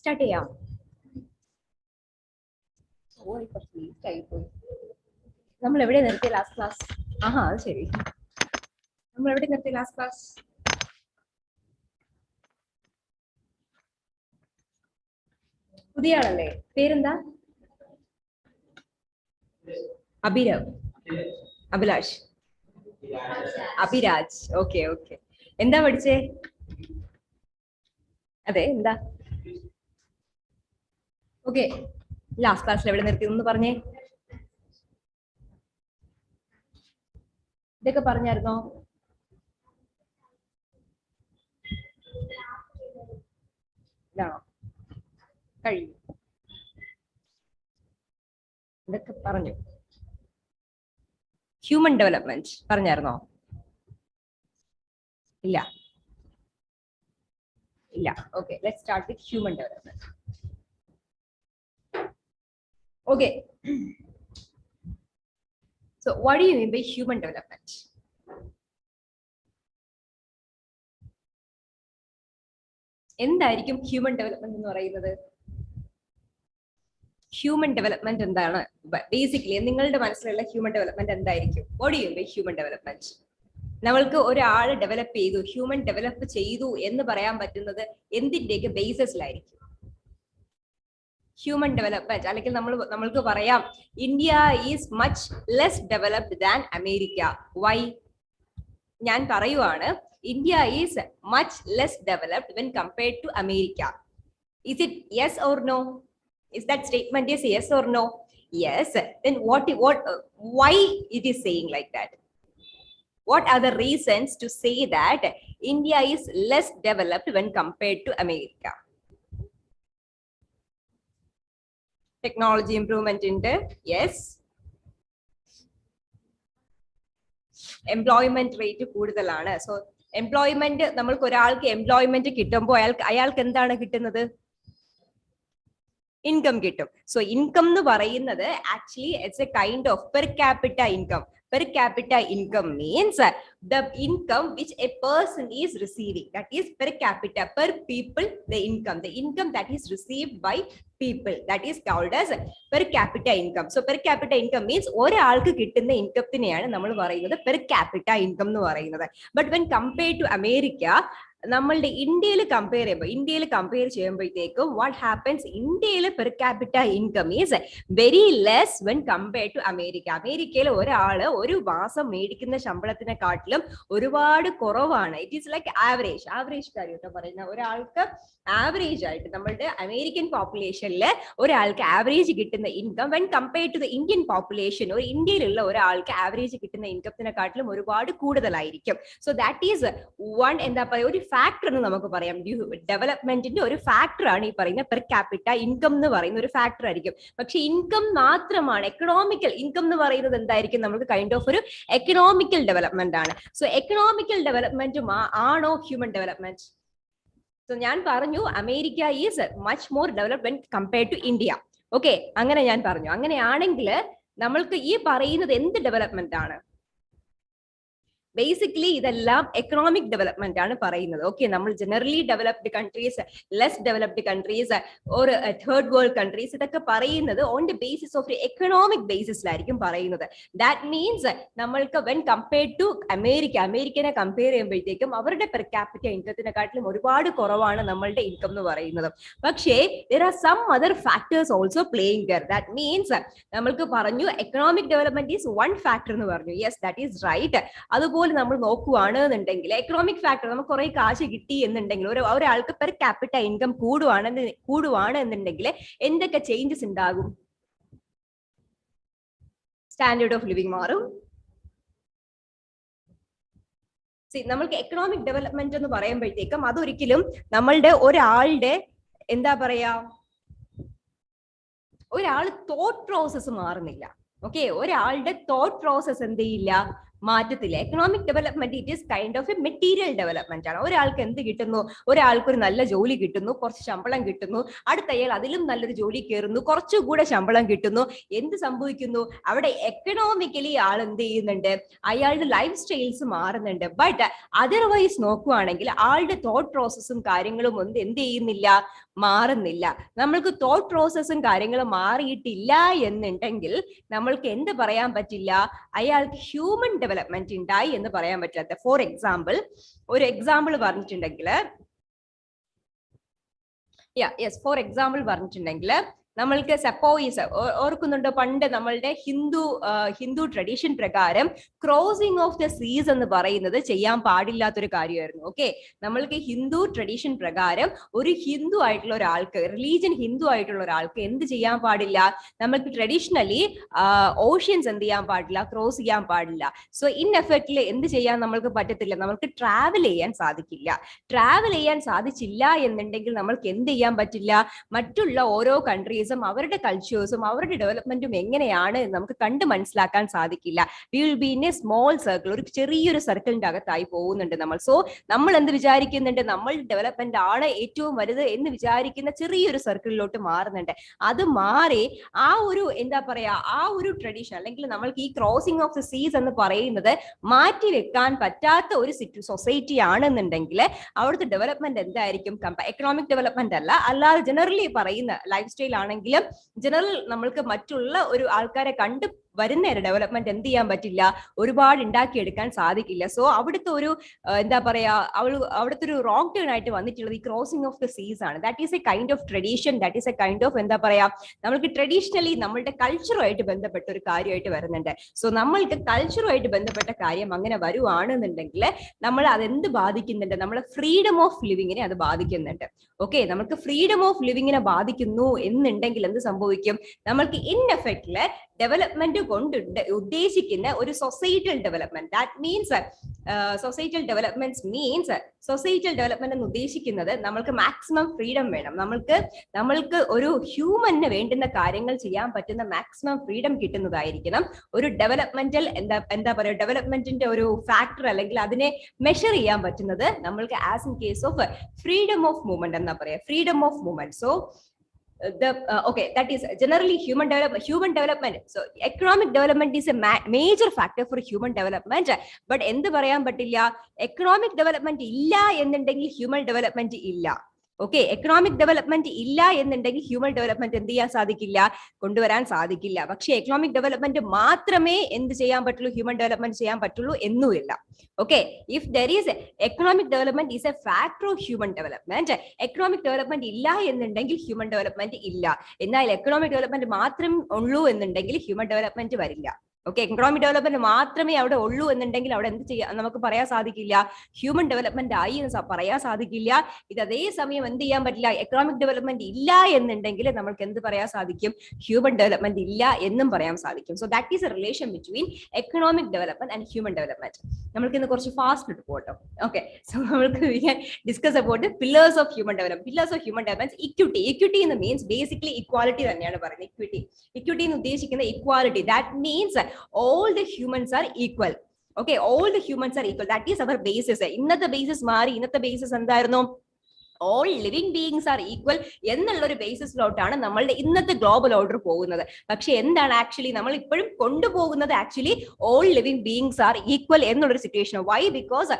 Start ചെയ്യാം. നമ്മൾ എവിടെ നിർത്തി ലാസ്റ്റ് ക്ലാസ്? ആഹാ, അത് ശരി. നമ്മൾ എവിടെ നിർത്തി ലാസ്റ്റ് ക്ലാസ്? പുതിയ ആളല്ലേ? പേരെന്താ? അഭിരാവ്, അഭിലാഷ്, അഭിരാജ്. Okay okay. എന്താ പഠിച്ചേ? അതെ, എന്താ? ഓക്കെ, ലാസ്റ്റ് ക്ലാസ്സിൽ എവിടെ നിർത്തി എന്ന് പറഞ്ഞേ? ഇതൊക്കെ പറഞ്ഞായിരുന്നോ? ഇതാണോ കഴിഞ്ഞു? ഇതൊക്കെ പറഞ്ഞു. ഹ്യൂമൻ ഡെവലപ്മെന്റ് പറഞ്ഞായിരുന്നോ? ഇല്ല ഇല്ല. Okay, let's start with human development. Okay, so what do you mean by human development? എന്തായിരിക്കും ഹ്യൂമൻ ഡെവലപ്മെന്റ് എന്ന് പറയുന്നത്? ഹ്യൂമൻ ഡെവലപ്മെന്റ് എന്താണ്? ബേസിക്കലി നിങ്ങളുടെ മനസ്സിലുള്ള ഹ്യൂമൻ ഡെവലപ്മെന്റ് എന്തായിരിക്കും? What do you mean by human development? നമ്മൾക്ക് ഒരാൾ ഡെവലപ്പ് ചെയ്തു, ഹ്യൂമൻ ഡെവലപ്പ് ചെയ്തു എന്ന് പറയാൻ പറ്റുന്നത് എന്തിന്റെയൊക്കെ ബേസിസിലായിരിക്കും? ഹ്യൂമൻ ഡെവലപ്മെന്റ് അല്ലെങ്കിൽ നമ്മൾക്ക് പറയാം India is much less developed than America. Why? ഞാൻ പറയുവാണ്, India is much less developed when compared to America. Is it yes or no? Is that statement is yes or no? Yes. Then why it is saying like that? What are the reasons to say that India is less developed when compared to America? Technology improvement in the, yes. Employment rate കൂടുതലാണ്. So employment, നമ്മൾക്ക് ഒരാൾക്ക് employment കിട്ടുമ്പോൾ അയാൾക്ക് എന്താണ് കിട്ടുന്നത്? Income കിട്ടും. So income എന്ന് പറയുന്നത് actually it's A kind of per capita income. Per capita income means the income which a person is receiving, that is per capita, per people, the income that is received by people, that is called as per capita income. So per capita income means ഒരാൾക്ക് കിട്ടുന്ന ഇൻകത്തിനെയാണ് നമ്മൾ പറയുന്നത് per capita income എന്ന് പറയുന്നത്. But when compared to America, നമ്മളുടെ ഇന്ത്യയിൽ compare ചെയ്യുമ്പോഴത്തേക്കും what happens? ഇന്ത്യയിൽ per capita income is very less when compared to America. അമേരിക്കയിൽ ഒരാള് ഒരു മാസം മേടിക്കുന്ന ശമ്പളത്തിനെക്കാട്ടിലും ഒരുപാട് കുറവാണ്. ഇറ്റ് ഈസ് ലൈക്ക് ആവറേജ് കാര്യം പറയുന്ന ഒരാൾക്ക് ആവറേജ് ആയിട്ട് നമ്മളുടെ അമേരിക്കൻ പോപ്പുലേഷനിൽ ഒരാൾക്ക് ആവറേജ് കിട്ടുന്ന income when compared to the Indian population, ഒരു ഇന്ത്യയിലുള്ള ഒരാൾക്ക് ആവറേജ് കിട്ടുന്ന ഇൻകത്തിനെക്കാട്ടിലും ഒരുപാട് കൂടുതലായിരിക്കും. സോ ദാറ്റ് ഈസ് വൺ, എന്താ പറയുക, ഒരു ഫാക്ടർ എന്ന് നമുക്ക് പറയാം. ഡെവലപ്മെന്റിന്റെ ഒരു ഫാക്ടർ ആണ് ഈ പറയുന്ന പെർ ക്യാപിറ്റ ഇൻകം എന്ന് പറയുന്ന ഒരു ഫാക്ടർ ആയിരിക്കും. പക്ഷെ ഇൻകം മാത്രമാണ്, എക്കണോമിക്കൽ ഇൻകം എന്ന് പറയുന്നത് എന്തായിരിക്കും? നമുക്ക് കൈൻഡ് ഓഫ് ഒരു എക്കണോമിക്കൽ ഡെവലപ്മെന്റ് ആണ്. സോ എക്കണോമിക്കൽ ഡെവലപ്മെന്റും ആണോ ഹ്യൂമൻ ഡെവലപ്മെന്റ്? സോ ഞാൻ പറഞ്ഞു America is much more developed when compared to India. Okay, അങ്ങനെ ഞാൻ പറഞ്ഞു. അങ്ങനെയാണെങ്കിൽ നമ്മൾക്ക് ഈ പറയുന്നത് എന്ത് ഡെവലപ്മെന്റ് ആണ്? ബേസിക്കലി ഇതെല്ലാം എക്കണോമിക് ഡെവലപ്മെന്റ് ആണ് പറയുന്നത്. ഓക്കെ, നമ്മൾ generally developed countries, less developed countries, ഒരു തേർഡ് വേൾഡ് കൺട്രീസ്, ഇതൊക്കെ പറയുന്നത് on the basis of economic ബേസിസിലായിരിക്കും പറയുന്നത്. ദാറ്റ് മീൻസ് നമ്മൾക്ക് വെൻ കമ്പയർഡ് ടു അമേരിക്കനെ കമ്പയർ ചെയ്യുമ്പോഴത്തേക്കും അവരുടെ പെർ ക്യാപിറ്റ ഇൻകത്തിനെക്കാട്ടിലും ഒരുപാട് കുറവാണ് നമ്മളുടെ ഇൻകം എന്ന് പറയുന്നത്. പക്ഷേ there are some other factors also playing there. That means നമ്മൾക്ക് പറഞ്ഞു economic development is one factor എന്ന് പറഞ്ഞു. Yes, that is right. അതുപോലെ നമ്മൾ നോക്കുവാണ് എന്നുണ്ടെങ്കിൽ എക്കണോമിക് ഫാക്ടർ, നമുക്ക് കുറെ കാശ് കിട്ടി എന്നുണ്ടെങ്കിൽ, ഒരാൾക്ക് പെർ ക്യാപിറ്റ ഇൻകം കൂടുവാണ് എന്നുണ്ടെങ്കിൽ എന്തൊക്കെ ചേഞ്ചസ് ഉണ്ടാകും? സ്റ്റാൻഡേർഡ് ഓഫ് ലിവിംഗ് മാറും. നമ്മൾക്ക് എക്കണോമിക് ഡെവലപ്മെന്റ് എന്ന് പറയുമ്പോഴത്തേക്കും അതൊരിക്കലും നമ്മളുടെ ഒരാളുടെ എന്താ പറയാ, ഒരാൾ തോട്ട് പ്രോസസ് മാറുന്നില്ല. ഓക്കെ, ഒരാളുടെ തോട്ട് പ്രോസസ് എന്ത് ചെയ്യില്ല, മാറ്റത്തില്ല. Economic development it is kind of a material development ആണ്. ഒരാൾക്ക് എന്ത് കിട്ടുന്നു, ഒരാൾക്ക് ഒരു നല്ല ജോലി കിട്ടുന്നു, കുറച്ച് ശമ്പളം കിട്ടുന്നു, അടുത്ത അയാൾ അതിലും നല്ലൊരു ജോലി കയറുന്നു, കുറച്ചുകൂടെ ശമ്പളം കിട്ടുന്നു, എന്ത് സംഭവിക്കുന്നു, അവിടെ എക്കണോമിക്കലി ആൾ എന്ത് ചെയ്യുന്നുണ്ട്, അയാളുടെ ലൈഫ് സ്റ്റൈൽസ് മാറുന്നുണ്ട്. ബട്ട് അതർവൈസ് നോക്കുവാണെങ്കിൽ ആളുടെ തോട്ട് പ്രോസസ്സും കാര്യങ്ങളും ഒന്നും എന്ത് ചെയ്യുന്നില്ല, മാറുന്നില്ല. നമ്മൾക്ക് തോട്ട് പ്രോസസ്സും കാര്യങ്ങളും മാറിയിട്ടില്ല എന്നുണ്ടെങ്കിൽ നമ്മൾക്ക് എന്ത് പറയാൻ പറ്റില്ല, അയാൾക്ക് ഹ്യൂമൻ ഡെവലപ്മെന്റ് ഉണ്ടായി എന്ന് പറയാൻ പറ്റാത്ത. ഫോർ എക്സാമ്പിൾ, ഒരു എക്സാമ്പിൾ പറഞ്ഞിട്ടുണ്ടെങ്കിൽ, ഫോർ എക്സാമ്പിൾ പറഞ്ഞിട്ടുണ്ടെങ്കിൽ നമ്മൾക്ക് സപ്പോസ് ഓർക്കുന്നുണ്ടോ, പണ്ട് നമ്മളുടെ ഹിന്ദു ട്രഡീഷൻ പ്രകാരം ക്രോസിംഗ് ഓഫ് ദ സീസ് എന്ന് പറയുന്നത് ചെയ്യാൻ പാടില്ലാത്തൊരു കാര്യമായിരുന്നു. ഓക്കെ, നമ്മൾക്ക് ഹിന്ദു ട്രഡീഷൻ പ്രകാരം ഒരു ഹിന്ദു ആയിട്ടുള്ള ഒരാൾക്ക്, റിലീജിയൻ ഹിന്ദു ആയിട്ടുള്ള ഒരാൾക്ക് എന്ത് ചെയ്യാൻ പാടില്ല, നമ്മൾക്ക് ട്രഡീഷണലി ഓഷ്യൻസ് എന്ത് ചെയ്യാൻ പാടില്ല, ക്രോസ് ചെയ്യാൻ പാടില്ല. സോ ഇൻ എഫക്റ്റിൽ എന്ത് ചെയ്യാൻ നമ്മൾക്ക് പറ്റത്തില്ല, നമ്മൾക്ക് ട്രാവൽ ചെയ്യാൻ സാധിക്കില്ല. ട്രാവൽ ചെയ്യാൻ സാധിച്ചില്ല എന്നുണ്ടെങ്കിൽ നമ്മൾക്ക് എന്ത് ചെയ്യാൻ പറ്റില്ല, മറ്റുള്ള ഓരോ കൺട്രീസും അവരുടെ കൾച്ചേഴ്സും അവരുടെ ഡെവലപ്മെന്റും എങ്ങനെയാണ് നമുക്ക് കണ്ട് മനസ്സിലാക്കാൻ സാധിക്കില്ല. We will be in A small circle, ഒരു ചെറിയൊരു സർക്കിളിന്റെ അകത്തായി പോകുന്നുണ്ട് നമ്മൾ. സോ നമ്മൾ എന്ത് വിചാരിക്കുന്നുണ്ട്, നമ്മൾ ഡെവലപ്മെന്റ് ആണ് ഏറ്റവും വലുത് എന്ന് വിചാരിക്കുന്ന ചെറിയൊരു സർക്കിളിലോട്ട് മാറുന്നുണ്ട്. അത് മാറി ആ ഒരു എന്താ പറയാ, ആ ഒരു ട്രഡീഷൻ അല്ലെങ്കിൽ നമ്മൾക്ക് ഈ ക്രോസിംഗ് ഓഫ് ദ സീസ് എന്ന് പറയുന്നത് മാറ്റി വെക്കാൻ പറ്റാത്ത ഒരു സൊസൈറ്റി ആണെന്നുണ്ടെങ്കിൽ അവിടുത്തെ ഡെവലപ്മെന്റ് എന്തായിരിക്കും, എക്കണോമിക് ഡെവലപ്മെന്റ് അല്ലാതെ ജനറലി പറയുന്ന ലൈഫ് സ്റ്റൈൽ ആണെങ്കിലും ജനറൽ നമ്മൾക്ക് മറ്റുള്ള ഒരു ആൾക്കാരെ കണ്ട് വരുന്ന ഡെവലപ്മെന്റ് എന്ത് ചെയ്യാൻ പറ്റില്ല, ഒരുപാട് ഉണ്ടാക്കിയെടുക്കാൻ സാധിക്കില്ല. സോ അവിടുത്തെ ഒരു എന്താ പറയാ, അവിടുത്തെ ഒരു റോങ് ടേൺ ആയിട്ട് വന്നിട്ടുള്ളത് ഈ ക്രോസിംഗ് ഓഫ് ദ സീസ് ആണ്. That is a kind of tradition, that is a kind of എന്താ പറയാ, നമ്മൾക്ക് ട്രഡീഷണലി നമ്മളുടെ കൾച്ചറുമായിട്ട് ബന്ധപ്പെട്ട ഒരു കാര്യമായിട്ട് വരുന്നുണ്ട്. സോ നമ്മൾക്ക് കൾച്ചറുമായിട്ട് ബന്ധപ്പെട്ട കാര്യം അങ്ങനെ വരുവാണെന്നുണ്ടെങ്കിൽ നമ്മൾ അതെന്ത് ബാധിക്കുന്നുണ്ട്, നമ്മളെ ഫ്രീഡം ഓഫ് ലിവിങ്ങിനെ അത് ബാധിക്കുന്നുണ്ട്. ഓക്കെ, നമുക്ക് ഫ്രീഡം ഓഫ് ലിവിങ്ങിനെ ബാധിക്കുന്നു എന്നുണ്ടെങ്കിൽ എന്ത് സംഭവിക്കും, നമ്മൾക്ക് ഇൻ എഫക്റ്റില് ഡെവലപ്മെന്റ് കൊണ്ട് ഉദ്ദേശിക്കുന്ന ഒരു societal development, that means societal development means societal development എന്ന് ഉദ്ദേശിക്കുന്നത് നമ്മൾക്ക് മാക്സിമം ഫ്രീഡം വേണം, നമ്മൾക്ക് ഒരു ഹ്യൂമന് വേണ്ടുന്ന കാര്യങ്ങൾ ചെയ്യാൻ പറ്റുന്ന മാക്സിമം ഫ്രീഡം കിട്ടുന്നതായിരിക്കണം ഒരു ഡെവലപ്മെന്റൽ എന്താ പറയുക, ഡെവലപ്മെന്റിന്റെ ഒരു ഫാക്ടർ അല്ലെങ്കിൽ അതിനെ മെഷർ ചെയ്യാൻ പറ്റുന്നത് നമ്മൾക്ക് as in case of freedom of movement എന്നാ പറയാ, freedom of movement. So okay, that is generally human development. So economic development is a major factor for human development. But എന്ത് പറയാൻ പറ്റില്ല, economic development ഇല്ല എന്നുണ്ടെങ്കിൽ human development ഇല്ല. Okay, economic development ഇല്ല എന്നുണ്ടെങ്കിൽ ഹ്യൂമൻ ഡെവലപ്മെന്റ് എന്ത് ചെയ്യാൻ സാധിക്കില്ല, കൊണ്ടുവരാൻ സാധിക്കില്ല. പക്ഷേ എക്കണോമിക് ഡെവലപ്മെന്റ് മാത്രമേ എന്ത് ചെയ്യാൻ പറ്റുള്ളൂ, ഹ്യൂമൻ ഡെവലപ്മെന്റ് ചെയ്യാൻ പറ്റുള്ളൂ എന്നുമില്ല. Okay, if there is economic development is a factor of human development, economic development ഇല്ല എന്നുണ്ടെങ്കിൽ ഹ്യൂമൻ ഡെവലപ്മെന്റ് ഇല്ല. എന്നാൽ എക്കണോമിക് ഡെവലപ്മെന്റ് മാത്രം ഉള്ളൂ എന്നുണ്ടെങ്കിൽ ഹ്യൂമൻ ഡെവലപ്മെന്റ് വരില്ല. ഓക്കെ, എക്കണോമിക് ഡെവലപ്മെന്റ് മാത്രമേ അവിടെ ഉള്ളൂ എന്നുണ്ടെങ്കിൽ അവിടെ എന്ത് ചെയ്യാം, നമുക്ക് പറയാൻ സാധിക്കില്ല, ഹ്യൂമൻ ഡെവലപ്മെന്റ് ആയി എന്ന് പറയാൻ സാധിക്കില്ല. ഇത് അതേസമയം എന്ത് ചെയ്യാൻ പറ്റില്ല, എക്കണോമിക് ഡെവലപ്മെന്റ് ഇല്ല എന്നുണ്ടെങ്കിൽ നമുക്ക് എന്ത് പറയാൻ സാധിക്കും, ഹ്യൂമൻ ഡെവലപ്മെന്റ് ഇല്ല എന്നും പറയാൻ സാധിക്കും. So that is A relation between economic development and human development. നമുക്ക് ഇന്ന് കുറച്ച് ഫാസ്റ്റ് ഇട്ട് പോട്ടോ. ഓക്കെ, സോ നമുക്ക് discuss about pillars of human development. Pillars of human development, equity എന്ന് മീൻസ് ബേസിക്കലി ഇക്വാലിറ്റി തന്നെയാണ് പറയുന്നത്. ഇക്വിറ്റി എന്ന് ഉദ്ദേശിക്കുന്ന equality, that means all the humans are equal. Okay, all the humans are equal. That is our basis. ഇന്നത്തെ basis മാറി, ഇന്നത്തെ basis എന്തായിരുന്നു, all living beings are equal എന്നുള്ള ഒരു ബേസിസിലോട്ടാണ് നമ്മളുടെ ഇന്നത്തെ ഗ്ലോബൽ ഓർഡർ പോകുന്നത്. പക്ഷെ എന്താണ് ആക്ച്വലി നമ്മൾ ഇപ്പോഴും കൊണ്ടുപോകുന്നത്, actually all living beings are equal എന്നുള്ളൊരു situation. Why? Because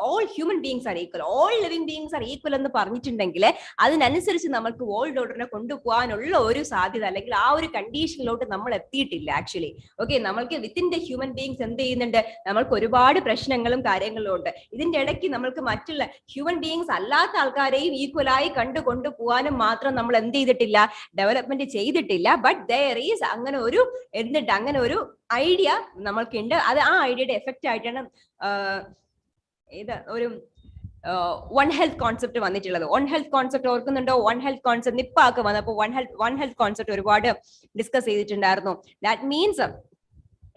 all human beings are equal, all living beings are equal എന്ന് പറഞ്ഞിട്ടുണ്ടെങ്കിൽ അതിനനുസരിച്ച് നമുക്ക് വേൾഡ് ഓർഡറിനെ കൊണ്ടുപോകാനുള്ള ഒരു സാധ്യത അല്ലെങ്കിൽ ആ ഒരു കണ്ടീഷനിലോട്ട് നമ്മൾ എത്തിയിട്ടില്ല ആക്ച്വലി. ഓക്കെ, നമ്മൾക്ക് വിത്തിൻ ദ ഹ്യൂമൻ ബീങ്സ് എന്ത് ചെയ്യുന്നുണ്ട്, നമ്മൾക്ക് ഒരുപാട് പ്രശ്നങ്ങളും കാര്യങ്ങളും ഉണ്ട്. ഇതിന്റെ ഇടയ്ക്ക് നമ്മൾക്ക് മറ്റുള്ള ഹ്യൂമൻ ബീങ്സ് അല്ലാത്ത ആൾക്കാരെയും ഈക്വലായി കൊണ്ടുപോകാനും മാത്രം നമ്മൾ എന്ത് ചെയ്തിട്ടില്ല, ഡെവലപ്മെന്റ് ചെയ്തിട്ടില്ല. ബട്ട് ദെയർ ഈസ് അങ്ങനെ ഒരു അങ്ങനെ ഒരു ഐഡിയ നമ്മൾക്കുണ്ട്. അത് ആ ഐഡിയയുടെ എഫക്റ്റ് ആയിട്ടാണ് ഇത് ഒരു വൺ ഹെൽത്ത് കോൺസെപ്റ്റ് വന്നിട്ടുള്ളത്. വൺ ഹെൽത്ത് കോൺസെപ്റ്റ് ഓർക്കുന്നുണ്ടോ? വൺ ഹെൽത്ത് കോൺസെപ്റ്റ് നിപ്പാക്ക് വന്നപ്പോൾ വൺ ഹെൽത്ത് കോൺസെപ്റ്റ് ഒരുപാട് ഡിസ്കസ് ചെയ്തിട്ടുണ്ടായിരുന്നു. ദാറ്റ് മീൻസ്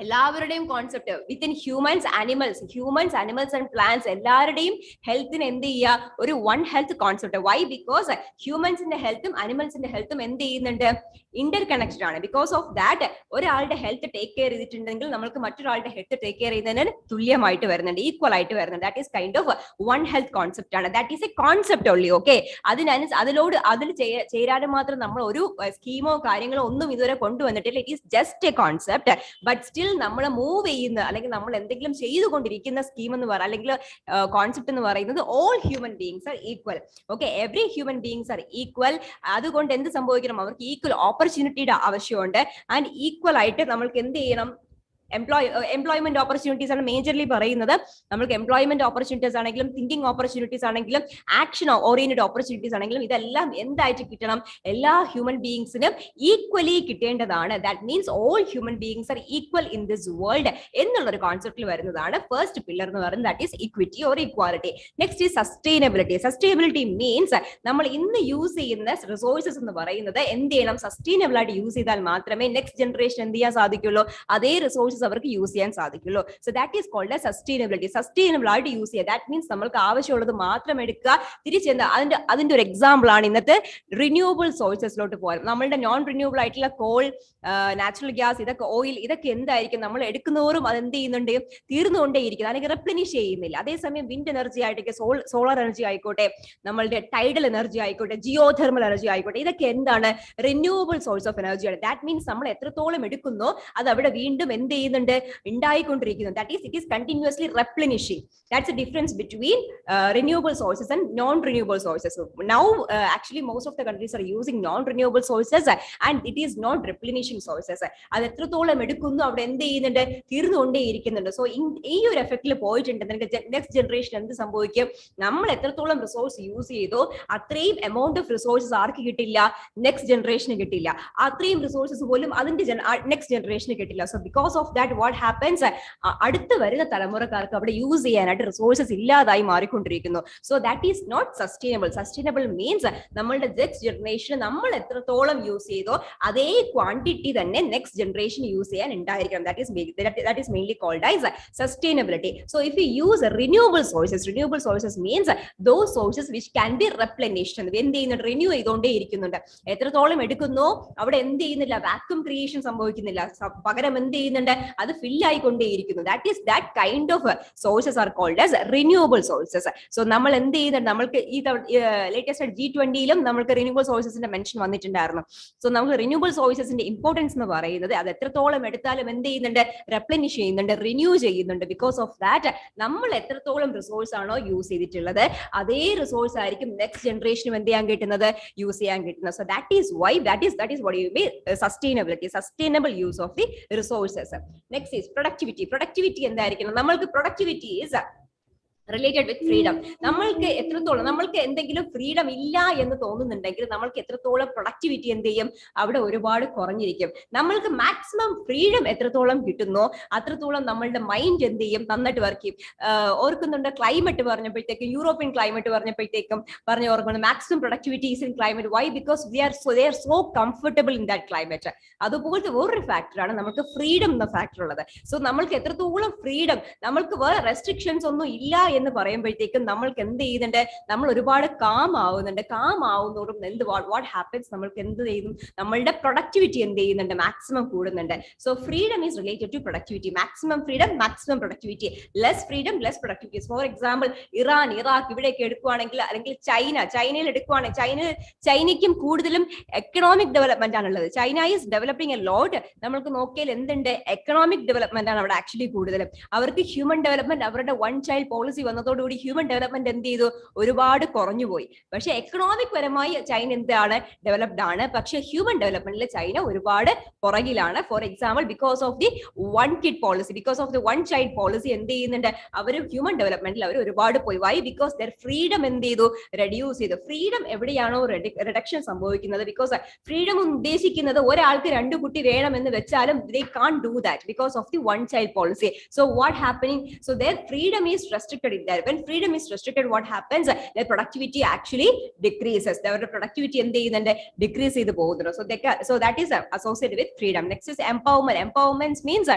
എല്ലാവരുടെയും concept within humans animals and plants എല്ലാവരുടെയും ഹെൽത്തിന് എന്ത് ചെയ്യുക, ഒരു one health concept. Why? Because ഹ്യൂമൻസിന്റെ ഹെൽത്തും അനിമൽസിന്റെ ഹെൽത്തും എന്ത് ചെയ്യുന്നുണ്ട്, ഇന്റർ കണക്റ്റഡ് ആണ്. ബിക്കോസ് ഓഫ് ദാറ്റ് ഒരാളുടെ ഹെൽത്ത് ടേക്ക് കെയർ ചെയ്തിട്ടുണ്ടെങ്കിൽ നമുക്ക് മറ്റൊരാളുടെ ഹെൽത്ത് ടേക്ക് കെയർ ചെയ്യുന്നതിന് തുല്യമായിട്ട് വരുന്നുണ്ട്, ഈക്വൽ ആയിട്ട് വരുന്നുണ്ട്. That is kind of one health concept ആണ്. That is a concept only. Okay, അതിൽ ചേരാനും മാത്രം നമ്മൾ ഒരു സ്കീമോ കാര്യങ്ങളോ ഒന്നും ഇതുവരെ കൊണ്ടുവന്നിട്ടില്ല. It is just a concept. But still നമ്മൾ മൂവ് ചെയ്യുന്ന അല്ലെങ്കിൽ നമ്മൾ എന്തെങ്കിലും ചെയ്തുകൊണ്ടിരിക്കുന്ന സ്കീം എന്ന് പറയുക അല്ലെങ്കിൽ കോൺസെപ്റ്റ് എന്ന് പറയുന്നത് all human beings are equal. Okay, every human beings are equal. അതുകൊണ്ട് എന്ത് സംഭവിക്കണം, അവർക്ക് ഈക്വൽ ഓപ്പർച്യൂണിറ്റിയുടെ ആവശ്യമുണ്ട്. ആൻഡ് ഈക്വൽ ആയിട്ട് നമ്മൾക്ക് എന്ത് ചെയ്യണം, എംപ്ലോയ്മെന്റ് ഓപ്പർച്യൂണിറ്റീസ് ആണ് മേജർലി പറയുന്നത്. നമുക്ക് എംപ്ലോയ്മെന്റ് ഓപ്പർച്യൂണിറ്റീസ് ആണെങ്കിലും തിങ്കിങ് ഓപ്പർച്യൂണിറ്റീസ് ആണെങ്കിലും ആക്ഷൻ ഓറിയന്റഡ് ഓപ്പർച്യൂണിറ്റീസ് ആണെങ്കിലും ഇതെല്ലാം എന്തായിട്ട് കിട്ടണം, എല്ലാ ഹ്യൂമൻ ബീയിങ്സിനും ഈക്വലി കിട്ടേണ്ടതാണ്. That means all human beings are equal in this world എന്നുള്ള ഒരു കോൺസെപ്റ്റിൽ വരുന്നതാണ് ഫസ്റ്റ് പില്ലർ എന്ന് പറയുന്നത്. That is equity or equality. Next is sustainability. Sustainability means നമ്മൾ ഇന്ന് യൂസ് ചെയ്യുന്ന റിസോഴ്സസ് എന്ന് പറയുന്നത് എന്ത് ചെയ്യണം, സസ്റ്റൈനബിൾ ആയിട്ട് യൂസ് ചെയ്താൽ മാത്രമേ നെക്സ്റ്റ് ജനറേഷൻ എന്ത് ചെയ്യാൻ സാധിക്കുള്ളൂ, അതേ റിസോഴ്സസ് അവർക്ക് യൂസ് ചെയ്യാൻ സാധിക്കുള്ളൂ. So that is called sustainability. Sustainable ആയിട്ട് യൂസ് ചെയ്യുക. ദാറ്റ് മീൻസ് നമ്മൾക്ക് ആവശ്യമുള്ളത് മാത്രം എടുക്കുക, തിരിച്ചെന്താ അതിന്റെ ഒരു എക്സാമ്പിൾ ആണ് ഇന്നത്തെ റിന്യൂവബിൾ സോഴ്സസിലോട്ട് പോകാൻ. നമ്മളുടെ നോൺ റിന്യൂവബിൾ ആയിട്ടുള്ള കോൾ, നാച്ചുറൽ ഗ്യാസ്, ഇതൊക്കെ ഓയിൽ, ഇതൊക്കെ എന്തായിരിക്കും നമ്മൾ എടുക്കുന്നവരും അത് എന്ത് ചെയ്യുന്നുണ്ട്, തീർന്നുകൊണ്ടേയിരിക്കുന്നത്, അല്ലെങ്കിൽ റെപ്ലിനിഷ് ചെയ്യുന്നില്ല. അതേസമയം വിൻഡ് എനർജി ആയിട്ടൊക്കെ സോളാർ എനർജി ആയിക്കോട്ടെ, നമ്മളുടെ ടൈഡൽ എനർജി ആയിക്കോട്ടെ, ജിയോ തെർമൽ എനർജി ആയിക്കോട്ടെ, ഇതൊക്കെ എന്താണ്, റിന്യൂവബിൾ സോഴ്സ് ഓഫ് എനർജിയാണ്. ദാറ്റ് മീൻസ് നമ്മൾ എത്രത്തോളം എടുക്കുന്നോ അത് അവിടെ വീണ്ടും എന്ത് ചെയ്യുന്നുണ്ട്, ഉണ്ടായിക്കൊണ്ടിരിക്കുന്നു. That is it is continuously replenishing. That's a difference between renewable sources and non-renewable sources. Now actually most of the countries are using non-renewable sources and it is not replenishing sources. അത് എത്രത്തോളം എടുക്കുന്നു അവിടെ എന്ത് ചെയ്യുന്നുണ്ട്, തീർന്നുകൊണ്ടേയിരിക്കുന്നുണ്ട്. So ഈ ഒരു എഫക്റ്റിൽ പോയിട്ടുണ്ടെങ്കിൽ നെക്സ്റ്റ് ജനറേഷൻ എന്ത് സംഭവിക്കും, നമ്മൾ എത്രത്തോളം റിസോഴ്സ് യൂസ് ചെയ്തോ അത്രയും എമൗണ്ട് ഓഫ് റിസോഴ്സസ് ആർക്ക് കിട്ടില്ല, നെക്സ്റ്റ് ജനറേഷന് കിട്ടില്ല. അത്രയും റിസോഴ്സസ് പോലും അതിന്റെ നെക്സ്റ്റ് ജനറേഷന് കിട്ടില്ല. So because of that what happens, അടുത്ത് വരുന്ന തലമുറക്കാർക്ക് അവിടെ യൂസ് ചെയ്യാനായിട്ട് റിസോഴ്സസ് ഇല്ലാതായി മാറിക്കൊണ്ടിരിക്കുന്നു. So that is not sustainable. Sustainable means നമ്മളുടെ നെക്സ്റ്റ് ജനറേഷൻ നമ്മൾ എത്രത്തോളം യൂസ് ചെയ്തോ അതേ ക്വാണ്ടിറ്റി തന്നെ നെക്സ്റ്റ് ജനറേഷൻ യൂസ് ചെയ്യാൻ ഉണ്ടായിരിക്കണം. that is mainly called as sustainability. So if we use renewable sources means those sources which can be replenished. എന്ത് ചെയ്യുന്നുണ്ട്, റിന്യൂ ചെയ്തുകൊണ്ടേ ഇരിക്കുന്നുണ്ട്. എത്രത്തോളം എടുക്കുന്നോ അവിടെ എന്ത് ചെയ്യുന്നില്ല, വാക്യൂം ക്രിയേഷൻ സംഭവിക്കുന്നില്ല, പകരം എന്ത് ചെയ്യുന്നുണ്ട്, അത് ഫിൽ ആയിക്കൊണ്ടേയിരിക്കുന്നു. that kind of sources are called as renewable sources. So നമ്മൾ എന്ത് ചെയ്യുന്നുണ്ട്, നമ്മൾക്ക് ഈ ലേറ്റസ്റ്റ് G20യിലും നമ്മൾക്ക് റിന്യൂവബിൾ സോഴ്സസിന്റെ മെൻഷൻ വന്നിട്ടുണ്ടായിരുന്നു. സോ നമുക്ക് റിന്യൂവബിൾ സോഴ്സസിന്റെ ഇമ്പോർട്ടൻസ് എന്ന് പറയുന്നത് അത് എത്രത്തോളം എടുത്താലും എന്ത് ചെയ്യുന്നുണ്ട്, റെപ്ലിനിഷ് ചെയ്യുന്നുണ്ട്, റിന്യൂ ചെയ്യുന്നുണ്ട്. ബിക്കോസ് ഓഫ് ദാറ്റ് നമ്മൾ എത്രത്തോളം റിസോഴ്സ് ആണോ യൂസ് ചെയ്തിട്ടുള്ളത് അതേ റിസോഴ്സ് ആയിരിക്കും നെക്സ്റ്റ് ജനറേഷനും എന്ത് ചെയ്യാൻ കിട്ടുന്നത്, യൂസ് ചെയ്യാൻ കിട്ടുന്നത്. So that is why that is what you mean sustainability, sustainable use of the resources. Next is productivity എന്തായിരിക്കണം, നമ്മൾക്ക് productivity is related with freedom. നമ്മൾക്ക് എന്തെങ്കിലും ഫ്രീഡം ഇല്ല എന്ന് തോന്നുന്നുണ്ടെങ്കിൽ നമ്മൾക്ക് എത്രത്തോളം പ്രൊഡക്ടിവിറ്റി എന്ത് ചെയ്യും, അവിടെ ഒരുപാട് കുറഞ്ഞിരിക്കും. നമ്മൾക്ക് മാക്സിമം ഫ്രീഡം എത്രത്തോളം കിട്ടുന്നോ അത്രത്തോളം നമ്മളുടെ മൈൻഡ് എന്ത് ചെയ്യും, നന്നായിട്ട് വർക്ക് ചെയ്യും. ഓർക്കുന്നുണ്ട് ക്ലൈമറ്റ് പറഞ്ഞപ്പോഴത്തേക്കും, യൂറോപ്യൻ ക്ലൈമറ്റ് പറഞ്ഞപ്പോഴത്തേക്കും ഓർക്കുന്നു maximum productivity is in climate. Why? Because they are so comfortable in that climate. അതുപോലത്തെ വേറൊരു ഫാക്ടറാണ് നമുക്ക് ഫ്രീഡം എന്ന ഫാക്ടർ ഉള്ളത്. സോ നമ്മൾക്ക് എത്രത്തോളം ഫ്രീഡം, നമ്മൾക്ക് വേറെ റെസ്ട്രിക്ഷൻസ് ഒന്നും ഇല്ല എന്ന് പറയുമ്പോഴത്തേക്കും നമ്മൾക്ക് എന്ത് ചെയ്യുന്നുണ്ട്, നമ്മൾ ഒരുപാട് കാം ആവുന്നതോടും എന്ത് വാട്ട് ഹാപ്പൻസ്, നമ്മൾക്ക് എന്ത് ചെയ്യുന്നു, നമ്മളുടെ പ്രൊഡക്ടിവിറ്റി എന്ത് ചെയ്യുന്നുണ്ട്, മാക്സിമം കൂടുന്നുണ്ട്. So freedom is related to productivity. Maximum freedom, maximum productivity. Less freedom, less productivity. For example Iran, Iraq ഇവിടെയൊക്കെ എടുക്കുവാണെങ്കിൽ, അല്ലെങ്കിൽ ചൈനയിൽ എടുക്കുവാണെങ്കിൽ ചൈനയ്ക്കും കൂടുതലും എക്കണോമിക് ഡെവലപ്മെന്റ് ആണുള്ളത്. China is developing a lot. നമ്മൾക്ക് നോക്കിയാൽ എന്തുണ്ട്, എക്കണോമിക് ഡെവലപ്മെന്റ് ആണ് അവിടെ ആക്ച്വലി കൂടുതലും. അവർക്ക് ഹ്യൂമൻ ഡെവലപ്മെന്റ്, അവരുടെ വൺ ചൈൽഡ് പോളിസി വന്നതോടുകൂടി ഹ്യൂമൻ ഡെവലപ്മെന്റ് എന്ത് ചെയ്തു, ഒരുപാട് കുറഞ്ഞുപോയി. പക്ഷെ എക്കണോമിക് പരമായി ചൈന എന്താണ്, ഡെവലപ്ഡ് ആണ്. പക്ഷെ ഹ്യൂമൻ ഡെവലപ്മെന്റിൽ ചൈന ഒരുപാട് പുറകിലാണ്. For example because of the one kid policy, because of the one child policy എന്ത് ചെയ്യുന്നുണ്ട്, അവർ ഹ്യൂമൻ ഡെവലപ്മെന്റിൽ അവർ ഒരുപാട് പോയി. വൈ? ബിക്കോസ് ദർ ഫ്രീഡം എന്ത് ചെയ്തു, റെഡ്യൂസ് ചെയ്തു. ഫ്രീഡം എവിടെയാണോ റിഡക്ഷൻ സംഭവിക്കുന്നത്, ബിക്കോസ് ഫ്രീഡം ഉദ്ദേശിക്കുന്നത് ഒരാൾക്ക് 2 കുട്ടി വേണമെന്ന് വെച്ചാലും they can't do that because of the one child policy. So what happening, so their freedom is restricted in there. When freedom is restricted, what happens, their productivity actually decreases. Their productivity എന്ത് ചെയ്യുന്നുണ്ട്, decrease ചെയ്തു പോകുന്നുണ്ട്. So that is associated with freedom. Next is empowerment. Empowerment means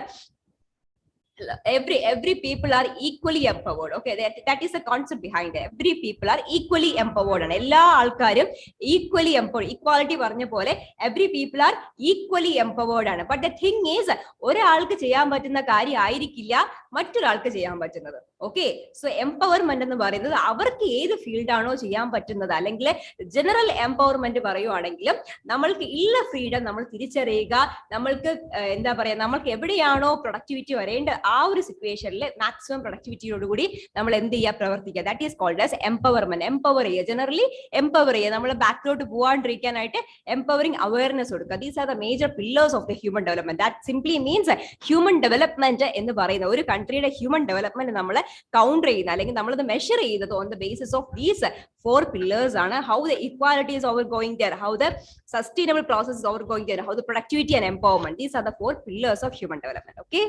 every people are equally empowered. Okay, that is the concept behind it. Every people are equally empowered and എല്ലാ ആൾക്കാരും equally empowered. Equality പറഞ്ഞ പോലെ every people are equally empowered ആണ്. But the thing is, ഒരാൾക്ക് ചെയ്യാൻ പറ്റുന്ന കാര്യം ആയിരിക്കില്ല മറ്റൊരാൾക്ക് ചെയ്യാൻ പറ്റുന്നത്. ഓക്കെ, സോ എംപവർമെന്റ് എന്ന് പറയുന്നത് അവർക്ക് ഏത് ഫീൽഡ് ആണോ ചെയ്യാൻ പറ്റുന്നത്, അല്ലെങ്കിൽ ജനറൽ എംപവർമെന്റ് പറയുവാണെങ്കിലും നമ്മൾക്ക് ഉള്ള ഫ്രീഡം നമ്മൾ തിരിച്ചറിയുക. നമ്മൾക്ക് എന്താ പറയാ, നമ്മൾക്ക് എവിടെയാണോ പ്രൊഡക്ടിവിറ്റി വരേണ്ട ആ ഒരു സിറ്റുവേഷനിൽ മാക്സിമം പ്രൊഡക്ടിവിറ്റിയോടുകൂടി നമ്മൾ എന്ത് ചെയ്യുക, പ്രവർത്തിക്കുക. That is called as empowerment. Empower ചെയ്യുക, ജനറലി എംപവർ ചെയ്യുക, നമ്മൾ ബാക്കിലോട്ട് പോവാണ്ടിരിക്കാനായിട്ട് എംപവറിംഗ് അവയർനെസ് കൊടുക്കുക. These are the major pillars of the human development. That simply means human development എന്ന് പറയുന്ന ഒരു കൺട്രിയുടെ ഹ്യൂമൻ ഡെവലപ്മെന്റ് നമ്മൾ കൗണ്ടർ ചെയ്യുന്ന അല്ലെങ്കിൽ നമ്മളത് മെഷർ ചെയ്യുന്നത് on the basis of these 4 pillars ആണ്. How the equality is overgoing there, how the sustainable process is overgoing there, how the productivity and empowerment. These are the 4 pillars of human development. Okay,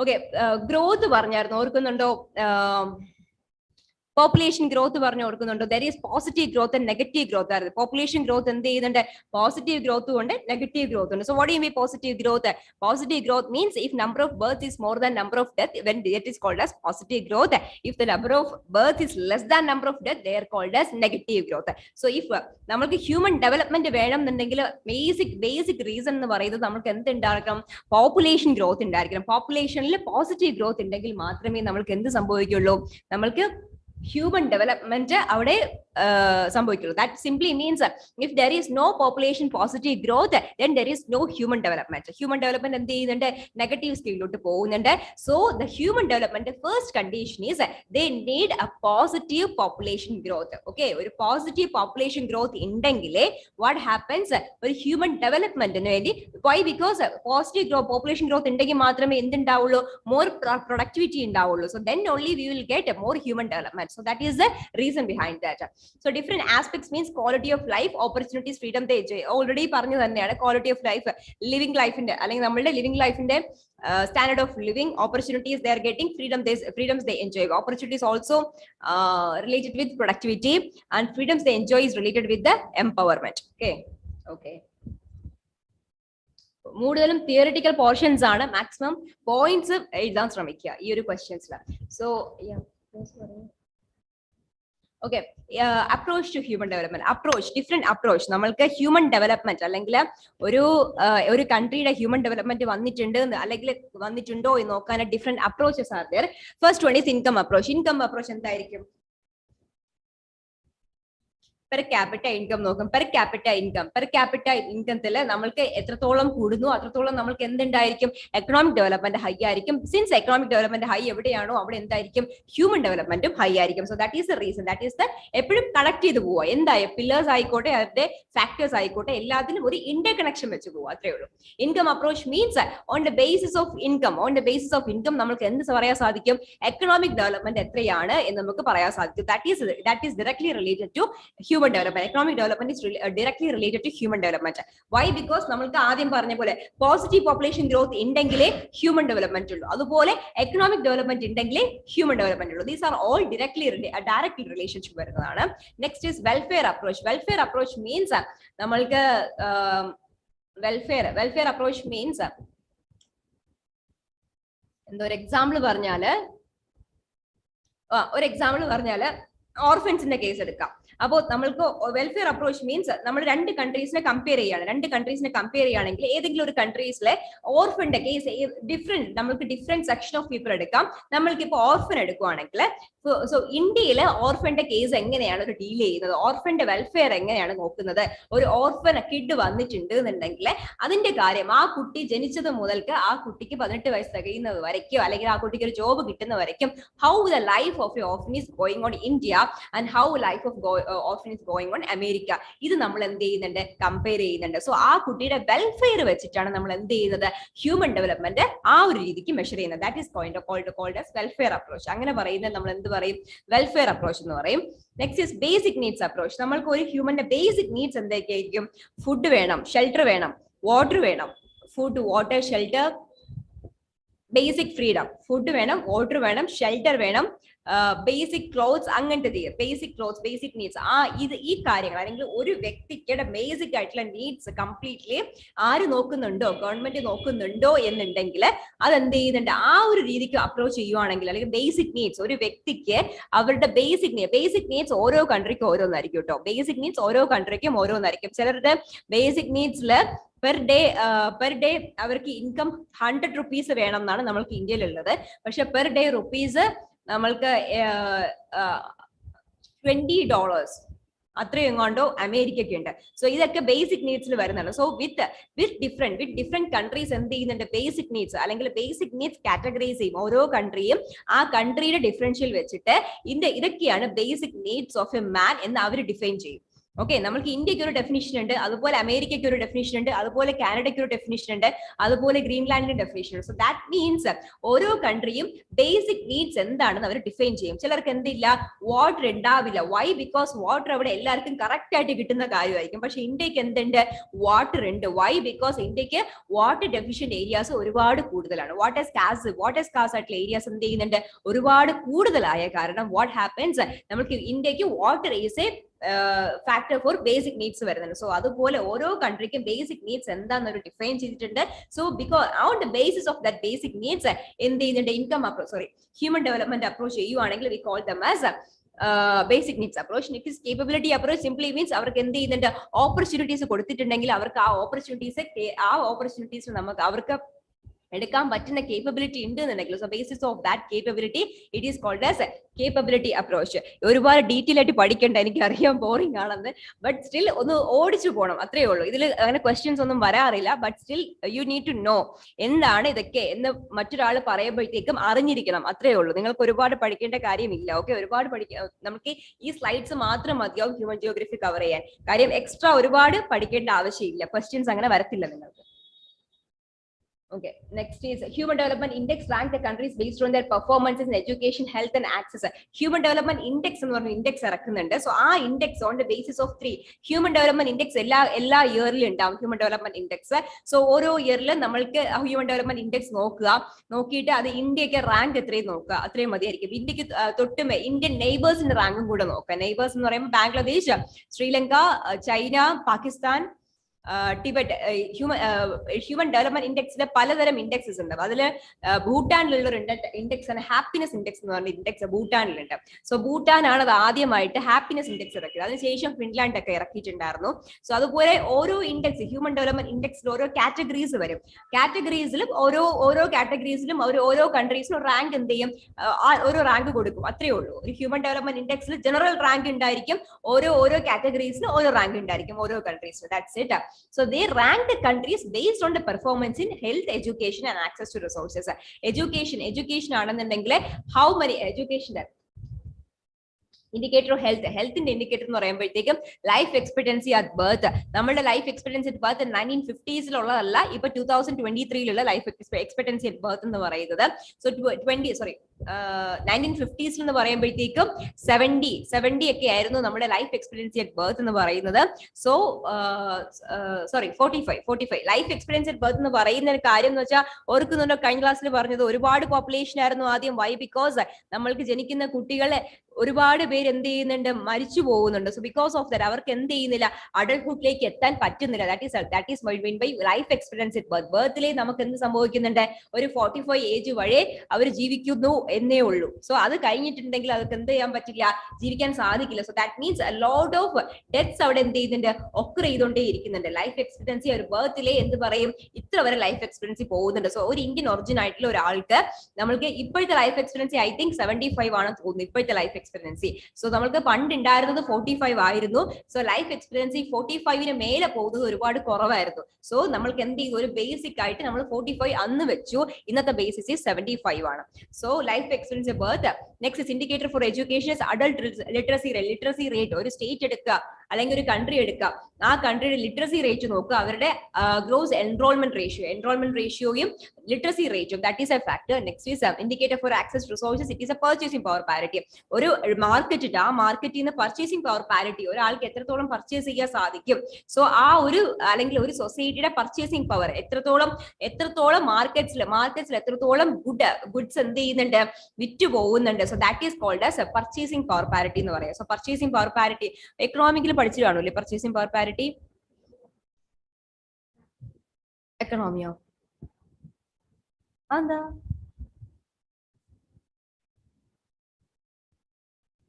okay, growth പറഞ്ഞായിരുന്നു, ഓർക്കുന്നുണ്ടോ? Population growth പറഞ്ഞു ഓർക്കുന്നുണ്ടോ? There is positive growth and negative growth ആയിരുന്നു. Population growth എന്ത് ചെയ്യുന്നുണ്ട്? Positive ഗ്രോത്തും ഉണ്ട്, negative growth ഉണ്ട്. So what do you mean positive growth? Positive growth means if number of births is more than number of death, when that is called as positive growth. If the number of births is less than number of death, they are called as negative growth. So if നമ്മൾക്ക് human development വേണം എന്നുണ്ടെങ്കിൽ basic reason എന്ന് പറയുന്നത് നമുക്ക് എന്ത് ഉണ്ടാക്കണം? Population growth ഉണ്ടായിരിക്കണം. പോപ്പുലേഷനിൽ positive growth ഉണ്ടെങ്കിൽ മാത്രമേ നമ്മൾക്ക് എന്ത് സംഭവിക്കുള്ളൂ? നമ്മൾക്ക് human development അവിടെ സംഭവിക്കുള്ളൂ. That simply means if there is no population positive growth, then there is no human development. Human development എന്ത് ചെയ്യുന്നുണ്ട്? നെഗറ്റീവ് സ്കെയിലോട്ട് പോകുന്നുണ്ട്. So the human development first condition is they need a positive population growth. Okay, ഒരു positive population growth ഉണ്ടെങ്കിലേ what happens? ഒരു human development ന് വേണ്ടി, why? Because positive growth, population growth ഉണ്ടെങ്കിൽ മാത്രമേ എന്തുണ്ടാവുള്ളൂ? more productivity ഉണ്ടാവുള്ളൂ. So then only we will get more human development. So that is the reason behind that. So different aspects means quality of life, opportunities, freedom they enjoy. Already പറഞ്ഞു തന്നെയാണ് quality of life, living life ന്റെ അല്ലെങ്കിൽ നമ്മളുടെ living life ന്റെ standard of living, opportunities they are getting, freedoms they enjoy. Opportunities also related with productivity, and freedoms they enjoy is related with the empowerment. Okay. കൂടുതലും theoretical portions ആണ്. Maximum points എഴുതാൻ ശ്രമിക്കുക ഈ ഒരു ക്വസ്റ്റ്യൻസിൽ. So okay, approach to human development. Approach, different approach. നമ്മൾക്ക് human development അല്ലെങ്കിൽ ഒരു കൺട്രിയുടെ ഹ്യൂമൻ ഡെവലപ്മെന്റ് വന്നിട്ടുണ്ട് അല്ലെങ്കിൽ വന്നിട്ടുണ്ടോ എന്ന് നോക്കാൻ different approaches are there. First one is income approach. Income approach എന്തായിരിക്കും? പെർ ക്യാപിറ്റ ഇൻകം നോക്കും. പെർ ക്യാപിറ്റ ഇൻകത്തിൽ നമ്മൾക്ക് എത്രത്തോളം കൂടുന്നു അത്രത്തോളം നമ്മൾക്ക് എന്തുണ്ടായിരിക്കും? എക്കണോമിക് ഡെവലപ്മെന്റ് ഹൈ ആയിരിക്കും. സിൻസ് എക്കണോമിക് ഡെവലപ്മെന്റ് ഹൈ എവിടെയാണോ അവിടെ എന്തായിരിക്കും? ഹ്യൂമൻ ഡെവലപ്മെന്റും ഹൈ ആയിരിക്കും. So that is the reason. That is the എപ്പോഴും കണക്ട് ചെയ്ത് പോവുക. എന്തായാലും പില്ലേഴ്സ് ആയിക്കോട്ടെ, അതിന്റെ ഫാക്ടേഴ്സ് ആയിക്കോട്ടെ, എല്ലാത്തിനും ഒരു ഇന്റർ കണക്ഷൻ വെച്ച് പോവുക. അത്രേ ഉള്ളൂ. Income approach means on the basis of income നമ്മൾക്ക് എന്ത് പറയാൻ സാധിക്കും? എക്കണോമിക് ഡെവലപ്മെന്റ് എത്രയാണ് എന്ന് നമുക്ക് പറയാൻ സാധിക്കും. That is directly related to human development. Economic development is directly related to human development. Why? Because നമ്മൾക്ക് ആദ്യം പറഞ്ഞ പോലെ പോസിറ്റീവ് പോപ്പുലേഷൻ ഗ്രോത്ത് ഉണ്ടെങ്കിലേ ഹ്യൂമൻ ഡെവലപ്മെന്റ് ഉള്ളൂ. അതുപോലെ എക്കണോമിക് ഡെവലപ്മെന്റ് ഉണ്ടെങ്കിലേ ഹ്യൂമൻ ഡെവലപ്മെന്റ് ഉള്ളൂ. These are all directly relationship വരുന്നതാണ്. Next is welfare approach. Welfare approach means നമ്മൾക്ക് വെൽഫെയർ അപ്രോച്ച് മീൻസ് എന്തോ ഒരു എക്സാമ്പിൾ പറഞ്ഞാല് ഓർഫൻസിന്റെ കേസ് എടുക്കാം. അപ്പോൾ നമ്മൾക്ക് വെൽഫെയർ അപ്രോച്ച് മീൻസ് നമ്മൾ രണ്ട് കൺട്രീസിനെ കമ്പയർ ചെയ്യുകയാണെങ്കിൽ ഏതെങ്കിലും ഒരു കൺട്രീസിലെ ഓർഫന്റെ കേസ് നമ്മൾക്ക് ഡിഫറെന്റ് സെക്ഷൻ ഓഫ് പീപ്പിൾ എടുക്കാം. നമ്മൾക്ക് ഇപ്പോൾ ഓർഫൻ എടുക്കുവാണെങ്കിൽ, സോ ഇന്ത്യയിലെ ഓർഫന്റെ കേസ് എങ്ങനെയാണ് ഒരു ഡീൽ ചെയ്യുന്നത്, ഓർഫന്റെ വെൽഫെയർ എങ്ങനെയാണ് നോക്കുന്നത്? ഒരു ഓർഫൻ കിഡ് വന്നിട്ടുണ്ട് എന്നുണ്ടെങ്കിൽ അതിന്റെ കാര്യം ആ കുട്ടി ജനിച്ചത് മുതൽക്ക് ആ കുട്ടിക്ക് 18 വയസ്സ് തികയുന്നത് വരയ്ക്കും, അല്ലെങ്കിൽ ആ കുട്ടിക്ക് ഒരു ജോബ് കിട്ടുന്ന വരയ്ക്കും, how the life of A orphan is going on India and how life of orphan is going on America. ഇത് നമ്മൾ എന്ത് ചെയ്യുന്നുണ്ട്? കമ്പയർ ചെയ്യുന്നുണ്ട്. സോ ആ കുട്ടിയുടെ വെൽഫെയർ വെച്ചിട്ടാണ് നമ്മൾ എന്ത് ചെയ്യുന്നത്? ഹ്യൂമൻ ഡെവലപ്മെന്റ് ആ ഒരു രീതിക്ക് മെഷർ ചെയ്യുന്നത്. That is called as welfare approach. അങ്ങനെ പറയുന്നത് നമ്മൾ എന്ത് പറയും? വെൽഫെയർ അപ്രോച്ച് എന്ന് പറയും. Next is basic needs approach. നമ്മൾക്ക് ഒരു ഹ്യൂമന്റെ ബേസിക് നീഡ്സ് എന്തൊക്കെയായിരിക്കും? ഫുഡ് വേണം, ഷെൽട്ടർ വേണം, വാട്ടർ വേണം. Food, water, shelter, basic freedom, food വേണം, വാട്ടർ വേണം, ഷെൽട്ടർ വേണം, ബേസിക് ക്ലോത്ത്സ്, അങ്ങനത്തെ ബേസിക് ക്ലോത്ത്സ്, ബേസിക് നീഡ്സ്, ഈ കാര്യങ്ങൾ അല്ലെങ്കിൽ ഒരു വ്യക്തിയുടെ ബേസിക് ആയിട്ടുള്ള നീഡ്സ് കംപ്ലീറ്റ്ലി ആര് നോക്കുന്നുണ്ടോ, ഗവൺമെന്റ് നോക്കുന്നുണ്ടോ എന്നുണ്ടെങ്കിൽ അതെന്ത് ചെയ്യുന്നുണ്ട്, ആ ഒരു രീതിക്ക് അപ്രോച്ച് ചെയ്യുവാണെങ്കിൽ, അല്ലെങ്കിൽ ബേസിക് നീഡ്സ് ഒരു വ്യക്തിക്ക് അവരുടെ ബേസിക് നീഡ്സ് ഓരോ കൺട്രിക്കും ഓരോന്നായിരിക്കും കേട്ടോ. ബേസിക് നീഡ്സ് ഓരോ കൺട്രിക്കും ഓരോന്നായിരിക്കും. ചിലരുടെ ബേസിക് നീഡ്സിൽ പെർ ഡേ അവർക്ക് ഇൻകം 100 റുപ്പീസ് വേണം എന്നാണ് നമ്മൾക്ക് ഇന്ത്യയിലുള്ളത്. പക്ഷെ പെർ ഡേ റുപ്പീസ് നമ്മൾക്ക് $20 അത്രയും എങ്ങാണ്ടോ അമേരിക്കയ്ക്ക് ഉണ്ട്. സോ ഇതൊക്കെ ബേസിക് നീഡ്സിൽ വരുന്നതാണ്. സോ വിത്ത് ഡിഫറെന്റ് കൺട്രീസ് എന്ത് ചെയ്യുന്നുണ്ട്, ബേസിക് നീഡ്സ് അല്ലെങ്കിൽ ബേസിക് നീഡ്സ് കാറ്റഗറൈസ് ചെയ്യും. ഓരോ കൺട്രിയും ആ കൺട്രിയുടെ ഡിഫറൻഷ്യൽ വെച്ചിട്ട് ഇതൊക്കെയാണ് basic needs of a man എന്ന് അവർ ഡിഫൈൻ ചെയ്യും. ഓക്കെ, നമുക്ക് ഇന്ത്യക്ക് ഒരു ഡെഫിനിഷൻ ഉണ്ട്, അതുപോലെ അമേരിക്കയ്ക്ക് ഒരു ഡെഫിനിഷൻ ഉണ്ട്, അതുപോലെ കാനഡയ്ക്ക് ഒരു ഡെഫിനിഷൻ ഉണ്ട്, അതുപോലെ ഗ്രീൻലാൻഡിന്റെ ഡെഫിനിഷൻ ഉണ്ട്. സോ ദാറ്റ് മീൻസ് ഓരോ കൺട്രിയും ബേസിക് നീഡ്സ് എന്താണെന്ന് അവർ ഡിഫൈൻ ചെയ്യും. ചിലർക്ക് എന്തില്ല, വാട്ടർ ഉണ്ടാവില്ല. വൈ? ബിക്കോസ് വാട്ടർ അവിടെ എല്ലാവർക്കും കറക്റ്റ് ആയിട്ട് കിട്ടുന്ന കാര്യമായിരിക്കും. പക്ഷെ ഇന്ത്യക്ക് എന്തുണ്ട്, വാട്ടർ ഉണ്ട്. വൈ? ബിക്കോസ് ഇന്ത്യക്ക് വാട്ടർ ഡെഫിഷ്യന്റ് ഏരിയാസ് ഒരുപാട് കൂടുതലാണ്. വാട്ടർ സ്കാസ് ആയിട്ടുള്ള ഏരിയാസ് എന്ത് ചെയ്യുന്നുണ്ട്, ഒരുപാട് കൂടുതലായ കാരണം വാട്ട് ഹാപ്പൻസ്, നമുക്ക് ഇന്ത്യക്ക് water is a factor for basic needs വരുന്നുണ്ട്. സോ അതുപോലെ ഓരോ കൺട്രിക്കും ബേസിക് നീഡ്സ് എന്താണെന്നൊരു ഡിഫൈൻ ചെയ്തിട്ടുണ്ട്. So because on the basis of that basic needs എന്ത് ചെയ്യുന്നുണ്ട്, ഹ്യൂമൻ ഡെവലപ്മെന്റ് അപ്രോച്ച് ചെയ്യുവാണെങ്കിൽ V call them as basic needs approach. Next capability approach simply means അവർക്ക് എന്ത് ചെയ്യുന്നുണ്ട്, ഓപ്പർച്യൂണിറ്റീസ് കൊടുത്തിട്ടുണ്ടെങ്കിൽ അവർക്ക് ആ ഓപ്പർച്യൂണിറ്റീസ് നമുക്ക് അവർക്ക് എടുക്കാൻ പറ്റുന്ന കേപ്പബിലിറ്റി ഉണ്ട് എന്നുണ്ടെങ്കിൽ, so basis of that capability it is called as capability approach. ഒരുപാട് ഡീറ്റെയിൽ ആയിട്ട് പഠിക്കേണ്ട, എനിക്കറിയാം ബോറിംഗ് ആണെന്ന്, ബട്ട് സ്റ്റിൽ ഒന്ന് ഓടിച്ചു പോകണം, അത്രേ ഉള്ളൂ. ഇതിൽ അങ്ങനെ ക്വസ്റ്റ്യൻസ് ഒന്നും വരാറില്ല, but still you need to know എന്താണ് ഇതൊക്കെ എന്ന് മറ്റൊരാൾ പറയുമ്പോഴത്തേക്കും അറിഞ്ഞിരിക്കണം, അത്രേ ഉള്ളൂ. നിങ്ങൾക്ക് ഒരുപാട് പഠിക്കേണ്ട കാര്യമില്ല. ഓക്കെ, ഒരുപാട് നമുക്ക് ഈ സ്ലൈഡ്സ് മാത്രം മതിയാവും ഹ്യൂമൻ ജിയോഗ്രഫി കവർ ചെയ്യാൻ. കാര്യം എക്സ്ട്രാ ഒരുപാട് പഠിക്കേണ്ട ആവശ്യമില്ല, ക്വസ്റ്റ്യൻസ് അങ്ങനെ വരത്തില്ല നിങ്ങൾക്ക്. Okay, next is Human Development Index rank the countries based on their performances in education, health and access. Human Development Index എന്ന് പറഞ്ഞ ഇൻഡെക്സ് ഇറക്കുന്നുണ്ട്. സോ ആ index on the basis of 3 human development index എല്ലാ ഇയറിലും ഉണ്ടാവും human development index. So ഓരോ ഇയറിലും നമ്മൾക്ക് human development index നോക്കിയിട്ട് അത് ഇന്ത്യക്ക് റാങ്ക് എത്രയും നോക്കുക, അത്രയും മതിയായിരിക്കും. ഇന്ത്യക്ക് തൊട്ടുമേ ഇന്ത്യൻ നെയ്ബേഴ്സിന്റെ റാങ്കും കൂടെ നോക്കുക. നെയ്ബേഴ്സ് എന്ന് പറയുമ്പോൾ Bangladesh, Sri Lanka, China, Pakistan, Tibet. Human development ഇൻഡെക്സിലെ പലതരം ഇൻഡെക്സസ് ഉണ്ട്. അതില് ഭൂട്ടാനിലുള്ള ഒരു ഇൻഡെക്സ് ആണ് ഹാപ്പിനെസ് ഇൻഡെക്സ് എന്ന് പറഞ്ഞ ഇൻഡെക്സ് ഭൂട്ടാനിലുണ്ട്. സോ ഭൂട്ടാൻ ആണ് അത് ആദ്യമായിട്ട് ഹാപ്പിനെസ് ഇൻഡെക്സ് ഇറക്കിയത്. അതിനുശേഷം ഫിൻലാൻഡ് ഒക്കെ ഇറക്കിയിട്ടുണ്ടായിരുന്നു. സോ അതുപോലെ ഓരോ ഇൻഡെക്സ് ഹ്യൂമൻ ഡെവലപ്മെന്റ് ഇൻഡെക്സിൽ ഓരോ കാറ്റഗറീസ് വരും. കാറ്റഗറീസിലും ഓരോ കാറ്റഗറീസിലും ഓരോ കൺട്രീസിലും റാങ്ക് എന്ത് ചെയ്യും, ഓരോ റാങ്ക് കൊടുക്കും, അത്രേ ഉള്ളൂ. ഒരു ഹ്യൂമൻ ഡെവലപ്മെന്റ് ഇൻഡെക്സിൽ ജനറൽ റാങ്ക് ഉണ്ടായിരിക്കും, ഓരോ കാറ്റഗറീസിലും ഓരോ റാങ്ക് ഉണ്ടായിരിക്കും ഓരോ കൺട്രീസിലും. That's it. So they rank the countries based on the performance in health, education and access to resources. Education ആണെന്നുണ്ടെങ്കിൽ how many education indicator of ഹെൽത്തിന്റെ ഇൻഡിക്കേറ്റർ എന്ന് പറയുമ്പോഴത്തേക്കും ലൈഫ് എക്സ്പെക്ടൻസി അറ്റ് ബർത്ത്. നമ്മുടെ life expectancy at birth 1950s ഇപ്പൊ 2023 life expectancy at birth എന്ന് പറയുന്നത്. So 1950s എന്ന് പറയുമ്പോഴത്തേക്കും 70 ഒക്കെ ആയിരുന്നു നമ്മുടെ ലൈഫ് എക്സ്പെക്ടൻസി അറ്റ് ബർത്ത് എന്ന് പറയുന്നത്. So 45 life expectancy at birth എന്ന് പറയുന്ന കാര്യം എന്ന് വെച്ചാൽ ഓർക്കുന്നുണ്ടോ, കഴിഞ്ഞ ക്ലാസ്സിൽ പറഞ്ഞത് ഒരുപാട് പോപ്പുലേഷൻ ആയിരുന്നു ആദ്യം. വൈ? ബിക്കോസ് നമ്മൾക്ക് ജനിക്കുന്ന കുട്ടികളെ ഒരുപാട് പേര് എന്ത് ചെയ്യുന്നുണ്ട്, മരിച്ചു പോകുന്നുണ്ട്. സോ ബിക്കോസ് ഓഫ് ദാറ്റ് അവർക്ക് എന്ത് ചെയ്യുന്നില്ല, അഡൾട്ട്ഹുഡിലേക്ക് എത്താൻ പറ്റുന്നില്ല. That is mean by life expectancy at birth. ബർത്തിലെ നമുക്ക് എന്ത് സംഭവിക്കുന്നുണ്ട്, ഒരു 45 ഏജ് വരെ അവർ ജീവിക്കുന്നു എന്നേ ഉള്ളൂ. സോ അത് കഴിഞ്ഞിട്ടുണ്ടെങ്കിൽ അവർക്ക് എന്ത് ചെയ്യാൻ പറ്റില്ല, ജീവിക്കാൻ സാധിക്കില്ല. So that means lot of deaths അവിടെ എന്ത് ചെയ്യുന്നുണ്ട്, ഒക്കർ ചെയ്തുകൊണ്ടേ ഇരിക്കുന്നുണ്ട്. ലൈഫ് എക്സ്പെക്ടൻസി ഒരു ബർത്തിലെ എന്ത് പറയും, ഇത്ര വരെ ലൈഫ് എക്സ്പെക്ടൻസി പോകുന്നുണ്ട്. സോ ഒരു ഇന്ത്യൻ ഒറിജിൻ ആയിട്ടുള്ള ഒരാൾക്ക് നമ്മൾക്ക് ഇപ്പോഴത്തെ ലൈഫ് എക്സ്പെക്ടൻസി ഐ തിങ്ക് 75 ആണെന്ന് തോന്നുന്നു ഇപ്പോഴത്തെ ലൈഫ് എക്സ്പെക്ടൻസി. സോ നമ്മൾക്ക് പണ്ട് ഉണ്ടായിരുന്നത് 45 ആയിരുന്നു. സോ ലൈഫ് എക്സ്പെക്ടൻസി 45ന് മേലെ പോകുന്നത് ഒരുപാട് കുറവായിരുന്നു. സോ നമ്മൾക്ക് എന്ത് ചെയ്തു, ഒരു ബേസിക് ആയിട്ട് നമ്മൾ 45 അന്ന് വെച്ചു, ഇന്നത്തെ ബേസിസ് 75 ആണ്. So life expectancy birth. Next indicator for education adult literacy rate. ഒരു സ്റ്റേറ്റ് എടുക്കുക അല്ലെങ്കിൽ ഒരു കൺട്രി എടുക്കാം, ആ കൺട്രിയുടെ ലിറ്ററസി റേറ്റ് നോക്കുക, അവരുടെ ഗ്രോസ് എൻറോൾമെന്റ് റേഷ്യോയും ലിറ്ററസി റേറ്റും, that is a factor. Next is indicator for access resources, it is a purchasing power parity. ഒരു മാർക്കറ്റ് ആ മാർക്കറ്റിൽ നിന്ന് പർച്ചേസിംഗ് പവർ പാരിറ്റി, ഒരാൾക്ക് എത്രത്തോളം പർച്ചേസ് ചെയ്യാൻ സാധിക്കും. സോ ആ ഒരു അല്ലെങ്കിൽ ഒരു സൊസൈറ്റിയുടെ പർച്ചേസിംഗ് പവർ എത്രത്തോളം മാർക്കറ്റ്സിൽ എത്രത്തോളം ഗുഡ്സ് എന്ത് ചെയ്യുന്നുണ്ട്, വിറ്റ് പോകുന്നുണ്ട്. So that is called as purchasing power parity എന്ന് പറയാം. സോ പർച്ചേസിംഗ് പവർ പാരിറ്റി എക്കണോമിക്കിൽ പഠിച്ചു കാണൂല്ലേ, പർച്ചേസിംഗ് പവർ പാരിറ്റി എക്കണോമിയോ എന്താ?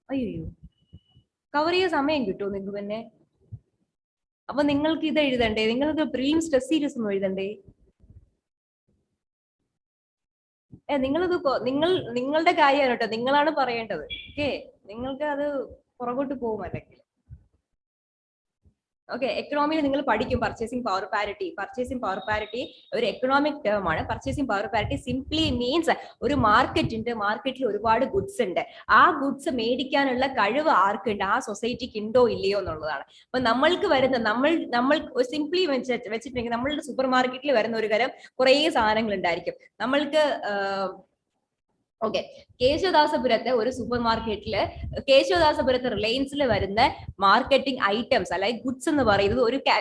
അയ്യോ, കവർ ചെയ്യാൻ സമയം കിട്ടുമോ നിങ്ങൾക്ക്? പിന്നെ അപ്പൊ നിങ്ങൾക്ക് ഇത് എഴുതണ്ടേ, നിങ്ങൾക്ക് പ്രീലിംസ് ടെസ്റ്റ് സീരീസ് ഒന്നും എഴുതണ്ടേ? നിങ്ങളുടെ കാര്യമാണ് കേട്ടോ, നിങ്ങളാണ് പറയേണ്ടത്. ഓക്കെ, നിങ്ങൾക്ക് അത് പുറകോട്ട് പോകും അല്ലെങ്കിൽ. ഓക്കെ, എക്കണോമിയിൽ നിങ്ങൾ പഠിക്കും പർച്ചേസിംഗ് പവർ പാരിറ്റി ഒരു എക്കണോമിക് ടേം ആണ്. Purchasing power parity simply means ഒരു മാർക്കറ്റിൽ ഒരുപാട് ഗുഡ്സ് ഉണ്ട്, ആ ഗുഡ്സ് മേടിക്കാനുള്ള കഴിവ് ആർക്കുണ്ട്, ആ സൊസൈറ്റിക്ക് ഉണ്ടോ ഇല്ലയോ എന്നുള്ളതാണ്. അപ്പൊ നമ്മൾക്ക് വരുന്ന നമ്മൾ സിംപ്ലി വെച്ചിട്ടുണ്ടെങ്കിൽ നമ്മളുടെ സൂപ്പർ മാർക്കറ്റിൽ വരുന്ന ഒരു തരം കുറേ സാധനങ്ങൾ ഉണ്ടായിരിക്കും. നമ്മൾക്ക് ഓക്കെ, കേശവദാസപുരത്തെ ഒരു സൂപ്പർ മാർക്കറ്റില്, കേശവദാസപുരത്തെ റിലയൻസിൽ വരുന്ന മാർക്കറ്റിംഗ് ഐറ്റംസ് അല്ലെങ്കിൽ ഗുഡ്സ് എന്ന് പറയുന്നത്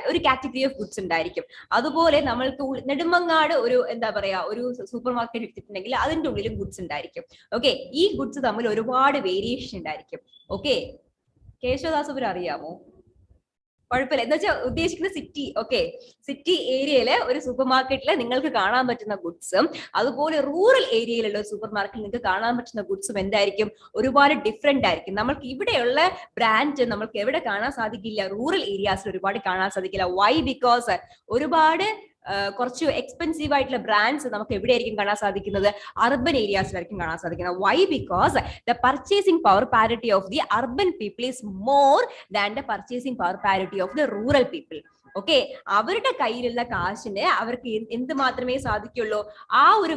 ഒരു കാറ്റഗറി ഓഫ് ഗുഡ്സ് ഉണ്ടായിരിക്കും. അതുപോലെ നമ്മൾക്ക് നെടുമങ്ങാട് ഒരു എന്താ പറയാ ഒരു സൂപ്പർ മാർക്കറ്റ് എടുത്തിട്ടുണ്ടെങ്കിൽ അതിന്റെ ഉള്ളിലും ഗുഡ്സ് ഉണ്ടായിരിക്കും. ഓക്കെ, ഈ ഗുഡ്സ് തമ്മിൽ ഒരുപാട് വേരിയേഷൻ ഉണ്ടായിരിക്കും. ഓക്കെ, കേശവദാസപുരം അറിയാമോ? കുഴപ്പമില്ല, എന്ന് വെച്ചാൽ ഉദ്ദേശിക്കുന്ന സിറ്റി. ഓക്കെ, സിറ്റി ഏരിയയിലെ ഒരു സൂപ്പർ മാർക്കറ്റിൽ നിങ്ങൾക്ക് കാണാൻ പറ്റുന്ന ഗുഡ്സും അതുപോലെ റൂറൽ ഏരിയയിലുള്ള ഒരു സൂപ്പർ മാർക്കറ്റിൽ നിങ്ങൾക്ക് കാണാൻ പറ്റുന്ന ഗുഡ്സും എന്തായിരിക്കും, ഒരുപാട് ഡിഫറെന്റ് ആയിരിക്കും. നമ്മൾക്ക് ഇവിടെയുള്ള ബ്രാൻഡ് നമ്മൾക്ക് എവിടെ കാണാൻ സാധിക്കില്ല, റൂറൽ ഏരിയാസിൽ ഒരുപാട് കാണാൻ സാധിക്കില്ല. വൈ? ബിക്കോസ് ഒരുപാട് കുറച്ച് എക്സ്പെൻസീവ് ആയിട്ടുള്ള ബ്രാൻഡ്സ് നമുക്ക് എവിടെയായിരിക്കും കാണാൻ സാധിക്കുന്നത്, അർബൻ ഏരിയാസിലായിരിക്കും കാണാൻ സാധിക്കുന്നത്. Why? Because the purchasing power parity of the urban people is more than the purchasing power parity of the rural people. Okay, അവരുടെ കയ്യിലുള്ള കാശിന് അവർക്ക് എന്ത് മാത്രമേ സാധിക്കുള്ളൂ, ആ ഒരു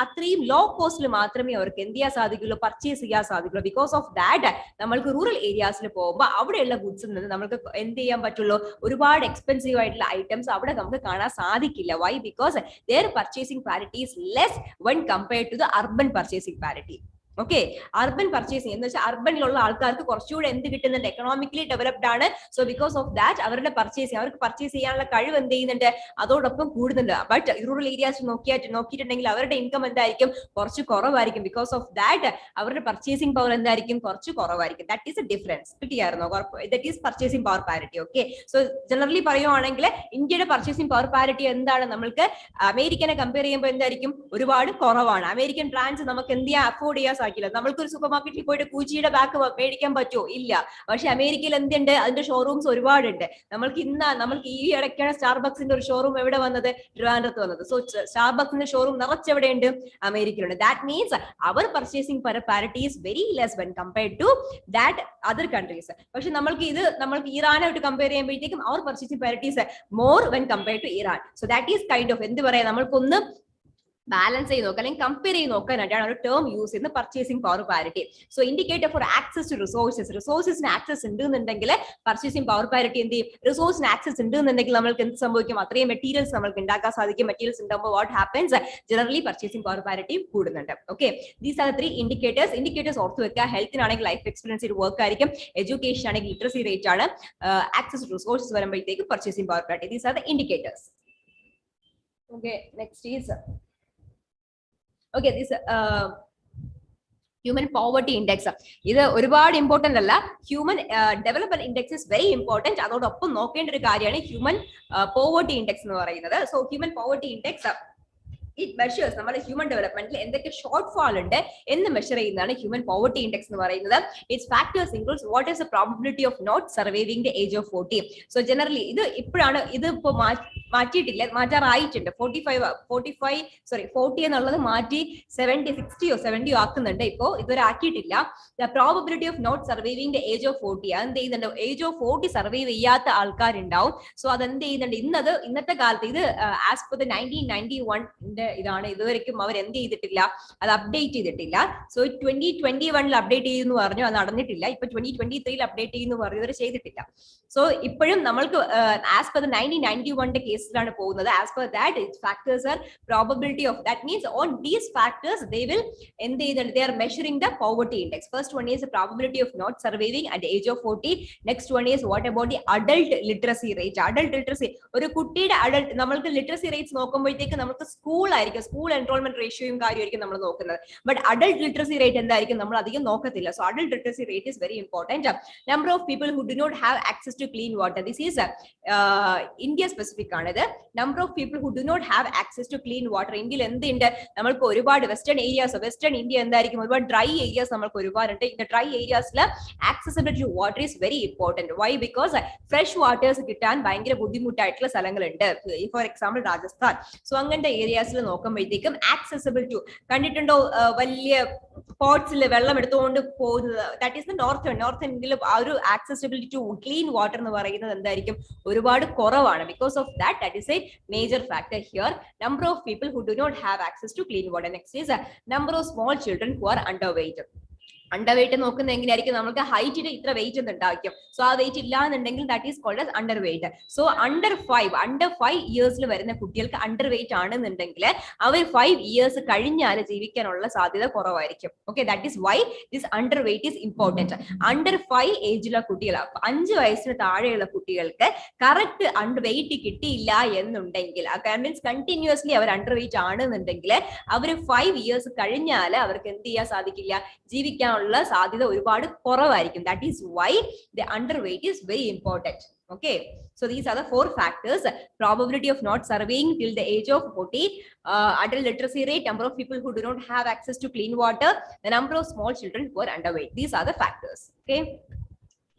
അത്രയും ലോ കോസ്റ്റിൽ മാത്രമേ അവർക്ക് എന്ത് ചെയ്യാൻ സാധിക്കുള്ളൂ, പർച്ചേസ് ചെയ്യാൻ സാധിക്കുള്ളൂ. ബിക്കോസ് ഓഫ് ദാറ്റ് നമ്മൾക്ക് റൂറൽ ഏരിയാസിൽ പോകുമ്പോൾ അവിടെയുള്ള ഗുഡ്സിൽ നിന്ന് നമുക്ക് എന്ത് ചെയ്യാൻ പറ്റുള്ളൂ, ഒരുപാട് എക്സ്പെൻസീവ് ആയിട്ടുള്ള ഐറ്റംസ് അവിടെ നമുക്ക് കാണാൻ സാധിക്കില്ല. Why? Because their purchasing parity is less when compared to the urban purchasing parity. Okay, urban purchasing എന്ന് വെച്ചാൽ അർബനിലുള്ള ആൾക്കാർക്ക് കുറച്ചുകൂടെ എന്ത് കിട്ടുന്നുണ്ട്, എക്കണോമിക്കലി ഡെവലപ്ഡ് ആണ്. സോ ബിക്കോസ് ഓഫ് ദാറ്റ് അവർക്ക് പർച്ചേസ് ചെയ്യാനുള്ള കഴിവ് എന്ത് ചെയ്യുന്നുണ്ട്, അതോടൊപ്പം കൂടുന്നുണ്ട്. ബട്ട് റൂറൽ ഏരിയാസ് നോക്കിയിട്ടുണ്ടെങ്കിൽ അവരുടെ ഇൻകം എന്തായിരിക്കും, കുറച്ച് കുറവായിരിക്കും. ബിക്കോസ് ഓഫ് ദാറ്റ് അവരുടെ പർച്ചേസിംഗ് പവർ എന്തായിരിക്കും, കുറച്ച് കുറവായിരിക്കും. That is a difference. കിട്ടിയായിരുന്നോ? That is purchasing power parity. Okay, so generally പറയുവാണെങ്കിൽ ഇന്ത്യയുടെ പർച്ചേസിംഗ് പവർ പാരിറ്റി എന്താണ്, നമ്മൾക്ക് അമേരിക്കനെ കമ്പയർ ചെയ്യുമ്പോൾ എന്തായിരിക്കും, ഒരുപാട് കുറവാണ്. അമേരിക്കൻ ബ്രാൻഡ്സ് നമുക്ക് എന്ത് ചെയ്യാൻ അഫോർഡ് ചെയ്യാൻ സാധിക്കില്ല. നമ്മൾക്ക് ഒരു സൂപ്പർ മാർക്കറ്റിൽ പോയിട്ട് കൂച്ചിയുടെ ബാഗ് മേടിക്കാൻ പറ്റുമോ? ഇല്ല. പക്ഷെ അമേരിക്കയിൽ എന്തുണ്ട്, അതിന്റെ ഷോറൂംസ് ഒരുപാടുണ്ട്. നമ്മൾക്ക് ഈ ഇടയ്ക്കാണ് സ്റ്റാർബക്സിന്റെ ഒരു ഷോറൂം എവിടെ വന്നത്, ട്രിവാൻഡ്രത്ത് വന്നത്. സോ സ്റ്റാർബക്സിന്റെ ഷോറൂം നിറച്ചെവിടെയുണ്ട്, അമേരിക്കയിലുണ്ട്. ദാറ്റ് മീൻസ് അവർ purchasing parity is very less when compared to that other countries. പക്ഷെ നമ്മൾക്ക് ഇറാനായിട്ട് കമ്പയർ ചെയ്യുമ്പോഴത്തേക്കും അവർ purchasing parity is more when compared to Iran. So that is kind of എന്ത് പറയാ, നമ്മൾക്കൊന്ന് ബാലൻസ് ചെയ്ത് നോക്കുക അല്ലെങ്കിൽ കമ്പയർ ചെയ്ത് നോക്കാനായിട്ടാണ് ഒരു ടേം യൂസ് ചെയ്യുന്നത്, purchasing power parity. So indicator for access to റിസോഴ്സസിന് ആക്സസ് ഉണ്ടെന്നുണ്ടെങ്കിൽ പർച്ചേസിംഗ് പവർ പാരിറ്റി എന്ത് ചെയ്യും, റിസോഴ്സിന് ആക്സസ് ഉണ്ടെന്നുണ്ടെങ്കിൽ നമ്മൾക്ക് എന്ത് സംഭവിക്കും, അത്രയും മെറ്റീരിയൽസ് നമുക്ക് ഉണ്ടാക്കാൻ സാധിക്കും. മെറ്റീരിയൽസ് ഉണ്ടാകുമ്പോൾ what happens, generally purchasing power parity കൂടുന്നുണ്ട്. ഓക്കെ, ദീസ് ആർ 3 ഇൻഡിക്കേറ്റേഴ്സ് ഓർത്ത് വെക്കുക. ഹെൽത്തിനാണെങ്കിൽ ലൈഫ് എക്സ്പീരിയൻസ് വർക്ക് ആയിരിക്കും, എഡ്യൂക്കേഷൻ ആണെങ്കിൽ ലിറ്ററസി റേറ്റ് ആണ്, ആക്സസ് ടു റിസോഴ്സസ് വരുമ്പോഴത്തേക്ക് purchasing power parity. These are the indicators. Okay, next is this human poverty index. ഇത് ഒരുപാട് important അല്ല. Human development index is very important. അതോടൊപ്പം നോക്കേണ്ട ഒരു കാര്യമാണ് ഹ്യൂമൻ പോവർട്ടി ഇൻഡെക്സ് എന്ന് പറയുന്നത്. So human poverty index it measures നമ്മുടെ ഹ്യൂമൻ ഡെവലപ്മെന്റിൽ എന്തൊക്കെ ഷോർട്ട് ഫാൾ ഉണ്ട് എന്ന് മെഷർ ചെയ്യുന്നതാണ് ഹ്യൂമൻ പോവർട്ടി ഇൻഡെക്സ് എന്ന് പറയുന്നത്. Its factors includes what is the probability of not surviving the age of 40. So generally ഇത് ഇപ്പോഴാണ് മാറ്റിയിട്ടില്ല, മാറ്റാറായിട്ടുണ്ട്. 40 എന്നുള്ളത് മാറ്റി 60 or 70 ആക്കുന്നുണ്ട്. ഇപ്പോ ഇതുവരെ ആക്കിയിട്ടില്ല. The probability of not surviving the age of 40, അതെന്ത് ചെയ്യുന്നുണ്ട്, ഏജ് ഓഫ് 40 സർവൈവ് ചെയ്യാത്ത ആൾക്കാരുണ്ടാവും. സോ അതെന്ത് ചെയ്യുന്നുണ്ട്, ഇന്നത്തെ കാലത്ത് ഇത് ആസ് പെർ 1991 ഇതാണ്. ഇതുവരെയും അവർ എന്ത് ചെയ്തിട്ടില്ല, അത് അപ്ഡേറ്റ് ചെയ്തിട്ടില്ല. സോ 2021 അപ്ഡേറ്റ് ചെയ്യുന്നു പറഞ്ഞു, അത് നടന്നിട്ടില്ല. ഇപ്പൊ 2023 അപ്ഡേറ്റ് ചെയ്യുന്നു പറഞ്ഞു, ഇതുവരെ ചെയ്തിട്ടില്ല. സോ ഇപ്പോഴും നമ്മൾക്ക് ആസ് പെർ 1991 കേസിലാണ് പോകുന്നത്. As per that factors are probability of, that means on these factors they will എന്ത് ചെയ്യുന്നുണ്ട്, they are measuring the poverty index. First one is probability of not surviving at age of 40. Next one is what about the adult literacy rate. Adult literacy, ഒരു കുട്ടിയുടെ adult, നമ്മൾക്ക് literacy rates നോക്കുമ്പോഴത്തേക്ക് നമുക്ക് school ആയിരിക്കും, school enrolment റേഷ്യോയും കാര്യമായിരിക്കും നമ്മൾ നോക്കുന്നത്. But adult literacy rate എന്തായിരിക്കും നമ്മൾ അധികം നോക്കത്തില്ല. So adult literacy rate is very important. Number of people who do not have access to clean water. This is India specific ആണിത്. Number of people who do not have access to clean water. ഇന്ത്യയിൽ എന്തുണ്ട്, നമ്മൾക്ക് ഒരുപാട് western areas, western India എന്തായിരിക്കും, ഒരുപാട് dry areas നമ്മൾക്ക് ഒരുപാടുണ്ട്. இந்த ഡ്രൈ ഏരിയാസിൽ accessibility to water is very important. Why? Because fresh waters കിട്ടാൻ ഭയങ്കര ബുദ്ധിമുട്ടായിട്ടുള്ള സ്ഥലങ്ങളുണ്ട്. For example Rajasthan. സോ അങ്ങനത്തെ ഏരിയാസിൽ നോക്കുമ്പോഴത്തേക്കും ആക്സസിബിൾ ടു, കണ്ടിട്ടുണ്ടോ വലിയ പോട്ട്സിൽ വെള്ളം എടുത്തുകൊണ്ട് പോകുന്നത്, ദാറ്റ് ഈസ് ദ നോർത്ത് ഇന്ത്യയിൽ ആ ഒരു ആക്സസിബിലിറ്റി ടു ക്ലീൻ വാട്ടർ എന്ന് പറയുന്നത് എന്തായിരിക്കും, ഒരുപാട് കുറവാണ്. Because of that, that is a major factor here. Number of people who do not have access to clean water. Next is number of small children who are underweight. Underweight നോക്കുന്നത് എങ്ങനെയായിരിക്കും, നമുക്ക് ഹൈറ്റിന് ഇത്ര wait എന്ന് ഉണ്ടായിരിക്കും. So ആ weight ഇല്ല എന്നുണ്ടെങ്കിൽ that is called as underweight. So under 5 ഇയേഴ്സിൽ വരുന്ന കുട്ടികൾക്ക് അണ്ടർ വെയിറ്റ് ആണെന്നുണ്ടെങ്കിൽ അവർ 5 ഇയേഴ്സ് കഴിഞ്ഞാൽ ജീവിക്കാനുള്ള സാധ്യത കുറവായിരിക്കും. Okay, that is why this under wait is important. Under 5 ഏജിലുള്ള കുട്ടികൾ, 5 വയസ്സിന് താഴെയുള്ള കുട്ടികൾക്ക് കറക്റ്റ് അണ്ടർ വെയിറ്റ് കിട്ടിയില്ല എന്നുണ്ടെങ്കിൽ, മീൻസ് കണ്ടിന്യൂസ്ലി അവർ അണ്ടർ വെയിറ്റ് ആണെന്നുണ്ടെങ്കിൽ അവർ 5 ഇയേഴ്സ് കഴിഞ്ഞാൽ അവർക്ക് എന്ത് ചെയ്യാൻ സാധിക്കില്ല, ജീവിക്കാൻ സാധ്യത ഒരുപാട് കുറവായിരിക്കും. That is why the underweight is very important. Okay, so these are the 4 factors: probability of not surveying till the age of 40, adult literacy rate, number of people who do not have access to clean water, the number of small children who are underweight. These are the factors. Okay,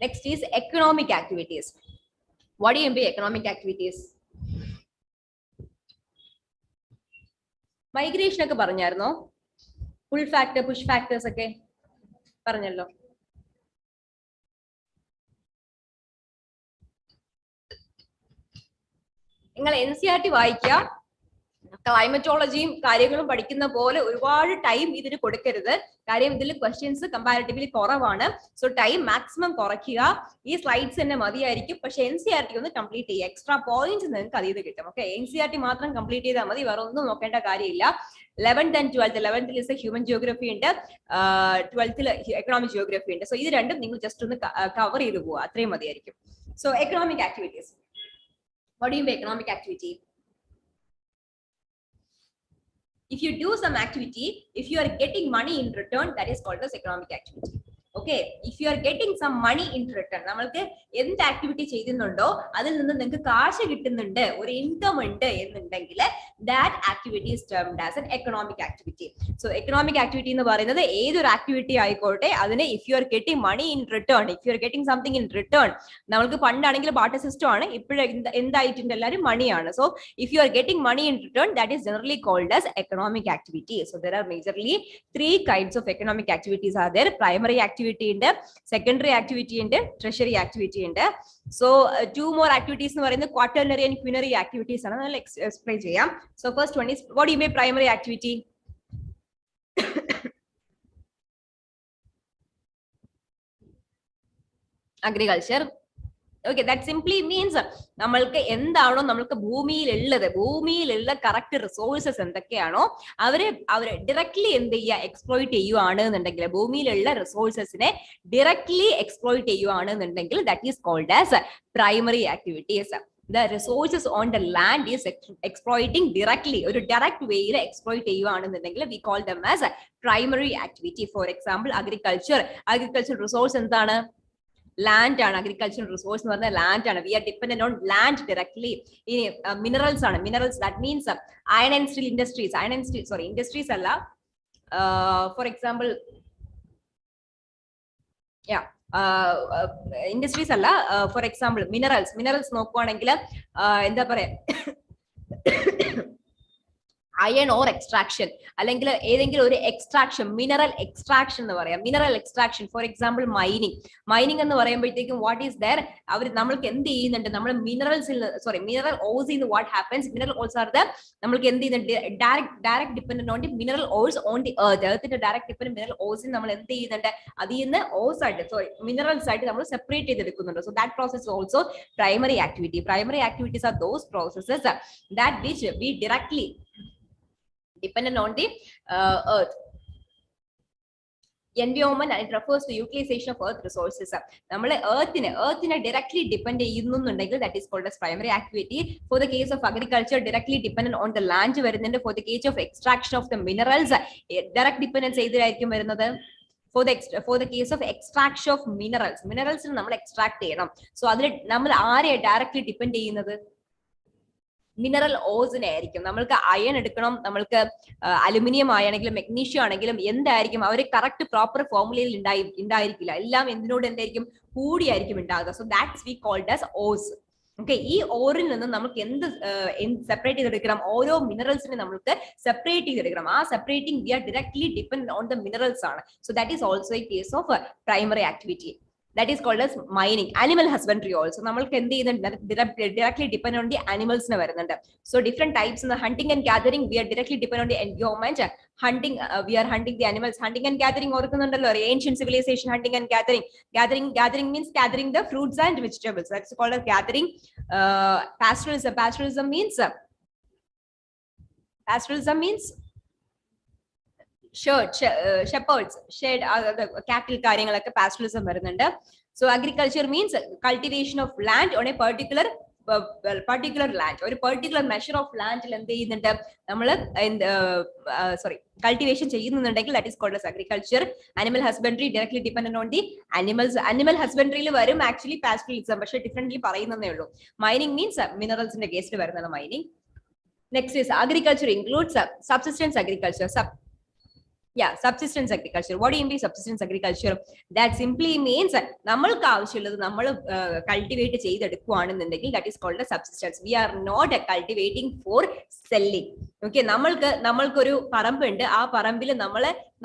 next is economic activities. What do you mean by economic activities? Migration ഒക്കെ പറഞ്ഞായിരുന്നോ, pull factor, push factors ഒക്കെ പറഞ്ഞല്ലോ. നിങ്ങൾ NCERT വായിക്കുക. ക്ലൈമറ്റോളജിയും കാര്യങ്ങളും പഠിക്കുന്ന പോലെ ഒരുപാട് time ഇതിന് കൊടുക്കരുത്. കാര്യം ഇതിൽ ക്വസ്റ്റ്യൻസ് കമ്പാരിറ്റീവ്ലി കുറവാണ്. സോ ടൈം മാക്സിമം കുറയ്ക്കുക. ഈ സ്ലൈഡ്സ് തന്നെ മതിയായിരിക്കും. പക്ഷെ NCERT ഒന്ന് കംപ്ലീറ്റ് ചെയ്യുക. എക്സ്ട്രാ പോയിന്റ്സ് നിങ്ങൾക്ക് അതിൽ കിട്ടും. ഓക്കെ, NCERT മാത്രം കംപ്ലീറ്റ് ചെയ്താൽ മതി, വേറെ ഒന്നും നോക്കേണ്ട കാര്യമില്ല. 11th and 12th, 11th human geography ഉണ്ട്, 12th എക്കണോമിക് ജിയോഗ്രഫി ഉണ്ട്. സോ ഇത് രണ്ടും നിങ്ങൾ ജസ്റ്റ് ഒന്ന് കവർ ചെയ്ത് പോവുക, അത്രയും മതിയായിരിക്കും. So economic activities. What do you mean by economic activity? If you do some activity, if you are getting money in return, that is called as economic activity. Okay, if you are getting some money in return, നമ്മൾക്ക് എന്ത് activity ചെയ്യുന്നുണ്ടോ അതിൽ നിന്ന് നിങ്ങൾക്ക് കാശ് കിട്ടുന്നുണ്ട്, ഒരു income ഉണ്ട് എന്നുണ്ടെങ്കിൽ that activity is termed as an economic activity. So economic activity എന്ന് പറയുന്നത് ഏതൊരു ആക്ടിവിറ്റി ആയിക്കോട്ടെ, അതിന് if you are getting money in return, if you are getting something in return, നമ്മൾക്ക് പണ്ടാണെങ്കിൽ ബാർട്ടർ സിസ്റ്റം ആണ്, ഇപ്പോഴും എന്തായിട്ടുണ്ട്, എല്ലാവരും മണിയാണ്. So if you are getting money in return, that is generally called as economic activity. So there are majorly 3 kinds of economic activities are there. Primary activity ഉണ്ട്, secondary activity ഉണ്ട്, tertiary activity ഉണ്ട്. So 2 more activities എന്ന് പറയുന്നത് quaternary and quinary activities ആണ്. നമ്മൾ explain ചെയ്യാം. So first one is, what do you mean primary activity? Agriculture. Okay, that simply means നമ്മൾക്ക് എന്താണോ നമ്മൾക്ക് ഭൂമിയിലുള്ള കറക്റ്റ് റിസോഴ്സസ് എന്തൊക്കെയാണോ അവരെ ഡയറക്ട്ലി എന്ത് ചെയ്യുക, എക്സ്പ്ലോയിറ്റ് ചെയ്യുവാണ് എന്നുണ്ടെങ്കിൽ, ഭൂമിയിലുള്ള റിസോഴ്സസിനെ ഡയറക്ട്ലി എക്സ്പ്ലോയിറ്റ് ചെയ്യുവാണ് എന്നുണ്ടെങ്കിൽ that is called as primary activities. The resources on the land is exploiting directly, ഒരു direct way exploit ചെയ്യുവാണെന്നുണ്ടെങ്കിൽ we call them as primary activity. For example, agriculture resource എന്താണ്? Land ആണ്. Agricultural resource എന്ന് പറഞ്ഞാൽ land ആണ്. We are dependent on land directly. ഇനി minerals ആണ്. Minerals that means iron and steel industries. Industries അല്ല. For example industries അല്ല, for example minerals നോക്കുവാണെങ്കിൽ എന്താ പറയാ, അയൺ ഓർ എക്സ്ട്രാക്ഷൻ, അല്ലെങ്കിൽ ഏതെങ്കിലും ഒരു എക്സ്ട്രാക്ഷൻ, മിനറൽ എക്സ്ട്രാക്ഷൻ എന്ന് പറയാം. Mineral extraction for example mining എന്ന് പറയുമ്പോഴത്തേക്കും വാട്ട് ഈസ് ദർ, അവർ നമ്മൾക്ക് എന്ത് ചെയ്യുന്നുണ്ട്, നമ്മൾ minerals in what happens, minerals are the, നമ്മൾക്ക് എന്ത് ചെയ്യുന്നുണ്ട്, direct dependent on the minerals on the എർത്തിന്റെ ഡയറക്ട് ഡിപെൻഡന്റ് മിനറൽ ഓൾസിന് നമ്മൾ എന്ത് ചെയ്യുന്നുണ്ട്, അതിൽ നിന്ന് ഓൾസ് ആയിട്ട് മിനറൽസ് ആയിട്ട് നമ്മൾ സെപ്പറേറ്റ് ചെയ്തെടുക്കുന്നുണ്ട്. So that process also primary activity. Primary activities are those processes that which we directly dependent on the earth environment, and it refers to utilization of earth resources. നമ്മൾ earthനെ directly depend ചെയ്യുന്നുണ്ടെങ്കിൽ that is called as primary activity. For the case of agriculture, directly dependent on the land വരുന്നുണ്ട്. For the case of extraction of the minerals, direct dependence ഏതിലായിരിക്കും വരുന്നത്? For the case of extraction of minerals നമ്മൾ extract ചെയ്യണം. So അതിൽ നമ്മൾ ആരെയാണ് directly depend ചെയ്യുന്നത്? Mineral ഓസിനെ ആയിരിക്കും. നമ്മൾക്ക് അയൺ എടുക്കണം, നമ്മൾക്ക് അലുമിനിയം ആണെങ്കിലും മെഗ്നീഷ്യം ആണെങ്കിലും എന്തായിരിക്കും, അവർ കറക്റ്റ് പ്രോപ്പർ ഫോർമുലയിൽ ഉണ്ടായിരിക്കില്ല. എല്ലാം എന്തിനോട് എന്തായിരിക്കും, കൂടിയായിരിക്കും ഉണ്ടാകുക. So that's we called as ores. Okay, ഈ ഓറിൽ നിന്ന് നമുക്ക് എന്ത് സെപ്പറേറ്റ് ചെയ്തെടുക്കണം, ഓരോ മിനറൽസിനെ നമുക്ക് സെപ്പറേറ്റ് ചെയ്തെടുക്കണം. ആ separating we are directly depend on the minerals ആണ്. So that is also a case of primary activity. That is called as mining. Animal husbandry also നമ്മൾക്ക് എന്ത് ചെയ്യുന്നുണ്ട്, directly depend on the animals നെ വരുന്നുണ്ട്. So different types in the hunting and gathering, we are directly depend on the environment. Hunting, we are hunting the animals. Hunting and gathering ഓർക്കുന്നുണ്ടല്ലോ, ancient civilization hunting and gathering means gathering the fruits and vegetables. That's called as gathering. Pastoralism means shepherds, cattle കാര്യങ്ങളൊക്കെ pastoralism വരുന്നുണ്ട്. So agriculture means cultivation of land on a particular land, ഒരു particular measure of landൽ എന്ത് ചെയ്യുന്നുണ്ട്, നമ്മൾ cultivation ചെയ്യുന്നുണ്ടെങ്കിൽ that is called as agriculture. Animal husbandry directly dependent on the animals. Animal husbandryയിൽ വരും actually pastoralism, പക്ഷെ differently പറയുന്നതേ ഉള്ളൂ. Mining means mineralsന്റെ കേസിൽ വരുന്നതാണ് mining. Next is agriculture includes subsistence agriculture. Subsistence agriculture. What do you mean by subsistence agriculture? That simply means നമ്മൾക്ക് ആവശ്യമുള്ളത് നമ്മൾ cultivate ചെയ്തെടുക്കുകയാണെന്നുണ്ടെങ്കിൽ that is called as subsistence. We are not cultivating for selling. Okay, നമ്മൾക്കൊരു പറമ്പുണ്ട്, ആ പറമ്പിൽ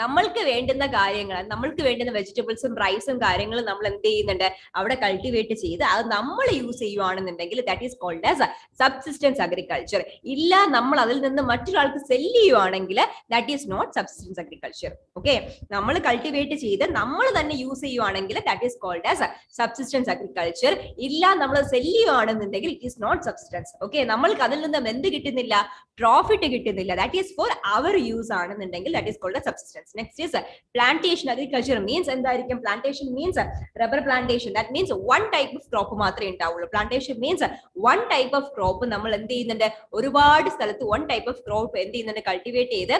നമ്മൾക്ക് വേണ്ടുന്ന കാര്യങ്ങൾ, നമ്മൾക്ക് വേണ്ടുന്ന വെജിറ്റബിൾസും റൈസും കാര്യങ്ങളും നമ്മൾ എന്ത് ചെയ്യുന്നുണ്ട്, അവിടെ കൾട്ടിവേറ്റ് ചെയ്ത് അത് നമ്മൾ use ചെയ്യുവാണെന്നുണ്ടെങ്കിൽ that is called as subsistence agriculture. ഇല്ല, നമ്മൾ അതിൽ നിന്ന് മറ്റൊരാൾക്ക് സെല് ചെയ്യുവാണെങ്കിൽ that is not subsistence agriculture. Okay, നമ്മൾ കൾട്ടിവേറ്റ് ചെയ്ത് നമ്മൾ തന്നെ യൂസ് ചെയ്യുവാണെങ്കിൽ that is called as subsistence agriculture. ഇല്ല, നമ്മൾ cell ചെയ്യുവാണെന്നുണ്ടെങ്കിൽ it is not subsistence. Okay, നമ്മൾക്ക് അതിൽ നിന്ന് എന്ത് കിട്ടുന്നില്ല, പ്രോഫിറ്റ് കിട്ടുന്നില്ല, that is for our use ആണെന്നുണ്ടെങ്കിൽ that is called as subsistence. Next is plantation agriculture means എന്തായിരിക്കും, plantation means rubber plantation. That means one type of crop മാത്രമേ ഉണ്ടാവുള്ളൂ. Plantation means one type of crop നമ്മൾ എന്ത് ചെയ്യുന്നുണ്ട്, ഒരുപാട് സ്ഥലത്ത് one type of crop എന്ത് ചെയ്യുന്നുണ്ട്, കൾട്ടിവേറ്റ് ചെയ്ത്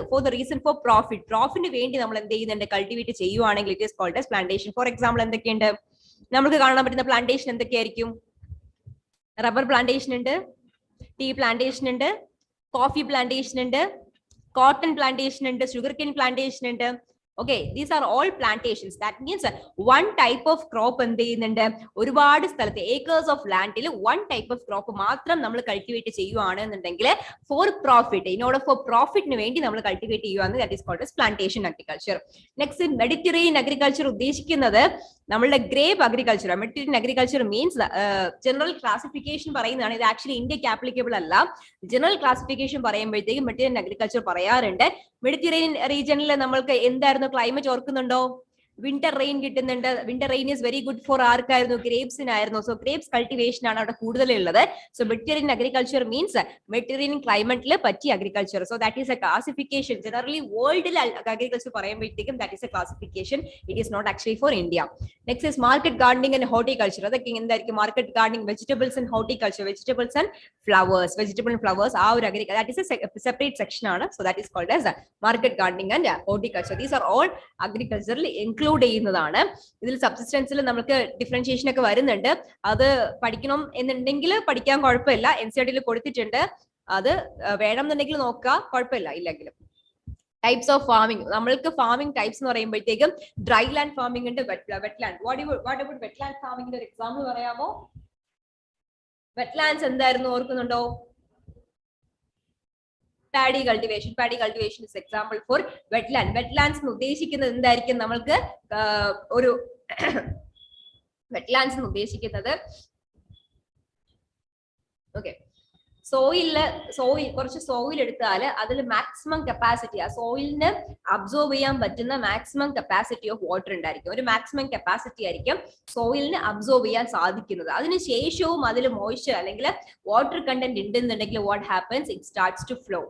for the reason for profitന് വേണ്ടി നമ്മൾ എന്ത് ചെയ്യുന്നുണ്ട്, കൾട്ടിവേറ്റ് ചെയ്യുവാണെങ്കിൽ it is called as plantation. For example, എന്തൊക്കെയുണ്ട് നമുക്ക് കാണാൻ പറ്റുന്ന പ്ലാന്റേഷൻ? എന്തൊക്കെയായിരിക്കും? റബ്ബർ പ്ലാന്റേഷൻ ഉണ്ട്, ടീ പ്ലാന്റേഷൻ ഉണ്ട്, കോഫി പ്ലാന്റേഷൻ ഉണ്ട്, cotton plantation and sugarcane plantation and okay, these are all plantations. That means one type of crop എന്ത് ചെയ്യുന്നുണ്ട്, ഒരുപാട് സ്ഥലത്ത് acres of landൽ one type of crop മാത്രം നമ്മൾ കൾട്ടിവേറ്റ് ചെയ്യുവാണെന്നുണ്ടെങ്കിൽ for profit, in order for profitന് വേണ്ടി നമ്മൾ കൾട്ടിവേറ്റ് ചെയ്യുവാണ്, that is called as plantation agriculture. Next, Mediterranean agriculture ഉദ്ദേശിക്കുന്നത് നമ്മളുടെ grape agriculture. Mediterranean agriculture means general classification പറയുന്നതാണ്, ഇത് ആക്ച്വലി ഇന്ത്യക്ക് ആപ്ലിക്കബിൾ അല്ല. ജനറൽ ക്ലാസിഫിക്കേഷൻ പറയുമ്പോഴത്തേക്കും മെഡിറ്ററേനിയൻ അഗ്രികൾച്ചർ പറയാറുണ്ട്. മെഡിറ്ററേനിയൻ റീജിയനിൽ നമ്മൾക്ക് എന്തായിരുന്നു ക്ലൈമറ്റ് ഓർക്കുന്നുണ്ടോ? വിന്റർ റെയിൻ കിട്ടുന്നുണ്ട്. Winter rain is very good for ആർക്കായിരുന്നു? ഗ്രേപ്സിനായിരുന്നു. സോ ഗ്രേപ്സ് കൾട്ടിവേഷൻ ആണ് അവിടെ കൂടുതലുള്ളത്. So Mediterranean agriculture means Mediterranean ക്ലൈമറ്റിൽ പറ്റിയ agriculture. So that is a classification. Generally വേൾഡിൽ അഗ്രികൾച്ചർ പറയുമ്പോഴത്തേക്കും that is a classification. It is not actually for India. Next is market gardening and horticulture. അതൊക്കെ എന്തായിരിക്കും? Market gardening, vegetables and horticulture, vegetables and flowers, vegetable and flowers, ആ ഒരു agriculture that is a separate section ആണ്. So that is called as market gardening and horticulture. These are all അഗ്രികൾച്ചറിൽ include ചെയ്യുന്നതാണ്. ഇതിൽ സബ്സിസ്റ്റൻസിൽ നമുക്ക് differentiation ഒക്കെ വരുന്നുണ്ട്. അത് പഠിക്കണം എന്നുണ്ടെങ്കിൽ പഠിക്കാൻ കുഴപ്പമില്ല, NCERT കൊടുത്തിട്ടുണ്ട്. അത് വേണം എന്നുണ്ടെങ്കിൽ നോക്കുക, കുഴപ്പമില്ല ഇല്ലെങ്കിലും. Types of farming. നമ്മൾക്ക് ഫാമിംഗ് ടൈപ്സ് എന്ന് പറയുമ്പോഴത്തേക്കും ഡ്രൈ ലാൻഡ് ഫാമിംഗ് ഉണ്ട്, വെറ്റ്ലാൻഡ്. വാട്ട് അബൌട്ട് വെറ്റ്ലാൻഡ് ഫാമിംഗിന്റെ ഒരു എക്സാമ്പിൾ പറയാമോ? വെറ്റ്ലാൻഡ്സ് എന്തായിരുന്നു ഓർക്കുന്നുണ്ടോ? Paddy cultivation. Paddy cultivation is example for wetland. Wetlands ഉദ്ദേശിക്കുന്നത് എന്തായിരിക്കും? നമ്മൾക്ക് ഒരു വെറ്റ്ലാൻഡ്സ് ഉദ്ദേശിക്കുന്നത് ഓക്കെ, സോയിൽ കുറച്ച് സോയിൽ എടുത്താൽ അതിൽ മാക്സിമം കപ്പാസിറ്റി, ആ സോയിലിന് അബ്സോർബ് ചെയ്യാൻ പറ്റുന്ന മാക്സിമം കപ്പാസിറ്റി ഓഫ് വാട്ടർ ഉണ്ടായിരിക്കും. ഒരു മാക്സിമം കപ്പാസിറ്റി ആയിരിക്കും സോയിലിന് അബ്സോർബ് ചെയ്യാൻ സാധിക്കുന്നത്. അതിനുശേഷവും അതിൽ മോയ്സ്ചർ അല്ലെങ്കിൽ വാട്ടർ കണ്ടന്റ് ഉണ്ടെന്നുണ്ടെങ്കിൽ what happens? It starts to flow.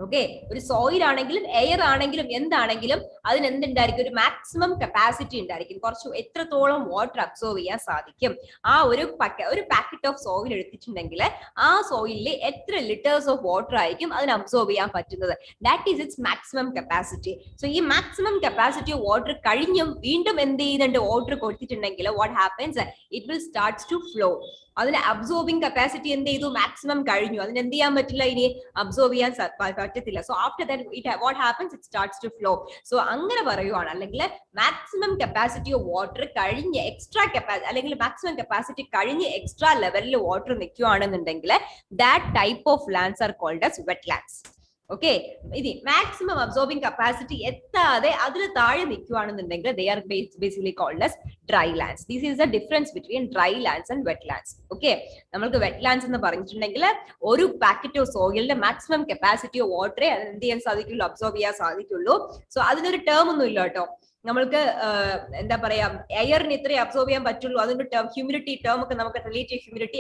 Okay, ഒരു സോയിൽ ആണെങ്കിലും എയർ ആണെങ്കിലും എന്താണെങ്കിലും അതിന് എന്തുണ്ടായിരിക്കും? ഒരു മാക്സിമം കപ്പാസിറ്റി ഉണ്ടായിരിക്കും. കുറച്ച് എത്രത്തോളം വാട്ടർ അബ്സോർവ് ചെയ്യാൻ സാധിക്കും. ആ ഒരു പാക്കറ്റ് ഓഫ് സോയിൽ എടുത്തിട്ടുണ്ടെങ്കിൽ ആ സോയിലിൽ എത്ര ലിറ്റേഴ്സ് ഓഫ് വാട്ടർ ആയിരിക്കും അതിന് അബ്സോർവ് ചെയ്യാൻ പറ്റുന്നത്? That is its maximum capacity. So ഈ മാക്സിമം കപ്പാസിറ്റി ഓഫ് വാട്ടർ കഴിഞ്ഞും വീണ്ടും എന്ത് ചെയ്യുന്നുണ്ട്? വാട്ടർ കൊടുത്തിട്ടുണ്ടെങ്കിൽ what happens? It will starts to flow. അതിന് അബ്സോർബിംഗ് കപ്പാസിറ്റി എന്ത് ചെയ്തു? മാക്സിമം കഴിഞ്ഞു. അതിന് എന്ത് ചെയ്യാൻ പറ്റില്ല? ഇനി അബ്സോർവ് ചെയ്യാൻ പറ്റത്തില്ല. So after that what happens? It starts to flow. So അങ്ങനെ പറയുവാണ്. അല്ലെങ്കിൽ മാക്സിമം കപ്പാസിറ്റി ഓഫ് വാട്ടർ കഴിഞ്ഞ് എക്സ്ട്രാ കപ്പാസിറ്റി അല്ലെങ്കിൽ മാക്സിമം കപ്പാസിറ്റി കഴിഞ്ഞ് എക്സ്ട്രാ ലെവലിൽ വാട്ടർ നിൽക്കുകയാണെന്നുണ്ടെങ്കിൽ that type of lands are called as wetlands. Okay, ഇത് മാക്സിമം അബ്സോർബിംഗ് കപ്പാസിറ്റി എത്താതെ അതിൽ താഴെ നിൽക്കുകയാണെന്നുണ്ടെങ്കിൽ they are basically called as dry lands. This is the difference between dry lands and wetlands. Okay, നമ്മൾക്ക് wetlands എന്ന് പറഞ്ഞിട്ടുണ്ടെങ്കിൽ ഒരു packet of സോയിലിന്റെ maximum capacity of വാട്ടറെ അത് എന്ത് ചെയ്യാൻ സാധിക്കുള്ളൂ? അബ്സോർബ് ചെയ്യാൻ സാധിക്കുള്ളൂ. സോ അതിനൊരു ടേം ഒന്നും ഇല്ല കേട്ടോ. നമ്മൾക്ക് എന്താ പറയാ, എയറിന് ഇത്രയും അബ്സോർബ് ചെയ്യാൻ പറ്റുള്ളൂ. അതിന്റെ ടേം ഹ്യൂമിഡിറ്റി ടേം ഒക്കെ നമുക്ക് റിലേറ്റീവ് ഹ്യൂമിഡിറ്റി,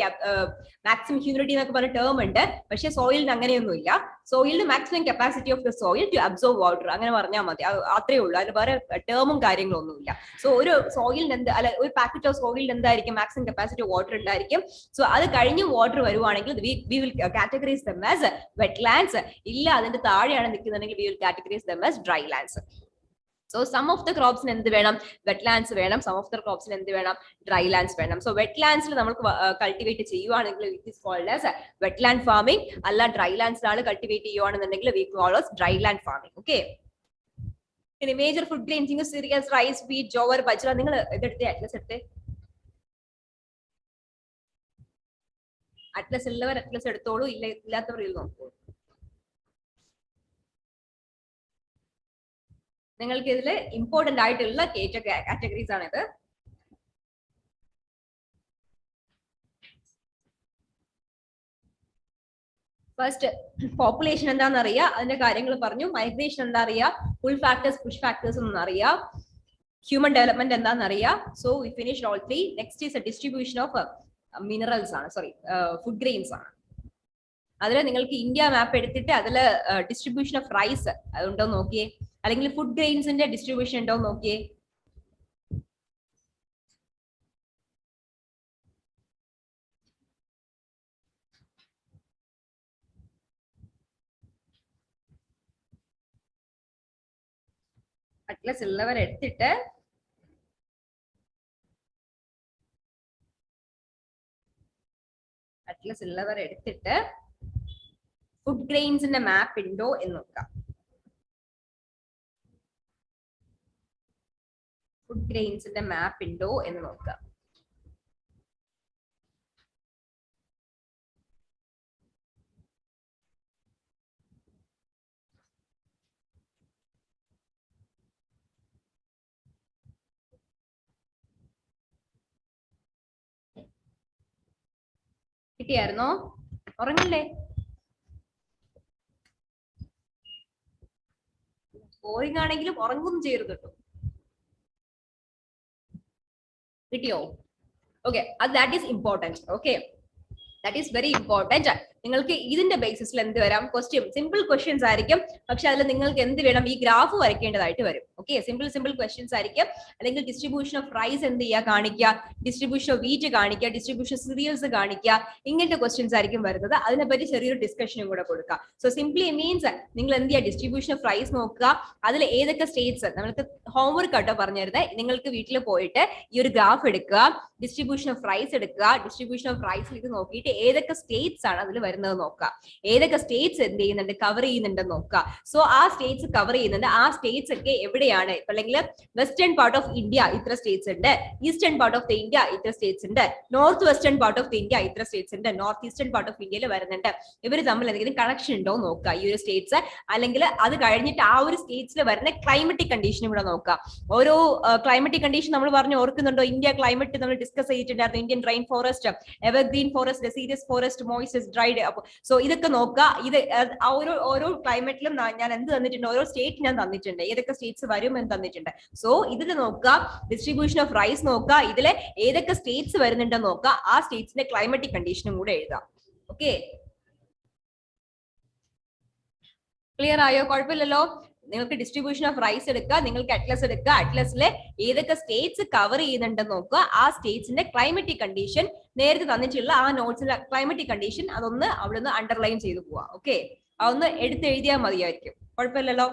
മാക്സിമം ഹ്യൂമിഡിറ്റി എന്നൊക്കെ പറഞ്ഞ ടേം ഉണ്ട്. പക്ഷെ സോയിലിന് അങ്ങനെയൊന്നും ഇല്ല. സോയിലിന് maximum capacity of the soil to absorb water അങ്ങനെ പറഞ്ഞാൽ മതി. അത്രേ ഉള്ളൂ. അതിന് വേറെ ടേമും കാര്യങ്ങളും ഒന്നുമില്ല. സോ ഒരു സോയിലിന് ഒരു പാക്കറ്റ് ഓഫ് സോയിലിന് എന്തായിരിക്കും? മാക്സിമം കപ്പാസിറ്റി ഓഫ് വാട്ടർ ഉണ്ടായിരിക്കും. സോ അത് കഴിഞ്ഞ് വാട്ടർ വരുവാണെങ്കിൽ we will categorize them as wetlands. ഇല്ല അതിന്റെ താഴെയാണ് നിൽക്കുന്നുണ്ടെങ്കിൽ we will categorize them as dry lands. So some of the crops എന്ത് വേണം? wetlands വേണം. some of the crops എന്ത് വേണം? dry lands വേണം. So wetlands നമുക്ക് കൾട്ടിവേറ്റ് ചെയ്യുവാണെങ്കിൽ it is called as wetland farming. അല്ല dry lands ആണ് കൾട്ടിവേറ്റ് ചെയ്യുവാണെന്നുണ്ടെങ്കിൽ we call as dry land farming. Okay, ഇനി major food grains cereals, rice, wheat, jowar, bajra. നിങ്ങൾ ഇതെടുത്തേ, അറ്റ്ലസ് എടുത്തേ. അറ്റ്ലസ് ഉള്ളവർ അറ്റ്ലസ് എടുത്തോളൂ, ഇല്ലാത്തവർ ഇത് നോക്കൂ. നിങ്ങൾക്ക് ഇതിൽ ഇമ്പോർട്ടന്റ് ആയിട്ടുള്ള കാറ്റഗറീസ് ആണ് ഇത്. ഫസ്റ്റ് പോപ്പുലേഷൻ എന്താണെന്ന് അറിയാം, അതിന്റെ കാര്യങ്ങൾ പറഞ്ഞു. മൈഗ്രേഷൻ എന്താ അറിയാം, പുൾ ഫാക്ടേഴ്സ് പുഷ് ഫാക്ടേഴ്സ് എന്ന് അറിയാം. ഹ്യൂമൻ ഡെവലപ്മെന്റ് എന്താണെന്ന് അറിയാം. So we finished all three. Next is A distribution of minerals ആണ്, സോറി ഫുഡ് ഗ്രെയിൻസ് ആണ്. അതിൽ നിങ്ങൾക്ക് ഇന്ത്യ മാപ്പ് എടുത്തിട്ട് അതിൽ ഡിസ്ട്രിബ്യൂഷൻ ഓഫ് റൈസ് അതുണ്ടോ നോക്കിയേ, അല്ലെങ്കിൽ ഫുഡ് ഗ്രെയിൻസിന്റെ ഡിസ്ട്രിബ്യൂഷൻ ഉണ്ടോ നോക്കിയേ. അറ്റ്ലസ് ഉള്ളവർ എടുത്തിട്ട് ഫുഡ് ഗ്രെയിൻസിന്റെ മാപ്പ് ഉണ്ടോ എന്ന് നോക്കാം. ഫുഡ് ഗ്രെയിൻസിന്റെ മാപ്പ് ഉണ്ടോ എന്ന് നോക്കാം. കിട്ടിയായിരുന്നോ? ഉറങ്ങല്ലേ? ബോറിംഗ് ആണെങ്കിലും ഉറങ്ങും ചെയ്യരുത് കേട്ടോ. കിട്ടിയോ? Okay, that is important. Okay, that is very important. നിങ്ങൾക്ക് ഇതിന്റെ ബേസിസിൽ എന്ത് വരാം? ക്വസ്റ്റ്യൻ സിമ്പിൾ ക്വസ്റ്റ്യൻസ് ആയിരിക്കും, പക്ഷെ അതിൽ നിങ്ങൾക്ക് എന്ത് വേണം? ഈ ഗ്രാഫ് വരയ്ക്കേണ്ടതായിട്ട് വരും. ഓക്കെ, സിമ്പിൾ ക്വസ്റ്റ്യൻസ് ആയിരിക്കും. അല്ലെങ്കിൽ ഡിസ്ട്രിബ്യൂഷൻ ഓഫ് റൈസ് എന്ത് ചെയ്യുക കാണിക്കുക, ഡിസ്ട്രിബ്യൂഷൻ ഓഫ് വീറ്റ് കാണിക്കുക, ഡിസ്ട്രിബ്യൂഷൻ ഓഫ് സീരിയൽസ് കാണിക്കുക, ഇങ്ങനത്തെ ക്വസ്റ്റ്യൻസ് ആയിരിക്കും വരുന്നത്. അതിനെപ്പറ്റി ചെറിയൊരു ഡിസ്കഷനും കൂടെ കൊടുക്കുക. സോ സിംപ്ലി മീൻസ് നിങ്ങൾ എന്ത് ചെയ്യുക, ഡിസ്ട്രിബ്യൂഷൻ ഓഫ് റൈസ് നോക്കുക, അതിൽ ഏതൊക്കെ സ്റ്റേറ്റ്സ് നമ്മൾക്ക് ഹോംവർക്ക് ആട്ടോ പറഞ്ഞിരുന്നത്. നിങ്ങൾക്ക് വീട്ടിൽ പോയിട്ട് ഈ ഒരു ഗ്രാഫ് എടുക്കുക, ഡിസ്ട്രിബ്യൂഷൻ ഓഫ് റൈസ് എടുക്കുക, ഡിസ്ട്രിബ്യൂഷൻ ഓഫ് റൈസിൽ ഇത് നോക്കിയിട്ട് ഏതൊക്കെ സ്റ്റേറ്റ്സ് ആണ് അതിൽ വരുന്നത് നോക്കുക, ഏതൊക്കെ സ്റ്റേറ്റ്സ് എന്ത് ചെയ്യുന്നുണ്ട് കവർ ചെയ്യുന്നുണ്ടെന്ന് നോക്കുക. സോ ആ സ്റ്റേറ്റ്സ് കവർ ചെയ്യുന്നുണ്ട്, ആ സ്റ്റേറ്റ്സ് ഒക്കെ എവിടെയാണ്, അല്ലെങ്കിൽ വെസ്റ്റേൺ പാർട്ട് ഓഫ് ഇന്ത്യ ഇത്ര സ്റ്റേറ്റ്സ് ഉണ്ട്, eastern part of the India ഇത്ര സ്റ്റേറ്റ്സ് ഉണ്ട്, north western part of the India ഇത്ര സ്റ്റേറ്റ്സ് ഉണ്ട്, നോർത്ത് ഈസ്റ്റേൺ പാർട്ട് ഓഫ് ഇന്ത്യയിൽ വരുന്നുണ്ട്. ഇവർ തമ്മിൽ എന്തെങ്കിലും കണക്ഷൻ ഉണ്ടോ നോക്കുക ഈ ഒരു സ്റ്റേറ്റ്സ്. അല്ലെങ്കിൽ അത് കഴിഞ്ഞിട്ട് ആ ഒരു സ്റ്റേറ്റ്സിൽ വരുന്ന ക്ലൈമറ്റിക് കണ്ടീഷനും കൂടെ നോക്കുക. ഓരോ ക്ലൈമറ്റിക് കണ്ടീഷൻ നമ്മൾ പറഞ്ഞു ഓർക്കുന്നുണ്ടോ, ഇന്ത്യ ക്ലൈമറ്റ് നമ്മൾ ഡിസ്കസ് ചെയ്തിട്ടുണ്ടായിരുന്നു. Indian rain forest, evergreen forest, deciduous forest, moist, dried. So ഇതൊക്കെ നോക്കുക. ഇത് ഓരോ ക്ലൈമറ്റിലും ഞാൻ എന്ത് തന്നിട്ടുണ്ട്, ഓരോ സ്റ്റേറ്റ് ഞാൻ തന്നിട്ടുണ്ട്, ഏതൊക്കെ സ്റ്റേറ്റ്സ് വരും എന്ന് തന്നിട്ടുണ്ട്. സോ ഇതിൽ നോക്കുക, ഡിസ്ട്രിബ്യൂഷൻ ഓഫ് റൈസ് നോക്കുക, ഇതിലെ ഏതൊക്കെ സ്റ്റേറ്റ്സ് വരുന്നുണ്ടെന്ന് നോക്കുക, ആ സ്റ്റേറ്റ്സിന്റെ ക്ലൈമറ്റിക് കണ്ടീഷനും കൂടെ എഴുതാം. ഓക്കെ, ക്ലിയർ ആയോ? കുഴപ്പമില്ലല്ലോ. നിങ്ങൾക്ക് ഡിസ്ട്രിബ്യൂഷൻ ഓഫ് റൈസ് എടുക്കുക, നിങ്ങൾക്ക് അറ്റ്ലസ് എടുക്കുക, അറ്റ്ലസിലെ ഏതൊക്കെ സ്റ്റേറ്റ്സ് കവർ ചെയ്യുന്നുണ്ടെന്ന് നോക്കുക, ആ സ്റ്റേറ്റ്സിന്റെ ക്ലൈമറ്റിക് കണ്ടീഷൻ നേരത്തെ തന്നിട്ടുള്ള ആ നോട്ട്സിന്റെ ക്ലൈമറ്റിക് കണ്ടീഷൻ അതൊന്ന് അവിടുന്ന് അണ്ടർലൈൻ ചെയ്ത് പോവാ. ഓക്കെ, അതൊന്ന് എടുത്തെഴുതിയാൽ മതിയായിരിക്കും, കുഴപ്പമില്ലല്ലോ.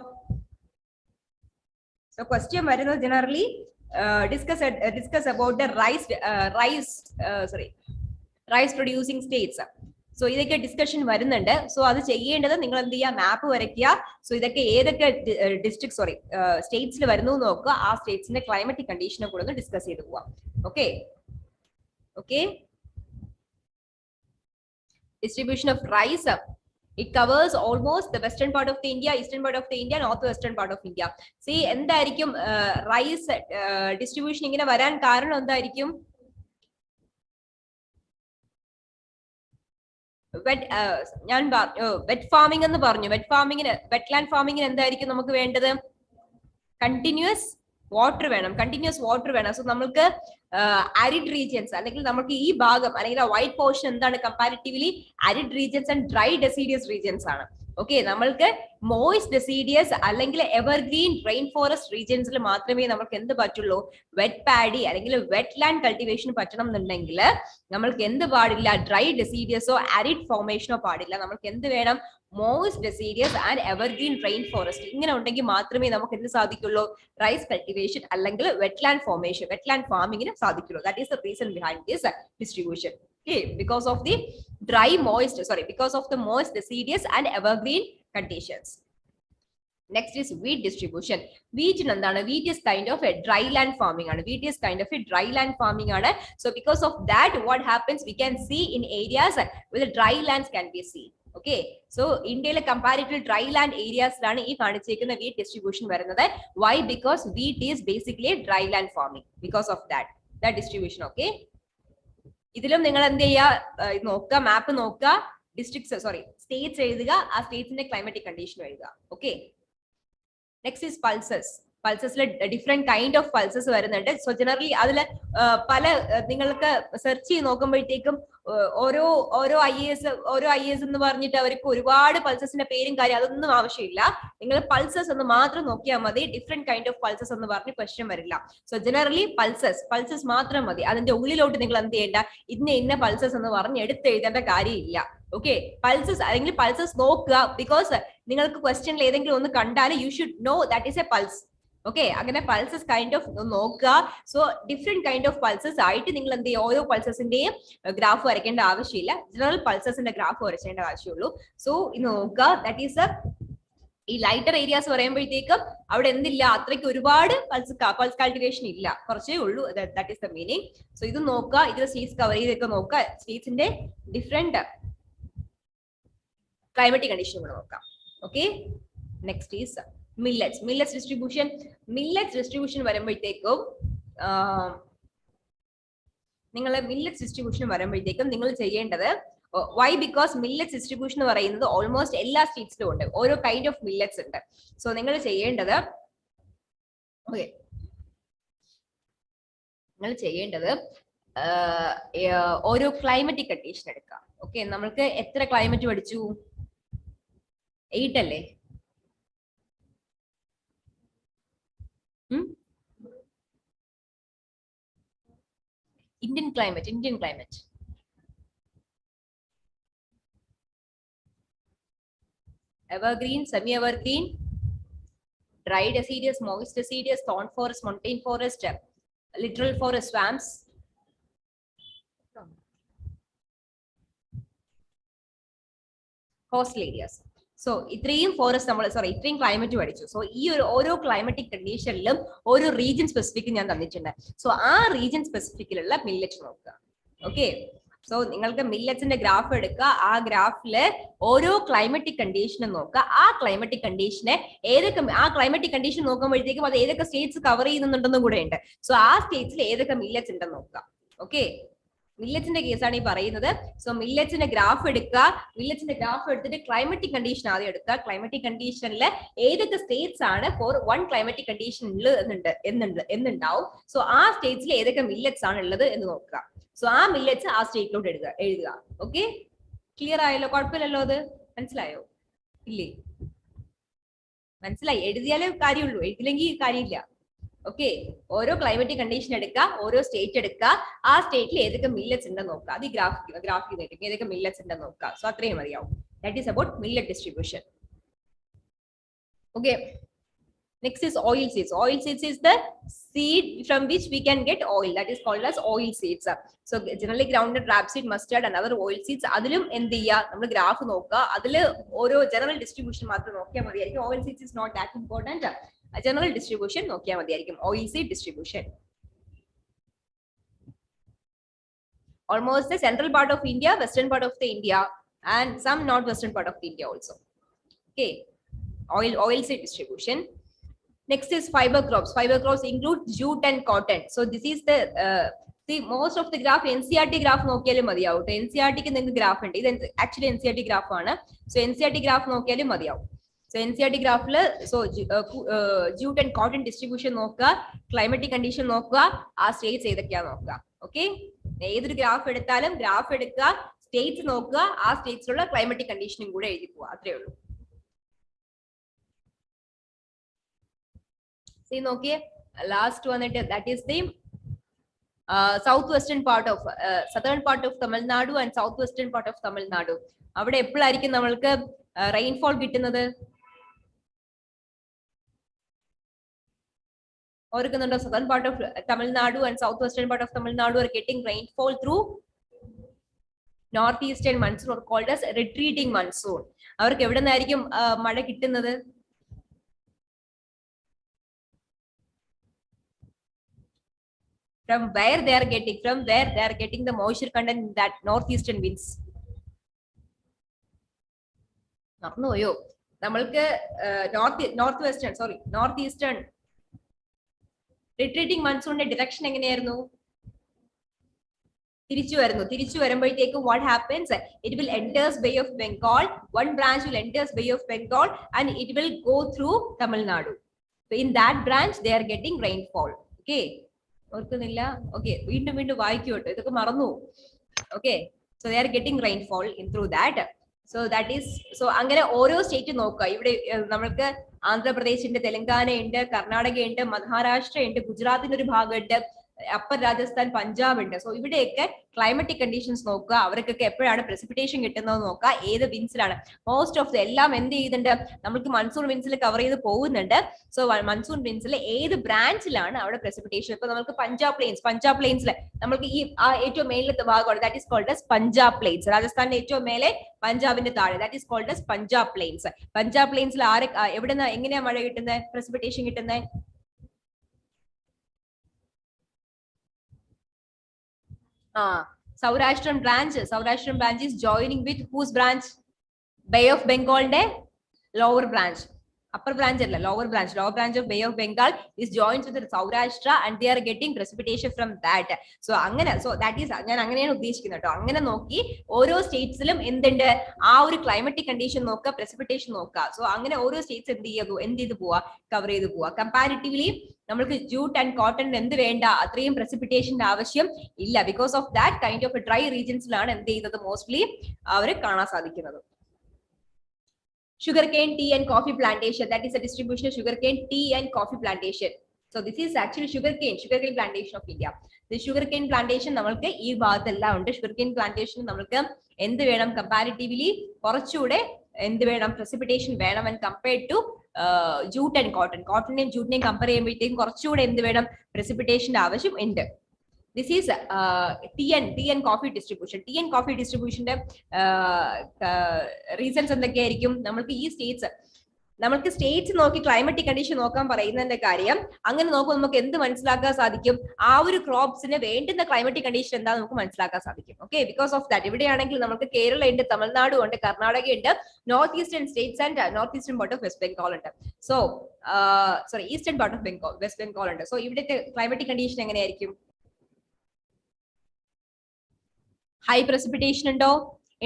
സോ ക്വസ്റ്റ്യൻ വരുന്നത് generally discuss about the rice producing states. So ഇതൊക്കെ ഡിസ്കഷൻ വരുന്നുണ്ട്. സോ അത് ചെയ്യേണ്ടത് നിങ്ങൾ എന്ത് ചെയ്യുക, മാപ്പ് വരയ്ക്കുക. സോ ഇതൊക്കെ ഏതൊക്കെ സ്റ്റേറ്റ്സിൽ വരുന്നു നോക്കുക, ആ സ്റ്റേറ്റ്സിന്റെ ക്ലൈമറ്റിക് കണ്ടീഷനെ കൂടെ ഒന്ന് ഡിസ്കസ് ചെയ്ത് പോവാം. Okay okay, distribution of rice, it covers almost the western part of the India, eastern part of the India, northwestern part of India. See എന്തായിരിക്കും റൈസ് ഡിസ്ട്രിബ്യൂഷൻ ഇങ്ങനെ വരാൻ കാരണം എന്തായിരിക്കും? ഞാൻ വെറ്റ് ഫാമിംഗ് എന്ന് പറഞ്ഞു. വെറ്റ്ലാൻഡ് ഫാമിങ്ങിന് എന്തായിരിക്കും നമുക്ക് വേണ്ടത്? കണ്ടിന്യൂസ് വാട്ടർ വേണം, കണ്ടിന്യൂസ് വാട്ടർ വേണം. സോ നമുക്ക് അരിഡ് റീജിയൻസ്, അല്ലെങ്കിൽ നമുക്ക് ഈ ഭാഗം അല്ലെങ്കിൽ ആ വൈറ്റ് പോർഷൻ എന്താണ്, comparatively arid regions and dry deciduous regions ആണ്. ഓക്കെ, നമ്മൾക്ക് മോയിസ്റ്റ് ഡെസിഡിയസ് അല്ലെങ്കിൽ എവർഗ്രീൻ റെയിൻ ഫോറസ്റ്റ് റീജിയൻസിൽ മാത്രമേ നമുക്ക് എന്ത് പറ്റുള്ളൂ, വെറ്റ് പാഡി അല്ലെങ്കിൽ വെറ്റ് ലാൻഡ് കൾട്ടിവേഷൻ പറ്റണം എന്നുണ്ടെങ്കിൽ നമ്മൾക്ക് എന്ത് പാടില്ല, ഡ്രൈ ഡെസിഡിയസോ അരിഡ് ഫോർമേഷനോ പാടില്ല. നമുക്ക് എന്ത് വേണം, moist deciduous and evergreen rain forest. ഇങ്ങനെ ഉണ്ടെങ്കിൽ മാത്രമേ നമുക്ക് എന്ത് സാധിക്കുള്ളൂ, റൈസ് കൾട്ടിവേഷൻ അല്ലെങ്കിൽ വെറ്റ്ലാൻഡ് ഫോർമേഷൻ, വെറ്റ്ലാൻഡ് ഫാമിങ്ങിന് സാധിക്കുള്ളൂ. That is the reason behind this distribution. Okay, because of the because of the moist, deciduous and evergreen conditions. Next is wheat distribution. Wheat nandana, wheat is kind of a dry land farming. Wheat is kind of a dry land farming. So because of that, what happens, we can see in areas where the dry lands can be seen. Okay, so India comparative dry land areas lana ee kaanichekkunna wheat distribution varunathu. Why? Because wheat is basically a dry land farming. Because of that distribution. Okay, ഇതിലും നിങ്ങൾ എന്ത് ചെയ്യുക, നോക്കുക, മാപ്പ് നോക്കുക, states എഴുതുക, ആ സ്റ്റേറ്റ്സിന്റെ climatic condition എഴുതുക. Okay, next is pulses. പൾസസിൽ ഡിഫറെന്റ് കൈൻഡ് ഓഫ് പൾസസ് വരുന്നുണ്ട്. സോ ജനറലി അതിൽ പല നിങ്ങൾക്ക് സെർച്ച് ചെയ്ത് നോക്കുമ്പോഴത്തേക്കും ഓരോ ഐ എസ് എന്ന് പറഞ്ഞിട്ട് അവർക്ക് ഒരുപാട് പൾസസിന്റെ പേരും കാര്യം അതൊന്നും ആവശ്യമില്ല. നിങ്ങൾ പൾസസ് എന്ന് മാത്രം നോക്കിയാൽ മതി. ഡിഫറെന്റ് കൈൻഡ് ഓഫ് പൾസസ് എന്ന് പറഞ്ഞ് ക്വസ്റ്റ്യൻ വരില്ല. സോ ജനറലി പൾസസ് മാത്രം മതി. അതിന്റെ ഉള്ളിലോട്ട് നിങ്ങൾ എന്ത് ചെയ്യേണ്ട, ഇന്ന പൾസസ് എന്ന് പറഞ്ഞ് എടുത്തെഴുതേണ്ട കാര്യമില്ല. ഓക്കെ, പൾസസ് അല്ലെങ്കിൽ പൾസസ് നോക്കുക. ബിക്കോസ് നിങ്ങൾക്ക് ക്വസ്റ്റ്യനിൽ ഏതെങ്കിലും ഒന്ന് കണ്ടാൽ you should know that is A pulse. Okay, അങ്ങനെ പൾസസ് കൈൻഡ് ഓഫ് നോക്കുക. So different kind of pulses ആയിട്ട് നിങ്ങൾ എന്ത് ചെയ്യുക, ഓരോ പൾസസിന്റെയും ഗ്രാഫ് വരയ്ക്കേണ്ട ആവശ്യമില്ല. ജനറൽ പൾസസിന്റെ ഗ്രാഫ് വരച്ചേണ്ട ആവശ്യമുള്ളൂ. സോ ഇത് നോക്കുക. ദാറ്റ് ഈസ് ഈ ലൈറ്റർ ഏരിയാസ് പറയുമ്പോഴത്തേക്കും അവിടെ എന്തില്ല, അത്രയ്ക്ക് ഒരുപാട് പൾസ് കൾട്ടിവേഷൻ ഇല്ല, കുറച്ചേ ഉള്ളൂ. That is the meaning. So ഇത് നോക്കുക, ഇത് സ്റ്റേറ്റ്സ് കവർ ചെയ്തൊക്കെ നോക്കുക, സ്റ്റേറ്റ്സിന്റെ ഡിഫറെന്റ് ക്ലൈമറ്റിക് കണ്ടീഷൻ കൂടെ നോക്കാം. Okay, next is millets distribution വരുമ്പോഴത്തേക്കും നിങ്ങൾ ചെയ്യേണ്ടത്, വൈ? ബിക്കോസ് മില്ലറ്റ്സ് ഡിസ്ട്രിബ്യൂഷൻ എന്ന് പറയുന്നത് ഓൾമോസ്റ്റ് എല്ലാ സ്റ്റേറ്റ്സിലും ഉണ്ട്. ഓരോ കൈൻഡ് ഓഫ് മില്ലറ്റ്സ് ഉണ്ട്. സോ നിങ്ങൾ ചെയ്യേണ്ടത് ഓരോ ക്ലൈമറ്റിക് കണ്ടീഷൻ എടുക്കാം. ഓക്കെ, നമ്മൾക്ക് എത്ര ക്ലൈമറ്റ് പഠിച്ചു? 8 അല്ലേ? Hmm? Indian climate. Evergreen, semi-evergreen, dry deciduous, moist deciduous, thorn forest, mountain forest, littoral forest, swamps. Coastal areas. So, ഇത്രയും ഫോറസ്റ്റ് നമ്മൾ ഇത്രയും ക്ലൈമറ്റ് പഠിച്ചു. സോ ഈ ഓരോ ക്ലൈമറ്റിക് കണ്ടീഷനിലും ഓരോ റീജിയൻ സ്പെസിഫിക് ഞാൻ തന്നിട്ടുണ്ട്. സോ ആ റീജിയൻ സ്പെസിഫിക്കിലുള്ള മില്ലറ്റ് നോക്കുക. ഓക്കെ, സോ നിങ്ങൾക്ക് മില്ലറ്റ്സിന്റെ ഗ്രാഫ് എടുക്കുക. ആ ഗ്രാഫില് ഓരോ ക്ലൈമറ്റിക് കണ്ടീഷനും നോക്കുക. ആ ക്ലൈമറ്റിക് കണ്ടീഷനെ ഏതൊക്കെ ആ ക്ലൈമറ്റിക് കണ്ടീഷൻ നോക്കുമ്പോഴത്തേക്കും അത് ഏതൊക്കെ സ്റ്റേറ്റ്സ് കവർ ചെയ്യുന്നുണ്ടെന്നും കൂടെ ഉണ്ട്. സോ ആ സ്റ്റേറ്റ്സിൽ ഏതൊക്കെ മില്ലറ്റ്സ് ഉണ്ടെന്ന് നോക്കുക. ഓക്കെ, മില്ലറ്റ്സിന്റെ കേസാണ് ഈ പറയുന്നത്. സോ മില്ലറ്റ്സിന്റെ ഗ്രാഫ് എടുക്കുക. മില്ലറ്റ്സിന്റെ ഗ്രാഫ് എടുത്തിട്ട് ക്ലൈമറ്റിക് കണ്ടീഷൻ ആദ്യം എടുക്കുക. ക്ലൈമറ്റിക് കണ്ടീഷനിൽ ഏതൊക്കെ സ്റ്റേറ്റ്സ് ആണ് ഫോർ വൺ ക്ലൈമറ്റിക് കണ്ടീഷനിൽ എന്നുണ്ടാവും. സോ ആ സ്റ്റേറ്റ്സിൽ ഏതൊക്കെ മില്ലറ്റ്സ് ആണ് ഉള്ളത് എന്ന് നോക്കുക. സോ ആ മില്ലറ്റ്സ് ആ സ്റ്റേറ്റിലോട്ട് എഴുതുക. ഓക്കെ, ക്ലിയർ ആയല്ലോ? കുഴപ്പമില്ലല്ലോ? അത് മനസ്സിലായോ? ഇല്ലേ? മനസ്സിലായി? എഴുതിയാലേ കാര്യമുള്ളൂ, എഴുതില്ലെങ്കിൽ കാര്യമില്ല. ഓക്കെ, ഓരോ ക്ലൈമറ്റിക് കണ്ടീഷൻ എടുക്കുക, ഓരോ സ്റ്റേറ്റ് എടുക്കുക, ആ സ്റ്റേറ്റിൽ ഏതൊക്കെ മില്ലറ്റ്സ് ഉണ്ടെന്ന് നോക്കുക. അത് ഗ്രാഫിൽ നേടിക്കും ഏതൊക്കെ മില്ലറ്റ്സ് ഉണ്ടെന്ന് നോക്കുക. സോ അത്രയും മതിയാവും. That is about millet distribution. Okay, next is oil seeds. Oil seeds is the seed from which we can get oil. That is called as oil seeds. So generally groundnut, rapeseed, mustard and other oil seeds. അതിലും എന്ത് ചെയ്യുക, നമ്മൾ graph നോക്കുക. അതിൽ ഓരോ general distribution മാത്രം നോക്കിയാൽ മതിയായിരിക്കും. Oil seeds is not that important. General distribution നോക്കിയാൽ മതിയായിരിക്കും. Oil seed distribution almost the central part of India, western part of the India and some not western part of the India also. Okay, oil seed distribution. Next is fiber crops. Fiber crops include jute and cotton. So this is the see most of the graph NCERT graph നോക്കിയാലും മതിയാവും. NCERT ക്ക് നിങ്ങൾക്ക് graph ഉണ്ട്. ഇത് actually NCERT graph ആണ്. So NCERT graph നോക്കിയാലും മതിയാവും. So NCERT ഗ്രാഫില് jute and cotton distribution നോക്കുക, ക്ലൈമറ്റിക് കണ്ടീഷൻ നോക്കുക, ആ സ്റ്റേറ്റ്സ് ഏതൊക്കെയാ നോക്കുക. ഓക്കെ, ഏതൊരു ഗ്രാഫ് എടുത്താലും ഗ്രാഫ് എടുക്കുക, സ്റ്റേറ്റ്സ് നോക്കുക, ആ സ്റ്റേറ്റ്സിലുള്ള ക്ലൈമറ്റിക് കണ്ടീഷനും കൂടെ എഴുതി പോവുക. അത്രേ ഉള്ളൂ. See, നോക്കിയേ, ലാസ്റ്റ് വന്നിട്ട് that is the south western part of southern part of Tamil Nadu and south western part of Tamil Nadu. അവിടെ എപ്പോഴായിരിക്കും നമ്മൾക്ക് റെയിൻഫോൾ കിട്ടുന്നത്? ഓർക്കുന്നുണ്ടോ? Southern part of Tamil Nadu and south western part of Tamil Nadu are getting rainfall through north eastern monsoon or called as retreating monsoon. അവർക്ക് എവിടെ നിന്നായിരിക്കും മഴ കിട്ടുന്നത്? From where they are getting the moisture content in that northeastern winds. മറന്നുപോയോ? നമ്മൾക്ക് north eastern retreating മൺസൂണിന്റെ direction എങ്ങനെയായിരുന്നു? തിരിച്ചു വരുമ്പോഴത്തേക്കും what happens? It will enters Bay of Bengal. One branch will enters Bay of Bengal and it will go through Tamil Nadu. So in that branch they are getting rainfall. Okay, ഓർക്കുന്നില്ല? Okay, വീണ്ടും വായിക്കോട്ടെ, ഇതൊക്കെ മറന്നു. Okay, so they are getting rainfall in through that. So that is so അങ്ങനെ ഓരോ state നോക്കുക. ഇവിടെ നമ്മൾക്ക് ആന്ധ്രാപ്രദേശ് ഉണ്ട്, തെലങ്കാന ഉണ്ട്, കർണാടക ഉണ്ട്, മഹാരാഷ്ട്ര ഉണ്ട്, ഗുജറാത്തിന്റെ ഒരു ഭാഗമുണ്ട്, അപ്പർ രാജസ്ഥാൻ, പഞ്ചാബ് ഉണ്ട്. സോ ഇവിടെയൊക്കെ ക്ലൈമറ്റിക് കണ്ടീഷൻസ് നോക്കുക. അവർക്കൊക്കെ എപ്പോഴാണ് പ്രസിപ്പിറ്റേഷൻ കിട്ടുന്നത് നോക്കുക, ഏത് വിൻസിലാണ്. മോസ്റ്റ് ഓഫ് ദ എല്ലാം എന്ത് ചെയ്യുന്നുണ്ട്, നമുക്ക് മൺസൂൺ വിൻസിൽ കവർ ചെയ്ത് പോകുന്നുണ്ട്. സോ മൺസൂൺ വിൻസിൽ ഏത് ബ്രാഞ്ചിലാണ് അവിടെ പ്രസിപ്പിറ്റേഷൻ? ഇപ്പൊ നമുക്ക് പഞ്ചാബ് പ്ലെയിൻസിൽ നമുക്ക് ഈ ഏറ്റവും മേലത്തെ ഭാഗമാണ്, that is called as Punjab plains. രാജസ്ഥാനിന്റെ ഏറ്റവും മേലെ, പഞ്ചാബിന്റെ താഴെ, that is called as Punjab plains. Punjab പ്ലെയിൻസിൽ എവിടെ നിന്ന് എങ്ങനെയാ മഴ കിട്ടുന്നത്, പ്രസിപ്പിറ്റേഷൻ കിട്ടുന്നത്? Saurashtrian branch is joining with whose branch? Bay of Bengal lower branch. Upper branch lower branch of Bay of Bengal is joined with the Saurashtra and they are getting precipitation from that. So that is ഞാൻ അങ്ങനെയാണ് ഉദ്ദേശിക്കുന്നത് കേട്ടോ. അങ്ങനെ നോക്കി ഓരോ സ്റ്റേറ്റ്സിലും എന്തുണ്ട്, ആ ഒരു ക്ലൈമറ്റിക് കണ്ടീഷൻ നോക്കുക, പ്രസിപ്പിറ്റേഷൻ നോക്കുക. സോ അങ്ങനെ ഓരോ സ്റ്റേറ്റ്സ് എന്ത് ചെയ്ത് പോവാ, കവർ ചെയ്ത് പോവാ. കമ്പാരിറ്റീവ്ലി നമ്മൾക്ക് ജൂട്ട് ആൻഡ് കോട്ടൺ എന്ത് വേണ്ട, അത്രയും പ്രസിപ്പിറ്റേഷന്റെ ആവശ്യം ഇല്ല. Because of that kind of dry റീജിയൻസിലാണ് എന്ത് ചെയ്യുന്നത് മോസ്റ്റ്ലി അവർ കാണാൻ സാധിക്കുന്നത്. Sugarcane, tea and coffee plantation. That is a distribution of sugarcane, tea and coffee plantation. So this is actually sugarcane plantation of India. The sugarcane plantation നമ്മൾക്ക് ഈ ഭാഗത്തെല്ലാം ഉണ്ട്. sugarcane plantation നമ്മൾക്ക് എന്ത് വേണം comparatively കുറച്ചുകൂടെ എന്ത് വേണം precipitation വേണം when compared to jute and cotton. കോട്ടണിനെയും ജൂട്ടിനെയും കമ്പയർ ചെയ്യുമ്പോഴത്തേക്കും കുറച്ചുകൂടെ എന്ത് വേണം precipitation ആവശ്യം ഉണ്ട്. This is tea and coffee distribution. Tea and coffee distribution reasons എന്തൊക്കെയായിരിക്കും? നമ്മൾക്ക് ഈ നമ്മൾക്ക് സ്റ്റേറ്റ്സ് നോക്കി ക്ലൈമറ്റിക് കണ്ടീഷൻ നോക്കാൻ പറയുന്നതിന്റെ കാര്യം അങ്ങനെ നോക്കുമ്പോൾ നമുക്ക് എന്ത് മനസ്സിലാക്കാൻ സാധിക്കും? ആ ഒരു ക്രോപ്സിന് വേണ്ടുന്ന ക്ലൈമറ്റിക് കണ്ടീഷൻ എന്താണെന്ന് നമുക്ക് മനസ്സിലാക്കാൻ സാധിക്കും. ഓക്കെ, ബിക്കോസ് ഓഫ് ദാറ്റ് ഇവിടെയാണെങ്കിൽ നമുക്ക് കേരള ഉണ്ട്, തമിഴ്നാട് ഉണ്ട്, കർണാടക ഉണ്ട്, north eastern states and north eastern part of West Bengal ഉണ്ട്. So sorry eastern part of Bengal, West Bengal ഉണ്ട്. സോ ഇവിടുത്തെ ക്ലൈമറ്റിക് കണ്ടീഷൻ എങ്ങനെയായിരിക്കും? ഹൈ പ്രസിപ്പിറ്റേഷൻ ഉണ്ടോ?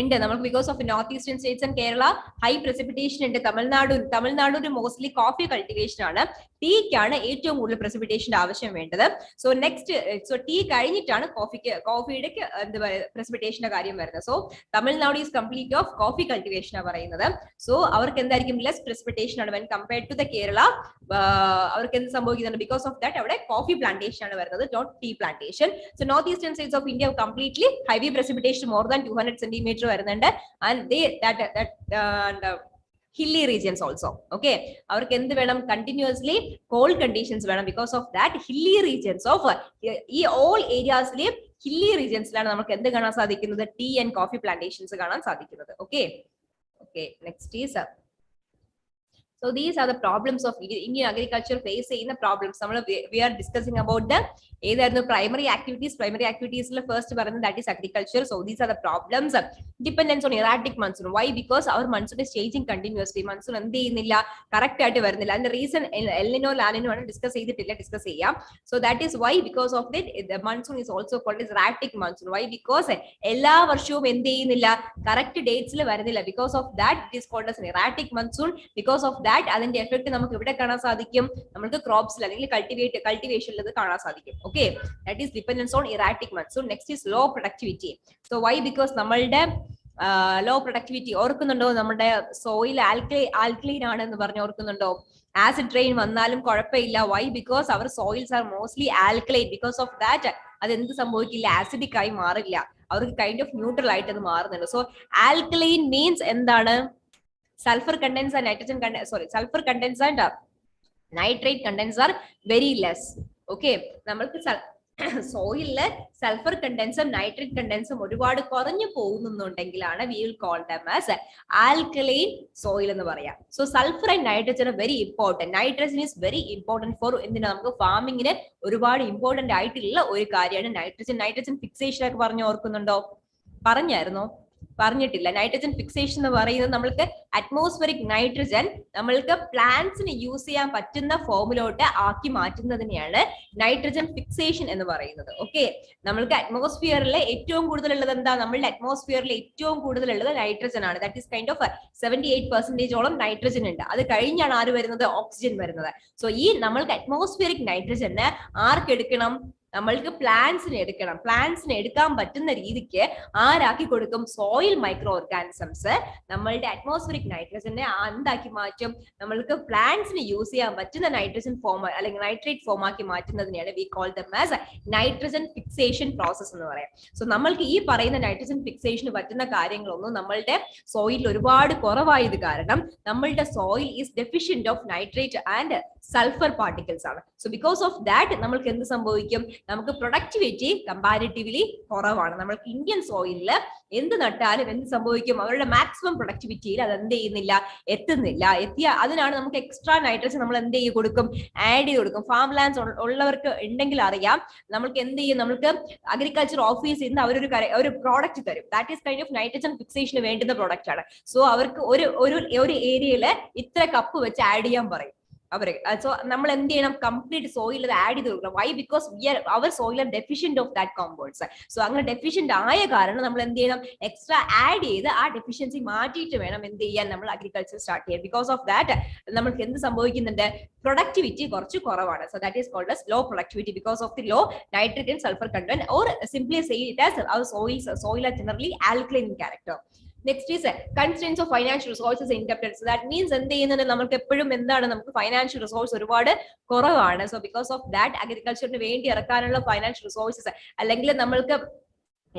ഉണ്ട്. നമുക്ക് because of north eastern states and Kerala high precipitation ഉണ്ട്. തമിഴ്നാട് മോസ്റ്റ്ലി കോഫി കൾട്ടിവേഷൻ ആണ്. ടീക്കാണ് ഏറ്റവും കൂടുതൽ പ്രസിപ്പിറ്റേഷൻ ആവശ്യം വേണ്ടത്. സോ നെക്സ്റ്റ് ടീ കഴിഞ്ഞിട്ടാണ് കോഫിയുടെ എന്താ പറയുക പ്രസിപ്പിറ്റേഷന്റെ കാര്യം വരുന്നത്. So Tamil Nadu is complete of coffee cultivation ആണ് പറയുന്നത്. സോ അവർക്ക് എന്തായിരിക്കും ലെസ് പ്രസിപ്പിറ്റേഷൻ ആണ് when compared to the Kerala. അവർക്ക് എന്ത് സംഭവിക്കുന്നുണ്ട്? ബിക്കോസ് ഓഫ് ദാറ്റ് അവിടെ കോഫി പ്ലാന്റേഷൻ ആണ് വരുന്നത്, not tea plantation. So north eastern States of India completely heavy precipitation more than 200 centimetre വരുന്നുണ്ട്. And hilly regions also. Okay, അവർക്ക് എന്ത് വേണം? കണ്ടിന്യൂസ്ലി കോൾഡ് കണ്ടീഷൻസ് വേണം. Because of that hilly regions of ഈ all ഏരിയാസിലെ hilly regionsലാണ് നമുക്ക് എന്ത് കാണാൻ സാധിക്കുന്നത്? ടീ ആൻഡ് കോഫി പ്ലാന്റേഷൻസ് കാണാൻ സാധിക്കുന്നത്. Okay, next is so these are the problems of Indian agriculture face ചെയ്യുന്ന problems. We are discussing about the ഏതായിരുന്നു primary activities. Primary activities first പറയുന്നത് that is agriculture. So these are the problems. Dependence on erratic monsoon. Why? Because our monsoon is changing continuously. Monsoon എന്ത് ചെയ്യുന്നില്ല, correct ആയിട്ട് വരുന്നില്ല. അതിന്റെ reason El Niño La Niña ആണ് discuss ചെയ്യാം. So that is why, because of that the monsoon is also called as erratic monsoon. Why? Because എല്ലാ വർഷവും എന്ത് ചെയ്യുന്നില്ല, കറക്റ്റ് ഡേറ്റ്സിൽ വരുന്നില്ല. Because of that it is called as an erratic monsoon. Because of that അതിന്റെ effect നമുക്ക് ഇവിടെ കാണാൻ സാധിക്കും, നമുക്ക് ക്രോപ്സിൽ അല്ലെങ്കിൽ കൾട്ടിവേഷനിൽ ഇത് കാണാൻ സാധിക്കും. Okay, that is dependence on erratic monsoon. Next is low productivity. So why? Because നമ്മളുടെ ലോ പ്രൊഡക്ടിവിറ്റി ഓർക്കുന്നുണ്ടോ? നമ്മുടെ സോയിൽ ആൽക്ലൈൻ ആണെന്ന് പറഞ്ഞ് ഓർക്കുന്നുണ്ടോ? ആസിഡ് റെയിൻ വന്നാലും കുഴപ്പമില്ല. Why? Because our soils are mostly alkaline. Because of that അതെന്ത് സംഭവിക്കില്ല, ആസിഡിക് ആയി മാറില്ല, അവർക്ക് കൈൻഡ് ഓഫ് ന്യൂട്രൽ ആയിട്ട് അത് മാറുന്നുണ്ട്. സോ ആൽക്ലൈൻ മീൻസ് എന്താണ്? sulfur contents and nitrogen contents, sulfur contents and nitrate contents are very less. Okay, നമ്മൾക്ക് സോയിലില് സൾഫർ കണ്ടൻസും നൈട്രേറ്റ് കണ്ടൻസും ഒരുപാട് കുറഞ്ഞു പോകുന്നുണ്ടെങ്കിലാണ് we will call them as alkaline soil എന്ന് പറയാം. So sulfur and nitrogen are very important. Nitrogen is very important for എന്തിനാ, നമുക്ക് ഫാമിങ്ങിന് ഒരുപാട് important ആയിട്ടുള്ള ഒരു കാര്യമാണ് നൈട്രജൻ ഫിക്സേഷൻ ഒക്കെ പറഞ്ഞു ഓർക്കുന്നുണ്ടോ? പറഞ്ഞായിരുന്നോ? പറഞ്ഞിട്ടില്ല. നൈട്രജൻ ഫിക്സേഷൻ എന്ന് പറയുന്നത് നമ്മൾക്ക് അറ്റ്മോസ്ഫിയറിക് നൈട്രജൻ നമ്മൾക്ക് പ്ലാന്റ്സിന് യൂസ് ചെയ്യാൻ പറ്റുന്ന ഫോമിലോട്ട് ആക്കി മാറ്റുന്നതിനെയാണ് നൈട്രജൻ ഫിക്സേഷൻ എന്ന് പറയുന്നത്. ഓക്കെ, നമ്മൾക്ക് അറ്റ്മോസ്ഫിയറിലെ ഏറ്റവും കൂടുതൽ ഉള്ളത് എന്താ? നമ്മളുടെ അറ്റ്മോസ്ഫിയറിൽ ഏറ്റവും കൂടുതൽ ഉള്ളത് നൈട്രജൻ ആണ്. That is kind of 78% nitrogen ഉണ്ട്. അത് കഴിഞ്ഞാണ് ആര് വരുന്നത്? ഓക്സിജൻ വരുന്നത്. സോ ഈ നമ്മൾക്ക് അറ്റ്മോസ്ഫിയറിക് നൈട്രജനെ ആർക്കെടുക്കണം? നമ്മൾക്ക് പ്ലാന്റ്സിന് എടുക്കണം. പ്ലാന്റ്സിന് എടുക്കാൻ പറ്റുന്ന രീതിക്ക് ആരാക്കി കൊടുക്കും? സോയിൽ മൈക്രോ ഓർഗാനിസംസ് നമ്മളുടെ അറ്റ്മോസ്ഫിയറിക് നൈട്രജനെ എന്താക്കി മാറ്റും? നമ്മൾക്ക് പ്ലാന്റ്സിന് യൂസ് ചെയ്യാൻ പറ്റുന്ന നൈട്രജൻ ഫോം അല്ലെങ്കിൽ നൈട്രേറ്റ് ഫോം ആക്കി മാറ്റുന്നതിനെയാണ് we call them as nitrogen fixation process എന്ന് പറയാം. സോ നമ്മൾക്ക് ഈ പറയുന്ന നൈട്രജൻ ഫിക്സേഷന് പറ്റുന്ന കാര്യങ്ങളൊന്നും നമ്മളുടെ സോയിൽ ഒരുപാട് കുറവായത് കാരണം നമ്മളുടെ soil is deficient of nitrate and sulphur particles ആണ്. സോ ബിക്കോസ് ഓഫ് ദാറ്റ് നമ്മൾക്ക് എന്ത് സംഭവിക്കും? നമുക്ക് പ്രൊഡക്ടിവിറ്റി കമ്പാരിറ്റീവ്ലി കുറവാണ്. നമ്മൾക്ക് ഇന്ത്യൻ സോയിലില് എന്ത് നട്ടാലും എന്ത് സംഭവിക്കും? അവരുടെ മാക്സിമം പ്രൊഡക്ടിവിറ്റിയിൽ അത് എന്ത് ചെയ്യുന്നില്ല, എത്തുന്നില്ല. അതിനാണ് നമുക്ക് എക്സ്ട്രാ നൈട്രജൻ നമ്മൾ എന്ത് ചെയ്ത് കൊടുക്കും? ആഡ് ചെയ്ത് കൊടുക്കും. ഫാം ലാൻഡ്സ് ഉള്ളവർക്ക് ഉണ്ടെങ്കിൽ അറിയാം, നമുക്ക് എന്ത് ചെയ്യും? നമുക്ക് അഗ്രികൾച്ചർ ഓഫീസിൽ നിന്ന് അവരൊരു ഒരു പ്രോഡക്റ്റ് തരും. That is kind of nitrogen ഫിക്സേഷന് വേണ്ടുന്ന പ്രോഡക്റ്റ് ആണ്. സോ അവർക്ക് ഒരു ഏരിയയിൽ ഇത്ര കപ്പ് വെച്ച് ആഡ് ചെയ്യാൻ പറയും അവര്. സോ നമ്മൾ എന്ത് ചെയ്യണം? കംപ്ലീറ്റ് സോയിൽ ആഡ് ചെയ്ത് കൊടുക്കണം. Why? Because our soil are deficient of that compounds. So അങ്ങനെ ഡെഫിഷ്യന്റ് ആയ കാരണം നമ്മൾ എന്ത് ചെയ്യണം? എക്സ്ട്രാ ആഡ് ചെയ്ത് ആ ഡെഫിഷ്യൻസി മാറ്റിയിട്ട് വേണം എന്ത് ചെയ്യാൻ? നമ്മൾ അഗ്രികൾച്ചർ സ്റ്റാർട്ട് ചെയ്യാൻ. ബിക്കോസ് ഓഫ് ദാറ്റ് നമുക്ക് എന്ത് സംഭവിക്കുന്നുണ്ട്? പ്രൊഡക്ടിവിറ്റി കുറച്ച് കുറവാണ്. So that is called as low productivity because of the low nitrogen sulfur content, or simply say it as our soils are generally alkaline in character. Next is constraints of financial resources ഇൻകംപ്റ്റഡ്. So that means എന്ത് ചെയ്യുന്നുണ്ട്, നമുക്ക് എപ്പോഴും എന്താണ്, നമുക്ക് financial resource ഒരുപാട് കുറവാണ്. So because of that അഗ്രികൾച്ചറിന് വേണ്ടി ഇറക്കാനുള്ള ഫൈനാൻഷ്യൽ റിസോഴ്സസ്, അല്ലെങ്കിൽ നമ്മൾക്ക്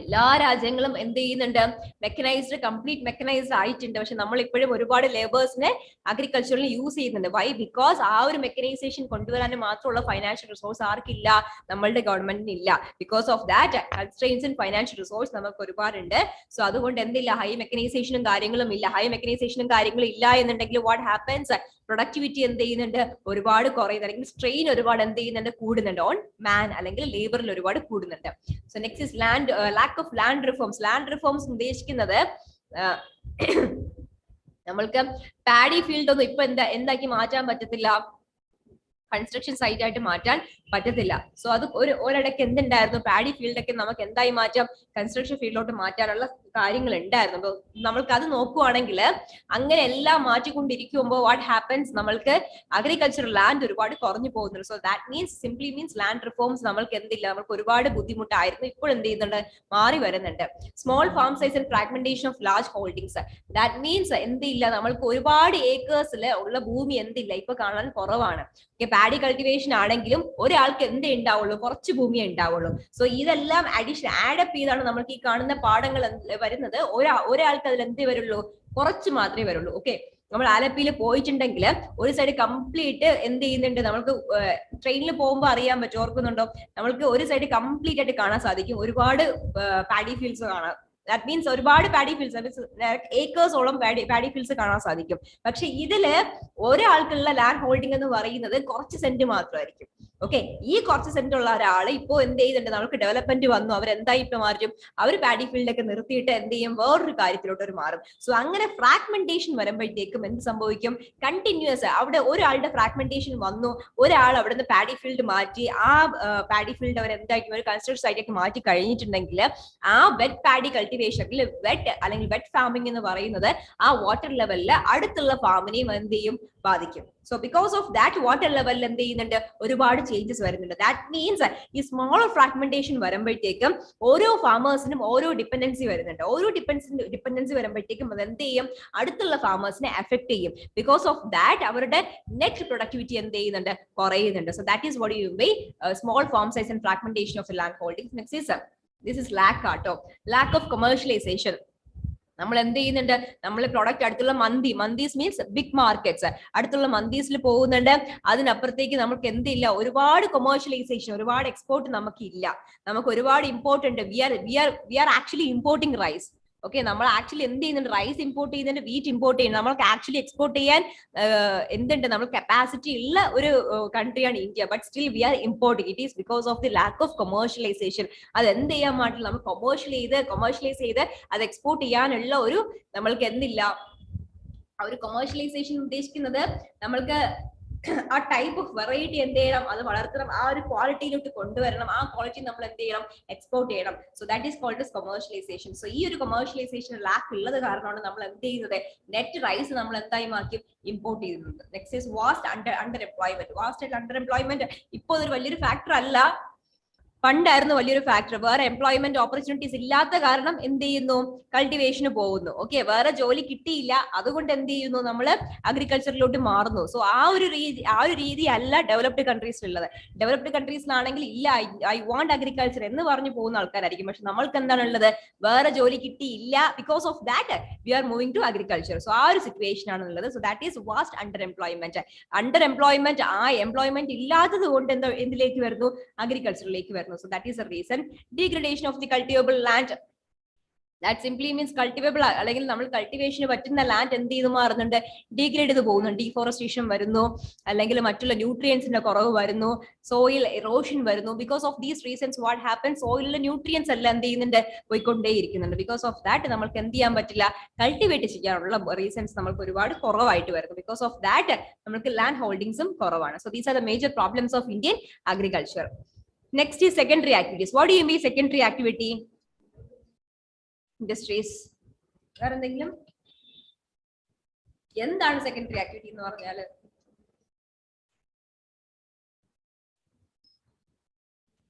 എല്ലാ രാജ്യങ്ങളും എന്ത് ചെയ്യുന്നുണ്ട്, മെക്കനൈസ്ഡ്, കംപ്ലീറ്റ് മെക്കനൈസ്ഡ് ആയിട്ടുണ്ട്. പക്ഷെ നമ്മൾ ഇപ്പോഴും ഒരുപാട് ലേബേഴ്സിനെ അഗ്രികൾച്ചറിൽ യൂസ് ചെയ്യുന്നുണ്ട്. വൈ? ബിക്കോസ് ആ ഒരു മെക്കനൈസേഷൻ കൊണ്ടുവരാൻ മാത്രമുള്ള ഫൈനാൻഷ്യൽ റിസോഴ്സ് ആർക്കില്ല, നമ്മളുടെ ഗവൺമെന്റിന് ഇല്ല. Because of that constraints in financial resource നമുക്ക് ഒരുപാടുണ്ട്. സോ അതുകൊണ്ട് എന്തില്ല, ഹൈ മെക്കനൈസേഷനും കാര്യങ്ങളും ഇല്ല. ഹൈ മെക്കനൈസേഷനും കാര്യങ്ങളും ഇല്ല എന്നുണ്ടെങ്കിൽ വാട്ട് ഹാപ്പൻസ്, പ്രൊഡക്ടിവിറ്റി എന്ത് ചെയ്യുന്നുണ്ട്, ഒരുപാട് കുറയുന്നത്, അല്ലെങ്കിൽ സ്ട്രെയിൻ ഒരുപാട് എന്ത് ചെയ്യുന്നുണ്ട്, കൂടുന്നുണ്ട് ഓൺ മാൻ, അല്ലെങ്കിൽ ലേബറിൽ ഒരുപാട് കൂടുന്നുണ്ട്. So next is lack of land reforms. Land reforms ഉദ്ദേശിക്കുന്നത് നമ്മൾക്ക് പാഡി ഫീൽഡ് ഒന്നും ഇപ്പൊ എന്താക്കി മാറ്റാൻ പറ്റത്തില്ല, കൺസ്ട്രക്ഷൻ സൈറ്റ് ആയിട്ട് മാറ്റാൻ പറ്റത്തില്ല. സോ അത് ഒരിടയ്ക്ക് എന്തുണ്ടായിരുന്നു, പാഡി ഫീൽഡൊക്കെ നമുക്ക് എന്തായി മാറ്റാം, കൺസ്ട്രക്ഷൻ ഫീൽഡിലോട്ട് മാറ്റാനുള്ള കാര്യങ്ങൾ ഉണ്ടായിരുന്നു. അപ്പൊ നമ്മൾക്ക് അത് നോക്കുവാണെങ്കിൽ അങ്ങനെ എല്ലാം മാറ്റിക്കൊണ്ടിരിക്കുമ്പോൾ വാട്ട് ഹാപ്പൻസ്, നമ്മൾക്ക് അഗ്രികൾച്ചർ ലാൻഡ് ഒരുപാട് കുറഞ്ഞു പോകുന്നുണ്ട്. So that means simply means land reforms നമ്മൾക്ക് എന്തില്ല, നമുക്ക് ഒരുപാട് ബുദ്ധിമുട്ടായിരുന്നു, ഇപ്പോൾ എന്ത് ചെയ്യുന്നുണ്ട്, മാറി വരുന്നുണ്ട്. Small farm size and fragmentation of large holdings. That means എന്തില്ല, നമ്മൾക്ക് ഒരുപാട് ഏക്കേഴ്സിൽ ഉള്ള ഭൂമി എന്തില്ല, ഇപ്പൊ കാണാൻ കുറവാണ്. പാഡി കൾട്ടിവേഷൻ ആണെങ്കിലും ഒരാൾക്ക് എന്തേ ഉണ്ടാവുള്ളൂ, കുറച്ച് ഭൂമിയെ ഉണ്ടാവുള്ളൂ. സോ ഇതെല്ലാം അഡീഷൻ ആഡപ്പ് ചെയ്താണ് നമുക്ക് ഈ കാണുന്ന പാടങ്ങൾ വരുന്നത്. ഒരാൾക്ക് അതിൽ എന്തേ വരുള്ളൂ, കുറച്ച് മാത്രമേ വരുള്ളൂ. ഓക്കെ, നമ്മൾ ആലപ്പിയിൽ പോയിട്ടുണ്ടെങ്കിൽ ഒരു സൈഡ് കംപ്ലീറ്റ് എന്ത് ചെയ്യുന്നുണ്ട്, നമുക്ക് ട്രെയിനിൽ പോകുമ്പോൾ അറിയാൻ പറ്റും, ഓർക്കുന്നുണ്ടോ, നമ്മൾക്ക് ഒരു സൈഡ് കംപ്ലീറ്റ് ആയിട്ട് കാണാൻ സാധിക്കും, ഒരുപാട് പാഡി ഫീൽഡ്സ് കാണാം. ദാറ്റ് മീൻസ് ഒരുപാട് പാഡി ഫീൽഡ്സ്, ഏക്കേഴ്സോളം പാഡി ഫീൽഡ്സ് കാണാൻ സാധിക്കും. പക്ഷെ ഇതില് ഒരാൾക്കുള്ള ലാൻഡ് ഹോൾഡിംഗ് എന്ന് പറയുന്നത് കുറച്ച് സെന്റ് മാത്രമായിരിക്കും. ഓക്കെ, ഈ കുറച്ച് സെന്റ് ഉള്ള ഒരാൾ ഇപ്പോ എന്ത് ചെയ്യുന്നുണ്ട്, നമുക്ക് ഡെവലപ്മെന്റ് വന്നു, അവരെന്തായി ഇപ്പൊ മാറ്റും, അവർ പാഡി ഫീൽഡൊക്കെ നിർത്തിയിട്ട് എന്ത് ചെയ്യും, വേറൊരു കാര്യത്തിലോട്ട് ഒരു മാറും. സോ അങ്ങനെ ഫ്രാഗ്മെന്റേഷൻ വരുമ്പോഴത്തേക്കും എന്ത് സംഭവിക്കും, കണ്ടിന്യൂസ് അവിടെ ഒരാളുടെ ഫ്രാഗ്മെന്റേഷൻ വന്നു, ഒരാൾ അവിടുന്ന് പാഡി ഫീൽഡ് മാറ്റി, ആ പാഡി ഫീൽഡ് അവർ എന്തായിരിക്കും, ഒരു കൺസ്ട്രക്ഷൻ സൈറ്റൊക്കെ മാറ്റി കഴിഞ്ഞിട്ടുണ്ടെങ്കിൽ ആ വെറ്റ് പാഡി കൾട്ടിവേഷൻ അല്ലെങ്കിൽ വെറ്റ് ഫാമിംഗ് എന്ന് പറയുന്നത് ആ വാട്ടർ ലെവലിൽ അടുത്തുള്ള ഫാമിനെയും എന്ത് ചെയ്യും, ബാധിക്കും. So because of that water ലെവലിൽ എന്ത് ചെയ്യുന്നുണ്ട്, ഒരുപാട് ചേഞ്ചസ് വരുന്നുണ്ട്. ദാറ്റ് മീൻസ് ഈ സ്മോളർ ഫ്രാഗ്മെന്റേഷൻ വരുമ്പോഴത്തേക്കും ഓരോ ഫാമേഴ്സിനും ഓരോ ഡിപ്പെൻഡൻസി വരുന്നുണ്ട്. ഓരോ ഡിപ്പെൻഡൻസി വരുമ്പോഴത്തേക്കും അത് എന്ത് ചെയ്യും, അടുത്തുള്ള ഫാമേഴ്സിനെ എഫക്ട് ചെയ്യും. ബിക്കോസ് ഓഫ് ദാറ്റ് അവരുടെ നെറ്റ് പ്രൊഡക്ടിവിറ്റി എന്ത് ചെയ്യുന്നുണ്ട്, കുറയുന്നുണ്ട്. So that is what you mean by small farm size and fragmentation of land holding. Next is this is lack of commercialization. നമ്മൾ എന്ത് ചെയ്യുന്നുണ്ട്, നമ്മൾ പ്രൊഡക്റ്റ് അടുത്തുള്ള മന്തീസ് മീൻസ് ബിഗ് മാർക്കറ്റ്സ്, അടുത്തുള്ള മന്തീസിൽ പോകുന്നുണ്ട്. അതിനപ്പുറത്തേക്ക് നമുക്ക് എന്തില്ല, ഒരുപാട് കൊമേഴ്ഷ്യലൈസേഷൻ, ഒരുപാട് എക്സ്പോർട്ട് നമുക്കില്ല. നമുക്ക് ഒരുപാട് ഇമ്പോർട്ട് ഉണ്ട്. We are actually importing rice. Okay, നമ്മൾ ആക്ച്വലി എന്ത് ചെയ്യുന്നുണ്ട്, റൈസ് ഇമ്പോർട്ട് ചെയ്യുന്നുണ്ട്, വീറ്റ് ഇമ്പോർട്ട് ചെയ്യുന്നുണ്ട്. നമ്മൾക്ക് ആക്ച്വലി എക്സ്പോർട്ട് ചെയ്യാൻ എന്തുണ്ട്, നമ്മൾ കപ്പാസിറ്റി ഉള്ള ഒരു കൺട്രിയാണ് India. But still we are importing. It is because of the lack of commercialisation. അത് എന്ത് ചെയ്യാൻ പാടില്ല, നമ്മൾ കൊമേഴ്ഷ്യലൈസ് ചെയ്ത് അത് എക്സ്പോർട്ട് ചെയ്യാനുള്ള ഒരു നമ്മൾക്ക് എന്തില്ല, ആ ഒരു കൊമേഴ്ഷ്യലൈസേഷൻ ഉദ്ദേശിക്കുന്നത് നമ്മൾക്ക് ആ ടൈപ്പ് ഓഫ് വെറൈറ്റി എന്ത് ചെയ്യണം, അത് വളർത്തണം, ആ ഒരു ക്വാളിറ്റിയിലോട്ട് കൊണ്ടുവരണം, ആ ക്വാളിറ്റി നമ്മൾ എന്ത് ചെയ്യണം, എക്സ്പോർട്ട് ചെയ്യണം. So that is called commercialization. So ഈ ഒരു കൊമേഴ്ഷ്യലൈസേഷൻ ലാക്ക് ഉള്ളത് കാരണമാണ് നമ്മൾ എന്ത് ചെയ്യുന്നത്, നെറ്റ് റൈസ് നമ്മൾ എന്തായി മാറ്റി ഇമ്പോർട്ട് ചെയ്യുന്നത്. Next is vast underemployment. Vast underemployment ഇപ്പോൾ ഒരു വലിയൊരു ഫാക്ടർ അല്ല, പണ്ടായിരുന്നു വലിയൊരു ഫാക്ടർ. വേറെ എംപ്ലോയ്മെന്റ് ഓപ്പർച്യൂണിറ്റീസ് ഇല്ലാത്ത കാരണം എന്ത് ചെയ്യുന്നു, കൾട്ടിവേഷന് പോകുന്നു. ഓക്കെ, വേറെ ജോലി കിട്ടിയില്ല, അതുകൊണ്ട് എന്ത് ചെയ്യുന്നു, നമ്മൾ അഗ്രികൾച്ചറിലോട്ട് മാറുന്നു. സോ ആ ഒരു രീതി അല്ല ഡെവലപ്ഡ് കൺട്രീസിലുള്ളത്. ഡെവലപ്ഡ് കൺട്രീസിലാണെങ്കിൽ ഇല്ല, ഐ വാണ്ട് അഗ്രികൾച്ചർ എന്ന് പറഞ്ഞു പോകുന്ന ആൾക്കാരായിരിക്കും. പക്ഷെ നമ്മൾക്ക് എന്താണുള്ളത്, വേറെ ജോലി കിട്ടിയില്ല, because of that we are moving to agriculture. So ആ ഒരു സിറ്റുവേഷൻ ആണുള്ളത്. So that is vast underemployment. Underemployment, ആ എംപ്ലോയ്മെന്റ് ഇല്ലാത്തത് കൊണ്ട് എന്തിലേക്ക് വരുന്നു, അഗ്രികൾച്ചറിലേക്ക് വരുന്നു. So that is the reason. Degradation of the cultivable land. That simply means cultivable അല്ലെങ്കിൽ നമ്മൾ കൾട്ടിവേഷന് പറ്റുന്ന ലാൻഡ് എന്ത് ചെയ്ത് മാറുന്നുണ്ട്, ഡീഗ്രേഡ് ചെയ്ത് പോകുന്നുണ്ട്. ഡീഫോറസ്റ്റേഷൻ വരുന്നു, അല്ലെങ്കിൽ മറ്റുള്ള ന്യൂട്രിയൻസിന്റെ കുറവ് വരുന്നു, സോയിൽ എറോഷൻ വരുന്നു. Because of these reasons what happen, സോയിലിലെ ന്യൂട്രിയൻസ് എല്ലാം എന്ത് ചെയ്യുന്നുണ്ട്, പോയിക്കൊണ്ടേയിരിക്കുന്നുണ്ട്. ബിക്കോസ് ഓഫ് ദാറ്റ് നമുക്ക് എന്ത് ചെയ്യാൻ പറ്റില്ല, കൾട്ടിവേറ്റ് ചെയ്യാനുള്ള റീസൺസ് നമുക്ക് ഒരുപാട് കുറവായിട്ട് വരുന്നു. ബിക്കോസ് ഓഫ് ദാറ്റ് നമുക്ക് ലാൻഡ് ഹോൾഡിംഗ്സും കുറവാണ്. So these are the major problems of Indian agriculture. Next is secondary activities. What do you mean secondary activity? Industries. വേറെ എന്തെങ്കിലും എന്താണ് സെക്കൻഡറി ആക്ടിവിറ്റി എന്ന് പറഞ്ഞാൽ?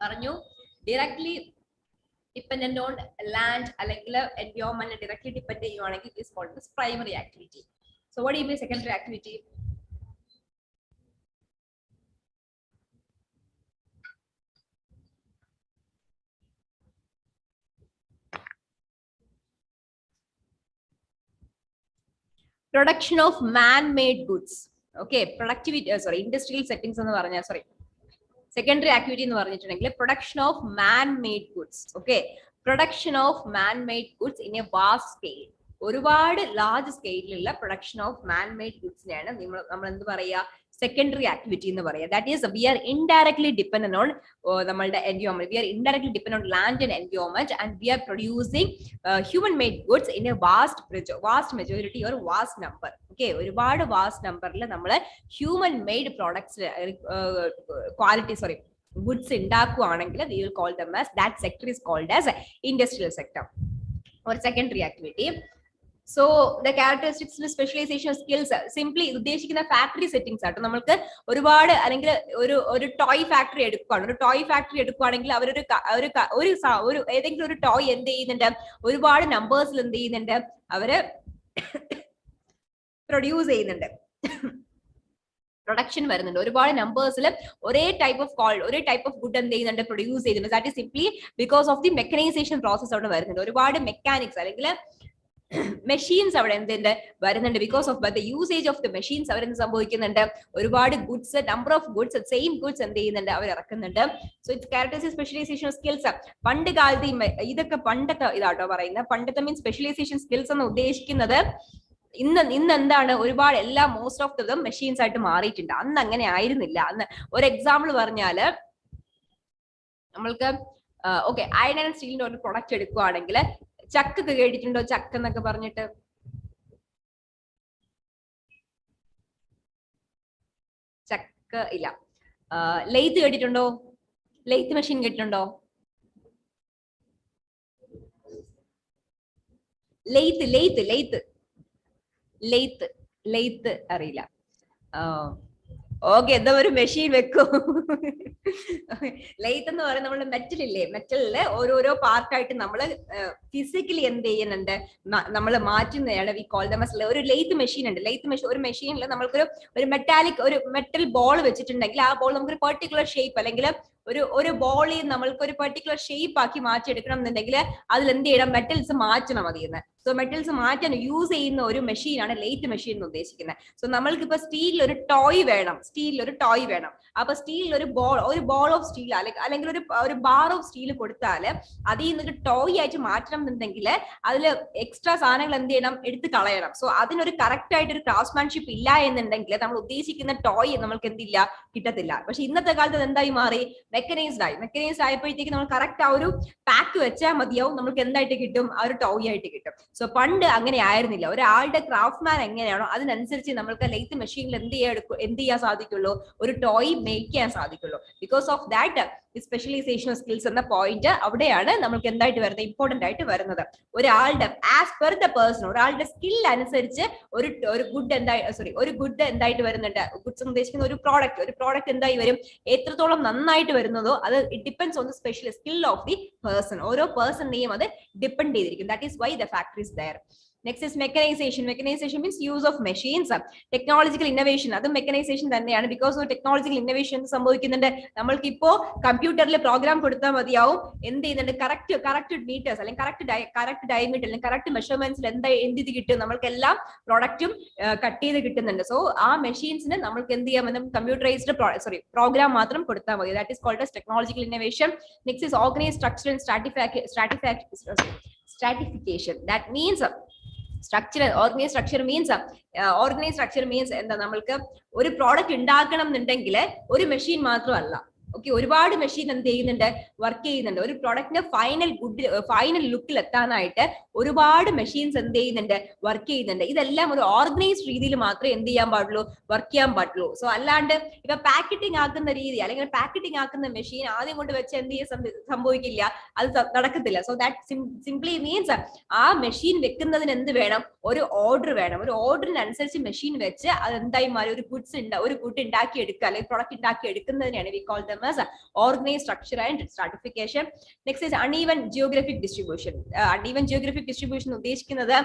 പറഞ്ഞു, directly dependent on land അല്ലെങ്കിൽ environment directly depend ചെയ്യുവാണെങ്കിൽ it is called as primary activity. So what do you mean secondary activity? Production of man-made goods. Okay, productivity, sorry, industrial settings എന്ന് പറഞ്ഞാൽ, sorry, secondary activity എന്ന് പറഞ്ഞിട്ടുണ്ടെങ്കിൽ production of man-made goods. Okay, production of man-made goods in a vast scale. ഒരുപാട് large സ്കെയിലുള്ള production of man-made goodsനെയാണ് നമ്മൾ എന്ത് പറയുക, secondary activity എന്ന് പറയുക. That is, we are indirectly dependent on നമ്മളുടെ environment. We are indirectly dependent on land and environment, and we are producing human-made goods in a vast majority or vast number. Okay, ഒരുപാട് vast numberൽ നമ്മൾ human-made products quality, sorry, goods ഉണ്ടാക്കുവാണെങ്കിൽ we will call them as, that sector is called as industrial sector or secondary activity. So the characteristics of specialization skills simply ഉദ്ദേശിക്കുന്ന factory settings ആട്ടോ. നമ്മൾക്ക് ഒരുപാട് അല്ലെങ്കിൽ ഒരു toy factory എടുക്കുകയാണ്. ഒരു toy factory എടുക്കുകയാണെങ്കിൽ അവരൊരു ഏതെങ്കിലും ഒരു ടോയ് എന്ത് ചെയ്യുന്നുണ്ട്, ഒരുപാട് നമ്പേഴ്സിൽ എന്ത് ചെയ്യുന്നുണ്ട്, അവര് പ്രൊഡ്യൂസ് ചെയ്യുന്നുണ്ട്, പ്രൊഡക്ഷൻ വരുന്നുണ്ട്. ഒരുപാട് നമ്പേഴ്സിൽ ഒരേ ടൈപ്പ് ഓഫ് ഗുഡ് എന്ത് ചെയ്യുന്നുണ്ട്, പ്രൊഡ്യൂസ് ചെയ്യുന്നുണ്ട്. That is simply because of the mechanisation process അവിടെ വരുന്നുണ്ട്. ഒരുപാട് മെക്കാനിക്സ് അല്ലെങ്കിൽ മെഷീൻസ് അവിടെ എന്തുണ്ട് വരുന്നുണ്ട്. Because of the usage of the machines അവർ എന്ത് സംഭവിക്കുന്നുണ്ട്, ഒരുപാട് goods, number of goods, same goods എന്ത് ചെയ്യുന്നുണ്ട്, അവർ ഇറക്കുന്നുണ്ട്. So it's characteristic specialisation skills. പണ്ട് കാലത്ത് ഇതൊക്കെ പണ്ടത്തെ ഇതാട്ടോ പറയുന്നത്. പണ്ടത്തെ മീൻസ് സ്പെഷ്യലൈസേഷൻ സ്കിൽസ് എന്ന് ഉദ്ദേശിക്കുന്നത് ഇന്ന് എന്താണ്, ഒരുപാട് എല്ലാ മോസ്റ്റ് ഓഫ് ദം മെഷീൻസ് ആയിട്ട് മാറിയിട്ടുണ്ട്. അന്ന് അങ്ങനെ ആയിരുന്നില്ല. അന്ന് ഒരു എക്സാമ്പിൾ പറഞ്ഞാല് നമ്മൾക്ക് ഓക്കെ, അയൺ ആൻഡ് സ്റ്റീലിന്റെ ഒരു പ്രൊഡക്റ്റ് എടുക്കുകയാണെങ്കിൽ, ചക്കൊക്കെ കേട്ടിട്ടുണ്ടോ, ചക്ക എന്നൊക്കെ പറഞ്ഞിട്ട്? ചക്ക ഇല്ല. ലെയ്ത്ത് കേട്ടിട്ടുണ്ടോ? ലെയ്ത്ത് മെഷീൻ കേട്ടിട്ടുണ്ടോ? ലെയ്ത്ത് അറിയില്ല. ഓക്കെ, എന്താ ഒരു മെഷീൻ വെക്കും. ലെയ്ത്ത് എന്ന് പറയുന്നത് നമ്മുടെ മെറ്റലില്ലേ, മെറ്റലില് ഓരോരോ പാർട്ടായിട്ട് നമ്മൾ ഫിസിക്കലി എന്ത് ചെയ്യുന്നുണ്ട്, നമ്മൾ മാറ്റുന്നതാണ്. വി കോൾ ദം ആസ് ഒരു ലെയ്ത്ത് മെഷീൻ ഉണ്ട്. ഒരു മെഷീനിൽ നമ്മൾക്കൊരു മെറ്റൽ ബോൾ വെച്ചിട്ടുണ്ടെങ്കിൽ ആ ബോൾ നമുക്കൊരു പെർട്ടിക്കുലർ ഷേപ്പ് അല്ലെങ്കിൽ ഒരു ബോളിൽ നമ്മൾക്ക് ഒരു പെർട്ടിക്കുലർ ഷേപ്പ് ആക്കി മാറ്റിയെടുക്കണം എന്നുണ്ടെങ്കിൽ അതിൽ എന്ത് ചെയ്യണം, മെറ്റൽസ് മാറ്റണം അതിൽ. സോ മെറ്റൽസ് മാറ്റാൻ യൂസ് ചെയ്യുന്ന ഒരു മെഷീനാണ് ലെയ്ത്ത് മെഷീൻ എന്ന് ഉദ്ദേശിക്കുന്നത്. സോ നമ്മൾക്ക് ഇപ്പൊ സ്റ്റീലിൽ ഒരു ടോയ് വേണം. അപ്പൊ സ്റ്റീലിൽ ഒരു ബോൾ ഓഫ് സ്റ്റീൽ അല്ലെങ്കിൽ ഒരു ബാർ ഓഫ് സ്റ്റീൽ കൊടുത്താൽ അതിൽ നിന്നൊരു ടോയ് ആയിട്ട് മാറ്റണം എന്നുണ്ടെങ്കിൽ അതിൽ എക്സ്ട്രാ സാധനങ്ങൾ എന്ത് ചെയ്യണം, എടുത്ത് കളയണം. സോ അതിനൊരു കറക്റ്റ് ആയിട്ട് ഒരു ക്രാഫ്റ്റ്മാൻഷിപ്പ് ഇല്ല എന്നുണ്ടെങ്കിൽ നമ്മൾ ഉദ്ദേശിക്കുന്ന ടോയ് നമ്മൾക്ക് എന്തില്ല, കിട്ടത്തില്ല. പക്ഷെ ഇന്നത്തെ കാലത്ത് അത് എന്തായി മാറി, മെക്കനൈസ്ഡ് ആയപ്പോഴത്തേക്ക് നമ്മൾ കറക്റ്റ് ആ ഒരു പാക്ക് വെച്ചാൽ മതിയാവും, നമുക്ക് എന്തായിട്ട് കിട്ടും, ആ ഒരു ടോയ് ആയിട്ട് കിട്ടും. സോ പണ്ട് അങ്ങനെ ആയിരുന്നില്ല. ഒരാളുടെ ക്രാഫ്റ്റ്മാൻ എങ്ങനെയാണോ അതിനനുസരിച്ച് നമ്മൾക്ക് ലെയ്ത്ത് മെഷീനിൽ എന്ത് ചെയ്യാൻ സാധിക്കുള്ളൂ, ഒരു ടോയ് മേക്ക് ചെയ്യാൻ സാധിക്കുള്ളൂ. Because of that specialization skills എന്ന പോയിന്റ് അവിടെയാണ് നമുക്ക് എന്തായിട്ട് വരുന്നത്, ഇമ്പോർട്ടന്റ് ആയിട്ട് വരുന്നത്. ഒരാളുടെ ആസ് പെർ ദ പേഴ്സൺ, ഒരാളുടെ സ്കിൽ അനുസരിച്ച് ഒരു ഗുഡ് എന്തായിട്ട് വരുന്നുണ്ട്. ഗുഡ്സ് ഉദ്ദേശിക്കുന്ന ഒരു പ്രോഡക്റ്റ് എന്തായി വരും, എത്രത്തോളം നന്നായിട്ട് വരുന്നതോ അത് it depends on the special skill of the person. ഓരോ പേഴ്സണിനെയും അത് ഡിപ്പെൻഡ് ചെയ്തിരിക്കും. That is why the factor is there. Next is mechanization. Mechanization means use of machines. Technological innovation, അതും മെക്കനൈസേഷൻ തന്നെയാണ്. ബിക്കോസ് ഓഫ് ടെക്നോളജിക്കൽ ഇന്നോവേഷൻ സംഭവിക്കുന്നുണ്ട്. നമ്മൾക്ക് ഇപ്പോ കമ്പ്യൂട്ടറിൽ പ്രോഗ്രാം കൊടുത്താൽ മതിയാവും, എന്ത് ചെയ്യുന്നുണ്ട്, കറക്റ്റ് മീറ്റേഴ്സ് അല്ലെങ്കിൽ കറക്റ്റ് ഡയമീറ്റർ അല്ലെങ്കിൽ കറക്റ്റ് മെഷർമെന്റ്സിൽ എന്ത് കിട്ടും, നമ്മൾക്കെല്ലാം പ്രോഡക്റ്റും കട്ട് ചെയ്ത് കിട്ടുന്നുണ്ട്. സോ ആ മെഷീൻസിന് നമ്മൾക്ക് എന്ത് ചെയ്യാൻ, കമ്പ്യൂട്ടറൈസ്ഡ് പ്രോഗ്രാം മാത്രം കൊടുത്താൽ മതി. That is called as technological innovation. Next is organized structure and stratification. That means organized structure means എന്താ, നമ്മൾക്ക് ഒരു പ്രോഡക്റ്റ് ഉണ്ടാക്കണം എന്നുണ്ടെങ്കിൽ ഒരു മെഷീൻ മാത്രമല്ല, ഓക്കെ, ഒരുപാട് മെഷീൻ എന്ത് ചെയ്യുന്നുണ്ട്, വർക്ക് ചെയ്യുന്നുണ്ട്. ഒരു പ്രോഡക്റ്റിന്റെ ഫൈനൽ ലുക്കിൽ എത്താനായിട്ട് ഒരുപാട് മെഷീൻസ് എന്ത് ചെയ്യുന്നുണ്ട്, വർക്ക് ചെയ്യുന്നുണ്ട്. ഇതെല്ലാം ഒരു ഓർഗനൈസ്ഡ് രീതിയിൽ മാത്രമേ എന്ത് ചെയ്യാൻ പാടുള്ളൂ, വർക്ക് ചെയ്യാൻ പാടുള്ളൂ. സോ അല്ലാണ്ട് ഇപ്പൊ പാക്കറ്റിംഗ് ആക്കുന്ന രീതി അല്ലെങ്കിൽ പാക്കറ്റിംഗ് ആക്കുന്ന മെഷീൻ ആദ്യം കൊണ്ട് വെച്ച് എന്ത് ചെയ്യാൻ സംഭവിക്കില്ല, അത് നടക്കത്തില്ല. സോ ദാറ്റ് സിംപ്ലി മീൻസ് ആ മെഷീൻ വെക്കുന്നതിന് എന്ത് വേണം, ഒരു ഓർഡർ വേണം. ഒരു ഓർഡറിനനുസരിച്ച് മെഷീൻ വെച്ച് അത് എന്തായി മാറി ഒരു ഗുഡ് ഉണ്ടാക്കി എടുക്കുക അല്ലെങ്കിൽ പ്രൊഡക്റ്റ് ഉണ്ടാക്കി എടുക്കുന്നതിനാണ് we call them as organized structure and stratification. Next is uneven geographic distribution. Uneven geographic distribution ഉദ്ദേശിക്കുന്നത്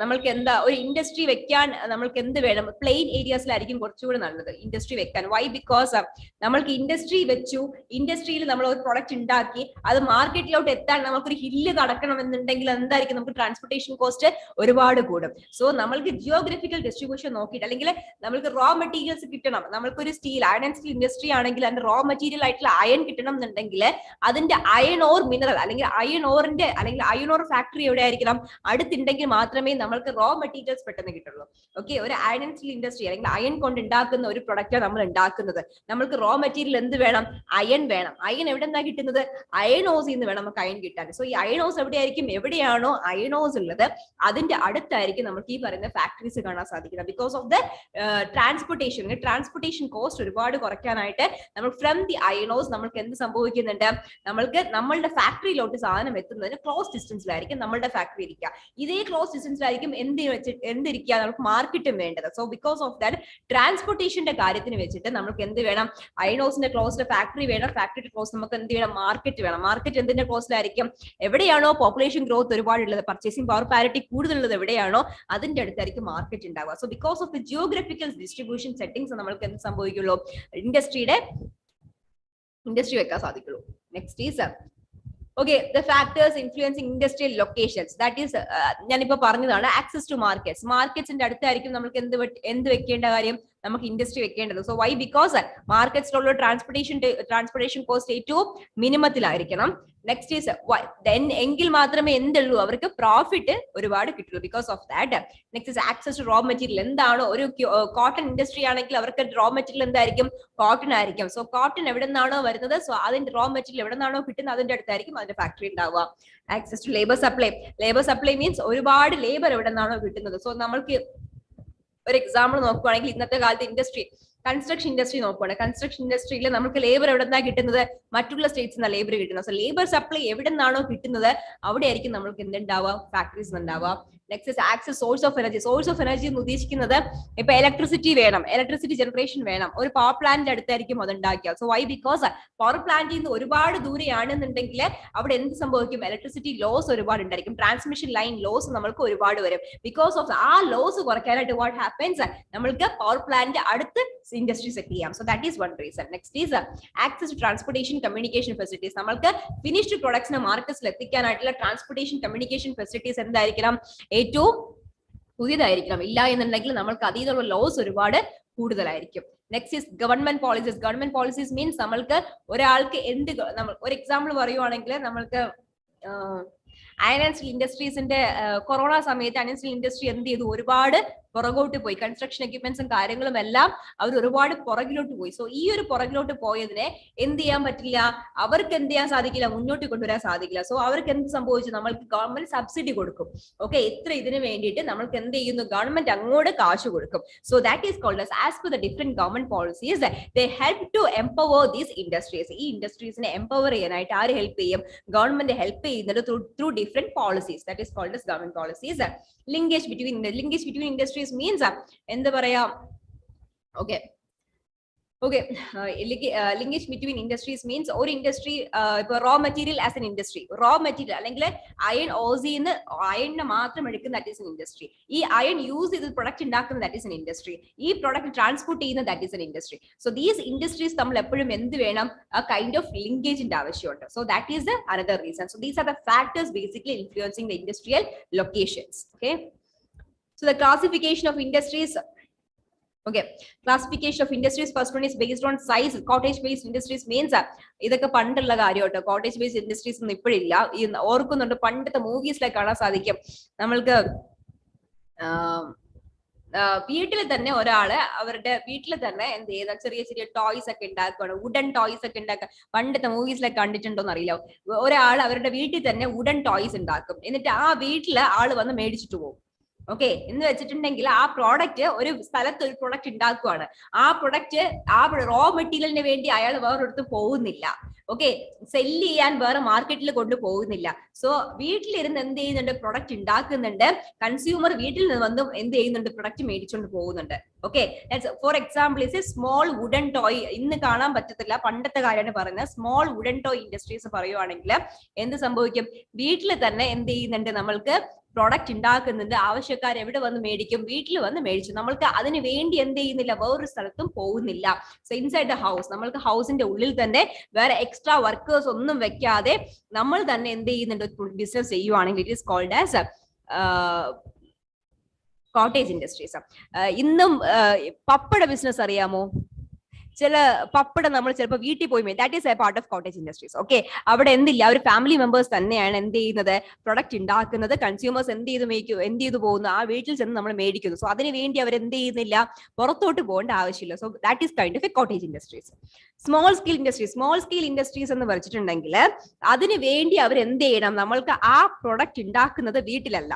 നമ്മൾക്ക് എന്താ ഒരു ഇൻഡസ്ട്രി വെക്കാൻ നമ്മൾക്ക് എന്ത് വേണം, പ്ലെയിൻ ഏരിയാസിലായിരിക്കും കുറച്ചുകൂടി നല്ലത് ഇൻഡസ്ട്രി വെക്കാൻ. വൈ? ബിക്കോസ് നമ്മൾക്ക് ഇൻഡസ്ട്രി വെച്ചു, ഇൻഡസ്ട്രിയിൽ നമ്മൾ ഒരു പ്രൊഡക്റ്റ് ഉണ്ടാക്കി അത് മാർക്കറ്റിലോട്ട് എത്താൻ നമുക്കൊരു ഹില്ല് കടക്കണം എന്നുണ്ടെങ്കിൽ എന്തായിരിക്കും, നമുക്ക് ട്രാൻസ്പോർട്ടേഷൻ കോസ്റ്റ് ഒരുപാട് കൂടും. സോ നമ്മൾക്ക് ജിയോഗ്രഫിക്കൽ ഡിസ്ട്രിബ്യൂഷൻ നോക്കിയിട്ട്, അല്ലെങ്കിൽ നമ്മൾക്ക് റോ മെറ്റീരിയൽസ് കിട്ടണം, നമ്മൾക്കൊരു steel iron and steel industry ആണെങ്കിൽ അതിന്റെ റോ മെറ്റീരിയൽ ആയിട്ടുള്ള അയൺ കിട്ടണം എന്നുണ്ടെങ്കിൽ അതിന്റെ അയൺ ഓർ മിനറൽ അല്ലെങ്കിൽ അയൺ ഓറിന്റെ അല്ലെങ്കിൽ അയൺ ഓർ ഫാക്ടറി എവിടെ ആയിരിക്കണം, അടുത്തുണ്ടെങ്കിൽ മാത്രമേ നമ്മൾക്ക് റോ മെറ്റീരിയൽസ് പെട്ടെന്ന് കിട്ടുള്ളൂ. ഓക്കെ, ഒരു അയൺ ആൻഡ് സ്റ്റീൽ ഇൻഡസ്ട്രി അല്ലെങ്കിൽ അയൺ കൊണ്ട് ഉണ്ടാക്കുന്ന ഒരു പ്രൊഡക്റ്റ് നമ്മൾ ഉണ്ടാക്കുന്നത്, നമ്മൾക്ക് റോ മെറ്റീരിയൽ എന്ത് വേണം, അയൺ വേണം. അയൺ എവിടെ നിന്നാ കിട്ടുന്നത്, അയണോസിൽ നിന്ന് വേണം നമുക്ക് അയൺ കിട്ടാൻ. സോ ഈ അയണോസ് എവിടെയായിരിക്കും, എവിടെയാണോ അയണോസ് ഉള്ളത് അതിന്റെ അടുത്തായിരിക്കും നമുക്ക് ഈ പറയുന്ന ഫാക്ടറീസ് കാണാൻ സാധിക്കുന്നത്. Because of the transportation cost ഒരുപാട് കുറയ്ക്കാനായിട്ട് നമ്മൾ ഫ്രം ദി അയണോസ് നമ്മൾക്ക് എന്ത് സംഭവിക്കുന്നുണ്ട്, നമ്മൾക്ക് നമ്മളുടെ ഫാക്ടറിയിലോട്ട് സാധനം എത്തുന്നതിന് ക്ലോസ് ഡിസ്റ്റൻസിലായിരിക്കും നമ്മളുടെ ഫാക്ടറി ഇരിക്കുക. ഇതേ ക്ലോസ് ഡിസ്റ്റൻസിലായിരിക്കും എന്തിരിക്കുക, നമുക്ക് മാർക്കറ്റും വേണ്ടത്. സോ ബിക്കോസ് ഓഫ് ദാറ്റ് ട്രാൻസ്പോർട്ടേഷന്റെ കാര്യത്തിന് വെച്ചിട്ട് നമുക്ക് എന്ത് വേണം, അയണോസിന്റെ ക്ലോസിൽ ഫാക്ടറി വേണം, ഫാക്ടറി ക്ലോസ് നമുക്ക് എന്ത് വേണം, മാർക്കറ്റ് വേണം. മാർക്കറ്റ് എന്തിന്റെ ക്ലോസിലായിരിക്കും, എവിടെയാണോ പോപ്പുലേഷൻ ഗ്രോത്ത് ഒരുപാടുള്ളത്, പർച്ചേസിംഗ് പവർ പാരിറ്റി കൂടുതലുള്ളത് എവിടെയാണോ അതിന്റെ അടുത്തായിരിക്കും മാർക്കറ്റ് ഉണ്ടാവുക. So because of the geographical distribution settings നമ്മൾക്ക് എന്ത് സംഭവിക്കുള്ളൂ, ഇൻഡസ്ട്രി വെക്കാൻ സാധിക്കുള്ളൂ. Next is okay, the factors influencing industrial locations, that is ഞാനിപ്പോ പറഞ്ഞതാണ് ആക്സസ് ടു മാർക്കറ്റ്സ്. മാർക്കറ്റ്സിന്റെ അടുത്തായിരിക്കും നമുക്ക് എന്ത് വെക്കേണ്ട കാര്യം, നമുക്ക് ഇൻഡസ്ട്രി വെക്കേണ്ടത്. So why? ബിക്കോസ് മാർക്കറ്റ്സിലുള്ള ട്രാൻസ്പോർട്ടേഷൻ കോസ്റ്റ് ഏറ്റവും മിനിമത്തിലായിരിക്കണം. നെക്സ്റ്റ് ഈസ് ദെൻ എങ്കിൽ മാത്രമേ എന്തുള്ളൂ, അവർക്ക് പ്രോഫിറ്റ് ഒരുപാട് കിട്ടുള്ളൂ. Because of that. Next is access to raw material. എന്താണോ ഒരു കോട്ടൺ ഇൻഡസ്ട്രി ആണെങ്കിൽ അവർക്ക് റോ മെറ്റീരിയൽ എന്തായിരിക്കും, കോട്ടൺ ആയിരിക്കും. സോ കോട്ടൺ എവിടെ നിന്നാണോ വരുന്നത്, സോ അതിന്റെ റോ മെറ്റീരിയൽ എവിടെ നിന്നാണോ കിട്ടുന്നത് അതിന്റെ അടുത്തായിരിക്കും അതിന്റെ ഫാക്ടറി ഉണ്ടാവുക. Access to labour supply. Labour supply means ഒരുപാട് ലേബർ എവിടെ നിന്നാണോ കിട്ടുന്നത്. സോ നമ്മൾക്ക് ഒരു എക്സാമ്പിൾ നോക്കുവാണെങ്കിൽ ഇന്നത്തെ കാലത്ത് കൺസ്ട്രക്ഷൻ ഇൻഡസ്ട്രി നോക്കുവാണെങ്കിൽ കൺസ്ട്രക്ഷൻ ഇൻഡസ്ട്രിയിൽ നമുക്ക് ലേബർ എവിടെ നിന്നാണ് കിട്ടുന്നത്, മറ്റുള്ള സ്റ്റേറ്റ്സിൽ നിന്നാണ് ലേബർ കിട്ടുന്നത്. സോ ലേബർ സപ്ലൈ എവിടെ നിന്നാണോ കിട്ടുന്നത് അവിടെ ആയിരിക്കും നമുക്ക് എന്തുണ്ടാവുക, ഫാക്ടറീസ് ഉണ്ടാവുക. Next is access source of energy. Source of energy എന്ന് ഉദ്ദേശിക്കുന്നത് ഇപ്പൊ ഇലക്ട്രിസിറ്റി വേണം, ഇലക്ട്രിസിറ്റി ജനറേഷൻ വേണം, ഒരു പവർ പ്ലാന്റിന്റെ അടുത്തായിരിക്കും അത് ഉണ്ടാക്കുക. So why? ബിക്കോസ് പവർ പ്ലാന്റിൽ നിന്ന് ഒരുപാട് ദൂരെയാണെന്നുണ്ടെങ്കിൽ അവിടെ എന്ത് സംഭവിക്കും, ഇലക്ട്രിസിറ്റി ലോസ് ഒരുപാട് ഉണ്ടായിരിക്കും, ട്രാൻസ്മിഷൻ ലൈൻ ലോസ് നമ്മൾക്ക് ഒരുപാട് വരും. ബിക്കോസ് ഓഫ് ആ ലോസ് കുറയ്ക്കാനായിട്ട് വാട്ട് ഹാപ്പൻസ്, നമ്മൾക്ക് പവർ പ്ലാന്റ് അടുത്ത് ഇൻഡസ്ട്രി സെറ്റ് ചെയ്യാം. So that is one reason. Next is access to transportation communication facilities. നമ്മൾക്ക് ഫിനിഷ്ഡ് പ്രൊഡക്ട്സിനെ മാർക്കറ്റ്സിൽ എത്തിക്കാനായിട്ടുള്ള ട്രാൻസ്പോർട്ടേഷൻ കമ്മ്യൂണിക്കേഷൻ ഫെസിലിറ്റീസ് എന്തായിരിക്കണം, ഏറ്റവും പുതിയതായിരിക്കണം. ഇല്ല എന്നുണ്ടെങ്കിൽ നമ്മൾക്ക് അതീതുള്ള ലോസ് ഒരുപാട് കൂടുതലായിരിക്കും. Next is government policies. Government policies means നമ്മൾക്ക് ഒരാൾക്ക് നമ്മൾ ഒരു എക്സാമ്പിൾ പറയുവാണെങ്കിൽ നമ്മൾക്ക് അയൺ ആൻഡ് സ്റ്റീൽ ഇൻഡസ്ട്രീസിന്റെ കൊറോണ സമയത്ത് അയൺ ആൻഡ് സ്റ്റീൽ ഇൻഡസ്ട്രി എന്ത് ചെയ്തു, ഒരുപാട് പുറകോട്ട് പോയി. കൺസ്ട്രക്ഷൻ എക്യുപ്മെന്റ്സും കാര്യങ്ങളും എല്ലാം അവർ ഒരുപാട് പുറകിലോട്ട് പോയി. സോ ഈ ഒരു പുറകിലോട്ട് പോയതിനെ എന്ത് ചെയ്യാൻ പറ്റില്ല, അവർക്ക് എന്ത് ചെയ്യാൻ സാധിക്കില്ല, മുന്നോട്ട് കൊണ്ടുവരാൻ സാധിക്കില്ല. സോ അവർക്ക് എന്ത് സംഭവിച്ചു, നമ്മൾക്ക് ഗവൺമെന്റ് സബ്സിഡി കൊടുക്കും. ഓക്കെ, ഇത്ര ഇതിന് വേണ്ടിയിട്ട് നമ്മൾക്ക് എന്ത് ചെയ്യുന്നു, ഗവൺമെന്റ് അങ്ങോട്ട് കാശ് കൊടുക്കും. So that is called as per the different government policies they help to empower these industries. ഈ ഇൻഡസ്ട്രീസിനെ എംപവർ ചെയ്യാനായിട്ട് ആര് ഹെൽപ്പ് ചെയ്യും, ഗവൺമെന്റ് ഹെൽപ്പ് ചെയ്യുന്നത് through different policies. That is called government policies. Linkage between industries means എന്താ പറയാ, linkage between industries means ഒരു industry ഇപ്പൊ raw material as an industry, raw material അല്ലെങ്കിൽ അയൺ ഓസിന്ന് അയണിനെ മാത്രം എടുക്കുന്ന ദാറ്റ് ഈസ് എൻ ഇൻഡസ്ട്രി. ഈ അയൺ യൂസ് ചെയ്ത് പ്രൊഡക്റ്റ് ഉണ്ടാക്കുന്ന ദാറ്റ് ഈസ് എൻ ഇൻഡസ്ട്രി. ഈ പ്രൊഡക്റ്റ് ട്രാൻസ്പോർട്ട് ചെയ്യുന്ന that is an industry. So these industries നമ്മൾ എപ്പോഴും എന്ത് വേണം, ആ കൈൻഡ് ഓഫ് ലിങ്കേജിന്റെ ആവശ്യമുണ്ട്. So that is another reason. So these are the factors basically influencing the industrial locations. Okay, so the classification of industries. Okay, classification of industries, first one is based on size. Cottage based industries means ഇതൊക്കെ പണ്ടുള്ള കാര്യമാട്ടോ. Cottage based industries ഒന്നും ഇപ്പോഴില്ല. ഈ ഓർക്കുന്നുണ്ട്, പണ്ടത്തെ മൂവീസിലൊക്കെ കാണാൻ സാധിക്കും നമ്മൾക്ക് വീട്ടിൽ തന്നെ ഒരാള് അവരുടെ വീട്ടിൽ തന്നെ എന്ത് ചെയ്ത ചെറിയ ചെറിയ ടോയ്സ് ഒക്കെ ഉണ്ടാക്കുകയാണ്, വുഡൻ ടോയ്സ് ഒക്കെ ഉണ്ടാക്കുക. പണ്ടത്തെ മൂവീസിലൊക്കെ കണ്ടിട്ടുണ്ടോന്ന് അറിയില്ല. ഒരാൾ അവരുടെ വീട്ടിൽ തന്നെ വുഡൻ ടോയ്സ് ഉണ്ടാക്കും, എന്നിട്ട് ആ വീട്ടില് ആള് വന്ന് മേടിച്ചിട്ട് പോകും. ഓക്കെ, എന്ന് വെച്ചിട്ടുണ്ടെങ്കിൽ ആ പ്രോഡക്റ്റ് ഒരു സ്ഥലത്ത് ഒരു പ്രൊഡക്റ്റ് ഉണ്ടാക്കുവാണ്. ആ പ്രൊഡക്റ്റ് ആ റോ മെറ്റീരിയലിന് വേണ്ടി അയാൾ വേറൊരിടത്ത് പോകുന്നില്ല. ഓക്കെ, സെല്ല് ചെയ്യാൻ വേറെ മാർക്കറ്റിൽ കൊണ്ടുപോകുന്നില്ല. സോ വീട്ടിലിരുന്ന് എന്ത് ചെയ്യുന്നുണ്ട്, പ്രൊഡക്റ്റ് ഉണ്ടാക്കുന്നുണ്ട്. കൺസ്യൂമർ വീട്ടിൽ നിന്ന് വന്ന് എന്ത് ചെയ്യുന്നുണ്ട്, പ്രൊഡക്റ്റ് മേടിച്ചുകൊണ്ട് പോകുന്നുണ്ട്. Okay, for example is a small wooden toy. ഇന്ന് കാണാൻ പറ്റത്തില്ല, പണ്ടത്തെ കാര്യമാണ് പറയുന്നത്. സ്മോൾ വുഡൻ ടോയ് ഇൻഡസ്ട്രീസ് പറയുവാണെങ്കിൽ എന്ത് സംഭവിക്കും, വീട്ടിൽ തന്നെ എന്ത് ചെയ്യുന്നുണ്ട്, നമ്മൾക്ക് പ്രൊഡക്റ്റ് ഉണ്ടാക്കുന്നുണ്ട്. ആവശ്യക്കാർ എവിടെ വന്ന് മേടിക്കും, വീട്ടിൽ വന്ന് മേടിച്ചു. നമ്മൾക്ക് അതിന് വേണ്ടി എന്ത് ചെയ്യുന്നില്ല, വേറൊരു സ്ഥലത്തും പോകുന്നില്ല. സോ ഇൻസൈഡ് ദ ഹൗസ്, നമ്മൾക്ക് ഹൗസിന്റെ ഉള്ളിൽ തന്നെ വേറെ എക്സ്ട്രാ വർക്കേഴ്സ് ഒന്നും വെക്കാതെ നമ്മൾ തന്നെ എന്ത് ചെയ്യുന്നുണ്ട്, ബിസിനസ് ചെയ്യുവാണെങ്കിൽ it is called as cottage industries. ഇന്നും പപ്പട ബിസിനസ് അറിയാമോ? ചില പപ്പടം നമ്മൾ ചിലപ്പോൾ വീട്ടിൽ പോയി, that is A part of cottage industries. Okay, അവിടെ എന്തില്ല, ഒരു ഫാമിലി മെമ്പേഴ്സ് തന്നെയാണ് എന്ത് ചെയ്യുന്നത്, പ്രൊഡക്റ്റ് ഉണ്ടാക്കുന്നത്. കൺസ്യൂമേഴ്സ് എന്ത് ചെയ്തു പോകുന്നു, ആ വീട്ടിൽ ചെന്ന് നമ്മൾ മേടിക്കുന്നു. സോ അതിന് വേണ്ടി അവർ എന്ത് ചെയ്യുന്നില്ല, പുറത്തോട്ട് പോകേണ്ട ആവശ്യമില്ല. So that is kind of A cottage industries. Small scale industries എന്ന് വെച്ചിട്ടുണ്ടെങ്കിൽ അതിന് വേണ്ടി അവർ എന്ത് ചെയ്യണം, നമ്മൾക്ക് ആ പ്രൊഡക്റ്റ് ഉണ്ടാക്കുന്നത് വീട്ടിലല്ല,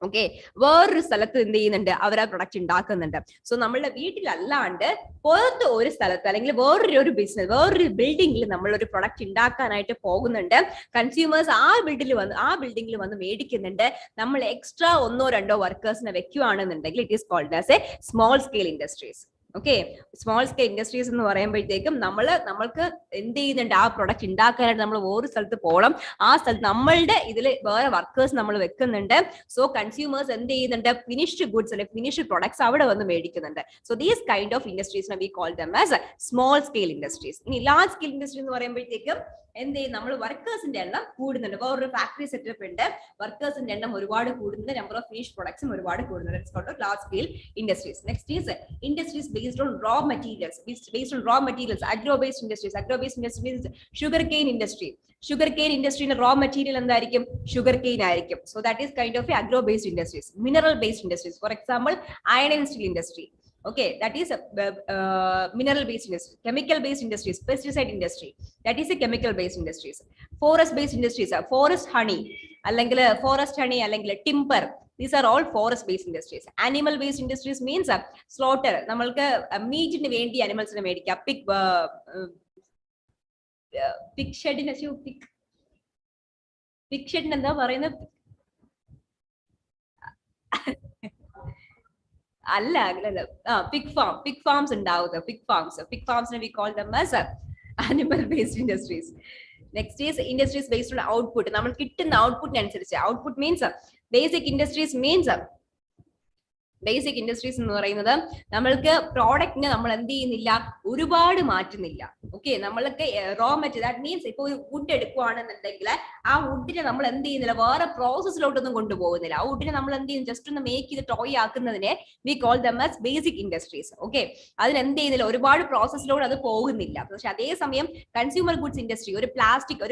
ഓക്കെ, വേറൊരു സ്ഥലത്ത് എന്ത് ചെയ്യുന്നുണ്ട്, അവർ ആ പ്രൊഡക്റ്റ് ഉണ്ടാക്കുന്നുണ്ട്. സോ നമ്മളുടെ വീട്ടിലല്ലാണ്ട് പുറത്ത് ഒരു സ്ഥലത്ത് അല്ലെങ്കിൽ വേറൊരു ബിസിനസ്, വേറൊരു ബിൽഡിംഗിൽ നമ്മൾ ഒരു പ്രൊഡക്റ്റ് ഉണ്ടാക്കാനായിട്ട് പോകുന്നുണ്ട്. കൺസ്യൂമേഴ്സ് ആ ബിൽഡിംഗിൽ വന്ന് മേടിക്കുന്നുണ്ട്. നമ്മൾ എക്സ്ട്രാ 1-2 വർക്കേഴ്സിനെ വെക്കുകയാണെന്നുണ്ടെങ്കിൽ it is called as a small scale industries. Okay, small scale industries എന്ന് പറയുമ്പോഴത്തേക്കും നമ്മൾക്ക് എന്ത് ചെയ്യുന്നുണ്ട്, ആ പ്രൊഡക്റ്റ് ഉണ്ടാക്കാനായിട്ട് നമ്മൾ വേറെ സ്ഥലത്ത് പോകണം. ആ സ്ഥലത്ത് നമ്മളുടെ ഇതിൽ വേറെ വർക്കേഴ്സ് നമ്മൾ വെക്കുന്നുണ്ട്. സോ കൺസ്യൂമേഴ്സ് എന്ത് ചെയ്യുന്നുണ്ട്, ഫിനിഷ്ഡ് ഗുഡ്സ് അല്ലെങ്കിൽ ഫിനിഷ്ഡ് പ്രൊഡക്ട്സ് അവിടെ വന്ന് മേടിക്കുന്നുണ്ട്. So these kind of industries we call them as small scale industries. ഇനി ലാർജ് സ്കെയിൽ ഇൻഡസ്ട്രി എന്ന് പറയുമ്പോഴത്തേക്കും എന്ത് ചെയ്യും, നമ്മൾ വർക്കേഴ്സിന്റെ എണ്ണം കൂടുന്നുണ്ട്. വേറൊരു ഫാക്ടറി സെറ്റപ്പ് ഉണ്ട്, വർക്കേഴ്സിന്റെ എണ്ണം ഒരുപാട് കൂടുന്നുണ്ട്, നമ്പർ ഓഫ് ഫിനിഷ് പ്രൊഡക്ട്സും ഒരുപാട് കൂടുന്നുണ്ട്. It's called large scale industries. Next is industries based on raw materials. Agro-based industries. Agro-based industry means sugarcane industry. Sugarcane industry in raw material എന്തായിരിക്കും, sugarcane ആയിരിക്കും. So that is kind of a agro-based industries. Mineral-based industries. For example, iron and steel industry. Okay, that is mineral-based industry. Chemical-based industries. Pesticide industry. That is a chemical-based industries. Forest-based industries. Forest honey. അല്ലെങ്കിൽ timber. These are all forest-based industries. Animal-based industries means slaughter. നമ്മൾക്ക് മീറ്റിന് വേണ്ടി അനിമൽസിനെ മേടിക്കാം. Pig ഷെഡിന് എന്താ പറയുന്നത്, അല്ല pig farms ഉണ്ടാവുക. Pig ഫാംസിനെ we call them as animal-based industries. Next is industries based on output. നമ്മൾ കിട്ടുന്ന ഔട്ട്പുട്ടിന് അനുസരിച്ച്, output means basic industries means basic industries എന്ന് പറയുന്നത് നമ്മൾക്ക് പ്രോഡക്റ്റിനെ നമ്മൾ എന്ത് ചെയ്യുന്നില്ല, ഒരുപാട് മാറ്റുന്നില്ല. ഓക്കെ, നമ്മൾക്ക് റോ മെറ്റീരിയൽ, ദാറ്റ് മീൻസ് ഇപ്പോൾ ഒരു വുഡ് എടുക്കുകയാണെന്നുണ്ടെങ്കിൽ ആ വുഡിനെ നമ്മൾ എന്ത് ചെയ്യുന്നില്ല, വേറെ പ്രോസസ്സിലോട്ടൊന്നും കൊണ്ടുപോകുന്നില്ല. ആ വുഡിനെ നമ്മൾ എന്ത് ചെയ്യുന്നു, ജസ്റ്റ് ഒന്ന് മേക്ക് ചെയ്ത് ടോയ് ആക്കുന്നതിനെ we call them as basic industries. Okay, അതിന് എന്ത് ചെയ്യുന്നില്ല, ഒരുപാട് പ്രോസസ്സിലോട്ട് അത് പോകുന്നില്ല. പക്ഷെ അതേസമയം കൺസ്യൂമർ ഗുഡ്സ് ഇൻഡസ്ട്രി, ഒരു പ്ലാസ്റ്റിക്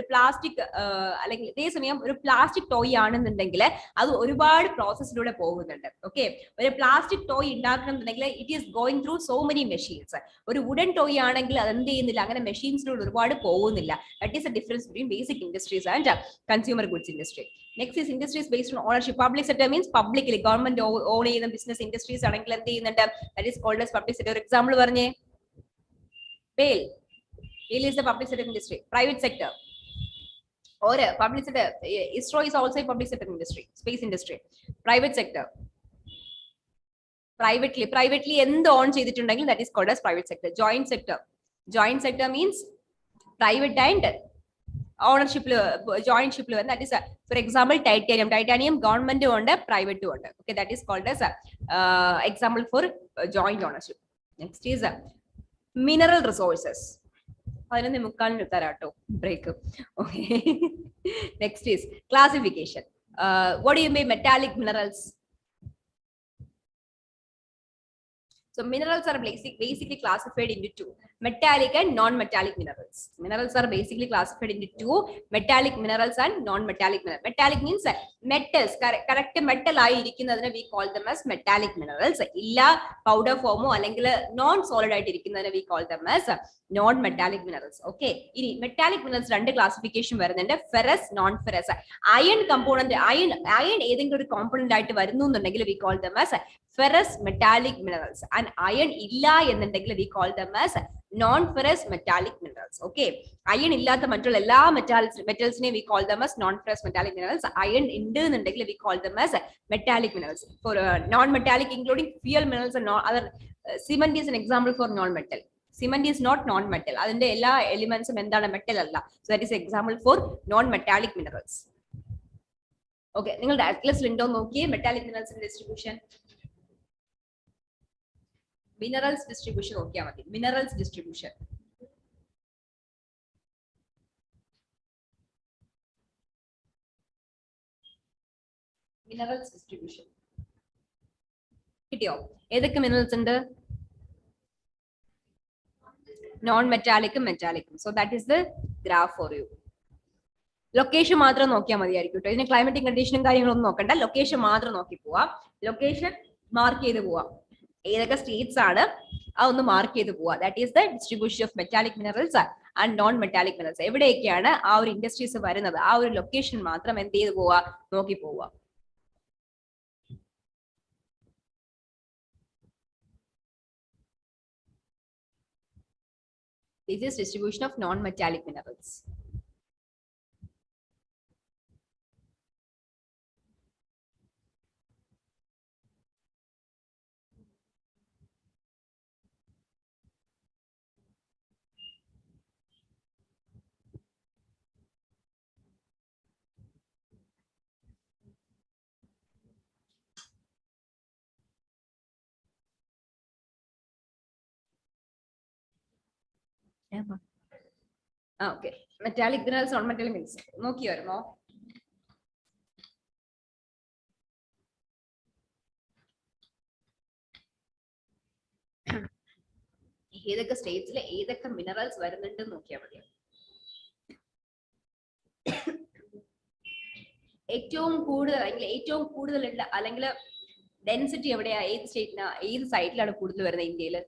അല്ലെങ്കിൽ അതേസമയം ഒരു പ്ലാസ്റ്റിക് ടോയ് ആണെന്നുണ്ടെങ്കിൽ അത് ഒരുപാട് പ്രോസസ്സിലൂടെ പോകുന്നുണ്ട്. ഓക്കെ, ഒരു പ്ലാസ്റ്റിക് ടോയ് ഉണ്ടാക്കണമെന്നുണ്ടെങ്കിൽ it is going through so many machines. ഒരു വുഡൻ ടോയ് ആണെങ്കിൽ അത് എന്ത് ചെയ്യുന്നില്ല, അങ്ങനെ മെഷീൻസിലൂടെ ഒരുപാട് പോകുന്നില്ല. That is a difference between basic industries and consumer goods industry. Next is industries based on ownership. Public sector means publicly government own ചെയ്യുന്ന ബിസിനസ് ഇൻഡസ്ട്രീസ് ആണെങ്കിൽ എന്ത് ചെയ്യുന്നുണ്ട്, that is called as public sector. ഒരു example പറഞ്ഞേ, പെയിൽ is the public sector industry. Private sector or public sector, ISRO is also a public sector industry, space industry. Private sector, privately എന്ത് on ചെയ്തിട്ടുണ്ടെങ്കിൽ that is called as private sector. Joint sector means private and ownership, joint ship, that is for example titanium government ഉണ്ട്, private ഉണ്ട്. Okay, that is called as example for joint ownership. Next is mineral resources. 11:45 തരാട്ടോ break. Okay, next is classification. what do you mean metallic minerals? So minerals are basically classified into two, metallic and non-metallic minerals. Minerals are basically classified into two, metallic minerals and non-metallic minerals. Metallic means metals, correct metal ആയി ഇരിക്കുന്നതിനെ we call them as metallic minerals. ഇല്ല powder form അല്ലെങ്കിൽ non solid ആയിട്ട് ഇരിക്കുന്നതിനെ we call them as non-metallic minerals. Okay, ഇനി metallic minerals രണ്ട് classification വരുന്നുണ്ട്, ferrous, non-ferrous. Iron component, iron ഏതെങ്കിലും ഒരു component ആയിട്ട് വരുന്നു എന്നുണ്ടെങ്കിൽ we call them as ferrous metallic minerals, and iron illa ennundengil we call them as non-ferrous metallic minerals. Okay, iron illatta mattulla ella metals ne we call them as non-ferrous metallic minerals. Iron undu ennundengil we call them as metallic minerals. For non-metallic including fuel minerals and other cement is an example for non-metal. Cement is not non-metal. Adinte ella elements endana metal alla. So that is example for non-metallic minerals. Okay, ningal atlas lindon nokkiye metallic minerals distribution. Minerals distribution നോക്കിയാൽ മതി. Minerals distribution. Minerals distribution. കിട്ടിയോ? ഏതൊക്കെ minerals ഉണ്ട്? Non മെറ്റാലിക്കും മെറ്റാലിക്കും. So that is the graph for you. Location മാത്രം നോക്കിയാൽ മതിയായിരിക്കും കേട്ടോ. ഇതിന് ക്ലൈമറ്റിക് കണ്ടീഷനും കാര്യങ്ങളൊന്നും നോക്കണ്ട. ലൊക്കേഷൻ മാത്രം നോക്കി പോവാം. ലൊക്കേഷൻ മാർക്ക് ചെയ്ത് പോവാം. ഏതൊക്കെ സ്റ്റേറ്റ്സ് ആണ് അതൊന്ന് മാർക്ക് ചെയ്ത് പോവാ. That is the distribution of metallic minerals and non metallic minerals. എവിടെയൊക്കെയാണ് ആ ഒരു ഇൻഡസ്ട്രീസ് വരുന്നത്, ആ ഒരു ലൊക്കേഷൻ മാത്രം എന്ത് ചെയ്ത് പോവാ, നോക്കി പോവാ. This is distribution of non-metallic minerals. Okay, metallic minerals, non-metallic minerals. നോക്കി വരുമോ? ഏതൊക്കെ സ്റ്റേറ്റ്സിലെ ഏതൊക്കെ മിനറൽസ് വരുന്നുണ്ട് നോക്കിയാൽ മതി. ഏറ്റവും കൂടുതൽ ഉണ്ട് അല്ലെങ്കിൽ ഡെൻസിറ്റി എവിടെയാ, ഏത് സ്റ്റേറ്റിനാ, ഏത് സൈറ്റിലാണ് കൂടുതൽ വരുന്നത് ഇന്ത്യയില്?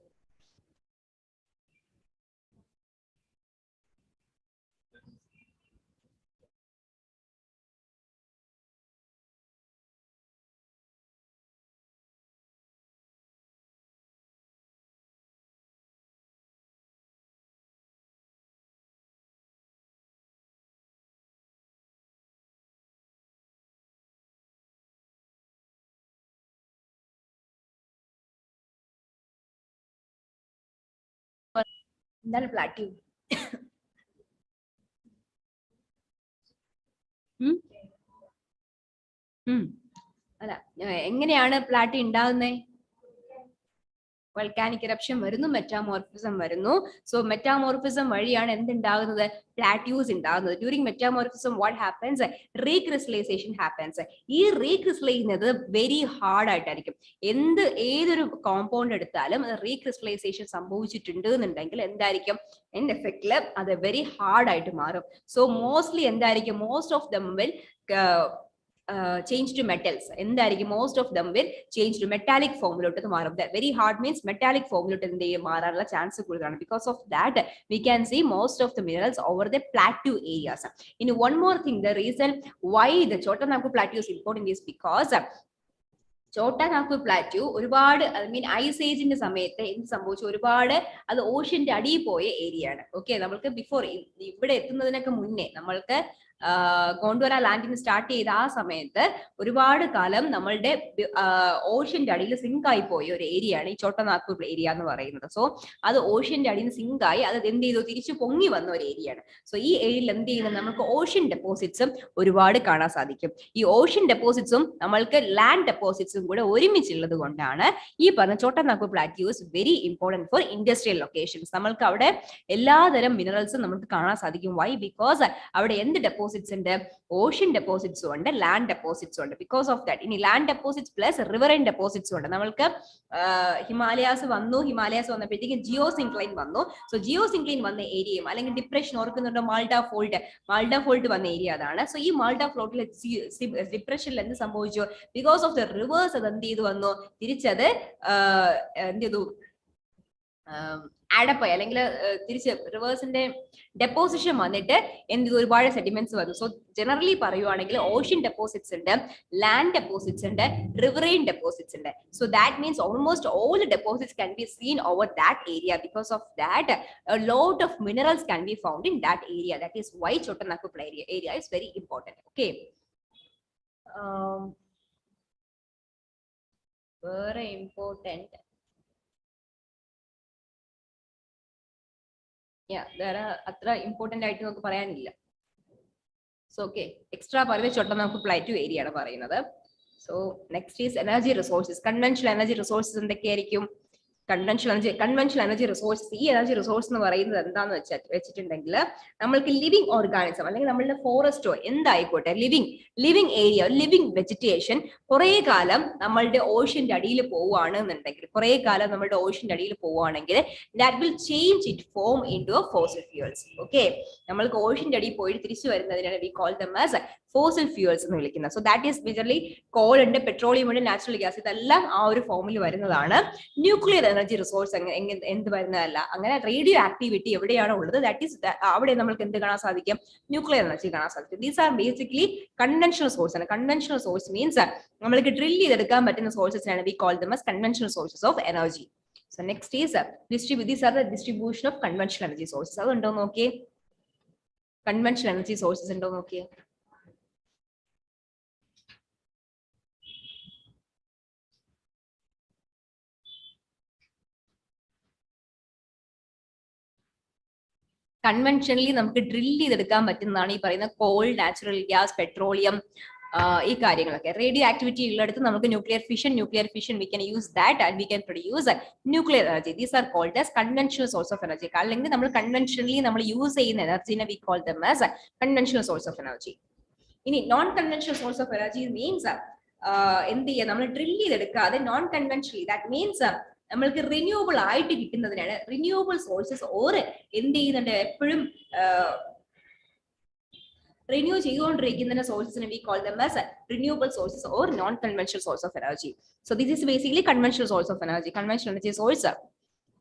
എന്താണ് പ്ലാറ്റ്യൂ? അല്ല, എങ്ങനെയാണ് പ്ലാറ്റി ഉണ്ടാകുന്നത്? വൾക്കാനിക് ഇറപ്ഷൻ വരുന്നു, മെറ്റാമോർഫിസം വരുന്നു. സോ മെറ്റാമോർഫിസം വഴിയാണ് എന്തുണ്ടാകുന്നത്? പ്ലാറ്റ്യൂസ് ഉണ്ടാകുന്നത്. During metamorphism what happens? Recrystallisation happens. ഈ റീക്രിസ്റ്റലൈസ് ചെയ്യുന്നത് വെരി ഹാർഡ് ആയിട്ടായിരിക്കും. ഏതൊരു കോമ്പൗണ്ട് എടുത്താലും അത് റീക്രിസ്റ്റലൈസേഷൻ സംഭവിച്ചിട്ടുണ്ട് എന്നുണ്ടെങ്കിൽ എന്തായിരിക്കും? എന്റെ എഫക്റ്റില് അത് വെരി ഹാർഡ് ആയിട്ട് മാറും. സോ മോസ്റ്റ്ലി എന്തായിരിക്കും? Most of them will change to metals. എന്തായിരിക്കും? most of them will change to metallic ഫോമിലോട്ട് മാറും. Very hard means metallic ഫോമിലോട്ട് എന്ത് ചെയ്യും? മാറാനുള്ള ചാൻസ് കൂടുതലാണ്. Because of that we can see most of the minerals over the plateau areas. In one more thing, the reason why the Chotanagpur plateau is important is because Chota Nagpur plateau ഒരുപാട് ice ഏജിന്റെ സമയത്ത് എന്ത് സംഭവിച്ചു? ഒരുപാട് അത് ഓഷ്യന്റെ അടിയിൽ പോയ area ആണ്. Okay, നമ്മൾക്ക് ബിഫോർ ഇവിടെ എത്തുന്നതിനൊക്കെ മുന്നേ നമ്മൾക്ക് ഗോണ്ട്വാന ലാൻഡിങ് സ്റ്റാർട്ട് ചെയ്ത ആ സമയത്ത് ഒരുപാട് കാലം നമ്മളുടെ ഓഷ്യന്റെ അടിയിൽ സിങ്ക് ആയി പോയ ഒരു ഏരിയ ആണ് ഈ ചോട്ടാനാഗ്പൂർ ഏരിയ എന്ന് പറയുന്നത്. സോ അത് ഓഷ്യന്റെ അടിയിൽ നിന്ന് സിങ്ക് ആയി അത് എന്ത് ചെയ്തു? തിരിച്ചു പൊങ്ങി വന്ന ഒരു ഏരിയ ആണ്. സോ ഈ ഏരിയയിൽ എന്ത് ചെയ്യുന്നത്? നമുക്ക് ഓഷ്യൻ ഡെപ്പോസിറ്റ്സും ഒരുപാട് കാണാൻ സാധിക്കും. ഈ ഓഷ്യൻ ഡെപ്പോസിറ്റ്സും നമ്മൾക്ക് ലാൻഡ് ഡെപ്പോസിറ്റ്സും കൂടെ ഒരുമിച്ചുള്ളത് കൊണ്ടാണ് ഈ പറഞ്ഞ Chota Nagpur plateaus very important for industrial locations. നമ്മൾക്ക് അവിടെ എല്ലാതരം മിനറൽസും നമുക്ക് കാണാൻ സാധിക്കും. വൈ? ബിക്കോസ് അവിടെ എന്ത് ഡെപ്പോസിറ്റ്സ് ഉണ്ട്? ഓഷ്യൻ ഡെപ്പോസിറ്റ്സും ഉണ്ട്, ലാൻഡ് ഡെപ്പോസിറ്റ്സും ഉണ്ട്. ബിക്കോസ് ഓഫ് ദാറ്റ് ഇനി ലാൻഡ് ഡെപ്പോസിറ്റ്സ് പ്ലസ് റിവറൈൻ ഡെപ്പോസിറ്റ്സും ഉണ്ട്. നമ്മൾക്ക് ഹിമാലയാസ് വന്നപ്പോഴത്തേക്കും ജിയോ സിൻക്ലൈൻ വന്നു. സോ ജിയോ സിൻക്ലൈൻ വന്ന ഏരിയയും അല്ലെങ്കിൽ ഡിപ്രഷൻ ഓർക്കുന്നുണ്ടോ? മാൾഡ ഫോൾട്ട് വന്ന ഏരിയ അതാണ്. സോ ഈ മാൾഡ ഫ്ലോട്ടിലെ ഡിപ്രഷനിൽ എന്ത് സംഭവിച്ചു? ബിക്കോസ് ഓഫ് ദ റിവേഴ്സ് അത് എന്ത് ചെയ്തു വന്നു? തിരിച്ചത് എന്ത് ചെയ്തു? ആഡപ്പ് ആയി അല്ലെങ്കിൽ തിരിച്ച് റിവേഴ്സിന്റെ ഡെപ്പോസിഷൻ വന്നിട്ട് എന്ത് ഒരുപാട് സെഡിമെന്റ്സ് വന്നു. സോ ജനറലി പറയുവാണെങ്കിൽ ഓഷ്യൻ ഡെപ്പോസിറ്റ്സ് ഉണ്ട്, ലാൻഡ് ഡെപ്പോസിറ്റ്സ് ഉണ്ട്, റിവറൈൻ ഡെപ്പോസിറ്റ്സ് ഉണ്ട്. So that means almost all deposits can be seen over that area. Because of that, a lot of minerals can be found in that area. That is why Chotanagpur area is very important. Okay. Very important. Yeah, there are other important ആയിട്ട് നമുക്ക് പറയാനില്ല. So okay, extra പറയുന്നത് Chotanagpur plateau area ആണ് പറയുന്നത്. So next is energy resources. Conventional energy resources എന്തൊക്കെയായിരിക്കും? Conventional energy resources. ഈ energy resource എന്ന് പറയുന്നത് എന്താന്ന് വെച്ചിട്ടുണ്ടെങ്കിൽ നമ്മൾക്ക് ലിവിങ് ഓർഗാനിസം അല്ലെങ്കിൽ നമ്മളുടെ ഫോറസ്റ്റോ എന്തായിക്കോട്ടെ, ലിവിങ് ഏരിയ, ലിവിങ് വെജിറ്റേഷൻ കുറെ കാലം നമ്മളുടെ ഓഷ്യന്റെ അടിയിൽ പോവുകയാണെന്നുണ്ടെങ്കിൽ, that will change it form into fossil fuels. Okay, നമ്മൾക്ക് ഓഷ്യന്റെ അടിയിൽ പോയി തിരിച്ചു വരുന്നതിനാണ് we call them as fossil fuels എന്ന് വിളിക്കുന്നത്. So that is majorly coal ഉണ്ട്, പെട്രോളിയം ഉണ്ട്, നാച്ചുറൽ ഗ്യാസ്, ഇതെല്ലാം ആ ഒരു ഫോമിൽ വരുന്നതാണ്. ന്യൂക്ലിയർ എനർജി റിസോഴ്സ് എന്ത് വരുന്നതല്ല. അങ്ങനെ റേഡിയോ ആക്ടിവിറ്റി എവിടെയാണോ ഉള്ളത്, ദാറ്റ് ഈസ് അവിടെ നമ്മൾക്ക് എന്ത് കാണാൻ സാധിക്കും? ന്യൂക്ലിയർ എനർജി കാണാൻ സാധിക്കും. These are basically conventional source ആണ്. കൺവെൻഷണൽ സോഴ്സ് മീൻസ് നമ്മൾക്ക് ഡ്രിൽ ചെയ്തെടുക്കാൻ പറ്റുന്ന സോഴ്സസിനാണ് we call them as conventional sources of energy. So next is these are the distribution of conventional energy sources. അതുണ്ടോ നോക്കിയേ, കൺവെൻഷണൽ എനർജി സോഴ്സസ് ഉണ്ടോ നോക്കിയേ. Conventionally നമുക്ക് ഡ്രിൽ ചെയ്തെടുക്കാൻ പറ്റുന്നതാണ് ഈ പറയുന്ന കോൾ, നാച്ചുറൽ ഗ്യാസ്, പെട്രോളിയം, ഈ കാര്യങ്ങളൊക്കെ. റേഡിയോ ആക്ടിവിറ്റി ഉള്ളിടത്ത് നമുക്ക് nuclear fission we can use that and we can produce nuclear energy. These are called as conventional source of energy. അല്ലെങ്കിൽ നമ്മൾ കൺവെൻഷനലി നമ്മൾ യൂസ് ചെയ്യുന്ന എനർജിനെ we call them as conventional source of energy. ഇനി non conventional source of energy means എന്ത് ചെയ്യുക, നമ്മൾ drill ചെയ്തെടുക്കാതെ നോൺ കൺവെൻഷനലി, ദാറ്റ് മീൻസ് നമ്മൾക്ക് റിന്യൂവബിൾ ആയിട്ട് കിട്ടുന്നതിനാണ് റിന്യൂവബിൾ സോഴ്സസ്. ഓർ എന്ത് ചെയ്യുന്നുണ്ട്, എപ്പോഴും റിന്യൂ ചെയ്തുകൊണ്ടിരിക്കുന്ന സോഴ്സസിനെ we call them as renewable sources or non conventional source of energy. So this is basically conventional source of energy. Conventional energy source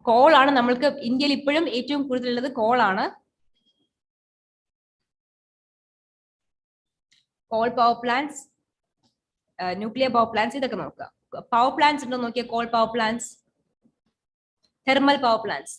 coal ആണ്. നമ്മൾക്ക് ഇന്ത്യയിൽ ഇപ്പോഴും ഏറ്റവും കൂടുതലുള്ളത് കോൾ ആണ്. Coal power plants, nuclear power plants, ഇതൊക്കെ നോക്കുക. Power plants ഉണ്ടോ നോക്കിയാൽ, coal power plants, thermal power plants.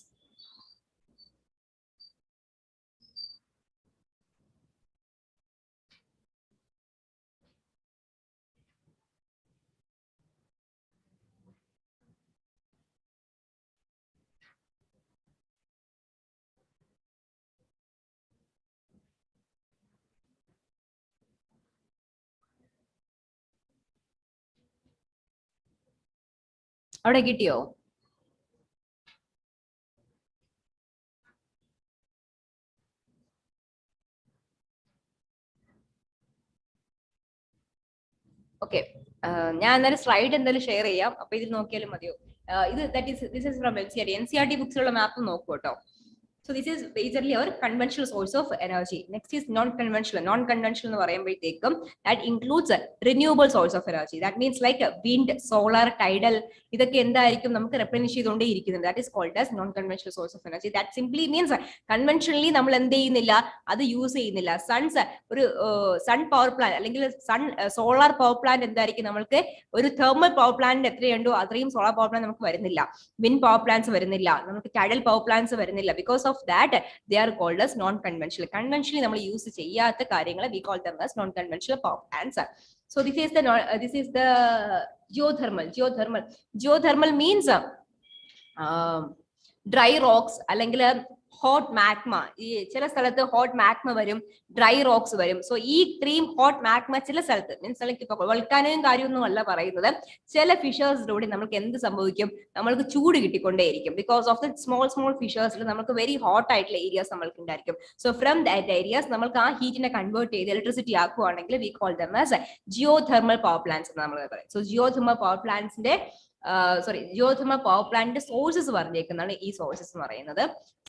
അവിടെ കിട്ടിയോ? ഓക്കെ, ഞാൻ എന്തായാലും സ്ലൈഡ് എന്തായാലും ഷെയർ ചെയ്യാം. അപ്പൊ ഇതിൽ നോക്കിയാലും മതിയോ? ഇത് ദിസ് ഈസ് ഫ്രം NCERT ബുക്സിലുള്ള മാപ്പ് നോക്കൂ കേട്ടോ. So this is majorly our conventional source of energy. Next is non-conventional. Non-conventional എന്ന് പറയുമ്പോഴത്തേക്കും that includes a renewable source of energy. That means like wind, solar, tidal, ഇതൊക്കെ എന്തായിരിക്കും നമുക്ക് replenish ചെയ്തുകൊണ്ടേ ഇരിക്കുന്നത്. That is called as non-conventional source of energy. That simply means conventionally നമ്മൾ എന്ത് ചെയ്യുന്നില്ല, അത് യൂസ് ചെയ്യുന്നില്ല. ഒരു സൺ പവർ പ്ലാന്റ് അല്ലെങ്കിൽ സോളാർ പവർ പ്ലാന്റ് എന്തായിരിക്കും, നമ്മൾക്ക് ഒരു തെർമൽ പവർ പ്ലാന്റ് എത്രയുണ്ടോ അത്രയും സോളാർ പവർ പ്ലാന്റ് നമുക്ക് വരുന്നില്ല. വിൻഡ് പവർ പ്ലാന്റ്സ് വരുന്നില്ല, നമുക്ക് ടൈഡൽ പവർ പ്ലാന്റ്സ് വരുന്നില്ല. Because of that they are called as non-conventional. Conventionally നമ്മൾ യൂസ് ചെയ്യാത്ത കാര്യങ്ങളെ we call them as non-conventional power plants. So this is the geothermal means dry rocks അല്ലെങ്കിൽ hot magma. ഈ ചില സ്ഥലത്ത് ഹോട്ട് മാഗ്മ വരും, dry rocks വരും. So ഈ ഇത്രയും ഹോട്ട് മാഗ്മ ചില സ്ഥലത്ത് മീൻസ് വൾക്കാനയും കാര്യമൊന്നും അല്ല പറയുന്നത്, ചില ഫിഷേഴ്സിലൂടെ നമുക്ക് എന്ത് സംഭവിക്കും, നമ്മൾക്ക് ചൂട് കിട്ടിക്കൊണ്ടേയിരിക്കും. ബിക്കോസ് ഓഫ് ദ സ്മോൾ ഫിഷേഴ്സിൽ നമുക്ക് വെരി ഹോട്ട് ആയിട്ടുള്ള ഏരിയാസ് നമ്മൾക്ക് ഉണ്ടായിരിക്കും. സോ ഫ്രം ദാറ്റ് ഏരിയാസ് നമ്മൾക്ക് ആ ഹീറ്റിനെ കൺവേർട്ട് ചെയ്ത് ഇലക്ട്രിസിറ്റി ആക്കുകയാണെങ്കിൽ we call them as geothermal power plants എന്ന് നമ്മൾ പറയും. സോ ജിയോ തെർമൽ പവർ പ്ലാന്റ്സിന്റെ ജിയോതെർമൽ പവർ പ്ലാന്റ് സോഴ്സസ് പറഞ്ഞേക്കുന്നതാണ് ഈ സോഴ്സസ് എന്ന് പറയുന്നത്.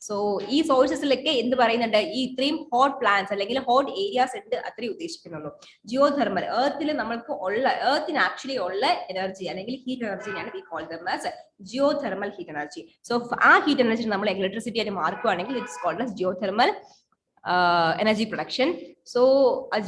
സോ ഈ സോഴ്സസിലൊക്കെ എന്ത് പറയുന്നുണ്ട്, ഈ ഇത്രയും ഹോട്ട് പ്ലാന്റ്സ് അല്ലെങ്കിൽ ഹോട്ട് ഏരിയാസ് ഉണ്ട് അത്രയും ഉദ്ദേശിക്കുന്നുള്ളൂ. ജിയോതെർമൽ എർത്തിൽ നമ്മൾക്ക് ഉള്ള എർത്തിന് ആക്ച്വലി ഉള്ള എനർജി അല്ലെങ്കിൽ ഹീറ്റ് എനർജിയാണ് we call them as geothermal heat energy. So ആ ഹീറ്റ് എനർജി നമ്മൾ ഇലക്ട്രിസിറ്റി ആയിട്ട് മാറുകയാണെങ്കിൽ it's called as geothermal energy production. So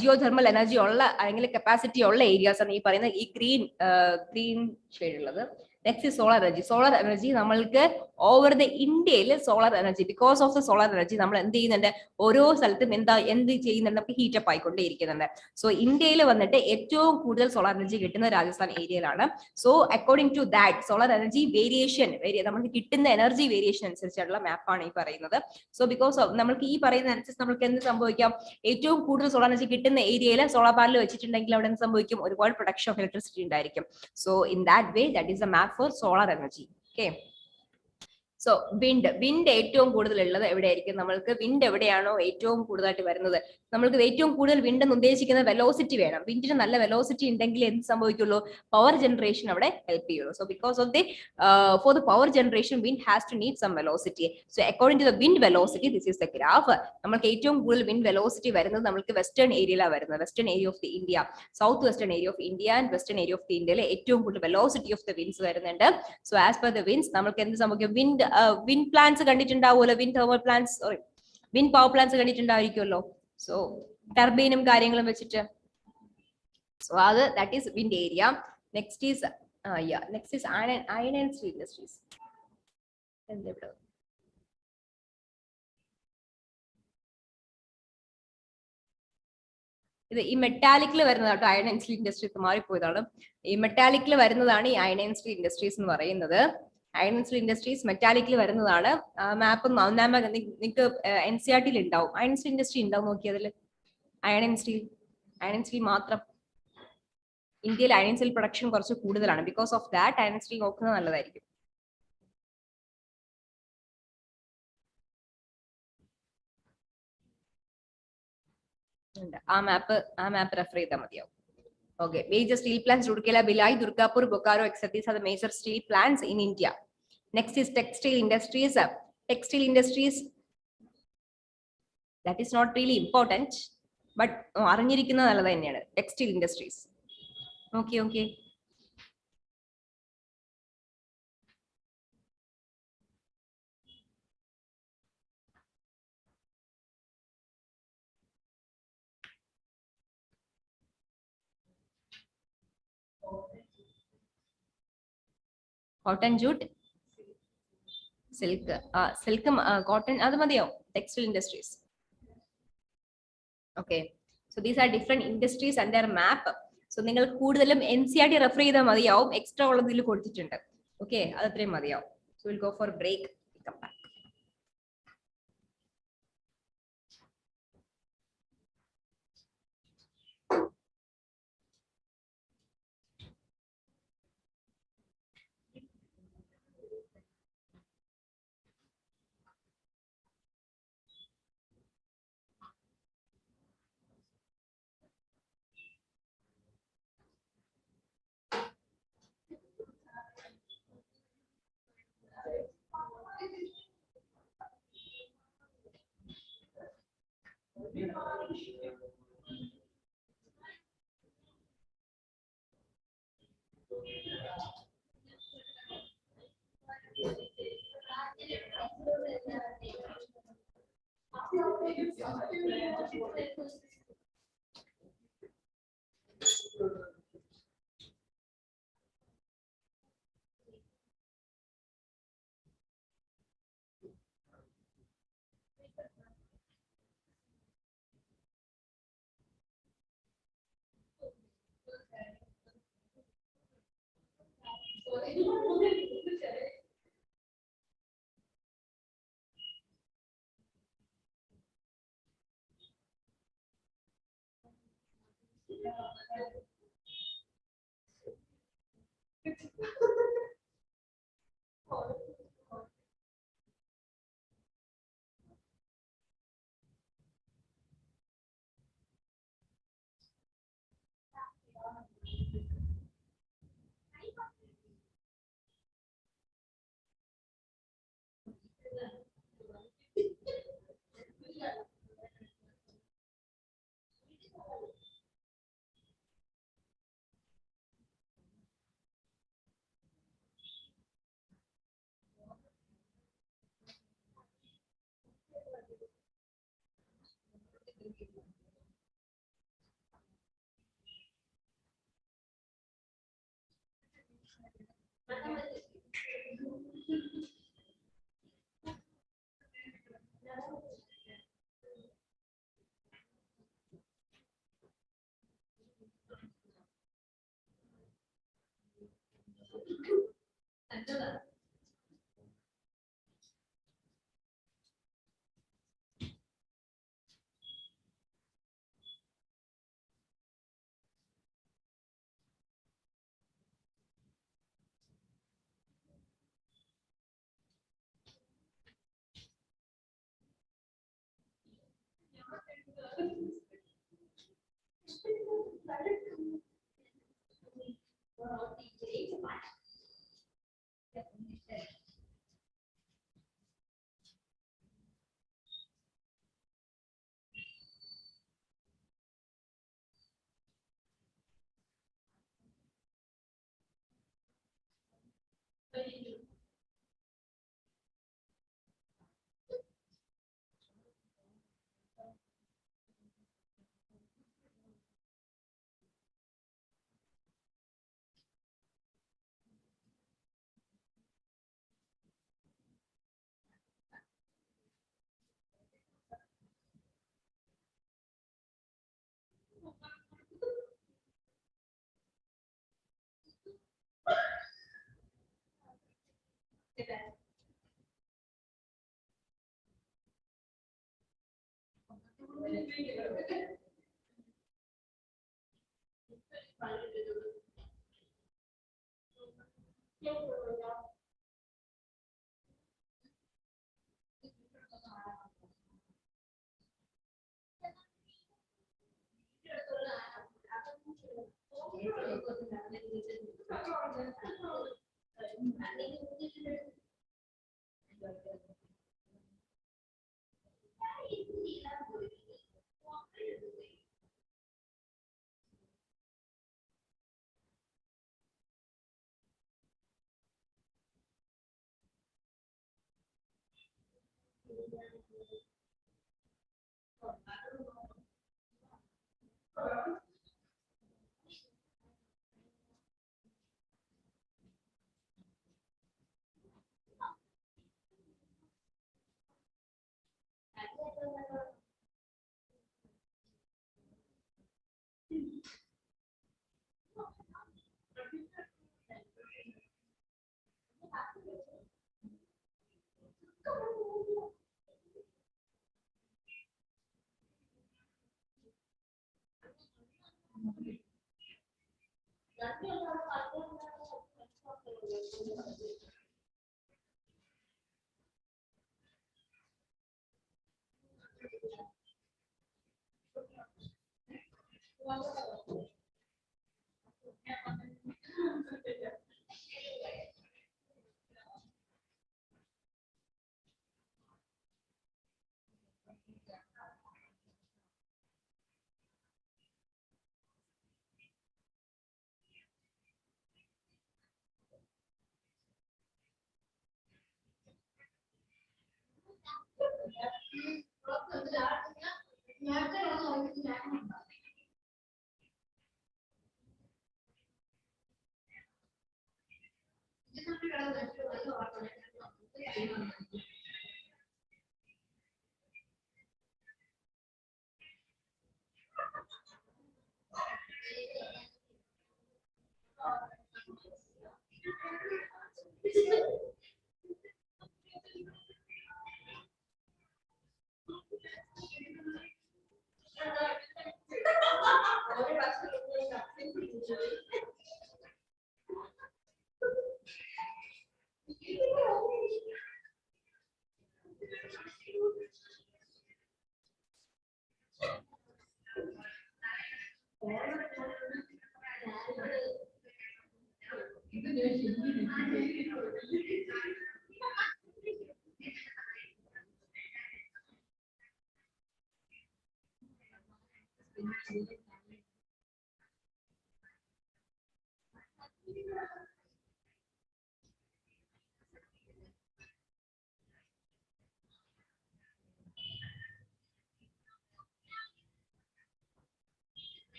geothermal energy ഉള്ള അല്ലെങ്കിൽ കപ്പാസിറ്റി ഉള്ള ഏരിയാസ് ആണ് ഈ പറയുന്ന ഈ ഗ്രീൻ ഷെയ്ഡ് ഉള്ളത്. Next solar energy. Solar energy നമ്മൾക്ക് ഓവർ ദ ഇന്ത്യയിൽ solar energy because of the solar energy നമ്മൾ എന്ത് ചെയ്യുന്നുണ്ട്, ഓരോ സ്ഥലത്തും എന്ത് ചെയ്യുന്നുണ്ട്, നമുക്ക് ഹീറ്റപ്പ് ആയിക്കൊണ്ടേ ഇരിക്കുന്നുണ്ട്. സോ ഇന്ത്യയിൽ വന്നിട്ട് ഏറ്റവും കൂടുതൽ സോളാർ എനർജി കിട്ടുന്നത് രാജസ്ഥാൻ ഏരിയയിലാണ്. So according to that solar energy variation നമുക്ക് കിട്ടുന്ന എനർജി വേരിയേഷൻ അനുസരിച്ചുള്ള മാപ്പാണ് ഈ പറയുന്നത്. സോ ബിക്കോസ് ഓഫ് നമുക്ക് ഈ പറയുന്ന അനുസരിച്ച് നമുക്ക് എന്ത് സംഭവിക്കാം, ഏറ്റവും കൂടുതൽ സോളാർ എനർജി കിട്ടുന്ന ഏരിയയിൽ സോളാർ പാനൽ വെച്ചിട്ടുണ്ടെങ്കിൽ അവിടെ എന്ത് സംഭവിക്കും, ഒരുപാട് പ്രൊഡക്ഷൻ ഓഫ് ഇലക്ട്രിസിറ്റി ഉണ്ടായിരിക്കും. So in that way that is A map four solar energy. Okay. So wind ഏറ്റവും കൂടുതൽ ഉള്ളത് എവിടെയായിരിക്കും, നമ്മൾക്ക് വിൻഡ് എവിടെയാണോ ഏറ്റവും കൂടുതലായിട്ട് വരുന്നത്, നമ്മൾക്ക് ഏറ്റവും കൂടുതൽ വിൻഡ് എന്ന് ഉദ്ദേശിക്കുന്ന വെലോസിറ്റി വേണം. വിൻഡിന് നല്ല വെലോസിറ്റി ഉണ്ടെങ്കിൽ എന്ത് സംഭവിക്കുള്ളൂ, പവർ ജനറേഷൻ അവിടെ ഹെൽപ്പ് ചെയ്യുള്ളൂ. So because of the for the power generation wind has to need some velocity. So according to the wind velocity this is the graph. നമ്മൾക്ക് ഏറ്റവും കൂടുതൽ വിൻഡ് വെലോസിറ്റി വരുന്നത് നമ്മൾക്ക് വെസ്റ്റേൺ ഏരിയയിലാണ് വരുന്നത്. Western area of the India, south western area of India and western area of the ഇന്ത്യയിലെ ഏറ്റവും കൂടുതൽ വെലോസിറ്റി ഓഫ് ദ വിൻഡ്സ് വരുന്നുണ്ട്. So as per the winds നമ്മൾക്ക് എന്ത് സംഭവിക്കും, വിൻഡ് പ്ലാന്റ്സ് കണ്ടിട്ടുണ്ടാവുമല്ലോ, wind thermal plants, sorry wind power plants കണ്ടിട്ടുണ്ടായിരിക്കുമല്ലോ. So ടർബൈനും കാര്യങ്ങളും വെച്ചിട്ട്. സോ അത് that is wind area. Next is iron and steel industries. ഇത് ഈ മെറ്റാലിക്കിൽ വരുന്നതാണ് കേട്ടോ, അയൺ ആൻഡ് സ്റ്റീൽ ഇൻഡസ്ട്രീസ് മാറിപ്പോയതാണ്. ഈ മെറ്റാലിക്കിൽ വരുന്നതാണ് ഈ അയൺ ആൻഡ് സ്റ്റീൽ ഇൻഡസ്ട്രീസ് എന്ന് പറയുന്നത്. അയൺ ആൻഡ് സ്റ്റീൽ ഇൻഡസ്ട്രീസ് മെറ്റാലിക്കിൽ വരുന്നതാണ്. മാപ്പ് നിങ്ങൾക്ക് NCERT ഉണ്ടാവും. അയൺ സ്റ്റീൽ ഇൻഡസ്ട്രി ഉണ്ടാവും, നോക്കിയതിൽ അയൺ ആൻഡ് സ്റ്റീൽ മാത്രം. ഇന്ത്യയിൽ അയൺ സ്റ്റീൽ പ്രൊഡക്ഷൻ കുറച്ച് കൂടുതലാണ്. Because of that iron steel നോക്കുന്നത് നല്ലതായിരിക്കും. ആ മാപ്പ് റെഫർ ചെയ്താൽ മതിയാവും. Okay, major steel plants Rourkela, Bhilai, Durgapur, Bokaro, etc. These are the major steel plants in India. Next is textile industries. Textile industries, that is not really important, but അറിഞ്ഞിരിക്കുന്നത് നല്ലത് തന്നെയാണ്. Textile industries. Okay. Cotton, jute, silk, cotton, അത് മതിയോ? Textile industries. Okay, so these are different industries and their map. So നിങ്ങൾ കൂടുതലും NCERT refer ചെയ്താൽ മതിയാവും. Extra ഉള്ളതിൽ കൊടുത്തിട്ടുണ്ട്. ഓക്കെ, അത് അത്രയും മതിയാവും. So we'll go for break. Come back.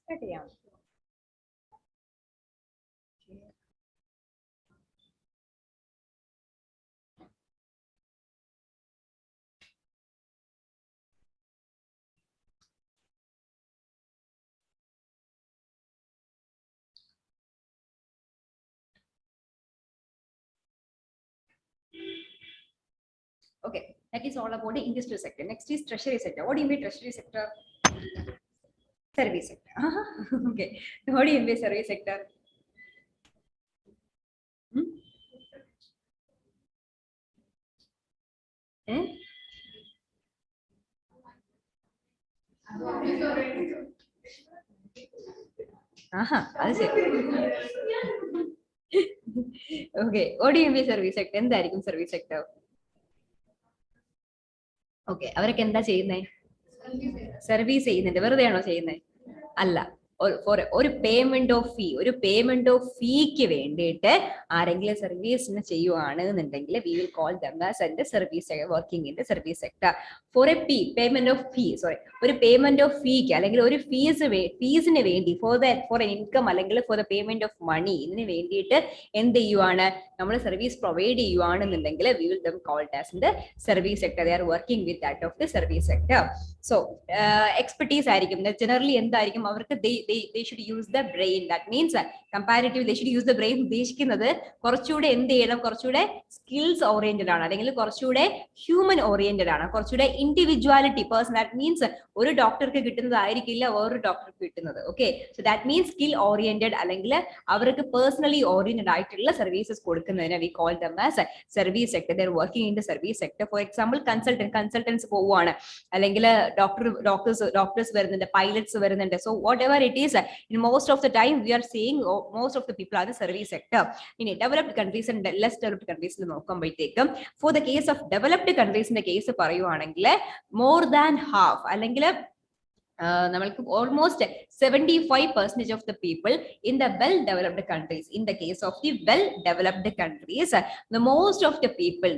Okay, that is all about the industrial sector. Next is treasury sector. What do you mean treasury sector? Service sector. Okay, what do you mean service sector? Hmm? Eh? That's it. Okay, what do you mean service sector? എന്തായിരിക്കും service sector? Okay, അവരൊക്കെ എന്താ ചെയ്യുന്നേ? Service ചെയ്യുന്നുണ്ട്. വെറുതെയാണോ ചെയ്യുന്നത്? അല്ല. ഒരു payment of fee, ഒരു payment of ഫീക്ക് വേണ്ടിയിട്ട് ആരെങ്കിലും സർവീസിന് ചെയ്യുവാണെന്നുണ്ടെങ്കിൽ we will call them as a service working in the service sector. For a payment of fee, ഒരു പേയ്മെന്റ് ഓഫ് ഫീക്ക് അല്ലെങ്കിൽ ഒരു ഫീസിന് വേണ്ടി ഫോർ എൻ ഇൻകം അല്ലെങ്കിൽ for the payment of money, ഇതിന് വേണ്ടിയിട്ട് എന്ത് ചെയ്യുവാണ്, നമ്മൾ സർവീസ് പ്രൊവൈഡ് ചെയ്യുവാണെന്നുണ്ടെങ്കിൽ we will them called as in the service sector. They are working with that of the service sector. So expertise ആയിരിക്കും ജനറലി എന്തായിരിക്കും അവർക്ക്, they should use the brain. That means comparatively they should use the brain. ഉദ്ദേശിക്കുന്നത് കുറച്ചുകൂടെ എന്ത് ചെയ്യണം, കുറച്ചുകൂടെ skills oriented ആണ്, അല്ലെങ്കിൽ കുറച്ചുകൂടെ ഹ്യൂമൻ ഓറിയന്റഡ് ആണ്, കുറച്ചുകൂടെ ഇൻഡിവിജ്വാലിറ്റി പേഴ്സൺ. ദാറ്റ് മീൻസ് ഒരു ഡോക്ടർക്ക് കിട്ടുന്നതായിരിക്കില്ല വേറൊരു ഡോക്ടർക്ക് കിട്ടുന്നത്. Okay, so that means skill oriented അല്ലെങ്കിൽ അവർക്ക് പേഴ്സണലി ഓറിയന്റഡ് ആയിട്ടുള്ള സർവീസസ് കൊടുക്കുന്നതിന് V call them as service sector. They are working in the service sector. For example consultants പോവുകയാണ്, അല്ലെങ്കിൽ ഡോക്ടേഴ്സ് വരുന്നുണ്ട്, പൈലറ്റ്സ് വരുന്നുണ്ട്. So what ever it is, in most of the time we are seeing most of the people are the service sector. In developed countries and less developed countries നോക്കുമ്പോഴത്തേക്കും, for the case of developed countries ന്റെ case പറയുവാണെങ്കിൽ more than half അല്ലെങ്കിൽ നമ്മൾക്ക് almost 75% of the people in the well-developed countries, in the case of the well-developed countries, the most of the people,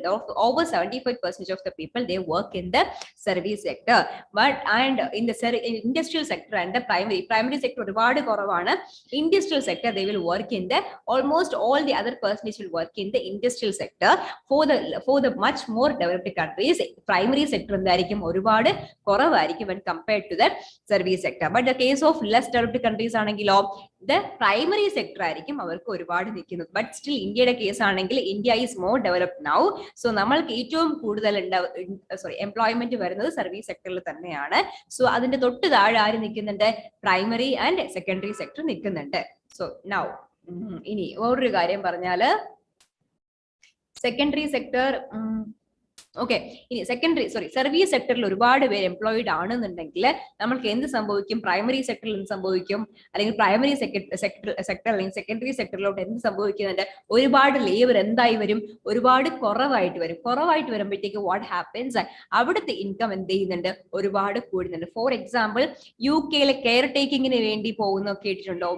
over 75% of the people, they work in the service sector. But and in the industrial sector and the primary sector ഒരുപാട് കുറവാണ്. Industrial sector they will work in the, almost all the other percentage will work in the industrial sector. For the much more developed countries, primary sector എന്തായിരിക്കും ഒരുപാട് കുറവായിരിക്കും when compared to the service sector. But the case of less developed countries ആണെങ്കിലോ the primary sector ആയിരിക്കും അവർക്ക് ഒരുപാട് നിൽക്കുന്നത്. But still ഇന്ത്യയുടെ case ആണെങ്കിൽ India is more developed now. So നമ്മൾക്ക് ഏറ്റവും കൂടുതൽ എംപ്ലോയ്മെന്റ് വരുന്നത് സർവീസ് സെക്ടറിൽ തന്നെയാണ്. സോ അതിന്റെ തൊട്ട് താഴെ ആര് നിൽക്കുന്നുണ്ട്, പ്രൈമറി ആൻഡ് സെക്കൻഡറി സെക്ടർ നിൽക്കുന്നുണ്ട്. സോ നൗ ഇനി വേറൊരു കാര്യം പറഞ്ഞാല് സെക്കൻഡറി സെക്ടർ. ഓക്കെ, ഇനി സർവീസ് സെക്ടറിൽ ഒരുപാട് പേര് എംപ്ലോയിഡ് ആണെന്നുണ്ടെങ്കിൽ നമ്മൾക്ക് എന്ത് സംഭവിക്കും, പ്രൈമറി സെക്ടറിൽ എന്ത് സംഭവിക്കും, അല്ലെങ്കിൽ പ്രൈമറി സെക്ടർ അല്ലെങ്കിൽ സെക്കൻഡറി സെക്ടറിലോട്ട് എന്ത് സംഭവിക്കുന്നുണ്ട്, ഒരുപാട് ലേബർ എന്തായി വരും, ഒരുപാട് കുറവായിട്ട് വരുമ്പോഴത്തേക്ക് വാട്ട് ഹാപ്പൻസ്, അവിടുത്തെ ഇൻകം എന്ത് ചെയ്യുന്നുണ്ട്, ഒരുപാട് കൂടുന്നുണ്ട്. ഫോർ എക്സാമ്പിൾ UK കെയർ ടേക്കിങ്ങിന് വേണ്ടി പോകുന്ന കേട്ടിട്ടുണ്ടോ?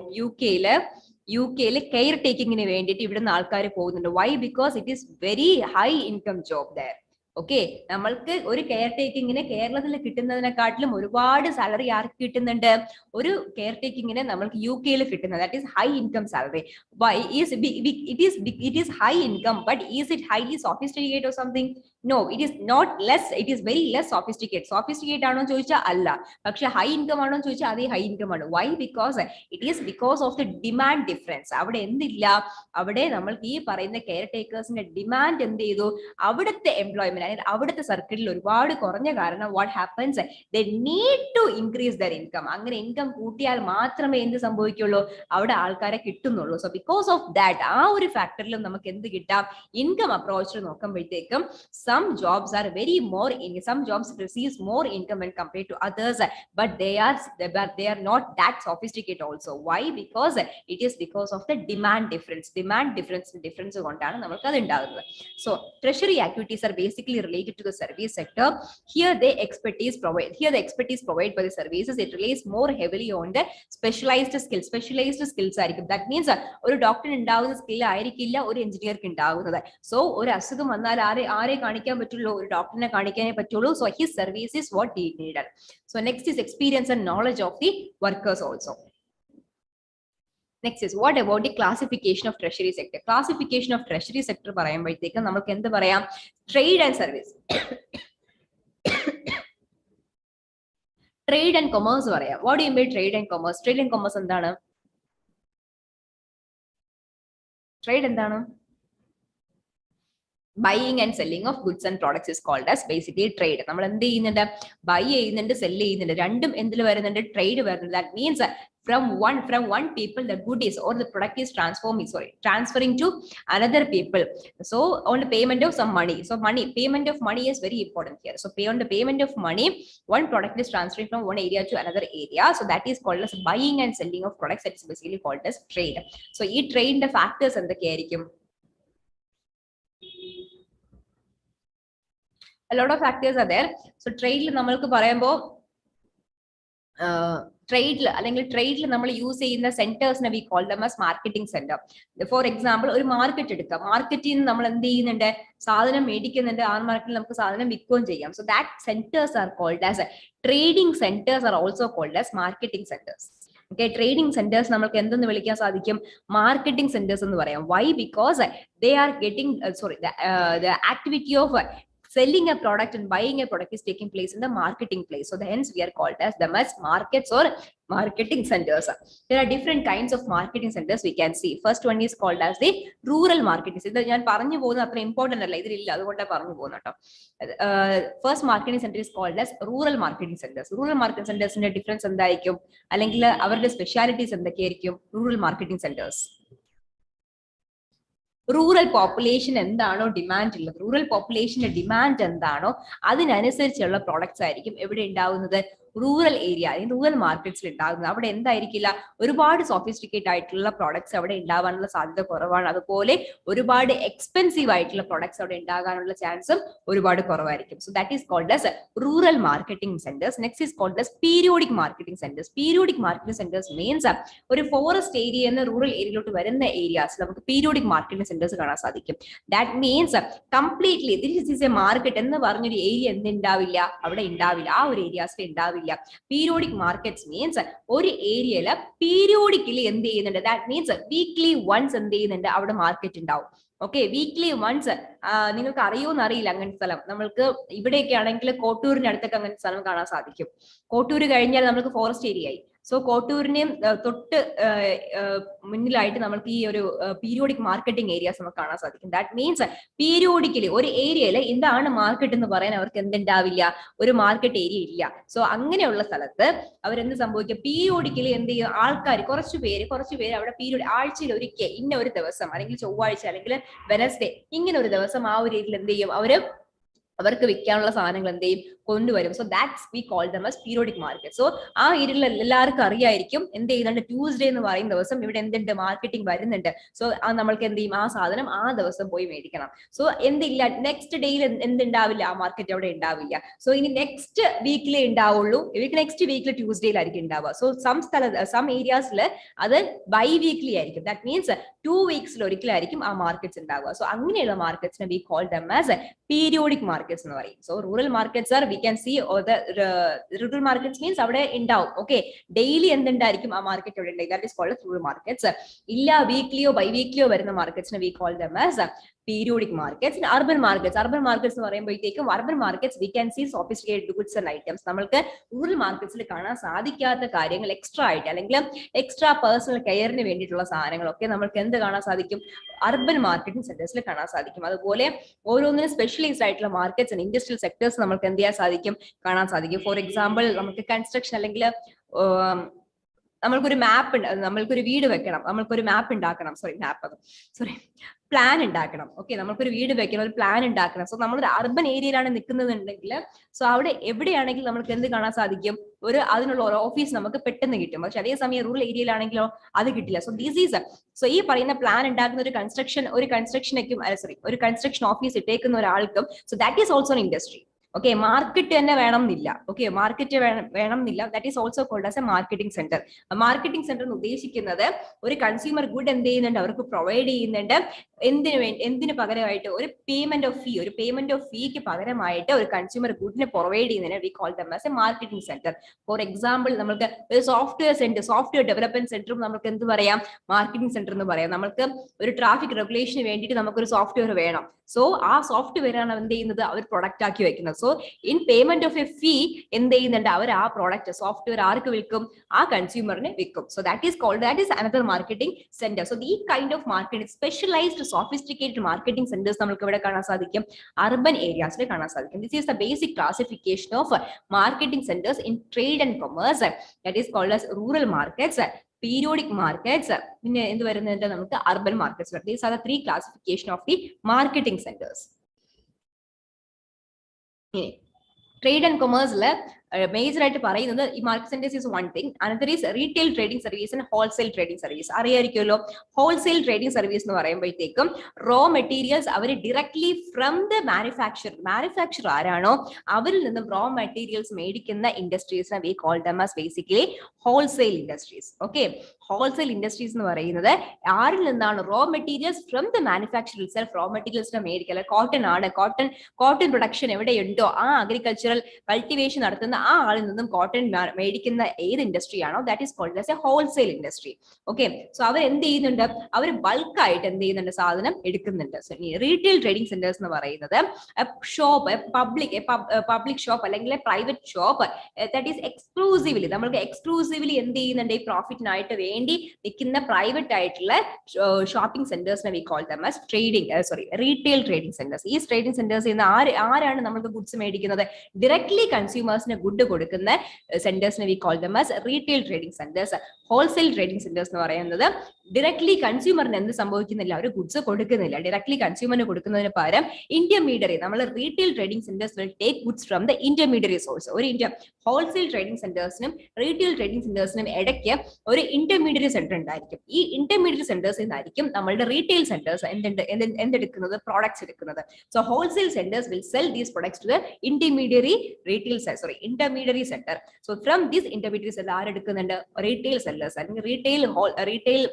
യുകെയില് കെയർ ടേക്കിങ്ങിന് വേണ്ടിയിട്ട് ഇവിടുന്ന് ആൾക്കാർ പോകുന്നുണ്ട്. Why? Because it is very high income job there. Okay, നമ്മൾക്ക് ഒരു കെയർ ടേക്കിങ്ങിന് കേരളത്തിൽ കിട്ടുന്നതിനെക്കാട്ടിലും ഒരുപാട് സാലറി ആർക്ക് കിട്ടുന്നുണ്ട്, ഒരു കെയർ ടേക്കിങ്ങിന് നമ്മൾക്ക് UK കിട്ടുന്നത്. That is high income salary. Why? It is high income, but is it highly sophisticated or something? No, it is not less, it is very less sophisticated. Sophisticated ആണോ ചോദിച്ചാൽ അല്ല, പക്ഷെ high income ആണോ ചോദിച്ചാൽ അതേ high income ആണ്. Why? Because it is because of the demand difference. അവിടെ എന്തില്ല, അവിടെ നമ്മൾക്ക് ഈ പറയുന്ന കെയർ ടേക്കേഴ്സിന്റെ ഡിമാൻഡ് എന്ത് ചെയ്തു, അവിടുത്തെ എംപ്ലോയ്മെന്റ് അവിടുത്തെ സർക്കിളിൽ ഒരുപാട് കുറഞ്ഞ കാരണം what happens, they need to increase their income. അങ്ങനെ ഇൻകം കൂട്ടിയാൽ മാത്രമേ എന്ത് സംഭവിക്കുള്ളൂ, അവിടെ ആൾക്കാരെ കിട്ടുന്നുള്ളൂ. സോ ബിക്കോസ് ഓഫ് ദാറ്റ്, ആ ഒരു ഫാക്ടറിലും നമുക്ക് എന്ത് കിട്ടാം, ഇൻകം അപ്രോച്ചിൽ നോക്കുമ്പോഴത്തേക്കും some jobs are very more in, some jobs receives more income when compared to others, but they are not that sophisticated also. Why? Because it is because of the demand difference കൊണ്ടാണ് നമുക്ക് അത് ഉണ്ടാകുന്നത്. So treasury activities are basically related to the service sector. Here the expertise provided by the services, it relies more heavily on the specialized skills ആയിരിക്കും. That means ഒരു ഡോക്ടറിന് ഉണ്ടാവുന്ന skill ആയിരിക്കില്ല ഒരു എഞ്ചിനീയർക്ക് ഉണ്ടാവുന്നത്. സോ ഒരു അസുഖം വന്നാൽ ആരെ കാണിക്കാൻ പറ്റുള്ളൂ, ഒരു ഡോക്ടറിനെ കാണിക്കാനേ പറ്റുള്ളൂ. So his service is what he needed. So next is experience and knowledge of the workers also. Next is what about the classification of treasury sector? Classification of treasury sector പറയുമ്പോഴത്തേക്ക് നമുക്ക് എന്ത് പറയാം? Trade and service. Trade and commerce പറയാം. What do you mean trade and commerce? Trade and commerce എന്താണ്? Trade എന്താണ്? Buying and selling of goods and products is called as basically trade. നമ്മൾ എന്ത് ചെയ്യുന്നുണ്ട്? ബൈ ചെയ്യുന്നുണ്ട്, സെൽ ചെയ്യുന്നുണ്ട്. രണ്ടും എന്തിൽ വരുന്നുണ്ട്? ട്രേഡ് വരുന്നുണ്ട്. That means from one people the good is or the product is transferring to another people. So on the payment of some money. So payment of money is very important here. So on the payment of money, one product is transferring from one area to another area. So that is called as buying and selling of products. That is basically called as trade. So ഈ ട്രേഡിന്റെ factors എന്തൊക്കെയായിരിക്കും? A lot of factors are there. So trade നമ്മൾക്ക് പറയുമ്പോൾ ട്രേഡിൽ അല്ലെങ്കിൽ ട്രേഡിൽ നമ്മൾ use ചെയ്യുന്ന സെന്റേഴ്സിനെ we call them as marketing centre. For example ഒരു market എടുക്കാം. മാർക്കറ്റിൽ നിന്ന് നമ്മൾ എന്ത് ചെയ്യുന്നുണ്ട്? സാധനം മേടിക്കുന്നുണ്ട്. ആ മാർക്കറ്റിൽ നമുക്ക് സാധനം വിൽക്കുകയും ചെയ്യാം. So that centres are called as trading centres are also called as marketing centres. Okay, trading centres നമുക്ക് എന്തെന്ന് വിളിക്കാൻ സാധിക്കും? മാർക്കറ്റിംഗ് സെന്റേഴ്സ് എന്ന് പറയാം. Why? Because they are getting the activity of selling a product and buying a product is taking place in the marketing place. So hence we are called as them as markets or marketing centers. There are different kinds of marketing centers we can see. First one is called as the rural marketing. ഇത് ഞാൻ പറഞ്ഞു പോകുന്നത് അത്ര important അല്ല, ഇതിലില്ല, അതുകൊണ്ടാണ് പറഞ്ഞു പോകുന്നത് കേട്ടോ. First marketing centre is called as rural marketing centers. Rural marketing centersന്റെ ഡിഫറൻസ് എന്തായിരിക്കും? അല്ലെങ്കിൽ അവരുടെ സ്പെഷ്യാലിറ്റീസ് എന്തൊക്കെയായിരിക്കും? Rural marketing centres rural population എന്താണോ ഡിമാൻഡ് ഉള്ളത്, റൂറൽ പോപ്പുലേഷന്റെ ഡിമാൻഡ് എന്താണോ അതിനനുസരിച്ചുള്ള പ്രോഡക്ട്സ് ആയിരിക്കും എവിടെ ഉണ്ടാവുന്നത്? റൂറൽ ഏരിയ, റൂറൽ മാർക്കറ്റ്സിൽ ഉണ്ടാകുന്നത്. അവിടെ എന്തായിരിക്കില്ല? ഒരുപാട് സോഫിസ്റ്റിക്കേറ്റ് ആയിട്ടുള്ള പ്രോഡക്ട്സ് അവിടെ ഉണ്ടാവാനുള്ള സാധ്യത കുറവാണ്. അതുപോലെ ഒരുപാട് എക്സ്പെൻസീവ് ആയിട്ടുള്ള പ്രോഡക്ട്സ് അവിടെ ഉണ്ടാകാനുള്ള ചാൻസും ഒരുപാട് കുറവായിരിക്കും. So that is called as rural marketing centres. Next is called as periodic marketing centres. Periodic marketing centres means ഒരു ഫോറസ്റ്റ് ഏരിയ എന്ന് റൂറൽ ഏരിയയിലോട്ട് വരുന്ന ഏരിയാസ് നമുക്ക് പീരിയോഡിക് മാർക്കറ്റിംഗ് സെന്റേഴ്സ് കാണാൻ സാധിക്കും. That means completely this is a market എന്ന് പറഞ്ഞൊരു area എന്തുണ്ടാവില്ല? അവിടെ ഉണ്ടാവില്ല, ആ ഒരു ഏരിയാസിൽ ഉണ്ടാവില്ല. പീരിയോഡിക് മാർക്കറ്റ്സ് മീൻസ് ഒരു ഏരിയയില് പീരിയോഡിക്കലി എന്ത് ചെയ്യുന്നുണ്ട്? ദാറ്റ് മീൻസ് വീക്ക്ലി വൺസ് എന്ത് ചെയ്യുന്നുണ്ട്? അവിടെ മാർക്കറ്റ് ഉണ്ടാവും. Okay, weekly ones. നിങ്ങൾക്ക് അറിയോന്ന് അറിയില്ല അങ്ങനത്തെ സ്ഥലം. നമ്മൾക്ക് ഇവിടെയൊക്കെ ആണെങ്കിൽ കോട്ടൂരിന്റെ അടുത്തൊക്കെ അങ്ങനത്തെ സ്ഥലം കാണാൻ സാധിക്കും. കോട്ടൂര് കഴിഞ്ഞാൽ നമുക്ക് ഫോറസ്റ്റ് ഏരിയ ആയി. സോ കോട്ടൂരിനെയും തൊട്ട് മുന്നിലായിട്ട് നമുക്ക് ഈ ഒരു പീരിയോഡിക് മാർക്കറ്റിംഗ് ഏരിയാസ് നമുക്ക് കാണാൻ സാധിക്കും. ദാറ്റ് മീൻസ് പീരിയോഡിക്കലി ഒരു ഏരിയയിൽ എന്താണ് മാർക്കറ്റ് എന്ന് പറയാൻ അവർക്ക് എന്തുണ്ടാവില്ല? ഒരു മാർക്കറ്റ് ഏരിയ ഇല്ല. സോ അങ്ങനെയുള്ള സ്ഥലത്ത് അവരെന്ത് സംഭവിക്കും? പീരിയോഡിക്കലി എന്ത് ചെയ്യും? ആൾക്കാർ കുറച്ചു പേര് അവിടെ പീരിയോഡ് ആഴ്ചയിൽ ഒരിക്കൽ ഇന്ന ഒരു ദിവസം അല്ലെങ്കിൽ ചൊവ്വാഴ്ച അല്ലെങ്കിൽ വെനസ്ഡേ ഇങ്ങനെ ഒരു ദിവസം ആ ഒരു ഏരിയയിൽ എന്ത് ചെയ്യും? അവർക്ക് വിൽക്കാനുള്ള സാധനങ്ങൾ എന്ത് ചെയ്യും? കൊണ്ടുവരും. So that's V call them as periodic market. So ആ ഏരിയയിൽ എല്ലാവർക്കും അറിയായിരിക്കും എന്ത് ചെയ്യുന്നുണ്ട്? ട്യൂസ്ഡേ എന്ന് പറയുന്ന ദിവസം ഇവിടെ എന്തുണ്ട്? മാർക്കറ്റിംഗ് വരുന്നുണ്ട്. സോ നമ്മൾക്ക് എന്ത് ചെയ്യും? ആ സാധനം ആ ദിവസം പോയി മേടിക്കണം. സോ എന്തില്ല? നെക്സ്റ്റ് ഡേയിൽ എന്തുണ്ടാവില്ല? ആ മാർക്കറ്റ് അവിടെ ഉണ്ടാവില്ല. സോ ഇനി നെക്സ്റ്റ് വീക്കിലേ ഉണ്ടാവുള്ളൂ. നെക്സ്റ്റ് വീക്കിൽ ട്യൂസ്ഡേയിലായിരിക്കും ഉണ്ടാവുക. സോ സം ഏരിയാസിൽ അത് ബൈ വീക്ക്ലി ആയിരിക്കും. ദാറ്റ് മീൻസ് 2 വീക്സിൽ ഒരിക്കലായിരിക്കും ആ മാർക്കറ്റ്സ് ഉണ്ടാവുക. സോ അങ്ങനെയുള്ള മാർക്കറ്റ്സിനെ we call them as periodic markets എന്ന് പറയും. So rural markets are we can see or the rural markets means അവിടെ ഉണ്ടാവും. ഓക്കെ, ഡെയിലി എന്തുണ്ടായിരിക്കും? ആ മാർക്കറ്റ് അവിടെ ഉണ്ടായി. That is called rural markets. ഇല്ല വീക്ക്ലിയോ ബൈ വീക്ക്ലിയോ വരുന്ന മാർക്കറ്റ്സിനെ we call them as periodic markets. And urban markets എന്ന് പറയുമ്പോഴത്തേക്കും urban markets we can see sophisticated goods and items. നമ്മൾക്ക് റൂറൽ മാർക്കറ്റ്സിൽ കാണാൻ സാധിക്കാത്ത കാര്യങ്ങൾ എക്സ്ട്രാ ആയിട്ട് അല്ലെങ്കിൽ എക്സ്ട്രാ പേഴ്സണൽ കെയറിന് വേണ്ടിയിട്ടുള്ള സാധനങ്ങളൊക്കെ നമ്മൾക്ക് എന്ത് കാണാൻ സാധിക്കും? അർബൻ മാർക്കറ്റിംഗ് സെന്റേഴ്സിൽ കാണാൻ സാധിക്കും. അതുപോലെ ഓരോന്നിനും സ്പെഷ്യലൈസ്ഡ് ആയിട്ടുള്ള മാർക്കറ്റ്സ് ആൻഡ് ഇൻഡസ്ട്രിയൽ സെക്ടേഴ്സ് നമുക്ക് എന്ത് ചെയ്യാൻ സാധിക്കും? കാണാൻ സാധിക്കും. ഫോർ എക്സാമ്പിൾ നമുക്ക് കൺസ്ട്രക്ഷൻ അല്ലെങ്കിൽ നമ്മൾക്കൊരു മാപ്പ് ഉണ്ട്, നമ്മൾക്കൊരു വീട് വെക്കണം, നമ്മൾക്കൊരു മാപ്പ് ഉണ്ടാക്കണം, പ്ലാൻ ഉണ്ടാക്കണം. ഓക്കെ, നമ്മൾക്കൊരു വീട് വെക്കണം, ഒരു പ്ലാൻ ഉണ്ടാക്കണം. സോ നമ്മളൊരു അർബൻ ഏരിയയിലാണ് നിൽക്കുന്നതെന്നുണ്ടെങ്കിൽ സോ അവിടെ എവിടെയാണെങ്കിൽ നമുക്ക് എന്ത് കാണാൻ സാധിക്കും? അതിനുള്ള ഒരു ഓഫീസ് നമുക്ക് പെട്ടെന്ന് കിട്ടും. പക്ഷെ അതേസമയം റൂറൽ ഏരിയയിലാണെങ്കിലോ അത് കിട്ടില്ല. സോ സോ ഈ പറയുന്ന പ്ലാൻ ഉണ്ടാക്കുന്ന ഒരു കൺസ്ട്രക്ഷൻ ഓഫീസ് ഇട്ടേക്കുന്ന ഒരാൾക്കും so that is also industry. Okay, market തന്നെ വേണം എന്നില്ല. ഓക്കെ, മാർക്കറ്റ് വേണം എന്നില്ല. That is also called as a marketing centre. Marketing centre എന്ന് ഉദ്ദേശിക്കുന്നത് ഒരു കൺസ്യൂമർ ഗുഡ് എന്ത് ചെയ്യുന്നുണ്ട്? അവർക്ക് പ്രൊവൈഡ് ചെയ്യുന്നുണ്ട്. എന്തിനു പകരമായിട്ട് ഒരു പേയ്മെന്റ് ഓഫ് ഫീക്ക് പകരമായിട്ട് ഒരു കൺസ്യൂമർ ഗുഡിനെ പ്രൊവൈഡ് ചെയ്യുന്നതിന് we call them as a marketing centre. For example നമുക്ക് ഒരു സോഫ്റ്റ്വെയർ ഡെവലപ്മെന്റ് സെന്ററും നമുക്ക് എന്ത് പറയാം, മാർക്കറ്റിംഗ് സെന്റർ എന്ന് പറയാം. നമുക്ക് ഒരു ട്രാഫിക് റെഗുലേഷന് വേണ്ടിയിട്ട് നമുക്കൊരു സോഫ്റ്റ്വെയർ വേണം. സോ ആ സോഫ്റ്റ്വെയർ ആണ് എന്ത് ചെയ്യുന്നത്, അവർ പ്രൊഡക്റ്റ് ആക്കി വെക്കുന്നത്. So in payment of a fee എന്ത് ചെയ്യുന്നുണ്ട്, അവർ ആ പ്രോഡക്റ്റ് സോഫ്റ്റ്വെയർ ആർക്ക് വിൽക്കും, ആ കൺസ്യൂമറിന് വിൽക്കും. So that is another marketing centre. So ഈ kind of marketing specialised sophisticated marketing centres നമുക്ക് ഇവിടെ കാണാൻ സാധിക്കും, അർബൻ ഏരിയാസിൽ കാണാൻ സാധിക്കും. This is the basic classification of marketing centres in trade and commerce. That is called as rural markets, periodic markets, പിന്നെ എന്ത് വരുന്നുണ്ട് നമുക്ക് urban markets. These are the three classification of the marketing centers. Trade and commerce major ആയിട്ട് പറയുന്നത് ഈ market centers is one thing. Another is retail trading service and wholesale trading service. അറിയായിരിക്കുമല്ലോ, wholesale trading service എന്ന് പറയുമ്പോഴത്തേക്കും raw materials അവർ directly from the manufacturer ആരാണോ അവരിൽ നിന്നും റോ മെറ്റീരിയൽസ് മേടിക്കുന്ന ഇൻഡസ്ട്രീസിനെ we call them as basically wholesale industries. Okay, wholesale industries എന്ന് പറയുന്നത് ആരിൽ നിന്നാണ് raw materials from the manufacturer itself raw മെറ്റീരിയൽസിനെ മേടിക്കുക. കോട്ടൺ ആണ്, കോട്ടൺ പ്രൊഡക്ഷൻ എവിടെയുണ്ടോ ആ അഗ്രികൾച്ചറൽ കൾട്ടിവേഷൻ നടത്തുന്ന ആ ആളിൽ നിന്നും കോട്ടൺ മേടിക്കുന്ന ഏത് ഇൻഡസ്ട്രി ആണോ that is called as a wholesale industry. Okay, so അവർ എന്ത് ചെയ്യുന്നുണ്ട്, അവർ ബൾക്കായിട്ട് എന്ത് ചെയ്യുന്നുണ്ട്, സാധനം എടുക്കുന്നുണ്ട്. സോ റീറ്റെയിൽ ട്രേഡിംഗ് സെന്റേഴ്സ് എന്ന് പറയുന്നത് ഷോപ്പ്, പബ്ലിക് ഷോപ്പ് അല്ലെങ്കിൽ private shop that is exclusively നമ്മൾക്ക് എക്സ്ക്ലൂസീവ്ലി എന്ത് ചെയ്യുന്നുണ്ട്, ഈ പ്രോഫിറ്റിനായിട്ട് വേണ്ടി നിൽക്കുന്ന പ്രൈവറ്റ് ആയിട്ടുള്ള ഷോപ്പിംഗ് സെന്റേഴ്സിനെ we call them as retail trading centers. ഈ ട്രേഡിംഗ് സെന്റേഴ്സിൽ നിന്ന് ആരാണ് നമ്മൾക്ക് ഗുഡ്സ് മേടിക്കുന്നത്, ഡയറക്ട്ലി കൺസ്യൂമേഴ്സിന് ഗുഡ് കൊടുക്കുന്ന സെന്റേഴ്സിനെ we call them as retail trading centers. Wholesale trading centers എന്ന് പറയുന്നത് ഡയറക്ട്ലി കൺസ്യൂമറിന് എന്ത് സംഭവിക്കുന്നില്ല, ഒരു ഗുഡ്സ് കൊടുക്കുന്നില്ല. ഡയറക്ട്ലി കൺസ്യൂമറിന് കൊടുക്കുന്നതിന് പകരം ഇന്റർമീഡിയറി നമ്മൾ retail trading centers will take goods from the intermediary source. Wholesale trading സെന്റേഴ്സിനും റീറ്റെയിൽ ട്രേഡിംഗ് സെന്റേഴ്സിനും ഇടയ്ക്ക് ഒരു ഇന്റർമീഡിയറി സെന്റർ ഉണ്ടായിരിക്കും. ഈ ഇന്റർമീഡിയറി സെന്റേഴ്സിൽ നിന്നായിരിക്കും നമ്മളുടെ റീറ്റെയിൽ സെന്റേഴ്സ് എന്തെടുക്കുന്നത്, പ്രോഡക്ട്സ് എടുക്കുന്നത്. So wholesale centers will sell these products to the intermediary center. So from this intermediary center ആരെടുക്കുന്നുണ്ട്, റീറ്റെയിൽ സെല്ലേഴ്സ് അല്ലെങ്കിൽ റീറ്റെയിൽ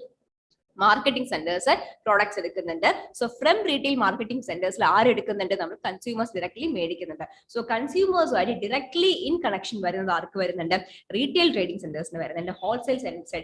മാർക്കറ്റിംഗ് സെന്റേഴ്സ് പ്രോഡക്ട്സ് എടുക്കുന്നുണ്ട്. സോ ഫ്രം റീറ്റെയിൽ മാർക്കറ്റിംഗ് സെന്റേഴ്സിൽ ആരെടുക്കുന്നുണ്ട്, നമ്മൾ കൺസ്യൂമേഴ്സ് ഡയറക്ട്ലി മേടിക്കുന്നുണ്ട്. So കൺസ്യൂമേഴ്സുമായിട്ട് ഡയറക്ട്ലി ഇൻ കണക്ഷൻ വരുന്നത് ആർക്ക് വരുന്നുണ്ട്, റീറ്റെയിൽ ട്രേഡിംഗ് സെന്റേഴ്സിന് വരുന്നുണ്ട്. ഹോൾസെയിൽ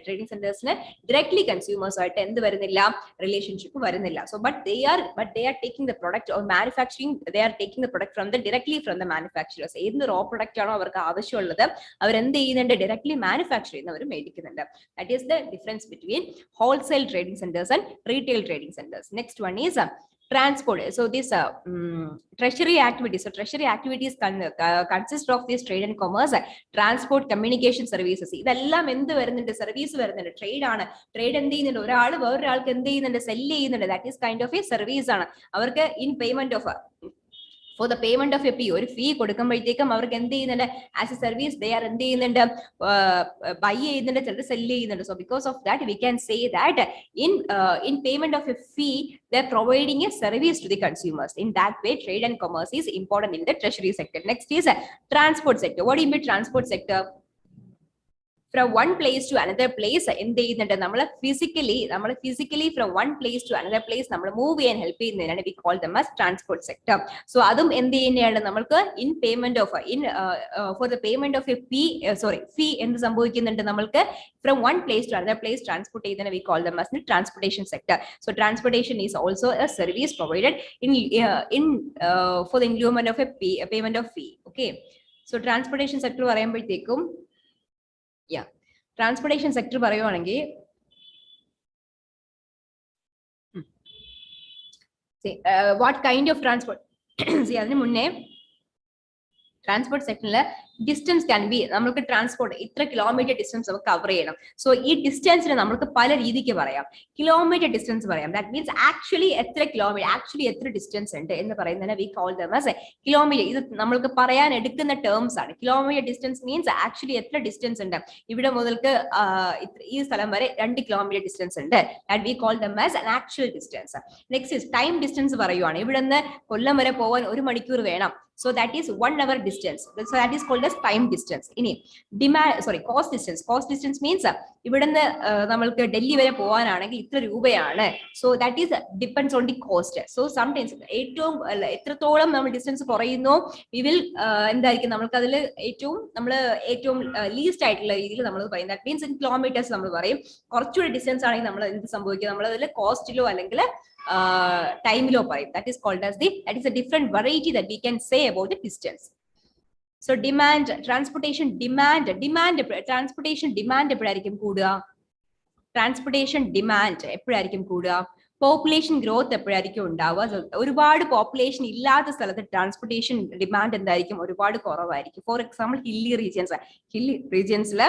ട്രേഡിംഗ് സെന്റേഴ്സിന് ഡയറക്ട്ലി കൺസ്യൂമേഴ്സുമായിട്ട് എന്ത് വരുന്നില്ല, റിലേഷൻഷിപ്പ് വരുന്നില്ല. So but they are taking the product or manufacturing, they are taking the product directly from the manufacturers. ഏത് റോ പ്രൊഡക്റ്റ് ആണോ അവർക്ക് ആവശ്യമുള്ളത് അവർ എന്ത് ചെയ്യുന്നുണ്ട്, ഡയറക്ട്ലി മാനുഫാക്ചർ ചെയ്യുന്നവർ മേടിക്കുന്നുണ്ട്. That is the difference between wholesale trading centers and retail trading centers. Next one is transport. So this treasury activities. So treasury activities consist of this trade and commerce, transport, communication services. ഇതെല്ലാം എന്ത് വരുന്നുണ്ട്, service വരുന്നുണ്ട്. Trade ആണ്, trade എന്ത് ചെയ്യുന്നുണ്ട്, ഒരാൾ വേറൊരാൾക്ക് എന്ത് ചെയ്യുന്നുണ്ട്, സെല്ല് ചെയ്യുന്നുണ്ട്. That is kind of A service ആണ്. അവർക്ക് in payment of for the payment of a fee, ഒരു ഫീ കൊടുക്കുമ്പോഴത്തേക്കും അവർക്ക് എന്ത് ചെയ്യുന്നുണ്ട്, as a service they are എന്ത് ചെയ്യുന്നുണ്ട്, ബൈ ചെയ്യുന്നുണ്ട്, ചിലർ സെല്ല് ചെയ്യുന്നുണ്ട്. So because of that we can say that in payment of a fee they are providing a service to the consumers. In that way trade and commerce is important in the treasury sector. Next is transport sector. What do you mean transport sector? From one place to another place എന്ത് ചെയ്യുന്നുണ്ട്, നമ്മൾ physically from one place to another place നമ്മൾ move ചെയ്യാൻ help ചെയ്യുന്നതിനാണ് we call them as transport sector. So അതും എന്ത് ചെയ്യുന്നതാണ്, നമ്മൾക്ക് in payment of for the payment of a fee എന്ത് സംഭവിക്കുന്നുണ്ട്, നമ്മൾക്ക് from one place to another place transport ചെയ്യുന്നതിന് we call them as transportation sector. So transportation is also a service provided in for the inclusion of a payment of fee. Okay, so transportation sector പറയുമ്പോഴത്തേക്കും transportation sector പറയുവാണെങ്കിൽ what kind of transport, അതിന് മുന്നേ transport സെക്ടറിൽ distance can be, നമുക്ക് transport ഇത്ര kilometre distance നമുക്ക് cover ചെയ്യണം. So ഈ ഡിസ്റ്റൻസിന് നമുക്ക് പല രീതിക്ക് പറയാം. കിലോമീറ്റർ ഡിസ്റ്റൻസ് പറയാം, ദാറ്റ് മീൻസ് ആക്ച്വലി എത്ര ഡിസ്റ്റൻസ് ഉണ്ട് എന്ന് പറയുന്നതിന് V call them as kilometre. ഇത് നമ്മൾക്ക് പറയാൻ എടുക്കുന്ന ടേംസ് ആണ്. കിലോമീറ്റർ ഡിസ്റ്റൻസ് മീൻസ് ആക്ച്വലി എത്ര ഡിസ്റ്റൻസ് ഉണ്ട്, ഇവിടെ മുതൽക്ക് ഈ സ്ഥലം വരെ 2 കിലോമീറ്റർ ഡിസ്റ്റൻസ് ഉണ്ട്, that we call them as an actual distance. Next is time distance പറയുവാണ്, ഇവിടെ നിന്ന് കൊല്ലം വരെ പോകാൻ 1 മണിക്കൂർ വേണം. So that is 1 hour distance. So that is called as as time distance. ഇനി cost distance. Cost distance means ഇവിടുന്ന് നമ്മൾക്ക് ഡൽഹി വരെ പോകാനാണെങ്കിൽ ഇത്ര രൂപയാണ്. So that is depends on the cost. So sometimes ഏറ്റവും എത്രത്തോളം നമ്മൾ ഡിസ്റ്റൻസ് കുറയുന്നു we will എന്തായിരിക്കും നമ്മൾക്ക് അതിൽ ഏറ്റവും ലീസ്റ്റ് ആയിട്ടുള്ള രീതിയിൽ നമ്മൾ പറയും. That means in kilometers നമ്മൾ പറയും. കുറച്ചുകൂടി ഡിസ്റ്റൻസ് ആണെങ്കിൽ നമ്മൾ എന്ത് സംഭവിക്കും, നമ്മൾ അതിൽ കോസ്റ്റിലോ അല്ലെങ്കിൽ ടൈമിലോ പറയും. That is called as that is a different variety that we can say about the distance. So demand, transportation demand എപ്പോഴായിരിക്കും കൂടുക? ട്രാൻസ്പോർട്ടേഷൻ ഡിമാൻഡ് എപ്പോഴായിരിക്കും കൂടുക? പോപ്പുലേഷൻ ഗ്രോത്ത് എപ്പോഴായിരിക്കും ഉണ്ടാവുക? ഒരുപാട് പോപ്പുലേഷൻ ഇല്ലാത്ത സ്ഥലത്ത് ട്രാൻസ്പോർട്ടേഷൻ ഡിമാൻഡ് എന്തായിരിക്കും? ഒരുപാട് കുറവായിരിക്കും. ഫോർ എക്സാമ്പിൾ ഹില്ലി റീജിയൻസിൽ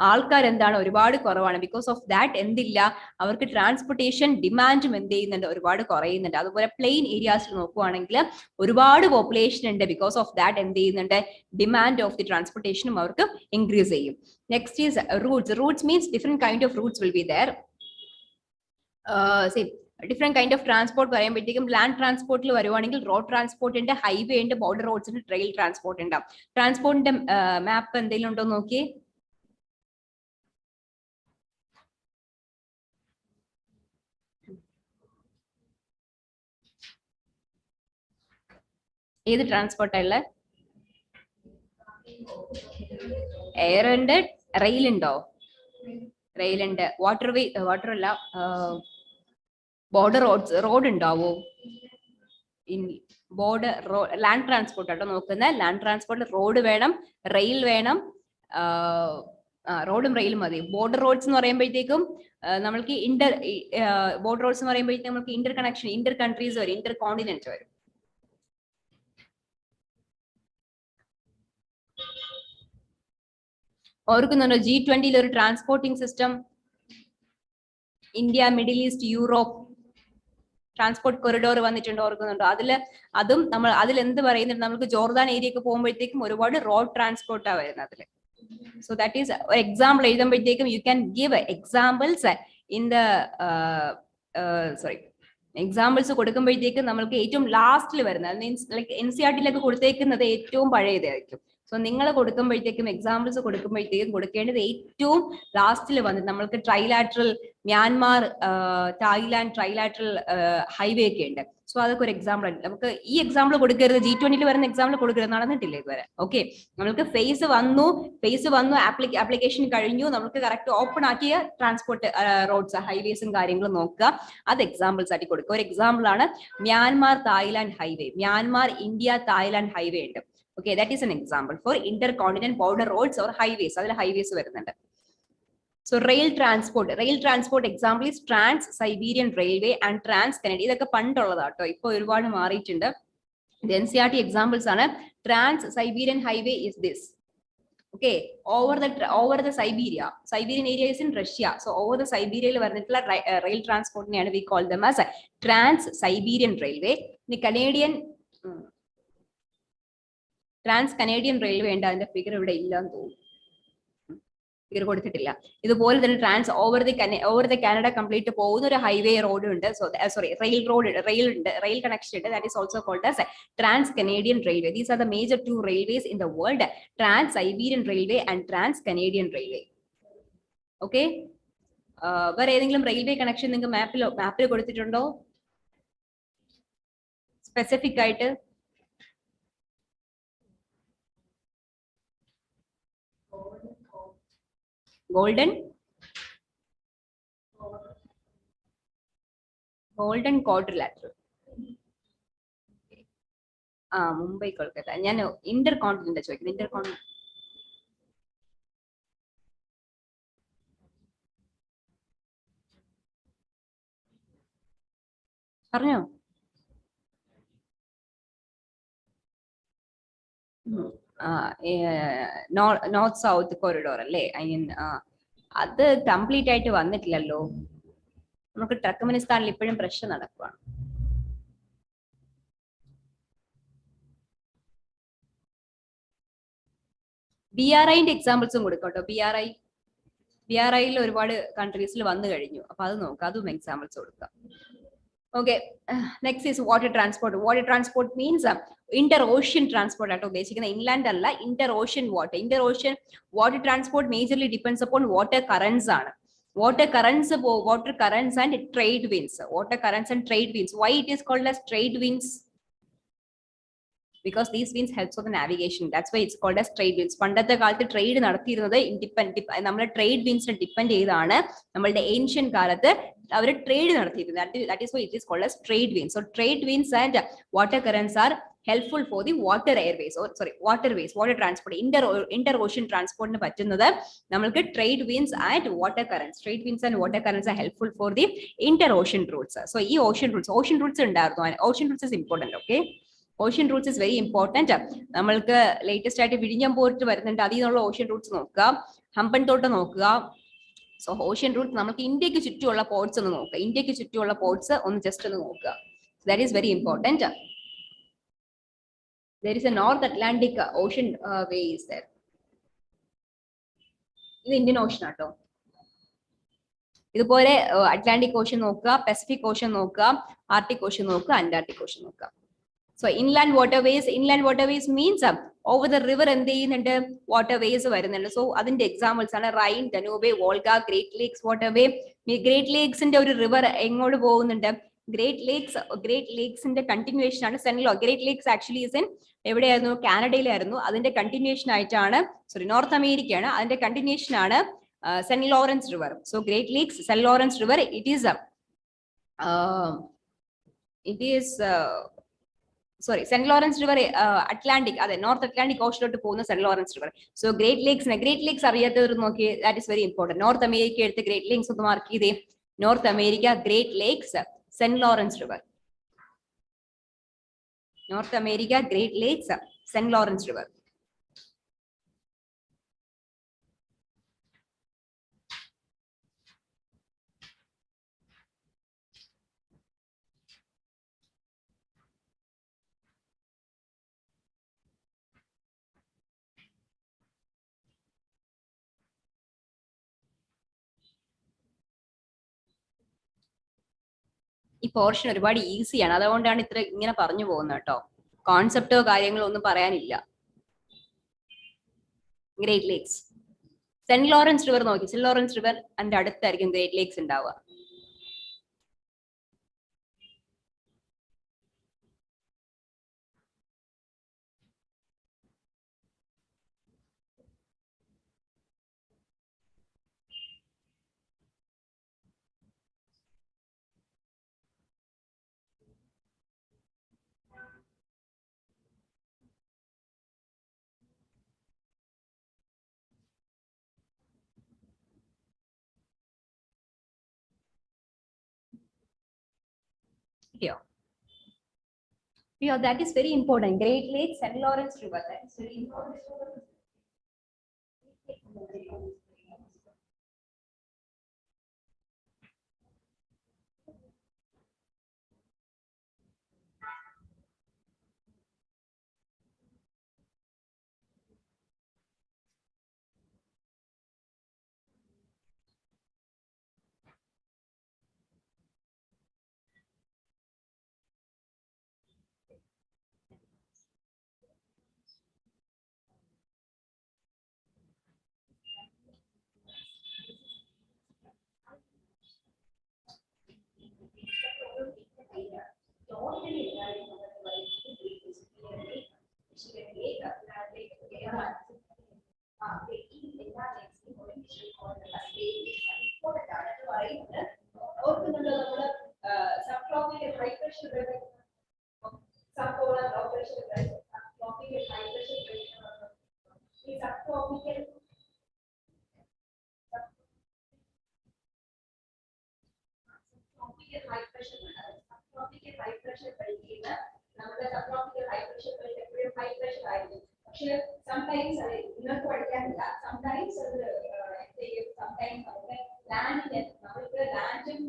ആൾക്കാർ എന്താണ് ഒരുപാട് കുറവാണ്. ബിക്കോസ് ഓഫ് ദാറ്റ് എന്തില്ല, അവർക്ക് ട്രാൻസ്പോർട്ടേഷൻ ഡിമാൻഡും എന്ത് ചെയ്യുന്നുണ്ട്, ഒരുപാട് കുറയുന്നുണ്ട്. അതുപോലെ പ്ലെയിൻ ഏരിയാസിൽ നോക്കുവാണെങ്കിൽ ഒരുപാട് പോപ്പുലേഷൻ ഉണ്ട്. ബിക്കോസ് ഓഫ് ദാറ്റ് എന്ത് ചെയ്യുന്നുണ്ട്, ഡിമാൻഡ് ഓഫ് ദി ട്രാൻസ്പോർട്ടേഷനും അവർക്ക് ഇൻക്രീസ് ചെയ്യും. Next is Roots means different kind of Roots will be there. Different kind of transport പറയുമ്പോഴത്തേക്കും ലാൻഡ് ട്രാൻസ്പോർട്ടിൽ വരുവാണെങ്കിൽ റോഡ് ട്രാൻസ്പോർട്ട് ഉണ്ട്, ഹൈവേ ഉണ്ട്, ബോർഡർ റോഡ്സ് ഉണ്ട്, റെയിൽ ട്രാൻസ്പോർട്ട് ഉണ്ട്. ട്രാൻസ്പോർട്ടിന്റെ മാപ്പ് എന്തെങ്കിലും ഉണ്ടോ നോക്കിയേ. ഏത് ട്രാൻസ്പോർട്ടായുള്ള? എയർ ഉണ്ട്, റെയിൽ ഉണ്ടോ? റെയിൽ ഉണ്ട്. വാട്ടർ അല്ല, ബോർഡർ റോഡ് ഉണ്ടാവോ? ലാൻഡ് ട്രാൻസ്പോർട്ട് ആട്ടോ നോക്കുന്നത്. ലാൻഡ് ട്രാൻസ്പോർട്ടിൽ റോഡ് വേണം, റെയിൽ വേണം. റോഡും റെയിലും മതി. ബോർഡർ റോഡ്സ് എന്ന് പറയുമ്പോഴത്തേക്കും നമ്മൾക്ക് ബോർഡർ റോഡ്സ് എന്ന് പറയുമ്പോഴത്തേക്കും നമുക്ക് ഇന്റർ കണക്ഷൻ, ഇന്റർ കൺട്രീസ് വരും, ഇന്റർ കോണ്ടിനെന്റ് വരും. ഓർക്കുന്നുണ്ടോ G20 ഒരു transporting system, India, middle east, Europe transport corridor വന്നിട്ടുണ്ട്, ഓർക്കുന്നുണ്ടോ? അതും നമ്മൾ അതിൽ എന്ത് പറയുന്നുണ്ട്, നമുക്ക് ജോർദാൻ ഏരിയക്ക് പോകുമ്പോഴത്തേക്കും ഒരുപാട് റോഡ് ട്രാൻസ്പോർട്ടാ വരുന്നത് അതിൽ. സോ ദാറ്റ് ഈസ് ഒരു എക്സാമ്പിൾ എഴുതുമ്പോഴത്തേക്കും you can give examples in the examples കൊടുക്കുമ്പോഴത്തേക്കും നമ്മൾക്ക് ഏറ്റവും ലാസ്റ്റിൽ വരുന്നത് മീൻസ് ലൈക്ക് NCERT കൊടുത്തേക്കുന്നത് ഏറ്റവും പഴയതായിരിക്കും. സോ നിങ്ങൾ കൊടുക്കുമ്പോഴത്തേക്കും എക്സാമ്പിൾസ് കൊടുക്കുമ്പോഴത്തേക്കും കൊടുക്കേണ്ടത് ഏറ്റവും ലാസ്റ്റിൽ വന്നിട്ട് നമ്മൾക്ക് trilateral Myanmar Thailand trilateral highway ഒക്കെ ഉണ്ട്. സോ അതൊക്കെ ഒരു എക്സാമ്പിൾ ഉണ്ട്. നമുക്ക് ഈ എക്സാമ്പിൾ കൊടുക്കരുത്, G20 വരുന്ന എക്സാമ്പിൾ കൊടുക്കരുത്, നടന്നിട്ടില്ല ഇതുവരെ. ഓക്കെ, നമ്മൾക്ക് ഫേസ് വന്നു ആപ്ലിക്കേഷൻ കഴിഞ്ഞു, നമുക്ക് കറക്റ്റ് ഓപ്പൺ ആക്കിയ ട്രാൻസ്പോർട്ട് റോഡ്സ് ഹൈവേസും കാര്യങ്ങളും നോക്കുക, അത് എക്സാമ്പിൾസ് ആയിട്ട് കൊടുക്കുക. ഒരു എക്സാമ്പിൾ ആണ് Myanmar Thailand highway, Myanmar India Thailand highway ഉണ്ട്. Okay, that is an example for intercontinental border roads or highways. അതിൽ highways വരുന്നുണ്ട്. So rail transport example is Trans-Siberian Railway and Trans-Canadian. ഇതൊക്കെ പണ്ടുള്ളതാട്ടോ, ഇപ്പൊ ഒരുപാട് മാറിയിട്ടുണ്ട്. NCERT examples ആണ്. Trans-Siberian Highway is this. Okay, over the Siberian area is in Russia. So over the Siberia വരുന്നിട്ടുള്ള rail transport നെയാണ് we call them as Trans-Siberian Railway. The Canadian Trans-Canadian Railway ഉണ്ട്. അതിന്റെ figure ഇവിടെ ഇല്ലാന്ന് തോന്നുന്നു, figure കൊടുത്തിട്ടില്ല. ഇതുപോലെ തന്നെ ഓവർ ദ കാനഡ കംപ്ലീറ്റ് പോകുന്ന ഒരു ഹൈവേ റോഡ് ഉണ്ട്. റെയിൽ കണക്ഷൻ ഉണ്ട്. That is also called as Trans-Canadian Railway. These are the major two railways in the world, Trans-Siberian Railway and Trans-Canadian Railway. Okay, വേറെ ഏതെങ്കിലും railway connection നിങ്ങൾക്ക് മാപ്പിൽ കൊടുത്തിട്ടുണ്ടോ specific ആയിട്ട്? Golden quadrilateral. മുംബൈ കൊൽക്കത്ത. ഞാൻ Inter continent ചോദിക്കുന്നത്. Inter continent പറഞ്ഞോ? North south corridor അല്ലേ? അത് കംപ്ലീറ്റ് ആയിട്ട് വന്നിട്ടില്ലല്ലോ. നമുക്ക് ടർക്കമെനിസ്ഥാനിൽ ഇപ്പോഴും പ്രശ്നം നടക്കുകയാണ്. BRIന്റെ എക്സാമ്പിൾസും കൊടുക്കട്ടോ. BRIയിൽ ഒരുപാട് കൺട്രീസിൽ വന്നു കഴിഞ്ഞു. അപ്പൊ അത് നോക്കാം, അതും എക്സാമ്പിൾസ് കൊടുക്കാം. Okay, next is water transport. Water transport means inter ocean transport ആയിട്ട് ഉദ്ദേശിക്കുന്നത്. ഇൻലാൻഡ് അല്ല, inter ocean water. Inter ocean water transport majorly depends upon water currents ആണ്. Water currents and trade winds. Water currents and trade winds. Why it is called as trade winds? Because these winds helps for the navigation. That's why it's called as trade winds. പണ്ടത്തെ കാലത്ത് trade നടത്തിയിരുന്നത് നമ്മുടെ trade വിൻസിനെ depend ചെയ്താണ് നമ്മളുടെ ancient കാലത്ത് അവർ trade നടത്തിയിരുന്നത്. That is why it is called as trade winds. So trade winds and water currents are helpful for the water airways, or sorry, waterways, water transport. Inter ocean transport ന് പറ്റുന്നത് നമ്മൾക്ക് trade winds and water currents. Trade winds and water currents are helpful for the inter ocean routes. So ഈ ocean routes ഉണ്ടായിരുന്നു. Ocean routes is important, okay? Ocean routes is very important. നമ്മൾക്ക് latest ആയിട്ട് വിഴിഞ്ഞം port വരുന്നുണ്ട്. അതിൽ നിന്നുള്ള ocean Roots നോക്കുക, ഹമ്പൻ തോട്ടം നോക്കുക. സോ ഓഷ്യൻ റൂട്ട് നമുക്ക് ഇന്ത്യക്ക് ചുറ്റുമുള്ള പോർട്സ് ഒന്ന് നോക്കുക. ഇന്ത്യക്ക് ചുറ്റുമുള്ള പോർട്സ് ഒന്ന് ജസ്റ്റ് ഒന്ന് നോക്കുക. That is very important. There is a North Atlantic Ocean way is there. ഇത് ഇന്ത്യൻ ഓഷ്യൻ ആട്ടോ. ഇതുപോലെ അറ്റ്ലാന്റിക് ഓഷ്യൻ നോക്കുക, പസഫിക് ഓഷ്യൻ നോക്കുക, ആർട്ടിക് ഓഷ്യൻ നോക്കുക, അന്റാർട്ടിക് ഓഷ്യൻ നോക്കുക. So inland waterways means over the river എന്ത് ചെയ്യുന്നുണ്ട്, വാട്ടർവേസ് വരുന്നുണ്ട്. സോ അതിന്റെ എക്സാമ്പിൾസ് ആണ് Rhine, Danube, Volga, great lakes waterway. Great ലേക്സിന്റെ ഒരു റിവർ എങ്ങോട്ട് പോകുന്നുണ്ട്? ഗ്രേറ്റ് ലേക്സിന്റെ കണ്ടിന്യൂവേഷൻ ആണ് great lakes actually is in എവിടെയായിരുന്നു? കാനഡയിലായിരുന്നു. അതിന്റെ കണ്ടിന്യൂവേഷൻ ആയിട്ടാണ്, നോർത്ത് അമേരിക്കയാണ്. അതിന്റെ കണ്ടിന്യൂവേഷൻ ആണ് saint Lawrence river. So great lakes, saint Lawrence river, it is sorry, St. Lawrence River, Atlantic, North Atlantic Ocean to പോകുന്ന St. Lawrence River. So Great Lakes അറിയാത്തവർ നോക്കി, that is very important. North America എടുത്ത് Great Lakes ഒന്ന് mark ചെയ്തേ. North America, Great Lakes, St. Lawrence River. North America, Great Lakes, St. Lawrence River. ഈ portion ഒരുപാട് ഈസിയാണ്, അതുകൊണ്ടാണ് ഇത്ര ഇങ്ങനെ പറഞ്ഞു പോകുന്നത് കേട്ടോ. കോൺസെപ്റ്റോ കാര്യങ്ങളോ ഒന്നും പറയാനില്ല. Great lakes, saint Lawrence river നോക്കി. സെന്റ് ലോറൻസ് റിവർ അതിന്റെ അടുത്തായിരിക്കും ഗ്രേറ്റ് ലേക്സ് ഉണ്ടാവുക. Yeah, that is very important. Great Lakes, St. Lawrence River, that is very important. Sometimes നിങ്ങൾക്ക് പഠിക്കാനില്ല, sometimes ലാൻഡും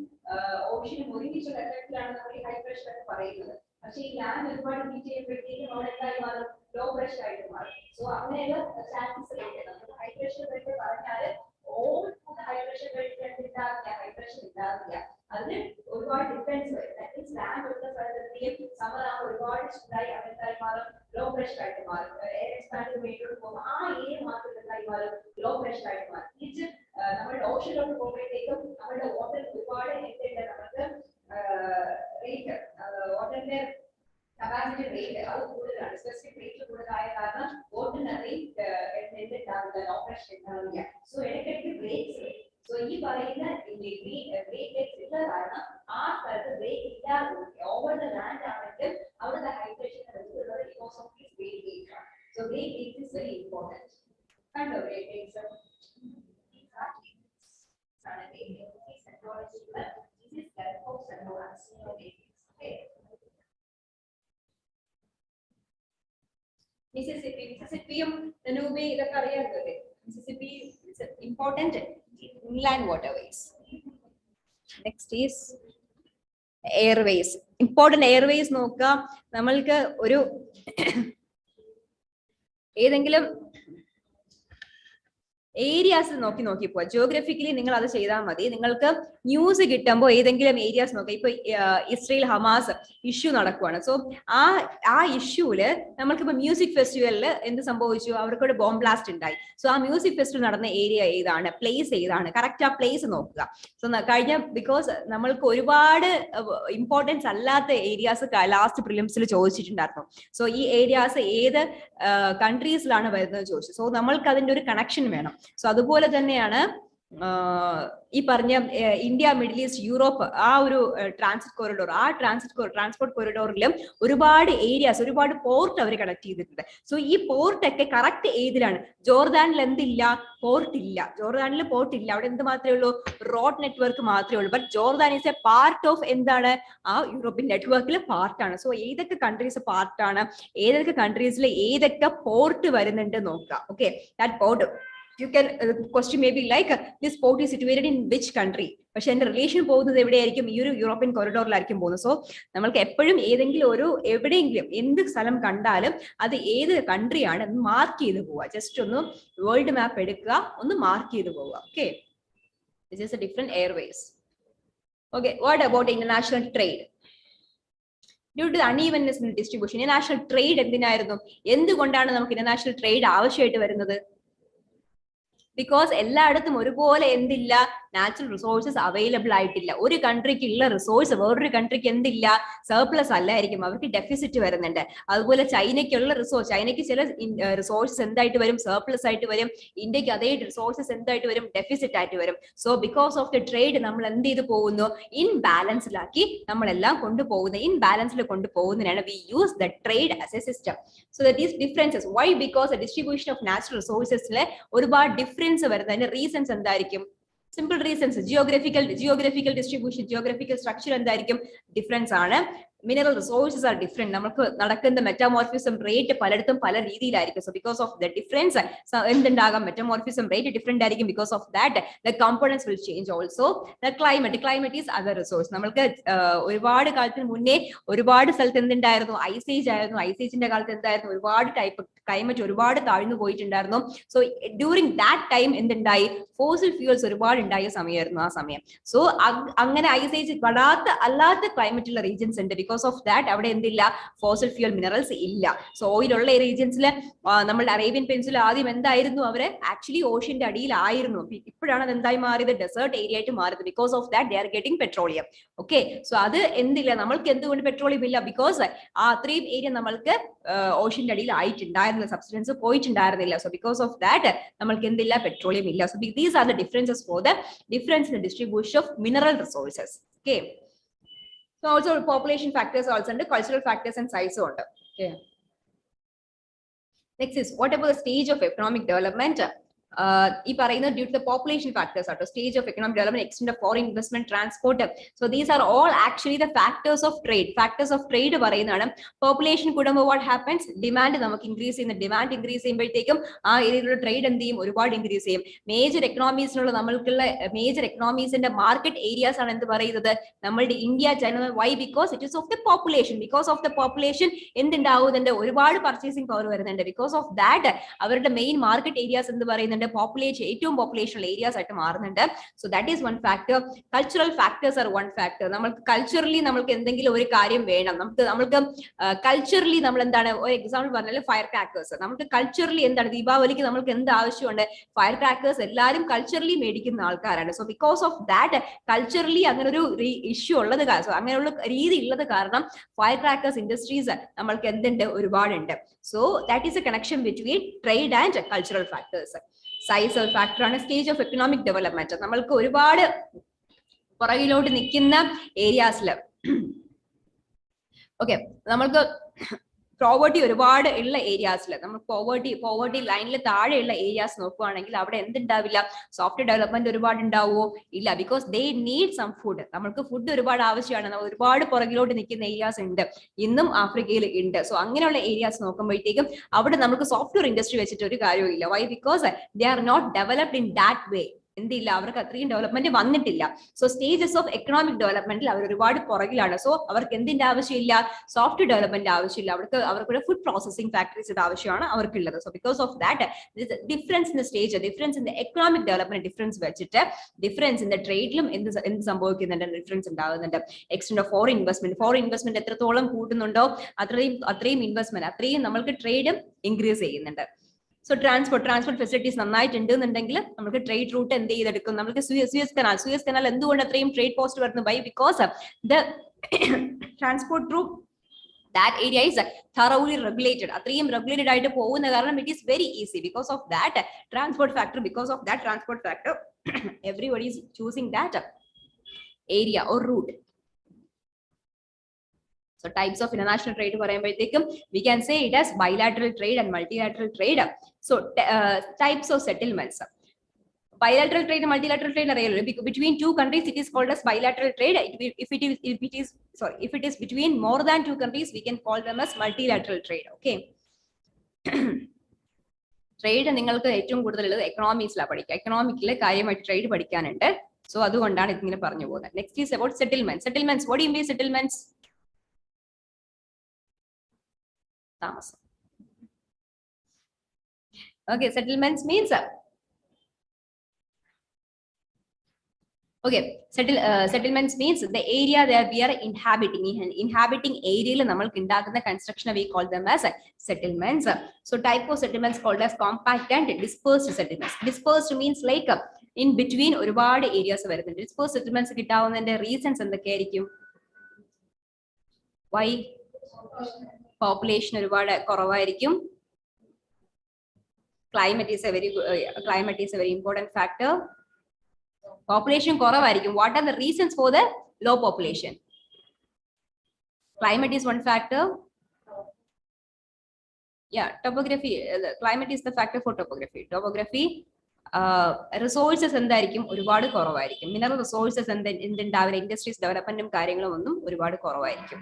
ഓഷ്യനും ഒരുമിച്ചുള്ള എഫക്റ്റിലാണ് നമ്മൾ ഈ ഹൈ പ്രഷർ എന്ന് പറയുന്നത്. പക്ഷേ ഈ ലാൻഡ് ഒരുപാട് ഹീറ്റ് ചെയ്യുമ്പോഴത്തേക്കും അവിടെ എന്തായി മാറും? ലോ പ്രഷർ ആയിട്ട് മാറും. സോ അങ്ങനെയുള്ള ചാൻസസ് ഉണ്ട്. നമ്മൾ ഹൈ പ്രഷർ പറഞ്ഞാൽ all food high pressure high pressure അതിന് ഒരുപാട് ഡിഫറൻസ് വരും. ദാറ്റ് മീൻസ് ലാൻഡ് ഉള്ള സ്ഥലത്തെയും സമ്മർ ആ ഒരുപാട് ചൂടായി അകത്തായി മാറും, ലോ പ്രഷർ ആയിട്ട് മാറും. എയർ എക്സ്പാൻഡ് മേലോട്ട് പോകുമ്പോൾ ആ ഏരിയ മാത്രം എന്തായി മാറും, ലോ പ്രഷർ ആയിട്ട് മാറും. തിരിച്ച് നമ്മുടെ ഓഷനിലോട്ട് പോകുമ്പോഴത്തേക്കും നമ്മുടെ വാട്ടർ ഒരുപാട് എന്തുണ്ട്, നമുക്ക് റേറ്റ് വാട്ടറിന്റെ കപ്പാസിറ്റി റേറ്റ് അത് കൂടുതലാണ്. സ്പെസിഫിക് റേറ്റ് കൂടുതലായ കാരണം വാട്ടറിന്റെ റേറ്റ് എന്തുണ്ടാവില്ല, ലോ പ്രഷർ ഉണ്ടാവില്ല. സോ ഇടയ്ക്കിടയ്ക്ക് ബ്രേക്സ് വരും. സോ ഈ പറയുന്ന ബ്രേക്ക് ഉള്ള കാരണം ആ സ്ഥലത്ത് ബ്രേക്ക് ഇല്ലാതെ ഓവർ ദ ലാൻഡ് ആണെങ്കിൽ അവിടുത്തെ ഹൈഡ്രേഷൻ ഉള്ളത് because of this break gauge ആണ്. So break gauge is very important. കണ്ടോ ബ്രേക്ക് ഗേജ് മിസിസിപ്പിയും നൂബി ഇതൊക്കെ അറിയാത്തത്. Mississippi is important inland waterways. Next is airways. Important airways നോക്കുക. നമ്മൾക്ക് ഒരു ഏതെങ്കിലും ഏരിയാസ് നോക്കി പോവാ. ജിയോഗ്രഫിക്കലി നിങ്ങൾ അത് ചെയ്താൽ മതി. നിങ്ങൾക്ക് ന്യൂസ് കിട്ടുമ്പോൾ ഏതെങ്കിലും ഏരിയാസ് നോക്കാം. ഇപ്പൊ ഇസ്രയേൽ ഹമാസ് ഇഷ്യൂ നടക്കുവാണ്. സോ ആ ഇഷ്യൂല് നമ്മൾക്കിപ്പോ മ്യൂസിക് ഫെസ്റ്റിവലിൽ എന്ത് സംഭവിച്ചു, അവർക്കൊരു ബോംബ് ബ്ലാസ്റ്റ് ഉണ്ടായി. സോ ആ മ്യൂസിക് ഫെസ്റ്റിവൽ നടന്ന ഏരിയ ഏതാണ്, പ്ലേസ് ഏതാണ്, കറക്റ്റ് ആ പ്ലേസ് നോക്കുക. സോ കഴിഞ്ഞ ബിക്കോസ് നമ്മൾക്ക് ഒരുപാട് ഇമ്പോർട്ടൻസ് അല്ലാത്ത ഏരിയാസ് ലാസ്റ്റ് പ്രിലിംസിൽ ചോദിച്ചിട്ടുണ്ടായിരുന്നു. സോ ഈ ഏരിയാസ് ഏത് കൺട്രീസിലാണ് വരുന്നത് ചോദിച്ചു. സോ നമ്മൾക്ക് അതിന്റെ ഒരു കണക്ഷൻ വേണം. സോ അതുപോലെ തന്നെയാണ് ഈ പറഞ്ഞ ഇന്ത്യ, മിഡിൽ ഈസ്റ്റ്, യൂറോപ്പ് ആ ഒരു ട്രാൻസിറ്റ് കോറിഡോർ, ആ ട്രാൻസ്പോർട്ട് കോറിഡോറിലും ഒരുപാട് ഏരിയാസ്, ഒരുപാട് പോർട്ട് അവർ കണക്ട് ചെയ്തിട്ടുണ്ട്. സോ ഈ പോർട്ടൊക്കെ കറക്റ്റ് ഏതിലാണ്? ജോർദാനിൽ എന്തില്ല, പോർട്ട് ഇല്ല. ജോർദാനിൽ പോർട്ട് ഇല്ല. അവിടെ എന്ത് മാത്രമേ ഉള്ളൂ, റോഡ് നെറ്റ്വർക്ക് മാത്രമേ ഉള്ളൂ. But Jordan is A part of എന്താണ്, ആ യൂറോപ്യൻ നെറ്റ്വർക്കിൽ പാർട്ടാണ്. സോ ഏതൊക്കെ കൺട്രീസ് പാർട്ടാണ്, ഏതൊക്കെ കൺട്രീസിൽ ഏതൊക്കെ പോർട്ട് വരുന്നുണ്ട് നോക്കുക. Okay, that port you can question maybe like this port is situated in which country, പക്ഷെ എന്റെ റിലേഷൻ പോകുന്നത് എവിടെയായിരിക്കും, ഈ ഒരു യൂറോപ്യൻ കോറിഡോറിലായിരിക്കും പോകുന്നത്. സോ നമ്മൾക്ക് എപ്പോഴും ഏതെങ്കിലും ഒരു എവിടെയെങ്കിലും എന്ത് സ്ഥലം കണ്ടാലും അത് ഏത് കൺട്രിയാണ് മാർക്ക് ചെയ്ത് പോവുക. ജസ്റ്റ് ഒന്ന് വേൾഡ് മാപ്പ് എടുക്കുക, ഒന്ന് മാർക്ക് ചെയ്ത് പോവുക. Okay, this is A different Airways. Okay, what about international trade? Due to the unevenness in distribution, international trade എന്തിനായിരുന്നു, എന്തുകൊണ്ടാണ് നമുക്ക് ഇന്റർനാഷണൽ ട്രേഡ് ആവശ്യമായിട്ട് വരുന്നത്? ബിക്കോസ് എല്ലായിടത്തും ഒരുപോലെ എന്തില്ല, നാച്ചുറൽ റിസോഴ്സസ് അവൈലബിൾ ആയിട്ടില്ല. ഒരു കൺട്രിക്ക് ഉള്ള റിസോഴ്സ് വേറൊരു കൺട്രിക്ക് എന്തില്ല, സർപ്ലസ് അല്ലായിരിക്കും, അവർക്ക് ഡെഫിസിറ്റ് വരുന്നുണ്ട്. അതുപോലെ ചൈനയ്ക്കുള്ള റിസോഴ്സ്, ചൈനയ്ക്ക് ചില റിസോഴ്സസ് എന്തായിട്ട് വരും, സർപ്ലസ് ആയിട്ട് വരും. ഇന്ത്യക്ക് അതേ റിസോഴ്സസ് എന്തായിട്ട് വരും, ഡെഫിസിറ്റ് ആയിട്ട് വരും. So because of the trade നമ്മൾ എന്ത് ചെയ്ത് പോകുന്നു, ഇൻ ബാലൻസിലാക്കി നമ്മളെല്ലാം കൊണ്ടുപോകുന്നത്, ഇൻ ബാലൻസിൽ കൊണ്ടുപോകുന്നതിനാണ് we use the trade as a system. So that is differences. Why? Because the distribution of natural റിസോഴ്സസിലെ ഒരുപാട് ഡിഫറൻസ് വരുന്നതിന്റെ റീസൺസ് എന്തായിരിക്കും? Simple reasons. Geographical distribution, geographical structure എന്തായിരിക്കും, ഡിഫറൻസ് ആണ്. Mineral resources are different. നമുക്ക് നടക്കുന്ന മെറ്റാമോർഫിസം റേറ്റ് പലയിടത്തും പല രീതിയിലായിരിക്കും. So because of the difference എന്തുണ്ടാകാം, മെറ്റാമോർഫിസം റേറ്റ് ഡിഫറെന്റ് ആയിരിക്കും. Because of that the components will change. Also the climate is other resource. നമ്മൾക്ക് ഒരുപാട് കാലത്തിന് മുന്നേ ഒരുപാട് സ്ഥലത്ത് എന്തുണ്ടായിരുന്നു, ഐസേജ് ആയിരുന്നു. ഐസേജിന്റെ കാലത്ത് എന്തായിരുന്നു, ഒരുപാട് ടൈപ്പ് ക്ലൈമറ്റ് ഒരുപാട് താഴ്ന്നു പോയിട്ടുണ്ടായിരുന്നു. സോ ഡ്യൂറിങ് ദാറ്റ് ടൈം എന്തുണ്ടായി, ഫോസിൽ ഫ്യൂൽസ് ഒരുപാട് ഉണ്ടായ സമയമായിരുന്നു ആ സമയം. സോ അങ്ങനെ ഐസേജ് അല്ലാത്ത ക്ലൈമറ്റുള്ള റീജിയൻസ് ഉണ്ട്. ബിക്കോസ് ഓഫ് ദാറ്റ് അവിടെ എന്തില്ല, ഫോസിൽ ഫ്യൂൽ മിനറൽസ് ഇല്ല. സോ ഓയിലുള്ള റീജിയൻസിൽ നമ്മളുടെ അറേബ്യൻ പെനിൻസുല ആദ്യം എന്തായിരുന്നു, അവര് ആക്ച്വലി ഓഷ്യന്റെ അടിയിലായിരുന്നു. ഇപ്പോഴാണ് അത് എന്തായി മാറിയത്, ഡെസേർട്ട് ഏരിയ ആയിട്ട് മാറിയത്. Because of that they are getting petroleum. Okay, so അത് എന്തില്ല, നമ്മൾക്ക് എന്തുകൊണ്ട് പെട്രോളിയം ഇല്ല, ബിക്കോസ് ആ അത്രയും ഏരിയ നമ്മൾക്ക് ഓഷ്യന്റെ അടിയിൽ ആയിട്ടുണ്ടായിരുന്നില്ല, സബ്സ്റ്റൻസ് പോയിട്ടുണ്ടായിരുന്നില്ല. സോ ബിക്കോസ് ഓഫ് ദാറ്റ് നമ്മൾക്ക് എന്തില്ല, പെട്രോളിയം ഇല്ല. So these are the differences for the difference in the distribution of mineral resources. Okay, so also population factors also and cultural factors and size ഉണ്ട്. Okay, next is what about the stage of economic development? ഈ പറയുന്ന due to the population factors ആട്ടോ, stage of economic development, extent of foreign investment, transport. So these are all actually the factors of trade. Factors of trade പറയുന്നതാണ്. population കൂടുമ്പോൾ what happens, demand നമുക്ക് increase ചെയ്യുന്ന, demand increase ചെയ്യുമ്പോഴത്തേക്കും ആ ഏരിയയിലുള്ള trade എന്ത് ചെയ്യും, ഒരുപാട് ഇൻക്രീസ് ചെയ്യും. മേജർ എക്കണോമീസിനുള്ള നമ്മൾക്കുള്ള മേജർ എക്കണോമീസിന്റെ മാർക്കറ്റ് ഏരിയാസ് ആണ് എന്ത് പറയുന്നത്, നമ്മളുടെ India, China. Why? Because it is of the population. Because of the population എന്തുണ്ടാവുന്നുണ്ട്, ഒരുപാട് പർച്ചേസിംഗ് പവർ വരുന്നുണ്ട്. ബിക്കോസ് ഓഫ് ദാറ്റ് അവരുടെ മെയിൻ മാർക്കറ്റ് ഏരിയാസ് എന്ത് പറയുന്നുണ്ട്, ചെയ്യുന്നുണ്ട്, പോപ്പുലേഷൻ ഏറ്റവും പോപ്പുലേഷൻ ഏരിയാസ് ആയിട്ട് മാറുന്നുണ്ട്. So that is one factor. Cultural factors are one factor. നമ്മൾക്ക് കൾച്ചറലി നമ്മൾക്ക് എന്തെങ്കിലും ഒരു കാര്യം വേണം, നമ്മൾക്ക് കൾച്ചറലി നമ്മൾ എന്താണ്, ഒരു എക്സാമ്പിൾ പറഞ്ഞാൽ ഫയർ ക്രാക്കേഴ്സ്. നമുക്ക് കൾച്ചറലി എന്താണ്, ദീപാവലിക്ക് നമ്മൾക്ക് എന്ത് ആവശ്യമുണ്ട്, ഫയർ ക്രാക്കേഴ്സ് എല്ലാവരും കൾച്ചറലി മേടിക്കുന്ന ആൾക്കാരാണ്. So because of that culturally അങ്ങനെ ഒരു ഇഷ്യൂ ഉള്ളത്, അങ്ങനെയുള്ള രീതി ഉള്ളത് കാരണം ഫയർ ക്രാക്കേഴ്സ് ഇൻഡസ്ട്രീസ് നമ്മൾക്ക് എന്തുണ്ട്, ഒരുപാടുണ്ട്. So that is A connection between trade and cultural factors. Size ഒരു ഫാക്ടറാണ്. സ്റ്റേജ് ഓഫ് എക്കണോമിക് ഡെവലപ്മെന്റ്, നമ്മൾക്ക് ഒരുപാട് പുറകിലോട്ട് നിൽക്കുന്ന ഏരിയാസിൽ ഓക്കെ, നമ്മൾക്ക് പോവർട്ടി ഒരുപാട് ഉള്ള ഏരിയാസിൽ, നമ്മൾ പോവർട്ടി ലൈനിൽ താഴെയുള്ള ഏരിയാസ് നോക്കുകയാണെങ്കിൽ അവിടെ എന്തുണ്ടാവില്ല, സോഫ്റ്റ്വെയർ ഡെവലപ്മെന്റ് ഒരുപാട് ഉണ്ടാവുമോ, ഇല്ല. Because they need some food. നമ്മൾക്ക് ഫുഡ് ഒരുപാട് ആവശ്യമാണ്. ഒരുപാട് പുറകിലോട്ട് നിൽക്കുന്ന ഏരിയാസ് ഉണ്ട്, ഇന്നും ആഫ്രിക്കയിൽ ഉണ്ട്. സോ അങ്ങനെയുള്ള ഏരിയാസ് നോക്കുമ്പോഴത്തേക്കും അവിടെ നമുക്ക് സോഫ്റ്റ്വെയർ ഇൻഡസ്ട്രി വെച്ചിട്ട് ഒരു കാര്യമില്ല. Why? Because they are not developed in that way. എന്തില്ല, അവർക്ക് അത്രയും ഡെവലപ്മെന്റ് വന്നിട്ടില്ല. സോ സ്റ്റേജസ് ഓഫ് എക്കണോമിക് ഡെവലപ്മെന്റിൽ അവർ ഒരുപാട് പുറകിലാണ്. സോ അവർക്ക് എന്തിന്റെ ആവശ്യമില്ല, സോഫ്റ്റ്വെയർ ഡെവലപ്മെന്റ് ആവശ്യമില്ല. അവർക്ക് ഫുഡ് പ്രോസസിംഗ് ഫാക്ടറീസ് ആവശ്യമാണ് അവർക്കുള്ളത്. So because of that difference in stage, difference in economic development difference വെച്ചിട്ട് ഡിഫറൻസ് ഇൻ ട്രേഡിലും എന്ത് സംഭവിക്കുന്നുണ്ട്, ഡിഫറൻസ് ഉണ്ടാകുന്നുണ്ട്. എക്സ്റ്റെൻഡ് ഓഫ് ഫോറിൻ ഇൻവെസ്റ്റ്മെന്റ് എത്രത്തോളം കൂട്ടുന്നുണ്ടോ അത്രയും ഇൻവെസ്റ്റ്മെന്റ്, അത്രയും നമ്മൾക്ക് ട്രേഡ് ഇൻക്രീസ് ചെയ്യുന്നുണ്ട്. സോ ട്രാൻസ്പോർട്ട് ഫെസിലിറ്റീസ് നന്നായിട്ടുണ്ട് എന്നുണ്ടെങ്കിൽ നമുക്ക് ട്രേഡ് റൂട്ട് എന്ത് ചെയ്തെടുക്കും, നമുക്ക് സൂയസ് കനാൽ എന്തുകൊണ്ട് അത്രയും ട്രേഡ് പോസ്റ്റ് വരുന്നു? By because the transport through that area is thoroughly regulated. അത്രയും റെഗുലേറ്റഡ് ആയിട്ട് പോകുന്ന കാരണം it is very easy. Because of that transport factor everybody is choosing that area or route. So types of international trade പറയുമ്പോഴത്തേക്കും we can say it as bilateral trade and multilateral trade. So types of settlements. Bilateral trade and multilateral trade അറിയാലോ, between two countries it is called as bilateral trade. If it is between more than two countries we can call them as multilateral trade. Okay. Trade നിങ്ങൾക്ക് ഏറ്റവും കൂടുതലുള്ളത് എക്കണോമിക്സിലാണ് പഠിക്കുക. എക്കണോമിക്കിലെ കാര്യമായിട്ട് trade പഠിക്കാനുണ്ട്. So അതുകൊണ്ടാണ് ഇതിങ്ങനെ പറഞ്ഞു പോകുന്നത്. Next is about settlements. What do you mean settlements? താമസം. Okay, settlements means settlements means the area that we are inhabiting area നമ്മൾക്ക് ഉണ്ടാക്കുന്ന construction we call them as settlements. So type of settlements called as compact and dispersed settlements. Dispersed means like in between ഒരുപാട് areas വരുന്നുണ്ട്. Dispersed settlements കിട്ടാവുന്നതിന്റെ reasons എന്തൊക്കെയായിരിക്കും? Why? Population ഒരുപാട് കുറവായിരിക്കും. Climate is a very important factor. Population കുറവായിരിക്കും. What are the reasons for the low population? Climate is one factor. Yeah, topography. Climate is the factor for topography. Resources എന്തായിരിക്കും? ഒരുപാട് കുറവായിരിക്കും. Mineral resources എന്തുണ്ടാവില്ല, industries ഡെവലപ്മെന്റും കാര്യങ്ങളും ഒന്നും ഒരുപാട് കുറവായിരിക്കും.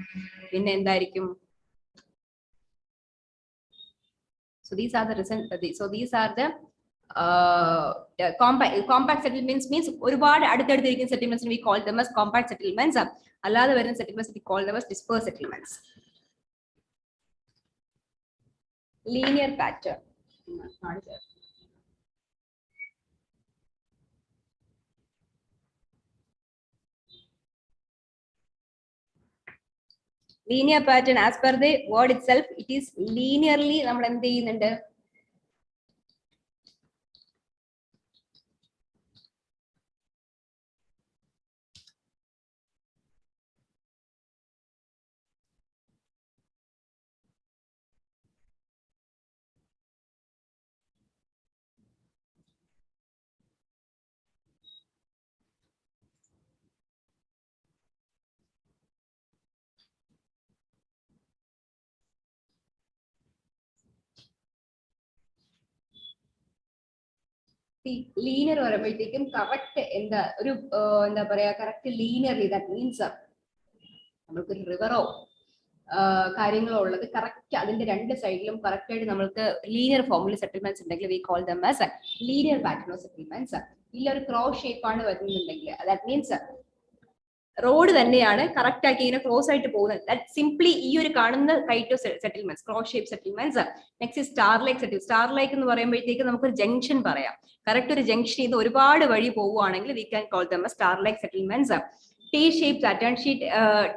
പിന്നെ എന്തായിരിക്കും? So these are the compact settlements means ഒരുപാട് അടുത്തടുത്തിരിക്കുന്ന settlements we call them as compact settlements. അല്ലാതെ വരുന്ന settlements we call them as dispersed settlements. Linear pattern. Linear pattern, as per the word itself, it is linearly നമ്മൾ എന്ത് ചെയ്യുന്നുണ്ട്? Linear പറയുമ്പോഴത്തേക്കും correct എന്താ പറയാ, correct linearly, that means നമ്മൾക്കൊരു റിവറോ കാര്യങ്ങളോ ഉള്ളത് കറക്റ്റ് അതിന്റെ രണ്ട് സൈഡിലും കറക്റ്റ് ആയിട്ട് നമ്മൾക്ക് ലീനിയർ ഫോമിൽ സെറ്റിൽമെന്റ്സ് ഉണ്ടെങ്കിൽ V call them as linear pattern of settlements. ഇല്ല ഒരു ക്രോസ് ഷേപ്പ് ആണ് വരുന്നുണ്ടെങ്കിൽ ദാറ്റ് മീൻസ് റോഡ് തന്നെയാണ് കറക്റ്റ് ആക്കി ഇങ്ങനെ ക്രോസ് ആയിട്ട് പോകുന്നത്. ദാറ്റ് സിംപ്ലി ഈ ഒരു കാണുന്ന KITE of settlements, cross shape settlements. Next star like settle. Star like എന്ന് പറയുമ്പോഴത്തേക്ക് നമുക്കൊരു ജംഗ്ഷൻ പറയാം. കറക്റ്റ് ഒരു ജംഗ്ഷൻ ചെയ്ത് ഒരുപാട് വഴി പോവുകയാണെങ്കിൽ V can call dum star like settlements. T shape pattern,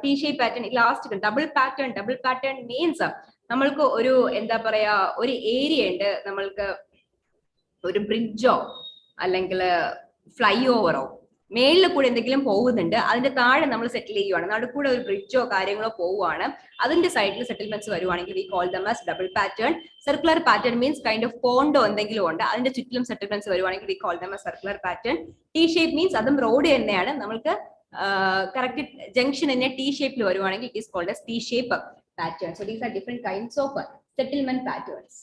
T shape pattern last double pattern. Double pattern means നമ്മൾക്ക് ഒരു എന്താ പറയാ ഒരു ഏരിയ ഉണ്ട്, നമ്മൾക്ക് ഒരു ബ്രിഡ്ജോ അല്ലെങ്കിൽ ഫ്ലൈ ഓവറോ മേളിൽ കൂടെ എന്തെങ്കിലും പോകുന്നുണ്ട്, അതിന്റെ താഴെ നമ്മൾ സെറ്റിൽ ചെയ്യുവാണ്, നടുക്കൂടെ ഒരു ബ്രിഡ്ജോ കാര്യങ്ങളോ പോവുകയാണ്, അതിന്റെ സൈഡിൽ സെറ്റിൽമെന്റ്സ് വരുവാണെങ്കിൽ we call them as double pattern. Circular pattern means kind of പോണ്ടോ എന്തെങ്കിലും ഉണ്ട്, അതിന്റെ ചുറ്റിലും സെറ്റിൽമെന്റ്സ് വരുവാണെങ്കിൽ we call them as circular pattern. T shape means അതും റോഡ് തന്നെയാണ്, നമ്മൾക്ക് കറക്റ്റ് ജംഗ്ഷൻ തന്നെ ടി ഷേപ്പിൽ വരുവാണെങ്കിൽ it is called as T shape pattern. So these are different kinds of settlement patterns.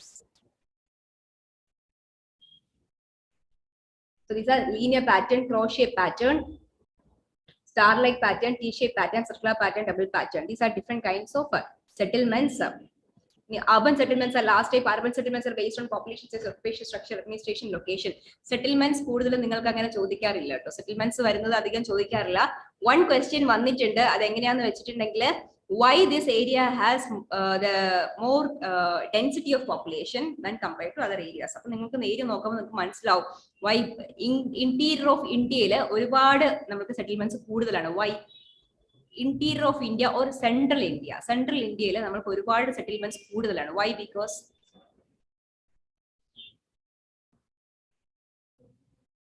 So these are linear pattern, cross shape pattern, star-like pattern, T-shape pattern, circular pattern, double pattern. These are different kinds of settlements. Urban settlements are last type. Urban settlements are based on population, occupation, structure, administration, location. Settlements കൂടുതൽ നിങ്ങൾക്ക് അങ്ങനെ ചോദിക്കാറില്ല കേട്ടോ. Settlements വരുന്നത് അധികം ചോദിക്കാറില്ല. One question വന്നിട്ടുണ്ട്, അത് എങ്ങനെയാന്ന് വെച്ചിട്ടുണ്ടെങ്കിൽ why this area has the more density of population than compared to other areas. അപ്പോൾ നിങ്ങൾക്ക് നേരെ നോക്കുമ്പോൾ നിങ്ങൾക്ക് മനസ്സിലാവും why interior of India ഒരുപാട് നമുക്ക് സെറ്റിൽമെന്റ്സ് കൂടുതലാണ്. why interior of India or central India, central India നമുക്ക് ഒരുപാട് സെറ്റിൽമെന്റ്സ് കൂടുതലാണ്. why? Because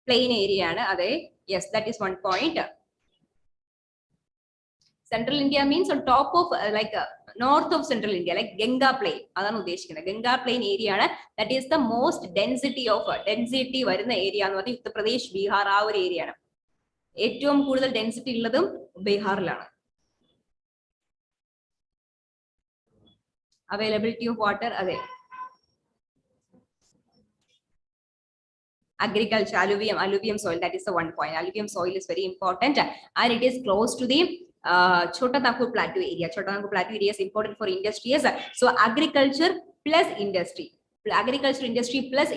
plain area ആണ്. അതെ, yes, that is one point. Central India means on top of like north of Central India, like Ganga Plain. അതാണ് ഉദ്ദേശിക്കുന്നത്. Ganga Plain area ആണ്, that is the most density വരുന്ന area എന്ന് പറഞ്ഞാൽ ഉത്തർപ്രദേശ്, ബീഹാർ ആ ഒരു ഏരിയ ആണ്. ഏറ്റവും കൂടുതൽ ഡെൻസിറ്റി ഉള്ളതും ബീഹാറിലാണ്. അവൈലബിലിറ്റി ഓഫ് വാട്ടർ, അതെ, agriculture, alluvium soil, that is the one point. Alluvium soil is very important and it is close to the Chota Nagpur plateau area. Chota Nagpur plateau area is important for industries. So agriculture plus industry, agriculture industry plus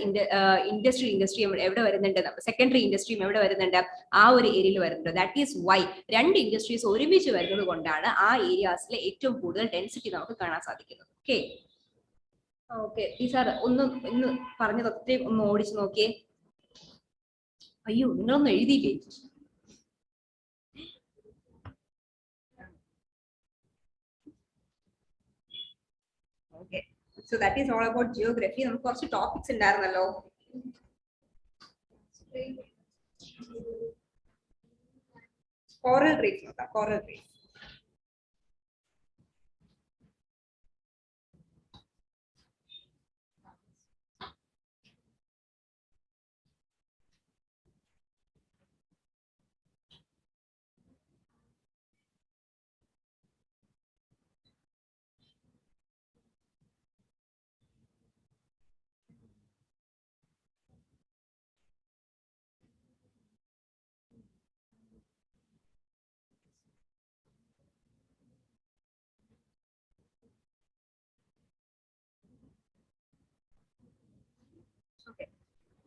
industry എവിടെ വരുന്നുണ്ട്, secondary ഇൻഡസ്ട്രിയും എവിടെ വരുന്നുണ്ട്, ആ ഒരു ഏരിയയിൽ വരുന്നുണ്ട്. That is Y രണ്ട് industries ഒരുമിച്ച് വരുന്നത് കൊണ്ടാണ് ആ ഏരിയാസിലെ ഏറ്റവും കൂടുതൽ ഡെൻസിറ്റി നമുക്ക് കാണാൻ സാധിക്കുന്നത്. ഓക്കെ ഓക്കെ ടീച്ചർ ഒന്ന് ഇന്ന് പറഞ്ഞത് ഒത്തിരി ഒന്ന് ഓടിച്ചു നോക്കിയേ. അയ്യോ, നിങ്ങളൊന്നും എഴുതിയില്ലേ? Okay, so that is all about geography. നമുക്ക് കുറച്ച് ടോപ്പിക്സ് ഉണ്ടായിരുന്നല്ലോ. കോറൽ റീഫ് നോക്കാം. കോറൽ റീഫ്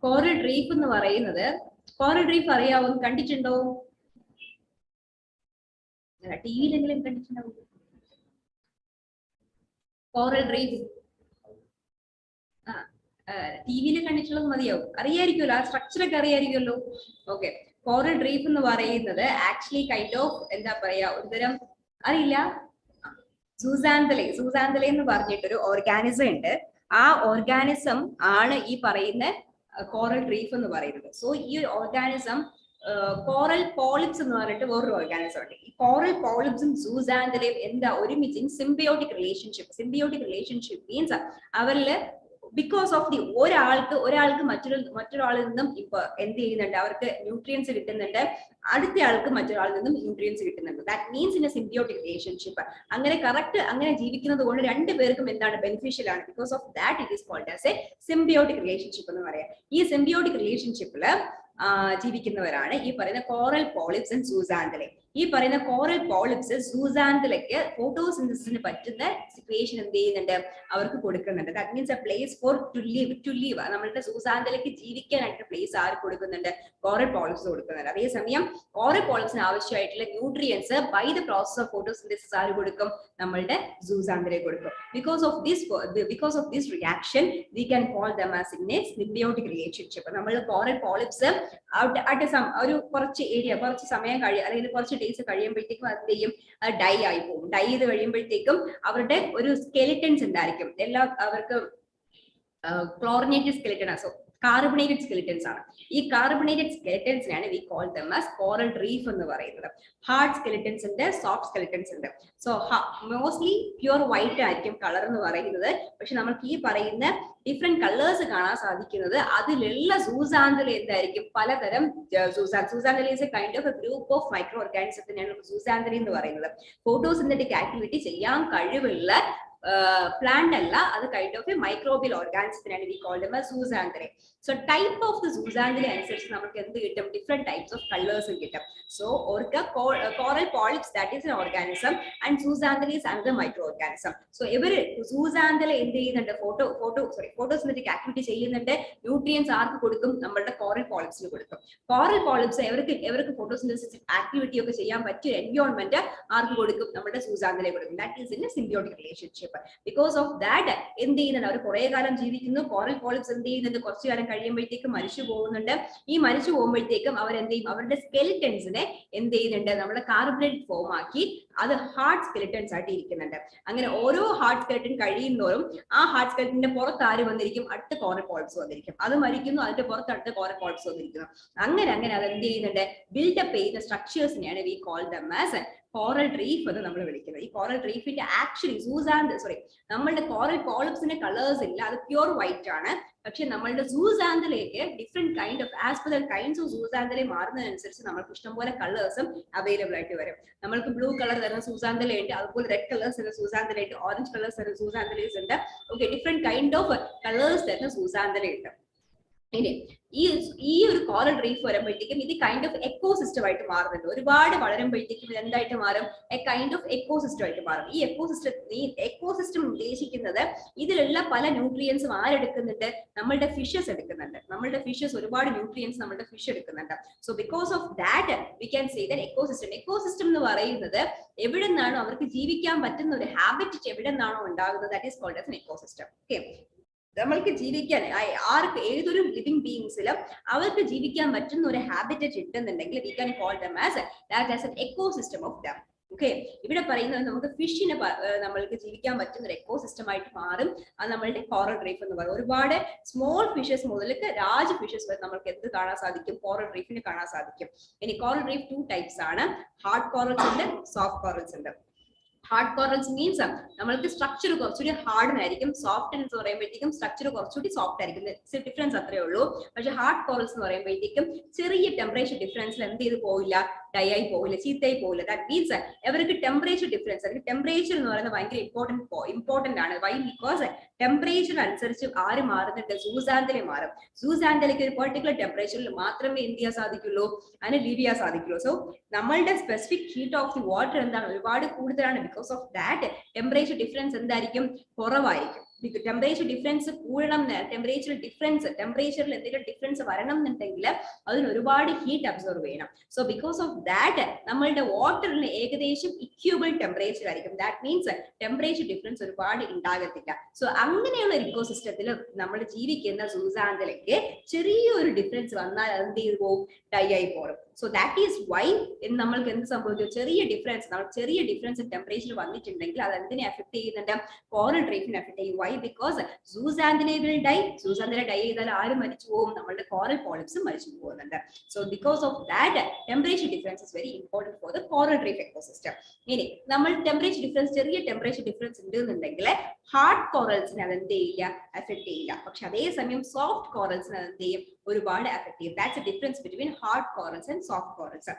കോറൽ റീഫ് എന്ന് പറയുന്നത്, കോറൽ റീഫ് അറിയാവോ, കണ്ടിട്ടുണ്ടോ? ടിവിയിലെങ്കിലും കണ്ടിട്ടുണ്ടാവും കോറൽ റീഫ്. ടിവിയിൽ കണ്ടിട്ടുള്ളത് മതിയാവും, അറിയായിരിക്കുമല്ലോ, ആ സ്ട്രക്ചർ ഒക്കെ അറിയായിരിക്കുമല്ലോ. ഓക്കെ, കോറൽ റീഫ് എന്ന് പറയുന്നത് ആക്ച്വലി കൈൻഡ് ഓഫ് എന്താ പറയാ, ഒരുതരം അറിയില്ല, സൂസാന്തലെ എന്ന് പറഞ്ഞിട്ടൊരു ഓർഗാനിസം ഉണ്ട്. ആ ഓർഗാനിസം ആണ് ഈ പറയുന്ന കോറൽ റീഫ് എന്ന് പറയുന്നത്. സോ ഈ ഓർഗാനിസം കോറൽ പോളിപ്സ് എന്ന് പറഞ്ഞിട്ട് വേറൊരു ഓർഗാനിസം ഉണ്ട്. ഈ കോറൽ പോളിപ്സും സൂസാന്തലയും എന്താ ഒരുമിച്ച് symbiotic relationship. Symbiotic relationship means അവരില് ബിക്കോസ് ഓഫ് ദി ഒരാൾക്ക് മറ്റൊരാളിൽ നിന്നും ഇപ്പൊ എന്ത് ചെയ്യുന്നുണ്ട്, അവർക്ക് ന്യൂട്രിയൻസ് കിട്ടുന്നുണ്ട്, അടുത്ത ആൾക്ക് മറ്റൊരാളിൽ നിന്നും ന്യൂട്രിയൻസ് കിട്ടുന്നുണ്ട്. That means in a symbiotic relationship. അങ്ങനെ കറക്റ്റ് അങ്ങനെ ജീവിക്കുന്നത് കൊണ്ട് രണ്ടുപേർക്കും എന്താണ് ബെനിഫിഷ്യൽ ആണ്. Because of that it is called as a symbiotic relationship എന്ന് പറയാം. ഈ സിംബിയോട്ടിക് റിലേഷൻഷിപ്പില് ജീവിക്കുന്നവരാണ് ഈ പറയുന്ന കോറൽ പോളിപ്സ് ആൻഡ് സൂസാന്തലെ. ഈ പറയുന്ന കോറൽ പോളിപ്സ് സൂസാന്തലയ്ക്ക് ഫോട്ടോസിന്തസിന് പറ്റുന്ന സിറ്റുവേഷൻ എന്ത് ചെയ്യുന്നുണ്ട്, അവർക്ക് കൊടുക്കുന്നുണ്ട്. That means a place for to live നമ്മളുടെ സൂസാന്തലയ്ക്ക് ജീവിക്കാനായിട്ട് പ്ലേസ് ആര് കൊടുക്കുന്നുണ്ട്, കോറൽ പോളിപ്സ് കൊടുക്കുന്നുണ്ട്. അതേസമയം കോറൽ പോളിപ്സിന് ആവശ്യമായിട്ടുള്ള nutrients by the process of photosynthesis ആര് കൊടുക്കും, നമ്മളുടെ സൂസാന്തലെ കൊടുക്കും. Because of this reaction we can call them as in a symbiotic relationship. നമ്മൾ കോറൽ പോളിപ്സ് ഒരു കുറച്ച് സമയം അല്ലെങ്കിൽ കുറച്ച് ഡേയ്സ് കഴിയുമ്പോഴത്തേക്കും അത് ചെയ്യും, ഡൈ ആയി പോകും. ഡൈ ചെയ്ത് കഴിയുമ്പോഴത്തേക്കും അവരുടെ ഒരു സ്കെലിറ്റൻസ് ഉണ്ടായിരിക്കും. അവർക്ക് ക്ലോറിനേറ്റഡ് സ്കെലിറ്റൻ, കാർബണേറ്റഡ് സ്കെലിറ്റൻസ് ആണ്. ഈ കാർബണേറ്റഡ് സ്കെലിറ്റൻസിനാണ് we call them as coral reef എന്ന് പറയുന്നത്. ഹാർഡ് സ്കെലിറ്റൻസ് ഉണ്ട്, സോഫ്റ്റ് സ്കെലിറ്റൻസ് ഉണ്ട്. സോ മോസ്റ്റ്ലി പ്യുവർ വൈറ്റ് ആയിരിക്കും കളർ എന്ന് പറയുന്നത്. പക്ഷെ നമുക്ക് ഈ പറയുന്ന ഡിഫറെന്റ് കളേഴ്സ് കാണാൻ സാധിക്കുന്നത് അതിലുള്ള സൂസാന്തല എന്തായിരിക്കും, പലതരം zooxanthella is a kind of a group of micro ഓർഗാനിസത്തിനാണ് സൂസാന്തല എന്ന് പറയുന്നത്. ഫോട്ടോസിന്തറ്റിക് ആക്ടിവിറ്റി ചെയ്യാൻ കഴിവുള്ള പ്ലാന്റ് അല്ല, അത് കൈൻഡ് ഓഫ് എ മൈക്രോബിയൽ ഓർഗാനിസത്തിനാണ് we called them as zooxanthella. So type of the zooxanthella അനുസരിച്ച് നമുക്ക് എന്ത് കിട്ടും, ഡിഫറെന്റ് ടൈപ്സ് ഓഫ് കളേഴ്സും കിട്ടും. സോ ഓർക്ക coral polyps that is an organism and zooxanthella is another micro organism. So ഇവര് zooxanthella എന്ത് ചെയ്യുന്നുണ്ട്, ഫോട്ടോസിന്തറ്റിക് ആക്ടിവിറ്റി ചെയ്യുന്നുണ്ട്. ന്യൂട്രിയൻസ് ആർക്ക് കൊടുക്കും, നമ്മളുടെ കോറൽ പോളിപ്സിന് കൊടുക്കും. കോറൽ പോളിപ്സ് ഇവർക്ക് ഫോട്ടോസിന്തസിസ് ആക്ടിവിറ്റി ഒക്കെ ചെയ്യാൻ പറ്റിയ എൻവയോൺമെന്റ് ആർക്ക് കൊടുക്കും, നമ്മുടെ സൂസാന്തല കൊടുക്കും. That is in a symbiotic relationship. Because of that എന്ത് ചെയ്യുന്നുണ്ട്, അവർ കുറെ കാലം ജീവിക്കുന്നു. കോറൽ പോളിപ്സ് എന്ത് ചെയ്യുന്നുണ്ട്, കുറച്ചു കാലം കഴിയുമ്പോഴത്തേക്കും മരിച്ചു പോകുന്നുണ്ട്. ഈ മരിച്ചു പോകുമ്പോഴത്തേക്കും അവർ എന്ത് ചെയ്യും, അവരുടെ സ്കെലിറ്റൻസിനെ എന്ത് ചെയ്യുന്നുണ്ട്, നമ്മുടെ കാർബണേറ്റ് ഫോം ആക്കി അത് ഹാർഡ് സ്കെലിറ്റൻസ് ആയിട്ട് ഇരിക്കുന്നുണ്ട്. അങ്ങനെ ഓരോ ഹാർഡ് സ്കെലിറ്റൻ കഴിയുന്നതോറും ആ ഹാർഡ് സ്കെലിറ്റന്റെ പുറത്ത് ആര് വന്നിരിക്കും, അടുത്ത കോറൽ പോളിപ്സ് വന്നിരിക്കും. അത് മരിക്കുന്നു, അതിന്റെ പുറത്ത് അടുത്ത കോറൽ പോളിപ്സ് വന്നിരിക്കുന്നു. അങ്ങനെ അത് എന്ത് ചെയ്യുന്നുണ്ട്, ബിൽഡപ്പ് ചെയ്യുന്ന സ്ട്രക്ചേഴ്സിനെയാണ് we call them as coral reef എന്ന് നമ്മൾ വിളിക്കുന്നത്. ഈ കോറൽ റീഫിന്റെ ആക്ച്വലി നമ്മളുടെ കോറൽ പോളിപ്സിന്റെ കളേഴ്സ് ഇല്ല, അത് പ്യൂർ വൈറ്റ് ആണ്. പക്ഷെ നമ്മളുടെ സൂസാന്തലയ്ക്ക് different kind of as per the kinds of zooxanthella മാറുന്നതനുസരിച്ച് നമുക്ക് ഇഷ്ടംപോലെ കളേഴ്സും അവൈലബിൾ ആയിട്ട് വരും. നമ്മൾക്ക് ബ്ലൂ കളർ തരുന്ന സൂസാന്തലയുണ്ട്, അതുപോലെ റെഡ് കളേഴ്സ് തരുന്ന സൂസാന്തലയുണ്ട്, ഓറഞ്ച് കളേഴ്സ് തരുന്ന സൂസാന്തലീസ് ഉണ്ട്. Okay, different kind of colours തരുന്ന സൂസാന്തലയുണ്ട്. ഇനി ഈ ഒരു കോറൽ റീഫ് വരുമ്പോഴത്തേക്കും ഇത് കൈൻഡ് ഓഫ് എക്കോസിസ്റ്റം ആയിട്ട് മാറുന്നുണ്ട്. ഒരുപാട് വളരുമ്പോഴത്തേക്കും ഇത് എന്തായിട്ട് മാറും, എ കൈൻഡ് ഓഫ് എക്കോസിസ്റ്റം ആയിട്ട് മാറും. ഈ എക്കോസിസ്റ്റം ഉദ്ദേശിക്കുന്നത് ഇതിലുള്ള പല ന്യൂട്രിയൻസും ആരെടുക്കുന്നുണ്ട്, നമ്മളുടെ ഫിഷസ് എടുക്കുന്നുണ്ട്. നമ്മളുടെ ഫിഷസ് ഒരുപാട് ന്യൂട്രിയൻസ് നമ്മളുടെ ഫിഷ് എടുക്കുന്നുണ്ട്. So because of that we can say that ecosystem എന്ന് പറയുന്നത് എവിടെ നിന്നാണോ അവർക്ക് ജീവിക്കാൻ പറ്റുന്ന ഒരു ഹാബിറ്റ് എവിടെ നിന്നാണോ ഉണ്ടാകുന്നത്, that is called as an ecosystem. Okay, നമ്മൾക്ക് ജീവിക്കാൻ ഏതൊരു ലിവിംഗ് ബീയിങ്സിലും അവർക്ക് ജീവിക്കാൻ പറ്റുന്ന ഒരു ഹാബിറ്ററ്റ് കിട്ടുന്നുണ്ടെങ്കിൽ we can call them as that as an ecosystem of them. Okay, ഇവിടെ പറയുന്നത് നമുക്ക് ഫിഷിന് നമ്മൾക്ക് ജീവിക്കാൻ പറ്റുന്ന ഒരു എക്കോസിസ്റ്റം ആയിട്ട് മാറും. അത് നമ്മളുടെ കോറൽ റീഫ് എന്ന് പറയും. ഒരുപാട് സ്മോൾ ഫിഷസ് മുതലേക്ക് രാജ് ഫിഷസ് വരെ നമുക്ക് എന്ത് കാണാൻ സാധിക്കും, കോറൽ റീഫിന് കാണാൻ സാധിക്കും. ഇനി കോറൽ റീഫ് 2 ടൈപ്സ് ആണ്, ഹാർഡ് കോറൽസ് ഉണ്ട്, സോഫ്റ്റ് കോറൽസ് ഉണ്ട്. ഹാർഡ് കോറൽസ് മീൻസ് നമ്മൾക്ക് സ്ട്രക്ചർ കുറച്ചുകൂടി ഹാർഡ് ആയിരിക്കും. സോഫ്റ്റ് എന്ന് പറയുമ്പോഴത്തേക്കും സ്ട്രക്ചർ കുറച്ചുകൂടി സോഫ്റ്റ് ആയിരിക്കും. ഡിഫറൻസ് അത്രേ ഉള്ളൂ. പക്ഷെ ഹാർഡ് കോറൽസ് എന്ന് പറയുമ്പോഴത്തേക്കും ചെറിയ ടെമ്പറേച്ചർ ഡിഫറൻസിൽ എന്ത് ചെയ്ത് പോവില്ല, ഡൈ ആയി പോകില്ല, ചീത്തയായി പോകില്ല. ദാറ്റ് മീൻസ് അവർക്ക് ടെമ്പറേച്ചർ ഡിഫറൻസ്, അവർക്ക് ടെമ്പറേച്ചർ എന്ന് പറയുന്നത് ഭയങ്കര ഇമ്പോർട്ടന്റ് ആണ്. വൈ? ബിക്കോസ് ടെമ്പറേച്ചർ അനുസരിച്ച് ആര് മാറുന്നുണ്ട്, സൂസാന്തല മാറും. സൂസാന്തലയ്ക്ക് ഒരു പെർട്ടിക്കുലർ ടെമ്പറേച്ചറിൽ മാത്രമേ എന്ത് ചെയ്യാൻ സാധിക്കുള്ളൂ, അതിന് ലീവ് ചെയ്യാൻ സാധിക്കുള്ളൂ. സോ നമ്മളുടെ specific heat of the water എന്താണ്, ഒരുപാട് കൂടുതലാണ്. Because of that temperature difference എന്തായിരിക്കും, കുറവായിരിക്കും. ടെമ്പറേച്ചർ ഡിഫറൻസ് കൂടണം, ടെമ്പറേച്ചറിൽ എന്തെങ്കിലും ഡിഫറൻസ് വരണം എന്നുണ്ടെങ്കിൽ അതിന് ഒരുപാട് ഹീറ്റ് അബ്സോർവ് ചെയ്യണം. സോ ബിക്കോസ് ഓഫ് ദാറ്റ് നമ്മളുടെ വാട്ടറിന് ഏകദേശം ഇക്വബിൾ ടെമ്പറേച്ചർ ആയിരിക്കും. ദാറ്റ് മീൻസ് ടെമ്പറേച്ചർ ഡിഫറൻസ് ഒരുപാട് ഉണ്ടാകത്തില്ല. സോ അങ്ങനെയുള്ള ഒരു ഇക്കോസിസ്റ്റത്തിൽ നമ്മൾ ജീവിക്കുന്ന സൂസാന്തലയ്ക്ക് ചെറിയൊരു ഡിഫറൻസ് വന്നാൽ എന്ത് ചെയ്തു പോകും, ഡൈ ആയി പോകും. സോ ദാറ്റ് ഈസ് വൈ നമ്മൾക്ക് എന്ത് സംഭവിക്കും, ചെറിയ ഡിഫറൻസ് ടെമ്പറേച്ചർ വന്നിട്ടുണ്ടെങ്കിൽ അത് എന്തിനെ അഫക്ട് ചെയ്യുന്നുണ്ട്, കോറൽ റീഫിനെ അഫക്ട് ചെയ്യും. Why? Because zooxanthella will die. Zooxanthella die ചെയ്താൽ ആരും മരിച്ചു പോകും, നമ്മളുടെ കോറൽ പോളിപ്സ് മരിച്ചു പോകുന്നുണ്ട്. So because of that temperature difference is very important for the coral reef ecosystem. ഇനി നമ്മൾ ചെറിയ ടെമ്പറേച്ചർ ഡിഫറൻസ് ഉണ്ടെന്നുണ്ടെങ്കിൽ ഹാർഡ് കോറൽസിന് അത് എന്ത് ചെയ്യില്ല, അഫക്ട് ചെയ്യില്ല. പക്ഷെ അതേസമയം സോഫ്റ്റ് കോറൽസിന് അത് എന്ത് ചെയ്യും, ഒരുപാട് അഫക്ട് ചെയ്യും. That's a difference between hard corals and soft corals.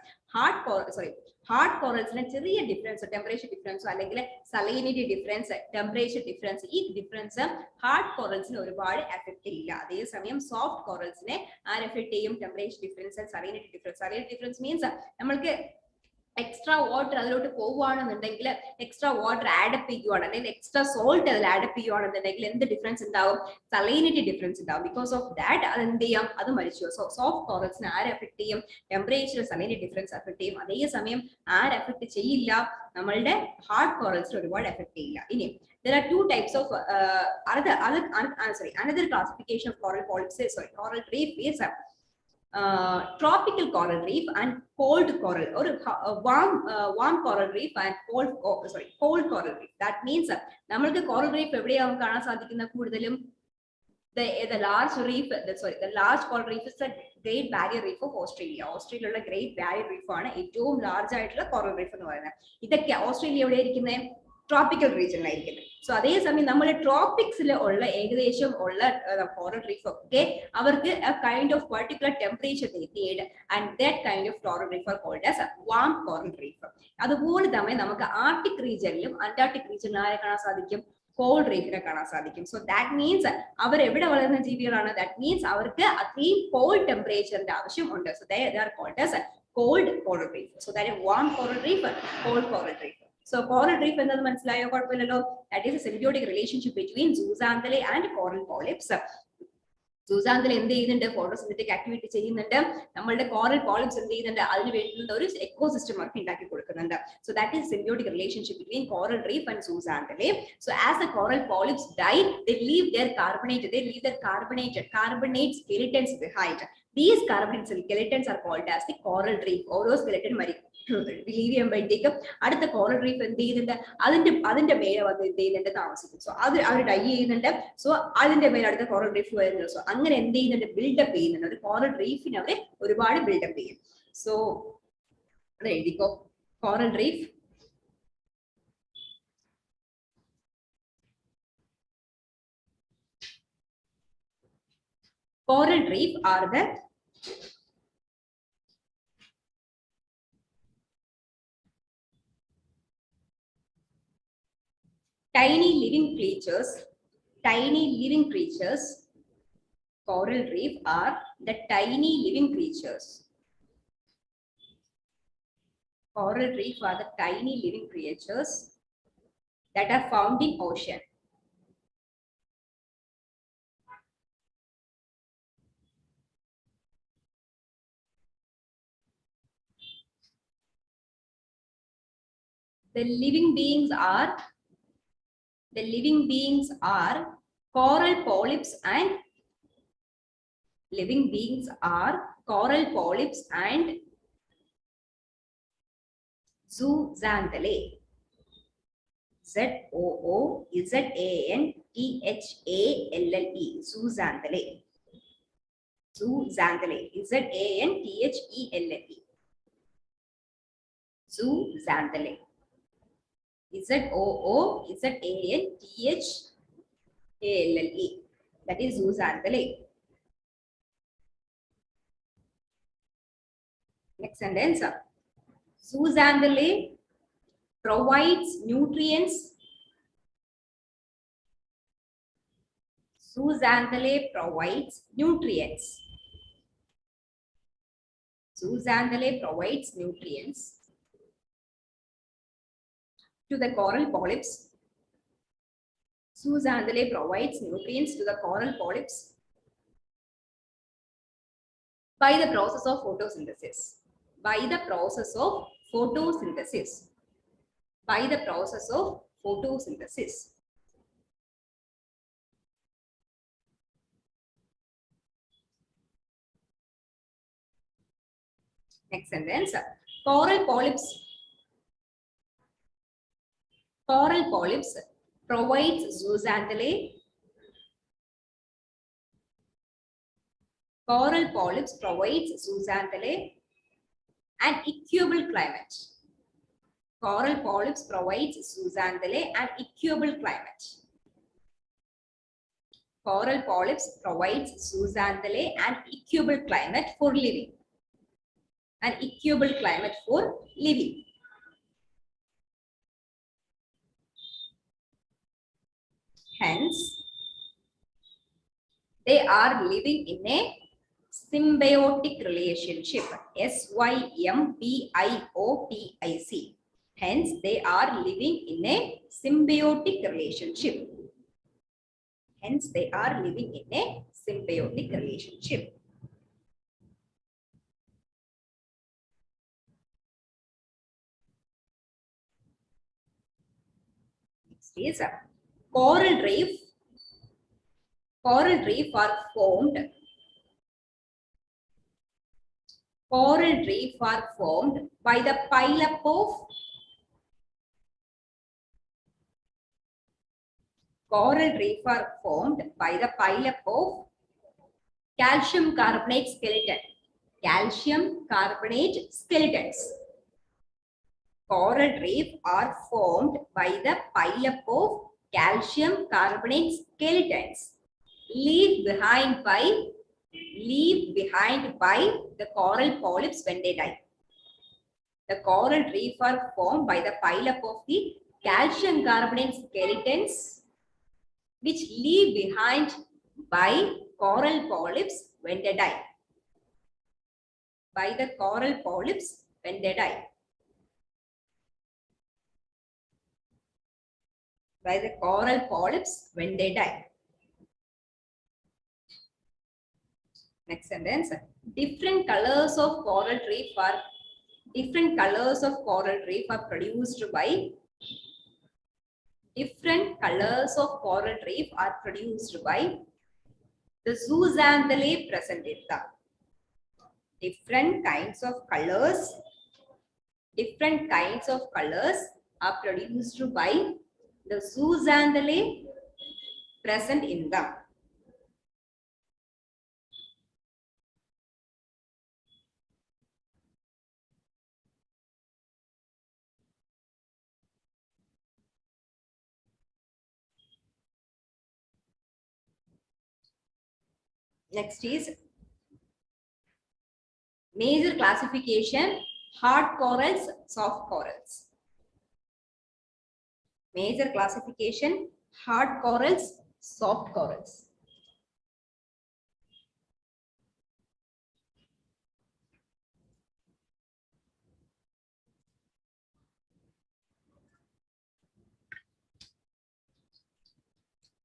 Hard കോറൽസിന് ചെറിയ ഡിഫറൻസ്, ടെമ്പറേച്ചർ ഡിഫറൻസോ അല്ലെങ്കിൽ സലൈനിറ്റി ഡിഫറൻസ്, ടെമ്പറേച്ചർ ഡിഫറൻസ്, ഈ ഡിഫറൻസ് ഹാർഡ് കോറൽസിന് ഒരുപാട് എഫക്ട് ചെയ്യില്ല. അതേസമയം സോഫ്റ്റ് കോറൽസിനെ ആര് എഫക്ട് ചെയ്യും, temperature difference and salinity difference. Salinity difference means നമ്മൾക്ക് എക്സ്ട്രാ വാട്ടർ അതിലോട്ട് പോവുകയാണെന്നുണ്ടെങ്കിൽ എക്സ്ട്രാ വാട്ടർ ആഡപ്പ് ചെയ്യുവാണ് അല്ലെങ്കിൽ എക്സ്ട്രാ സോൾട്ട് അതിൽ ആഡപ്പ് ചെയ്യുവാണെന്നുണ്ടെങ്കിൽ എന്ത് ഡിഫറൻസ് ഉണ്ടാവും? സലൈനിറ്റി ഡിഫറൻസ് ഉണ്ടാവും. ബിക്കോസ് ഓഫ് ദാറ്റ് അത് എന്ത് ചെയ്യാം? അത് മരിച്ചു. സോ സോഫ്റ്റ് കോറൽസിനെ ആര് എഫക്ട് ചെയ്യും? ടെമ്പറേച്ചർ സലൈനിറ്റി ഡിഫറൻസ് എഫക്ട് ചെയ്യും. അതേസമയം ആര് എഫക്ട് ചെയ്യില്ല? നമ്മളുടെ ഹാർഡ് കോറൽസിൽ ഒരുപാട് എഫക്ട് ചെയ്യില്ല. ഇനി there are two types of another classification of coral polyps. Coral reef is tropical coral reef and cold coral, or warm coral reef and cold coral reef. That means നമ്മൾക്ക് coral reef എവിടെയാവും കാണാൻ സാധിക്കുന്ന കൂടുതലും? The large reef, the large coral reef is the Great Barrier Reef of Australia. ഓസ്ട്രേലിയയിലുള്ള Great Barrier Reef ആണ് ഏറ്റവും large ആയിട്ടുള്ള coral reef എന്ന് പറയുന്നത്. ഇതൊക്കെ ഓസ്ട്രേലിയ എവിടെ ഇരിക്കുന്നത്? ട്രോപ്പിക്കൽ റീജിയനിലായിരിക്കുന്നത്. സോ അതേസമയം നമ്മൾ ട്രോപ്പിക്സിൽ ഉള്ള ഏകദേശം ഉള്ള കോറൽ റീഫ് ഒക്കെ അവർക്ക് kind of particular temperature need and that kind of coral reef are called as warm coral reef. അതുപോലെ തന്നെ നമുക്ക് ആർട്ടിക് റീജിയനിലും അന്റാർട്ടിക് റീജിയനിലും ആരെ കാണാൻ സാധിക്കും? കോൾഡ് റീഫിനെ കാണാൻ സാധിക്കും. സോ ദാറ്റ് മീൻസ് അവർ എവിടെ വളരുന്ന ജീവികളാണ്? ദാറ്റ് മീൻസ് അവർക്ക് അത്രയും കോൾഡ് ടെമ്പറേച്ചറിന്റെ ആവശ്യം ഉണ്ട്. So they are called as cold coral reef. So that is warm coral reef, cold coral reef. So coral reef എന്നത് മനസ്സിലായോ? കുഴപ്പമില്ലല്ലോ. That is a symbiotic relationship between zooxanthellae and coral polyps. zooxanthellae എന്ത് ചെയ്യുന്നുണ്ട്? Photosynthetic activity ചെയ്യുന്നുണ്ട്. നമ്മളുടെ coral polyps എന്ത് ചെയ്യുന്നുണ്ട്? അതിന് വേണ്ടുന്ന ഒരു എക്കോസിസ്റ്റം ഒക്കെ ഉണ്ടാക്കി കൊടുക്കുന്നുണ്ട്. So that is symbiotic relationship between coral reef and zooxanthellae. So as the coral polyps die, they leave their carbonate skeletons behind. These carbonate skeletons are called as the coral reef. ഓരോ skeleton relieve ചെയ്യുമ്പോഴത്തേക്കും അടുത്ത coral reef എന്ത് ചെയ്യുന്നുണ്ട്? അതിന്റെ മേലെ വന്ന് എന്ത് ചെയ്യുന്നുണ്ട്? താമസിക്കും. സോ അത് അവർ ഡൈ ചെയ്യുന്നുണ്ട്. സോ അതിന്റെ മേലെ അടുത്ത കോറൽ റീഫ് വരുന്നുണ്ട്. സോ അങ്ങനെ എന്ത് ചെയ്യുന്നുണ്ട്? ബിൽഡപ്പ് ചെയ്യുന്നുണ്ട്. ഒരു കോറൽ റീഫിനെ അവര് ഒരുപാട് ബിൽഡപ്പ് ചെയ്യും. സോ അത് എഴുതിക്കോ. Coral reef are the tiny living creatures. Coral reef are the tiny living creatures. Coral reef are the tiny living creatures that are found in ocean. The living beings are coral polyps and zooxanthellae. ZOOZANTHALLE. Zooxanthellae. ZANTHALLE. Zooxanthellae. ZOOZANTHALLE. That is zooxanthellae. Next sentence. Zooxanthellae provides nutrients. Zooxanthellae provides nutrients. Zooxanthellae provides nutrients to the coral polyps. Zooxanthellae provides nutrients to the coral polyps by the process of photosynthesis. By the process of photosynthesis. By the process of photosynthesis. Next sentence. Coral polyps provides zooxanthellae. Coral polyps provides zooxanthellae an equable climate. Coral polyps provides zooxanthellae an equable climate. Coral polyps provides zooxanthellae an equable climate for living. An equable climate for living. Hence, they are living in a symbiotic relationship. symbiotic. Hence, they are living in a symbiotic relationship. Hence, they are living in a symbiotic relationship. Next is coral reef. Coral reef are formed. Coral reef are formed by the pileup of coral reef are formed by the pileup of calcium carbonate skeleton. Calcium carbonate skeletons. Coral reef are formed by the pileup of calcium carbonate skeletons. Leave behind by the coral polyps when they die. The coral reef are formed by the pileup of the calcium carbonate skeletons, which leave behind by coral polyps when they die. By the coral polyps when they die. By the coral polyps when they die. Next sentence. Different colors of coral reef are produced by the zooxanthellae present in them. Different kinds of colors are produced by the zooxanthellae present in them. Next is major classification: hard corals, soft corals. Major classification: hard corals, soft corals.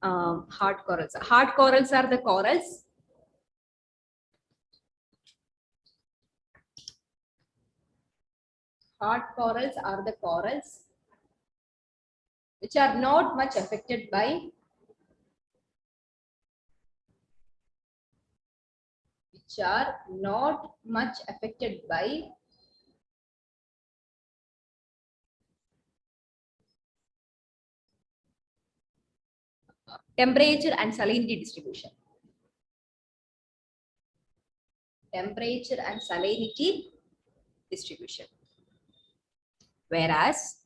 Hard corals. Hard corals are the corals which are not much affected by temperature and salinity distribution. Temperature and salinity distribution. Whereas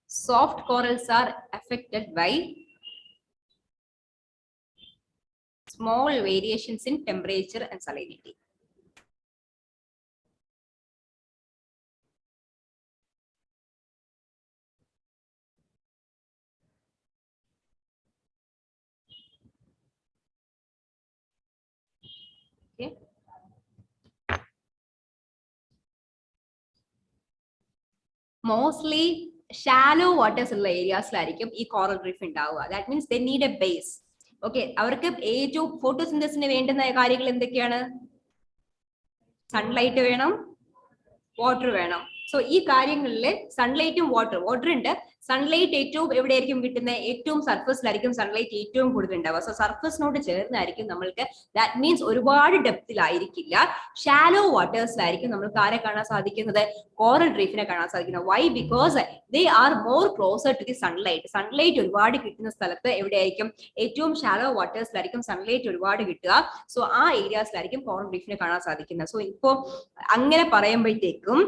soft corals are affected by small variations in temperature and salinity. Okay. Mostly shallow waters in the areas like coral reef ഉണ്ടാവുക. That means they need a base. Okay, അവർക്ക് ഏറ്റവും ഫോട്ടോസിന്തസിന് വേണ്ടുന്ന കാര്യങ്ങൾ എന്തൊക്കെയാണ്? Sunlight വേണം, water വേണം. So ഈ കാര്യങ്ങളിൽ സൺലൈറ്റും വാട്ടർ ഉണ്ട്. സൺലൈറ്റ് ഏറ്റവും എവിടെയായിരിക്കും കിട്ടുന്നത്? ഏറ്റവും സർഫസിലായിരിക്കും സൺലൈറ്റ് ഏറ്റവും കൂടുതൽ ഉണ്ടാവുക. സോ സർഫസിനോട് ചേർന്നായിരിക്കും നമ്മൾക്ക്. ദാറ്റ് മീൻസ് ഒരുപാട് ഡെപ്തിലായിരിക്കില്ല, ഷാലോ വാട്ടേഴ്സിലായിരിക്കും നമ്മൾക്ക് ആരെ കാണാൻ സാധിക്കുന്നത്? കോറൽ റീഫിനെ കാണാൻ സാധിക്കുന്നത്. Why? Because they are more closer to the sunlight. Sunlight ഒരുപാട് കിട്ടുന്ന സ്ഥലത്ത് എവിടെയായിരിക്കും? ഏറ്റവും ഷാലോ വാട്ടേഴ്സിലായിരിക്കും സൺലൈറ്റ് ഒരുപാട് കിട്ടുക. സോ ആ ഏരിയാസിലായിരിക്കും കോറൽ റീഫിനെ കാണാൻ സാധിക്കുന്നത്. സോ ഇപ്പോ അങ്ങനെ പറയുമ്പോഴത്തേക്കും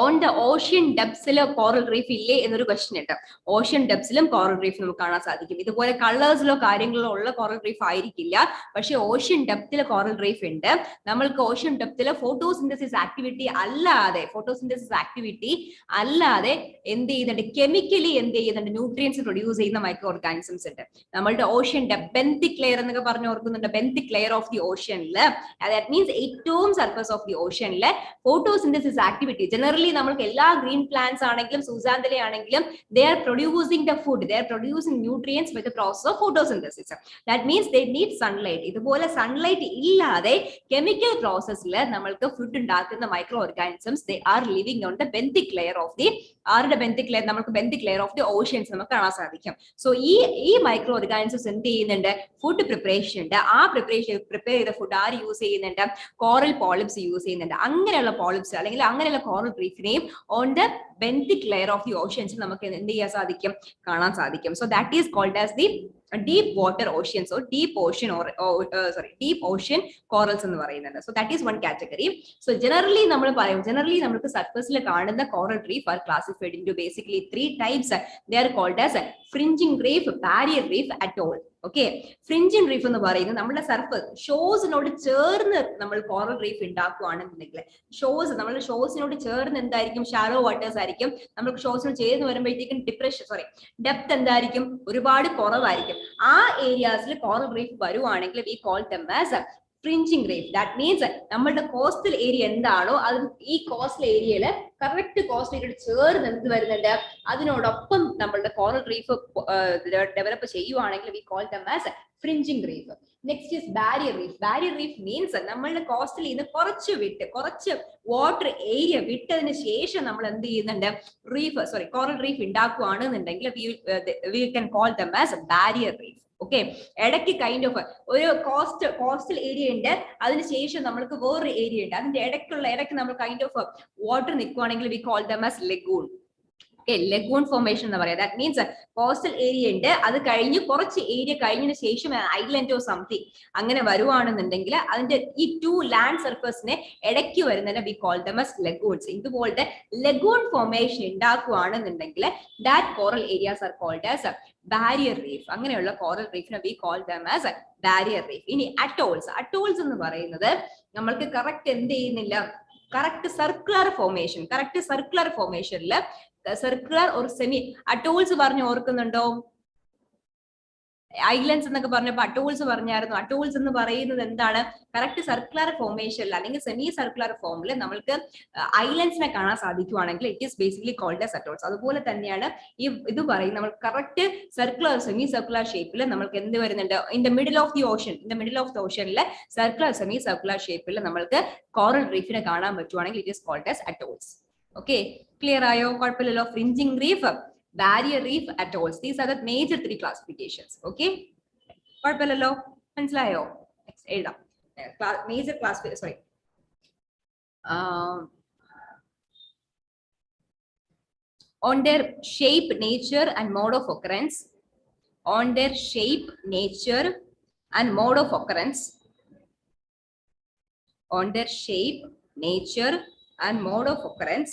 ഓൺ ദ ഓഷ്യൻ ഡെപ്സിൽ കോറൽ റീഫ് ഇല്ലേ എന്നൊരു ക്വസ്റ്റ്യൻ ഉണ്ട്. ഓഷ്യൻ ഡെപ്സിലും കോറൽ റീഫ് നമുക്ക് കാണാൻ സാധിക്കും. ഇതുപോലെ കളേഴ്സിലോ കാര്യങ്ങളിലോ ഉള്ള കോറൽ റീഫ് ആയിരിക്കില്ല, പക്ഷെ ഓഷ്യൻ ഡെപ്തിൽ കോറൽ റീഫ് ഉണ്ട്. നമ്മൾക്ക് ഓഷ്യൻ ഡെപ്തിൽ ഫോട്ടോസിന്തസിസ് ആക്ടിവിറ്റി അല്ലാതെ എന്ത് ചെയ്യുന്നുണ്ട്, കെമിക്കലി എന്ത് ചെയ്യുന്നുണ്ട്, ന്യൂട്രിയൻസ് പ്രൊഡ്യൂസ് ചെയ്യുന്ന മൈക്രോ ഓർഗാനിസംസ് ഉണ്ട്. നമ്മളുടെ ഓഷ്യൻ ഡെപ്ത് ബെന്തിക് ലെയർ എന്നൊക്കെ പറഞ്ഞു ഓർക്കുന്നുണ്ട്. ബെന്തിക് ലെയർ ഓഫ് ദി ഓഷ്യനിൽ, ദാറ്റ് മീൻസ് ഏറ്റവും സർഫസ് ഓഫ് ദി ഓഷ്യനിൽ ഫോട്ടോസിന്തസിസ് ആക്ടിവിറ്റി ജനറലി നമ്മൾക്ക് എല്ലാ ഗ്രീൻ പ്ലാന്റ്സ് ആണെങ്കിലും സൂസാന്തല ആണെങ്കിലും they are producing the food, they are producing nutrients with the process of photosynthesis. That means they need sunlight. ഇതുപോലെ sunlight ഇല്ലാതെ chemical പ്രോസസ്സിൽ നമ്മൾക്ക് ഫുഡ് ഉണ്ടാക്കുന്ന micro organisms they are living on the benthic layer of the benthic layer, നമുക്ക് benthic layer of the oceans നമുക്ക് കാണാൻ സാധിക്കും. So ഈ മൈക്രോ ഓർഗാനിസംസ് എന്ത് ചെയ്യുന്നുണ്ട്, ഫുഡ് പ്രിപ്പറേഷൻ ഉണ്ട്. ആ പ്രിപ്പയർ ചെയ്ത ഫുഡ് ആര് യൂസ് ചെയ്യുന്നുണ്ട്, കോറൽ പോളിപ്സ് യൂസ് ചെയ്യുന്നുണ്ട്. അങ്ങനെയുള്ള പോളിപ്സ് അല്ലെങ്കിൽ അങ്ങനെയുള്ള കോറൽ റീഫിനെയും on the benthic layer of the oceans നമുക്ക് എന്ത് ചെയ്യാൻ സാധിക്കും, കാണാൻ സാധിക്കും. So that is called as the deep water oceans or deep ocean deep ocean corals എന്ന് പറയുന്നത്. So that is one category. So generally നമുക്ക് സർഫസിൽ കാണുന്ന coral reef are classified into basically 3 types. They are called as fringing reef, barrier reef, atoll. Okay, fringing reef എന്ന് പറയുന്നത് നമ്മുടെ surface ഷോസിനോട് ചേർന്ന് നമ്മൾ കോറൽ റീഫ് ഉണ്ടാക്കുകയാണെന്നുണ്ടെങ്കിൽ, നമ്മുടെ ഷോസിനോട് ചേർന്ന് എന്തായിരിക്കും, ഷാലോ വാട്ടേഴ്സ് ആയിരിക്കും. നമുക്ക് ഷോസിനോട് ചേർന്ന് വരുമ്പോഴത്തേക്കും ഡെപ്ത് എന്തായിരിക്കും, ഒരുപാട് കുറവായിരിക്കും. ആ ഏരിയാസിൽ കോറൽ റീഫ് വരുവാണെങ്കിൽ we call them as fringing reef. That means നമ്മളുടെ കോസ്റ്റൽ ഏരിയ എന്താണോ അത് ഈ കോസ്റ്റൽ ഏരിയയിൽ കറക്റ്റ് കോസ്റ്റൽ ഏരിയയോട് ചേർന്ന് എന്ത് വരുന്നുണ്ട്, അതിനോടൊപ്പം നമ്മളുടെ കോറൽ റീഫ് ഡെവലപ്പ് ചെയ്യുവാണെങ്കിൽ we call them as fringing reef. Next is barrier reef. Barrier reef means നമ്മളുടെ കോസ്റ്റൽ നിന്ന് കുറച്ച് വാട്ടർ ഏരിയ വിട്ടതിന് ശേഷം നമ്മൾ എന്ത് ചെയ്യുന്നുണ്ട്, കോറൽ റീഫ് ഉണ്ടാക്കുകയാണെന്നുണ്ടെങ്കിൽ we can call them as barrier reef. Okay, ഇടയ്ക്ക് കൈൻഡ് ഓഫ് ഒരു കോസ്റ്റൽ ഏരിയ ഉണ്ട്, അതിനുശേഷം നമ്മൾക്ക് വേറൊരു ഏരിയ ഉണ്ട്, അതിന്റെ ഇടയ്ക്ക് നമ്മൾ കൈൻഡ് ഓഫ് വാട്ടർ നിൽക്കുവാണെങ്കിൽ we call them as lagoon. Okay, lagoon formation എന്ന് പറയാം. ദാറ്റ് മീൻസ് കോസ്റ്റൽ ഏരിയ ഉണ്ട്, അത് കഴിഞ്ഞ് കുറച്ച് ഏരിയ കഴിഞ്ഞതിന് ശേഷം ഐലൻഡോ സംതിങ് അങ്ങനെ വരുവാണെന്നുണ്ടെങ്കിൽ അതിന്റെ ഈ 2 ലാൻഡ് സർഫസിനെ ഇടയ്ക്ക് വരുന്നതിനെ we call them as lagoons. ഇതുപോലത്തെ ലഗൂൺ ഫോർമേഷൻ ഉണ്ടാക്കുകയാണെന്നുണ്ടെങ്കിൽ that coral areas are called as barrier reef. അങ്ങനെയുള്ള കോറൽ റീഫിനെ we call them as barrier reef. ഇനി അറ്റോൾസ് എന്ന് പറയുന്നത് നമ്മൾക്ക് കറക്റ്റ് എന്ത് ചെയ്യുന്നില്ല, കറക്റ്റ് സർക്കുലർ ഫോർമേഷനിൽ സർക്കുലർ ഒരു സെമി അറ്റോൾസ് പറഞ്ഞു ഓർക്കുന്നുണ്ടോ? ഐലൻഡ്സ് എന്നൊക്കെ പറഞ്ഞപ്പോ അറ്റോൾസ് പറഞ്ഞായിരുന്നു. അറ്റോൾസ് എന്ന് പറയുന്നത് എന്താണ്, കറക്റ്റ് സർക്കുലർ ഫോർമേഷനിൽ അല്ലെങ്കിൽ സെമി സർക്കുലർ ഫോമിൽ നമ്മൾക്ക് ഐലൻഡ്സിനെ കാണാൻ സാധിക്കുവാണെങ്കിൽ it is basically called as atolls. അതുപോലെ തന്നെയാണ് ഇത് പറയുന്നത്, നമ്മൾ കറക്റ്റ് സെമി സർക്കുലർ ഷേപ്പിൽ നമ്മൾക്ക് എന്ത് വരുന്നുണ്ട്, in the middle of the ഓഷ്യനിൽ സർക്കുലർ സെമി സർക്കുലർ ഷേപ്പിൽ നമ്മൾക്ക് കോറൽ റീഫിനെ കാണാൻ പറ്റുവാണെങ്കിൽ it is called as atolls. Okay, clear ആയോ? കുഴപ്പമില്ലല്ലോ. Fringing reef, barrier reef, atolls, these are the major 3 classifications. Okay, കുഴപ്പമില്ലല്ലോ, മനസ്സിലായോ? എഴുതാം. Major classification on their shape, nature and mode of occurrence. On their shape, nature and mode of occurrence. On their shape, nature and mode of occurrence,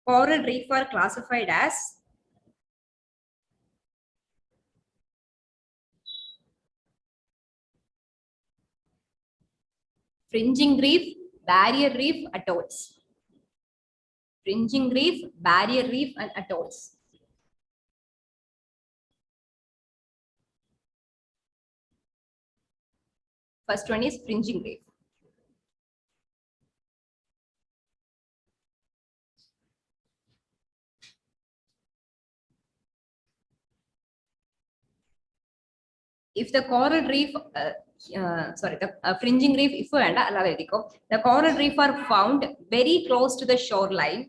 coral reef are classified as fringing reef, barrier reef, atolls. Fringing reef, barrier reef and atolls. First one is fringing reef. If the coral reef, the fringing reef, if the coral reef are found very close to the shoreline,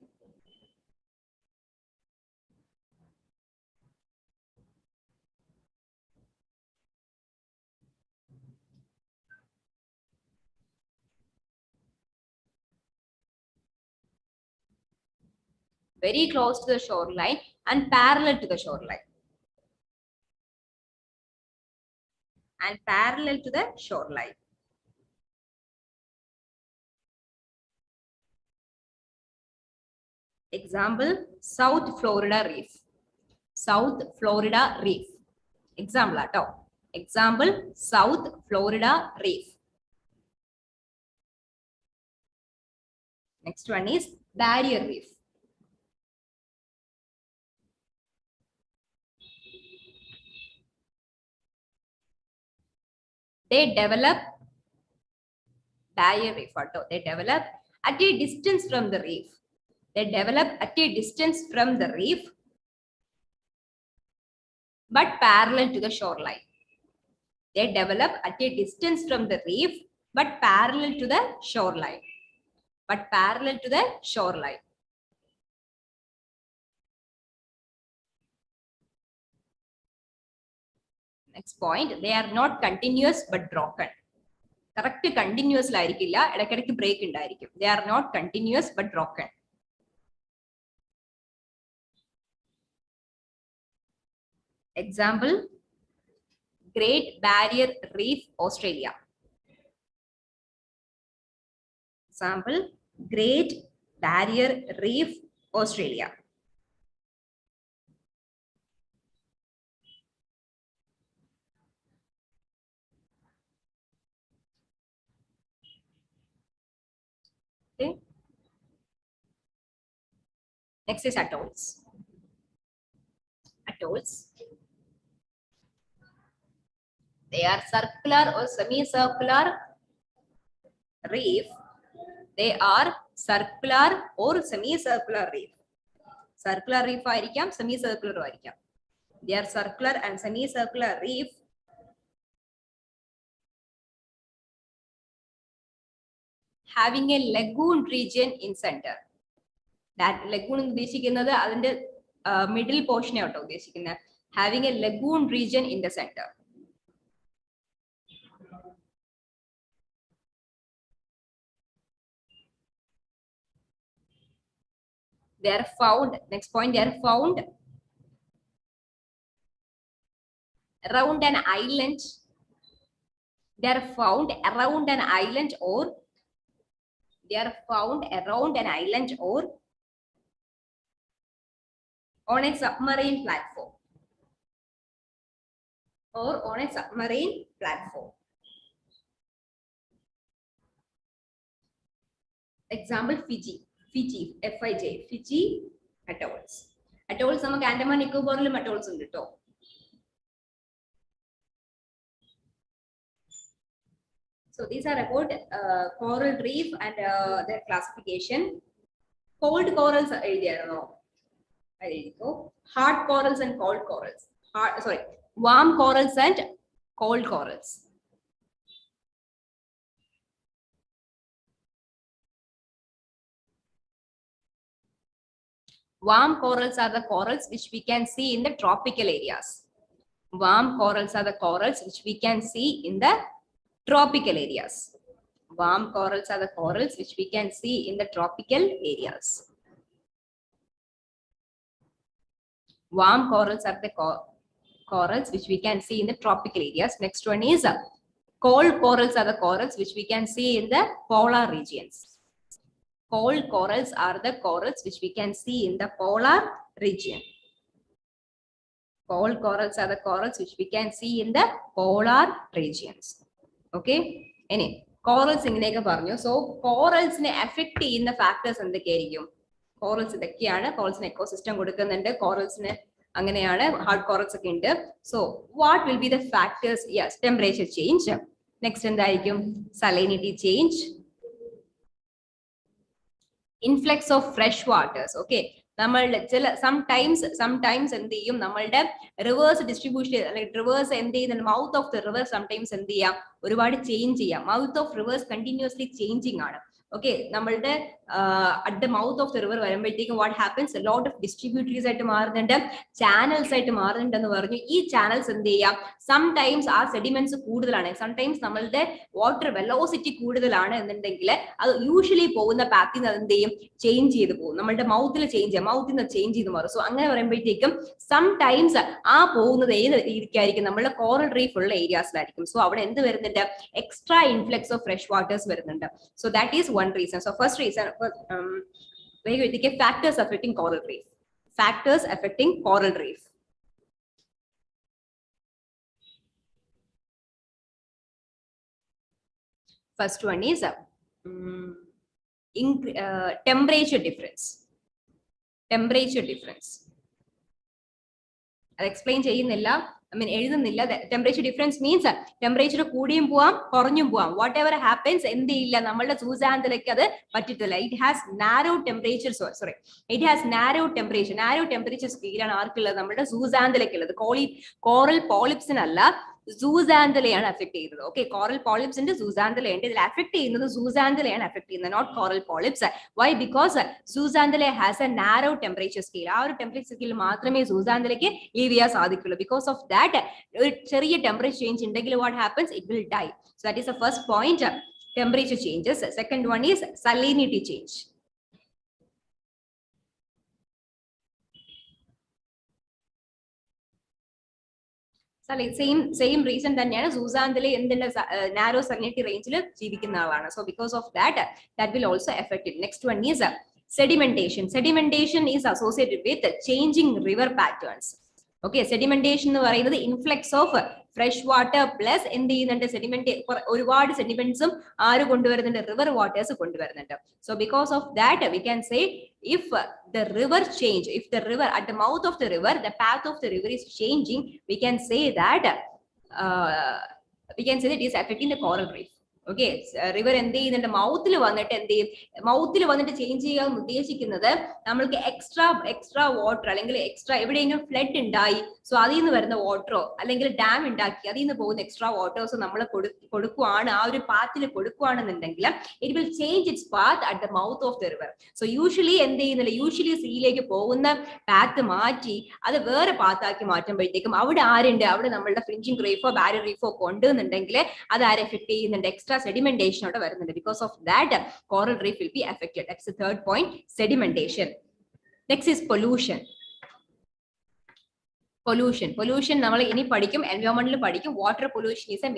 very close to the shoreline and parallel to the shoreline. And parallel to the shoreline. Example, South Florida Reef. South Florida Reef. Example ato. Example, South Florida Reef. Next one is Barrier Reef. They develop barrier reef. They develop at a distance from the reef. They develop at a distance from the reef, but parallel to the shoreline. They develop at a distance from the reef, but parallel to the shoreline. But parallel to the shoreline. Next point, they are not continuous but broken. Correct continuous ആയിരിക്കില്ല, ഇടയ്ക്കിടയ്ക്ക് break ഉണ്ടായിരിക്കും. They are not continuous but broken. Example, Great Barrier Reef, Australia. Example, Great Barrier Reef, Australia. Okay. Next is atolls. Atolls. They are circular or semicircular reef. They are circular or semicircular reef. Circular reef ആയിരിക്കാം, semicircular ആയിരിക്കാം. They are circular and semicircular reef having a lagoon region in center. That lagoon ഉദ്ദേശിക്കുന്നത് അതിന്റെ middle portion ആട്ടോ ഉദ്ദേശിക്കുന്നത്. Having a lagoon region in the center. They are found, next point, they are found around an island. They are found around an island or they are found around an island or on a submarine platform. Or on a submarine platform. Example, Fiji. Fiji, F-I-J, Fiji atolls. Atolls നമുക്ക് Andaman നിക്കോബാറിലും atolls ഉണ്ട് ട്ടോ. So these are about coral reef and their classification. Cold corals എഴുതിയായിരുന്നോ? Hard corals and cold corals. Warm corals and cold corals. Warm corals are the corals which we can see in the tropical areas. Warm corals are the corals which we can see in the tropical areas. Warm corals are the corals which we can see in the tropical areas. Warm corals are the corals which we can see in the tropical areas. Next one is cold corals are the corals which we can see in the polar regions. Cold corals are the corals which we can see in the polar region. Cold corals are the corals which we can see in the polar regions. Okay? Any corals ഇങ്ങനെയൊക്കെ പറഞ്ഞു. So corals ne affect ചെയ്യുന്ന factors എന്തൊക്കെയായിരിക്കും? Corals ഇതൊക്കെയാണ്. Corals ecosystem കൊടുക്കുന്നുണ്ട്. Corals ne അങ്ങനെയാണ്, hard corals ഒക്കെ ഉണ്ട്. So what will be the factors? Yes, temperature change. Next എന്തായിരിക്കും? Salinity change. Influx of fresh waters. Okay, നമ്മളുടെ ചില sometimes എന്ത് ചെയ്യും, നമ്മളുടെ റിവേഴ്സ് ഡിസ്ട്രിബ്യൂഷൻ അല്ലെങ്കിൽ റിവേഴ്സ് എന്ത് ചെയ്യുന്നുണ്ട്, mouth of the rivers sometimes എന്ത് ചെയ്യാം, ഒരുപാട് ചേഞ്ച് ചെയ്യാം. Mouth of rivers continuously changing ആണ്. ഓക്കെ, നമ്മളുടെ at the mouth of the river വരുമ്പോഴത്തേക്കും what happens, lot of distributaries ആയിട്ട് മാറുന്നുണ്ട്, ചാനൽസ് ആയിട്ട് മാറുന്നുണ്ടെന്ന് പറഞ്ഞു. ഈ ചാനൽസ് എന്ത് ചെയ്യാം, സംടൈംസ് ആ സെഡിമെന്റ്സ് കൂടുതലാണ്, സംടൈംസ് നമ്മളുടെ വാട്ടർ വെലോസിറ്റി കൂടുതലാണ് എന്നുണ്ടെങ്കിൽ അത് യൂഷ്വലി പോകുന്ന പാത്തിൽ നിന്ന് എന്ത് ചെയ്യും, ചേഞ്ച് ചെയ്ത് പോകും. നമ്മളുടെ മൗത്തിൽ ചേഞ്ച് ചെയ്യാം, മൗത്തിൽ നിന്ന് ചേഞ്ച് ചെയ്ത് മാറും. സോ അങ്ങനെ പറയുമ്പോഴത്തേക്കും സംടൈംസ് ആ പോകുന്നത് ഏത് രീതിക്കായിരിക്കും, നമ്മളുടെ കോറൽ റീഫ് ഉള്ള ഏരിയാസിലായിരിക്കും. സോ അവിടെ എന്ത് വരുന്നുണ്ട്, extra influx of fresh waters വരുന്നുണ്ട്. So that is one reason. So first reason, Very good. Factors affecting coral reef. Factors affecting coral reef. First one is temperature difference. Temperature difference. I'll explain temperature difference means temperature കൂടിയും പോവാം കുറഞ്ഞും പോവാം. Whatever happens, എന്തില്ല നമ്മളുടെ സൂസാന്തലേക്ക് അത് പറ്റില്ല. It has narrow temperature. Sorry, it has narrow temperature. Narrow temperature scale ആണ് ആർക്കുള്ളത്? നമ്മളുടെ സൂസാന്തലേക്കുള്ളത്. Coral polyps അല്ല, സൂസാന്തലയാണ് അഫക്ട് ചെയ്യുന്നത്. ഓക്കെ, കോറൽ പോളിപ്സ് ഉണ്ട്, സൂസാന്തലയുണ്ട്. ഇതിൽ അഫക്ട് ചെയ്യുന്നത് സൂസാന്തലയാണ് അഫക്ട് ചെയ്യുന്നത്, not coral polyps. Why? Because zooxanthella has a narrow temperature scale. ആ ഒരു ടെമ്പറേച്ചർ സ്കെയിൽ മാത്രമേ സൂസാന്തലയ്ക്ക് ലീവ് ചെയ്യാൻ സാധിക്കുള്ളൂ. ബിക്കോസ് ഓഫ് ദാറ്റ് ഒരു ചെറിയ ടെമ്പറേച്ചർ ചേഞ്ച് ഉണ്ടെങ്കിൽ what happens? It will die. So that is the first point, temperature changes. Second one is salinity change. Same reason തന്നെയാണ് സൂസാന്തല എന്തിന്റെ നാരോ salinity റേഞ്ചിൽ ജീവിക്കുന്ന ആളാണ്. So because of that will also affect it. Next one is sedimentation. Sedimentation is associated with changing river patterns. Okay, sedimentation എന്ന് പറയുന്നത് influx of fresh water plus എന്ത് ചെയ്യുന്നുണ്ട്? Sediment, ഒരുപാട് സെഡിമെന്റ്സും ആര് കൊണ്ടുവരുന്നുണ്ട്? റിവർ വാട്ടേഴ്സ് കൊണ്ടുവരുന്നുണ്ട്. So because of that we can say if the river change, if the river at the mouth of the river, the path of the river is changing, we can say that it is affecting the coral reef. Okay, river എന്ത് ചെയ്യുന്നുണ്ട്? മൗത്തിൽ വന്നിട്ട് എന്ത് ചെയ്യും? മൗത്തിൽ വന്നിട്ട് change ചെയ്യാൻ ഉദ്ദേശിക്കുന്നത് നമ്മൾക്ക് extra water അല്ലെങ്കിൽ എക്സ്ട്രാ എവിടെയെങ്കിലും ഫ്ലഡ് ഉണ്ടായി, സോ അതിൽ നിന്ന് വരുന്ന വാട്ടറോ അല്ലെങ്കിൽ ഡാം ഉണ്ടാക്കി അതിൽ നിന്ന് പോകുന്ന എക്സ്ട്രാ വാട്ടേഴ്സോ നമ്മൾ കൊടുക്കുവാണ്, ആ ഒരു പാത്തിൽ കൊടുക്കുവാണെന്നുണ്ടെങ്കിൽ it will change its path at the mouth of the river. So usually എന്ത് ചെയ്യുന്നില്ല? യൂഷ്വലി സീയിലേക്ക് പോകുന്ന പാത്ത് മാറ്റി അത് വേറെ പാത്താക്കി മാറ്റുമ്പോഴത്തേക്കും അവിടെ ആരുണ്ട്? അവിടെ നമ്മളുടെ ഫ്രിഞ്ചിങ് റീഫോ ബാരിയർ റീഫോ കൊണ്ടുവന്നുണ്ടെങ്കിൽ അത് ആരെ എഫക്ട് ചെയ്യുന്നുണ്ട്? എക്സ്ട്രാ sedimentation out വരുന്നുണ്ട്. Because of that, coral reef will be affected. That's the third point, sedimentation. Next is pollution. Pollution നമ്മൾ ഇനി പഠിക്കും, എൻവയോൺമെന്റിൽ പഠിക്കും. Water pollution is a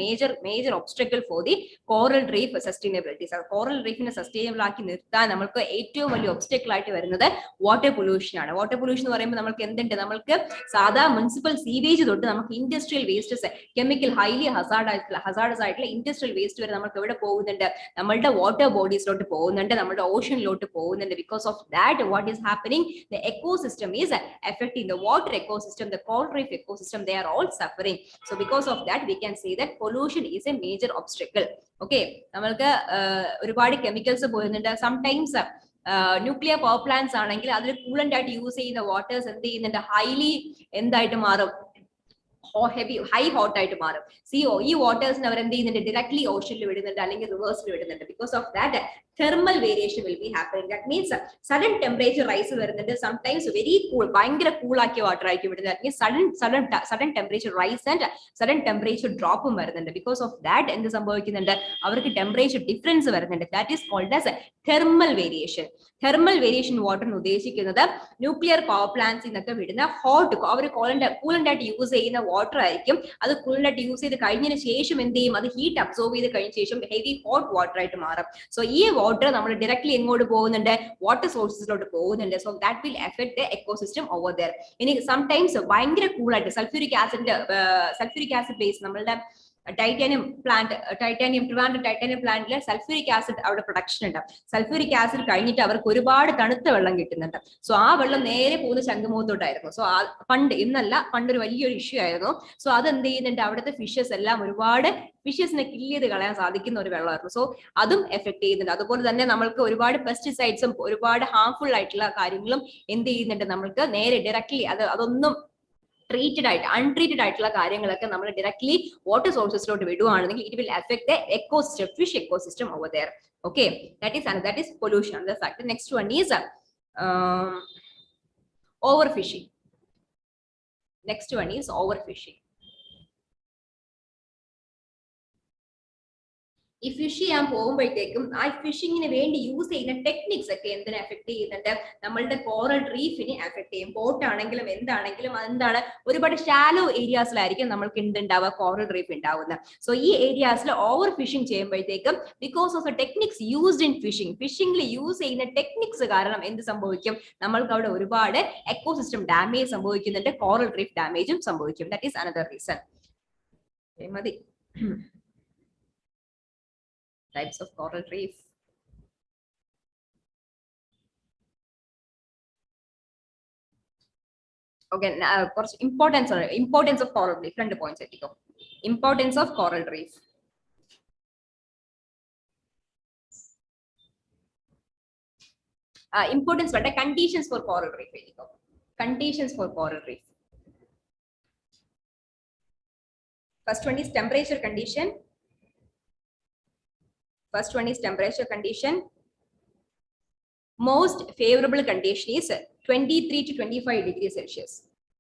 major obstacle for the coral reef sustainability. Coral റീഫിനെ sustainable ആക്കി നിർത്താൻ നമ്മൾക്ക് ഏറ്റവും വലിയ ഒബ്സ്റ്റക്കിൾ ആയിട്ട് വരുന്നത് വാട്ടർ പൊല്യൂഷൻ ആണ്. വാട്ടർ പൊല്യൂഷൻ എന്ന് പറയുമ്പോൾ നമുക്ക് എന്തുണ്ട്? നമ്മൾക്ക് സാധാ മുനിസിപ്പൽ സീവേജ് തൊട്ട് നമുക്ക് industrial wastes, chemical highly hazardous ആയിട്ടുള്ള ഇൻഡസ്ട്രിയൽ വേസ്റ്റ് വരെ നമുക്ക് എവിടെ പോകുന്നുണ്ട്? നമ്മളുടെ വാട്ടർ ബോഡീസിലോട്ട് പോകുന്നുണ്ട്, നമ്മുടെ ഓഷനിലോട്ട് പോകുന്നുണ്ട്. Because of that what is happening? The ecosystem is affecting the water ecosystem, the coral reef ecosystem, they are all suffering. So because of that we can say that pollution is a major obstacle. Okay, നമ്മൾക്ക് ഒരുപാട് chemicals പോകുന്നുണ്ട്. Sometimes nuclear power plants ആണെങ്കിൽ അതിൽ coolant ആയിട്ട് use ചെയ്യുന്ന waters എന്ത് ചെയ്യുന്നുണ്ട്? Highly എന്തായിട്ട് മാറും? ഹൈ ഹോട്ട് ആയിട്ട് മാറും. ഈ വാട്ടേഴ്സിന് അവർ എന്ത് ചെയ്യുന്നുണ്ട്? ഡയറക്ട്ലി ഓഷനിൽ വിടുന്നുണ്ട് അല്ലെങ്കിൽ റിവേഴ്സിൽ വിടുന്നുണ്ട്. Because of that thermal variation will be happening. That means sudden temperature rise വരുന്നുണ്ട്. Sometimes very cool, ഭയങ്കര കൂൾ ആക്കിയ വാട്ടർ ആയിരിക്കും വിടുന്നത്. That means sudden temperature rise and sudden temperature drop വരുന്നുണ്ട്. Because of that എന്ത് സംഭവിക്കുന്നുണ്ട്? അവർക്ക് ടെമ്പറേച്ചർ ഡിഫറൻസ് വരുന്നുണ്ട്. That is called as thermal variation. Thermal variation water എന്ന് ഉദ്ദേശിക്കുന്നത് ന്യൂക്ലിയർ പവർ പ്ലാന്റ്സിൽ നിന്നൊക്കെ വിടുന്ന ഹോട്ട്, അവർ കൂളന്റ് ആയിട്ട് യൂസ് ചെയ്യുന്ന വാട്ടർ ആയിരിക്കും. അത് കൂളന്റ് ആയിട്ട് യൂസ് ചെയ്ത് കഴിഞ്ഞതിന് ശേഷം എന്ത് ചെയ്യും? അത് ഹീറ്റ് അബ്സോർബ് ചെയ്ത് കഴിഞ്ഞ ശേഷം ഹെവി ഹോട്ട് വാട്ടർ ആയിട്ട് മാറും. സോ ഈ വാട്ടർ നമ്മൾ ഡയറക്ട്ലി എങ്ങോട്ട് പോകുന്നുണ്ട്? വാട്ടർ സോഴ്സസിലോട്ട് പോകുന്നുണ്ട്. So that will effect the ecosystem over there. ഇനി സംടൈംസ് ഭയങ്കര കൂളായിട്ട് സൾഫ്യൂരിക് ആസിഡ് ബേസ് നമ്മളുടെ ടൈറ്റാനിയം പ്ലാന്റിലെ സൾഫ്യൂരിക് ആസിഡ് അവിടെ പ്രൊഡക്ഷൻ ഉണ്ട്. സൾഫ്യൂരിക് ആസിഡ് കഴിഞ്ഞിട്ട് അവർക്ക് ഒരുപാട് തണുത്ത വെള്ളം കിട്ടുന്നുണ്ട്. സോ ആ വെള്ളം നേരെ പോകുന്ന ശംഖുമുഖത്തോട്ടായിരുന്നു. സോ പണ്ടൊരു വലിയൊരു ഇഷ്യൂ ആയിരുന്നു. സോ അത് എന്ത് ചെയ്യുന്നുണ്ട്? അവിടുത്തെ ഫിഷസ് എല്ലാം ഒരുപാട് ഫിഷസിനെ കില്ല് ചെയ്ത് കളയാൻ സാധിക്കുന്ന ഒരു വെള്ളമായിരുന്നു. സോ അതും എഫക്ട് ചെയ്യുന്നുണ്ട്. അതുപോലെ തന്നെ നമ്മൾക്ക് ഒരുപാട് പെസ്റ്റിസൈഡ്സും ഒരുപാട് ഹാർംഫുൾ ആയിട്ടുള്ള കാര്യങ്ങളും എന്ത് ചെയ്യുന്നുണ്ട്? നമ്മൾക്ക് നേരെ ഡയറക്ട്ലി അതൊന്നും അൺട്രീറ്റഡ് ആയിട്ടുള്ള കാര്യങ്ങളൊക്കെ നമ്മൾ ഡയറക്ട്ലി വാട്ടർ സോഴ്സസിലോട്ട് വിടുവാണെങ്കിൽ it will effect the ecosystem, fish ecosystem over there. Okay, that is pollution, the factor. Next one is overfishing. Next one is overfishing. ഈ ഫിഷ് ചെയ്യാൻ പോകുമ്പോഴത്തേക്കും ആ ഫിഷിങ്ങിന് വേണ്ടി യൂസ് ചെയ്യുന്ന ടെക്നിക്സ് ഒക്കെ എന്തിനെ അഫക്ട് ചെയ്യുന്നുണ്ട്? നമ്മളുടെ കോറൽ റീഫിനെ അഫക്ട് ചെയ്യും. ബോട്ട് ആണെങ്കിലും എന്താണെങ്കിലും എന്താണ്, ഒരുപാട് ഷാലോ ഏരിയാസിലായിരിക്കും നമ്മൾക്ക് എന്തുണ്ടാവുക, കോറൽ റീഫ് ഉണ്ടാവുന്നത്. സോ ഈ ഏരിയാസിൽ ഓവർ ഫിഷിംഗ് ചെയ്യുമ്പോഴത്തേക്കും because of the techniques used in ഫിഷിംഗിൽ യൂസ് ചെയ്യുന്ന ടെക്നിക്സ് കാരണം എന്ത് സംഭവിക്കും? നമ്മൾക്ക് അവിടെ ഒരുപാട് എക്കോസിസ്റ്റം ഡാമേജ് സംഭവിക്കുന്നുണ്ട്, കോറൽ റീഫ് ഡാമേജും സംഭവിക്കും. That is another reason. മതി. Types of coral reef. Okay, importance of coral reef. 2 points. Importance of coral reef. Importance what? Conditions for coral reef. Conditions for coral reef. First one is temperature condition. First one is temperature condition. Most favorable condition is 23 to 25 degrees Celsius.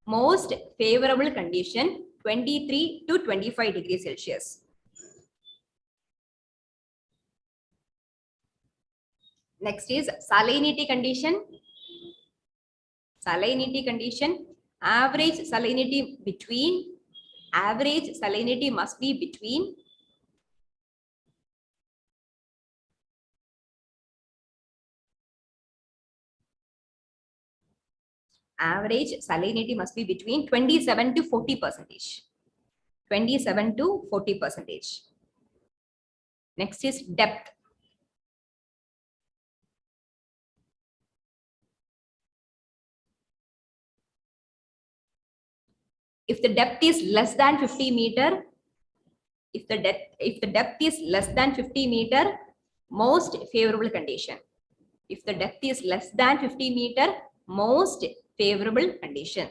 Most favorable condition 23 to 25 degrees Celsius. Next is salinity condition. Salinity condition. Average salinity must be between average salinity must be between 27 to 40%. 27 to 40%. Next is depth. If the depth is less than 50 meter, if the depth is less than 50 meter, most favorable condition. If the depth is less than 50 meter, most favorable condition.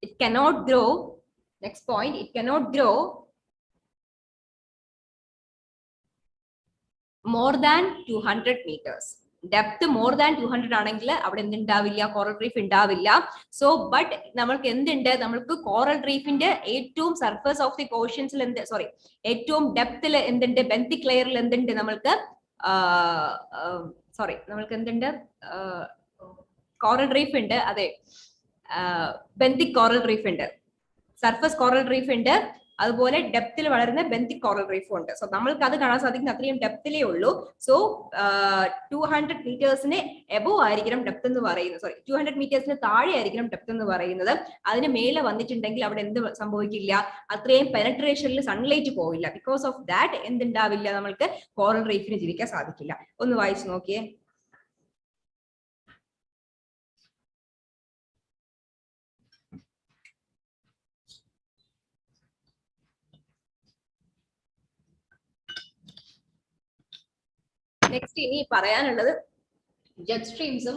It cannot grow. Next point, it cannot grow more than 200 meters. Depth more than 200 ആണെങ്കിൽ അവിടെ എന്തുണ്ടാവില്ല, coral reef ഉണ്ടാവില്ല. So but നമ്മൾക്ക് എന്തുണ്ട്, നമ്മൾക്ക് coral റീഫിന്റെ ഏറ്റവും surface of the ഓഷ്യൻസിൽ ഏറ്റവും ഡെപ്തിൽ എന്തുണ്ട്, ബെന്തിക് ലെയറിൽ എന്തുണ്ട്, നമ്മൾക്ക് നമ്മൾക്ക് എന്തുണ്ട്, കോറൽ റീഫ് ഉണ്ട്. അതെ, ബെന്തിക് കോറൽ റീഫ് ഉണ്ട്, സർഫസ് കോറൽ റീഫ് ഉണ്ട്, അതുപോലെ ഡെപ്തിൽ വളരുന്ന ബെന്തിക് കോറൽ റീഫും ഉണ്ട്. സോ നമ്മൾക്ക് അത് കാണാൻ സാധിക്കുന്ന അത്രയും ഡെപ്തിലേ ഉള്ളൂ. സോ 200 മീറ്റേഴ്സിന് എബോവ് ആയിരിക്കണം ഡെപ്ത് എന്ന് പറയുന്നത്. 200 മീറ്റേഴ്സിന് താഴെ ആയിരിക്കണം ഡെപ്ത് എന്ന് പറയുന്നത്. അതിന് മേലെ വന്നിട്ടുണ്ടെങ്കിൽ അവിടെ എന്ത് സംഭവിക്കില്ല, അത്രയും പെനട്രേഷനിൽ സൺലൈറ്റ് പോവില്ല. ബിക്കോസ് ഓഫ് ദാറ്റ് എന്തുണ്ടാവില്ല, നമ്മൾക്ക് കോറൽ റീഫിന് ജീവിക്കാൻ സാധിക്കില്ല. ഒന്ന് വായിച്ചു നോക്കിയേ. നെക്സ്റ്റ് ഇനി പറയാനുള്ളത് ജെറ്റ് സ്ട്രീംസും